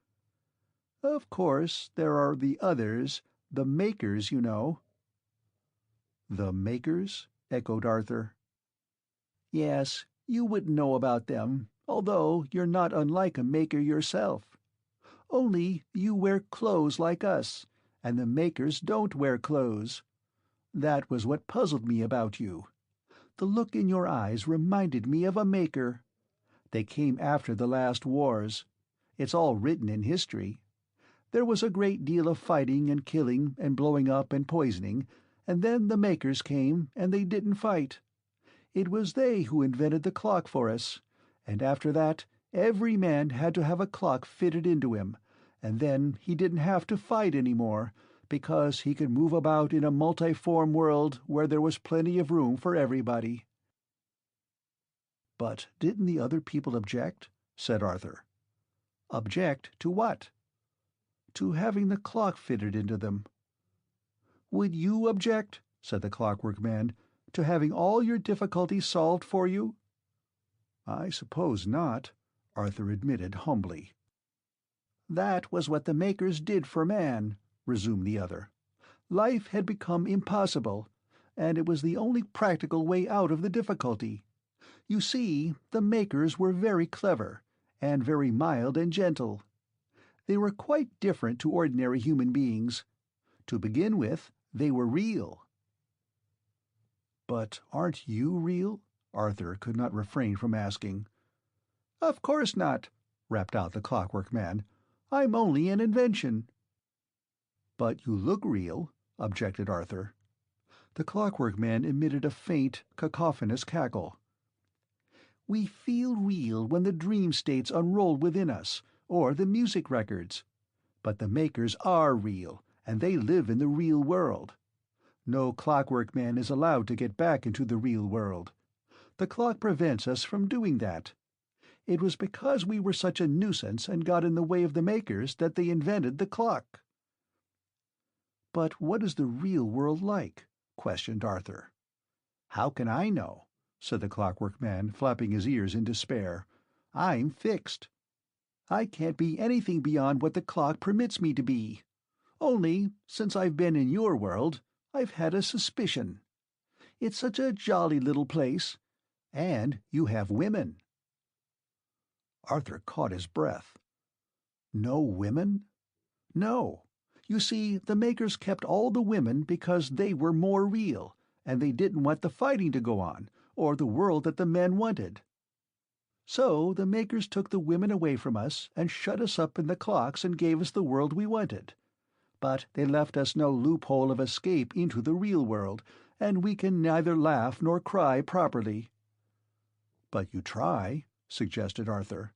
"Of course, there are the others, the makers, you know." "The makers?" echoed Arthur. "Yes, you wouldn't know about them, although you're not unlike a maker yourself. Only you wear clothes like us, and the makers don't wear clothes. That was what puzzled me about you. The look in your eyes reminded me of a maker. They came after the last wars. It's all written in history. There was a great deal of fighting and killing and blowing up and poisoning, and then the makers came and they didn't fight. It was they who invented the clock for us, and after that every man had to have a clock fitted into him, and then he didn't have to fight any more, because he could move about in a multiform world where there was plenty of room for everybody." "But didn't the other people object?" said Arthur. "Object to what?" "To having the clock fitted into them." "Would you object," said the Clockwork Man, "to having all your difficulties solved for you?" "I suppose not," Arthur admitted humbly. "That was what the makers did for man," resumed the other. "Life had become impossible, and it was the only practical way out of the difficulty. You see, the makers were very clever, and very mild and gentle. They were quite different to ordinary human beings. To begin with, they were real." "But aren't you real?" Arthur could not refrain from asking. "Of course not," rapped out the Clockwork Man. "I'm only an invention." "But you look real," objected Arthur. The Clockwork Man emitted a faint, cacophonous cackle. "We feel real when the dream states unroll within us, or the music records. But the makers are real, and they live in the real world. No Clockwork Man is allowed to get back into the real world. The clock prevents us from doing that. It was because we were such a nuisance and got in the way of the makers that they invented the clock." "But what is the real world like?" questioned Arthur. "How can I know?" said the Clockwork Man, flapping his ears in despair. "I'm fixed. I can't be anything beyond what the clock permits me to be. Only, since I've been in your world, I've had a suspicion. It's such a jolly little place, And you have women." Arthur caught his breath. No women? "No. You see, the makers kept all the women because they were more real, and they didn't want the fighting to go on, or the world that the men wanted. So the makers took the women away from us and shut us up in the clocks and gave us the world we wanted. But they left us no loophole of escape into the real world, and we can neither laugh nor cry properly." "But you try," suggested Arthur.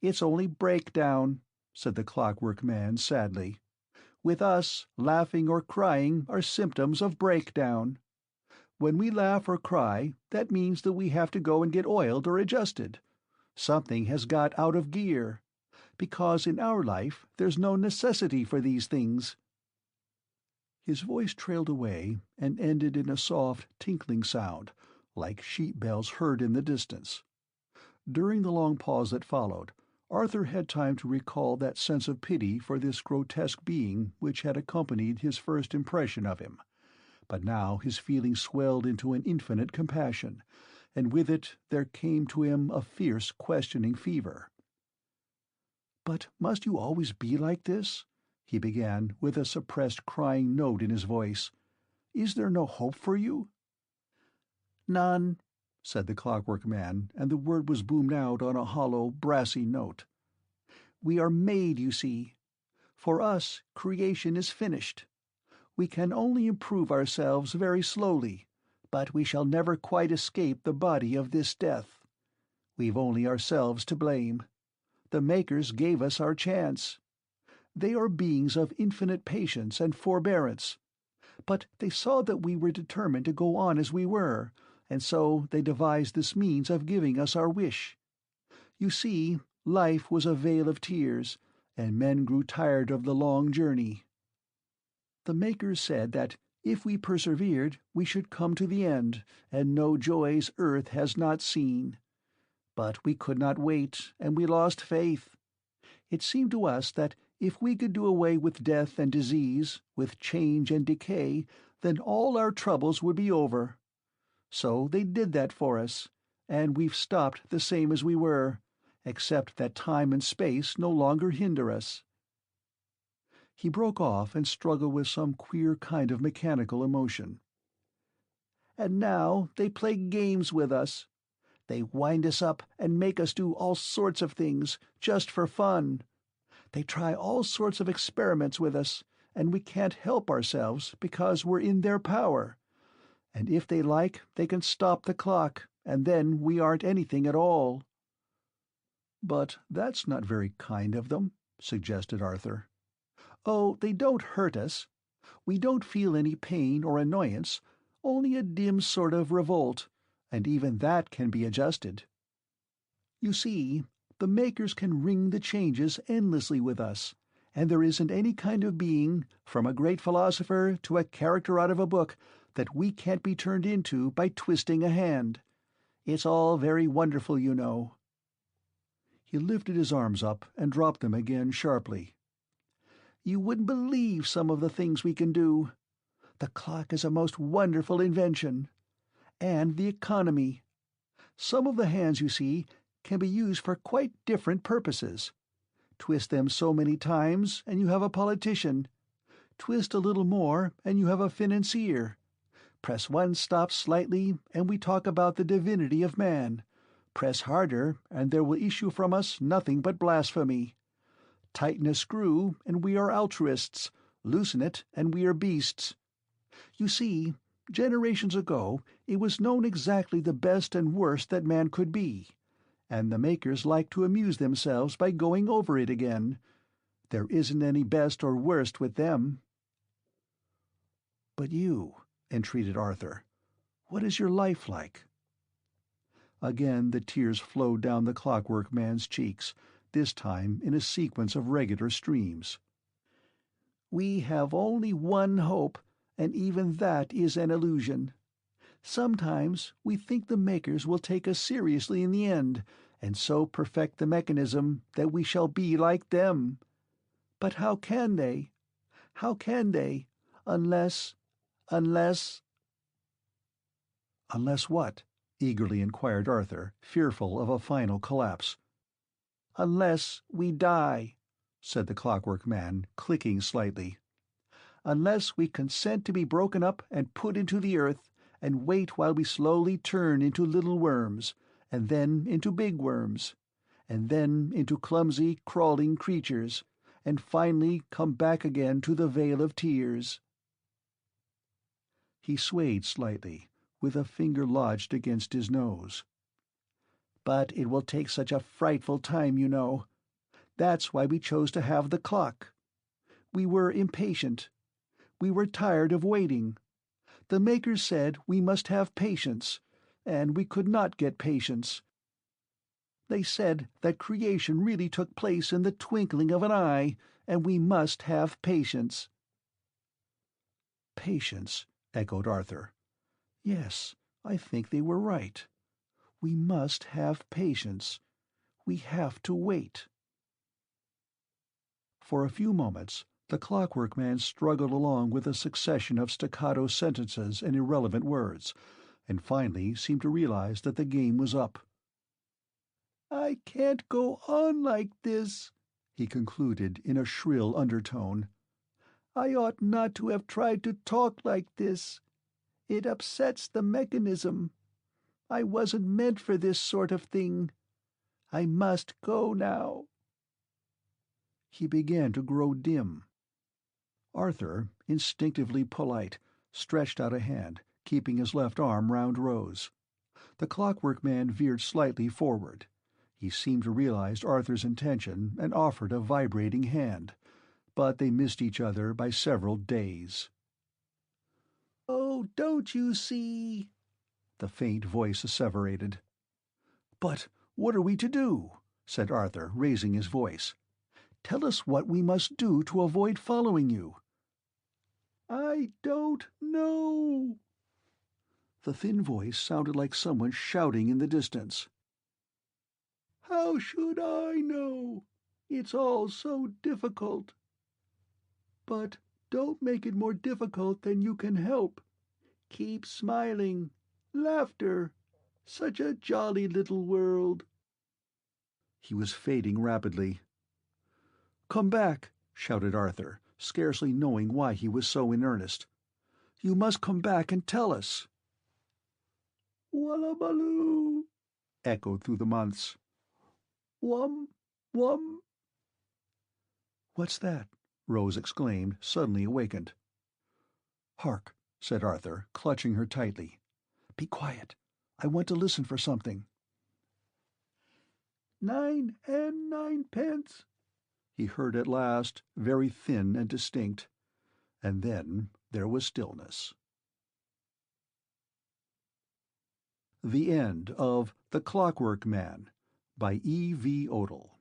"It's only breakdown," said the Clockwork Man sadly. "With us, laughing or crying are symptoms of breakdown. When we laugh or cry, that means that we have to go and get oiled or adjusted. Something has got out of gear. Because in our life there's no necessity for these things." His voice trailed away and ended in a soft, tinkling sound, like sheep bells heard in the distance. During the long pause that followed, Arthur had time to recall that sense of pity for this grotesque being which had accompanied his first impression of him. But now his feeling swelled into an infinite compassion, and with it there came to him a fierce, questioning fever. "But must you always be like this?" he began, with a suppressed crying note in his voice. "Is there no hope for you?" "None," said the Clockwork Man, and the word was boomed out on a hollow, brassy note. "We are made, you see. For us, creation is finished. We can only improve ourselves very slowly, but we shall never quite escape the body of this death. We've only ourselves to blame. The makers gave us our chance. They are beings of infinite patience and forbearance. But they saw that we were determined to go on as we were, and so they devised this means of giving us our wish. You see, life was a vale of tears, and men grew tired of the long journey. The makers said that if we persevered, we should come to the end, and know joys earth has not seen. But we could not wait, and we lost faith. It seemed to us that if we could do away with death and disease, with change and decay, then all our troubles would be over. So they did that for us, and we've stopped the same as we were, except that time and space no longer hinder us." He broke off and struggled with some queer kind of mechanical emotion. "And now they play games with us. They wind us up and make us do all sorts of things, just for fun. They try all sorts of experiments with us, and we can't help ourselves because we're in their power. And if they like, they can stop the clock, and then we aren't anything at all." "But that's not very kind of them," suggested Arthur. "Oh, they don't hurt us. We don't feel any pain or annoyance, only a dim sort of revolt, and even that can be adjusted. You see, the makers can ring the changes endlessly with us, and there isn't any kind of being, from a great philosopher to a character out of a book, that we can't be turned into by twisting a hand. It's all very wonderful, you know." He lifted his arms up and dropped them again sharply. "You wouldn't believe some of the things we can do. The clock is a most wonderful invention. And the economy. Some of the hands, you see, can be used for quite different purposes. Twist them so many times, and you have a politician. Twist a little more, and you have a financier. Press one stop slightly, and we talk about the divinity of man. Press harder, and there will issue from us nothing but blasphemy. Tighten a screw, and we are altruists. Loosen it, and we are beasts. You see, generations ago it was known exactly the best and worst that man could be, and the makers like to amuse themselves by going over it again. There isn't any best or worst with them." "But you," entreated Arthur, "what is your life like?" Again the tears flowed down the Clockwork Man's cheeks, this time in a sequence of regular streams. "We have only one hope, and even that is an illusion. Sometimes we think the makers will take us seriously in the end, and so perfect the mechanism that we shall be like them. But how can they? How can they, unless... "Unless what?" eagerly inquired Arthur, fearful of a final collapse. "Unless we die," said the Clockwork Man, clicking slightly. "Unless we consent to be broken up and put into the earth, and wait while we slowly turn into little worms, and then into big worms, and then into clumsy, crawling creatures, and finally come back again to the Vale of Tears." He swayed slightly, with a finger lodged against his nose. "But it will take such a frightful time, you know. That's why we chose to have the clock. We were impatient. We were tired of waiting. The makers said we must have patience, and we could not get patience. They said that creation really took place in the twinkling of an eye, and we must have patience." "Patience," echoed Arthur. "Yes, I think they were right. We must have patience. We have to wait." For a few moments the Clockwork Man struggled along with a succession of staccato sentences and irrelevant words, and finally seemed to realize that the game was up. "I can't go on like this," he concluded in a shrill undertone. "I ought not to have tried to talk like this. It upsets the mechanism. I wasn't meant for this sort of thing. I must go now." He began to grow dim. Arthur, instinctively polite, stretched out a hand, keeping his left arm round Rose. The Clockwork Man veered slightly forward. He seemed to realize Arthur's intention and offered a vibrating hand, but they missed each other by several days. "Oh, don't you see?" the faint voice asseverated. "But what are we to do?" said Arthur, raising his voice. "Tell us what we must do to avoid following you." "I don't know." The thin voice sounded like someone shouting in the distance. "How should I know? It's all so difficult." "But don't make it more difficult than you can help. Keep smiling. Laughter. Such a jolly little world." He was fading rapidly. "Come back!" shouted Arthur, scarcely knowing why he was so in earnest. "You must come back and tell us." "Wallabaloo," echoed through the months. "Wum, wum." "What's that?" Rose exclaimed, suddenly awakened. "Hark," said Arthur, clutching her tightly. "Be quiet. I want to listen for something." 9 and 9 pence," he heard at last, very thin and distinct, and then there was stillness. The End of The Clockwork Man by E. V. Odle.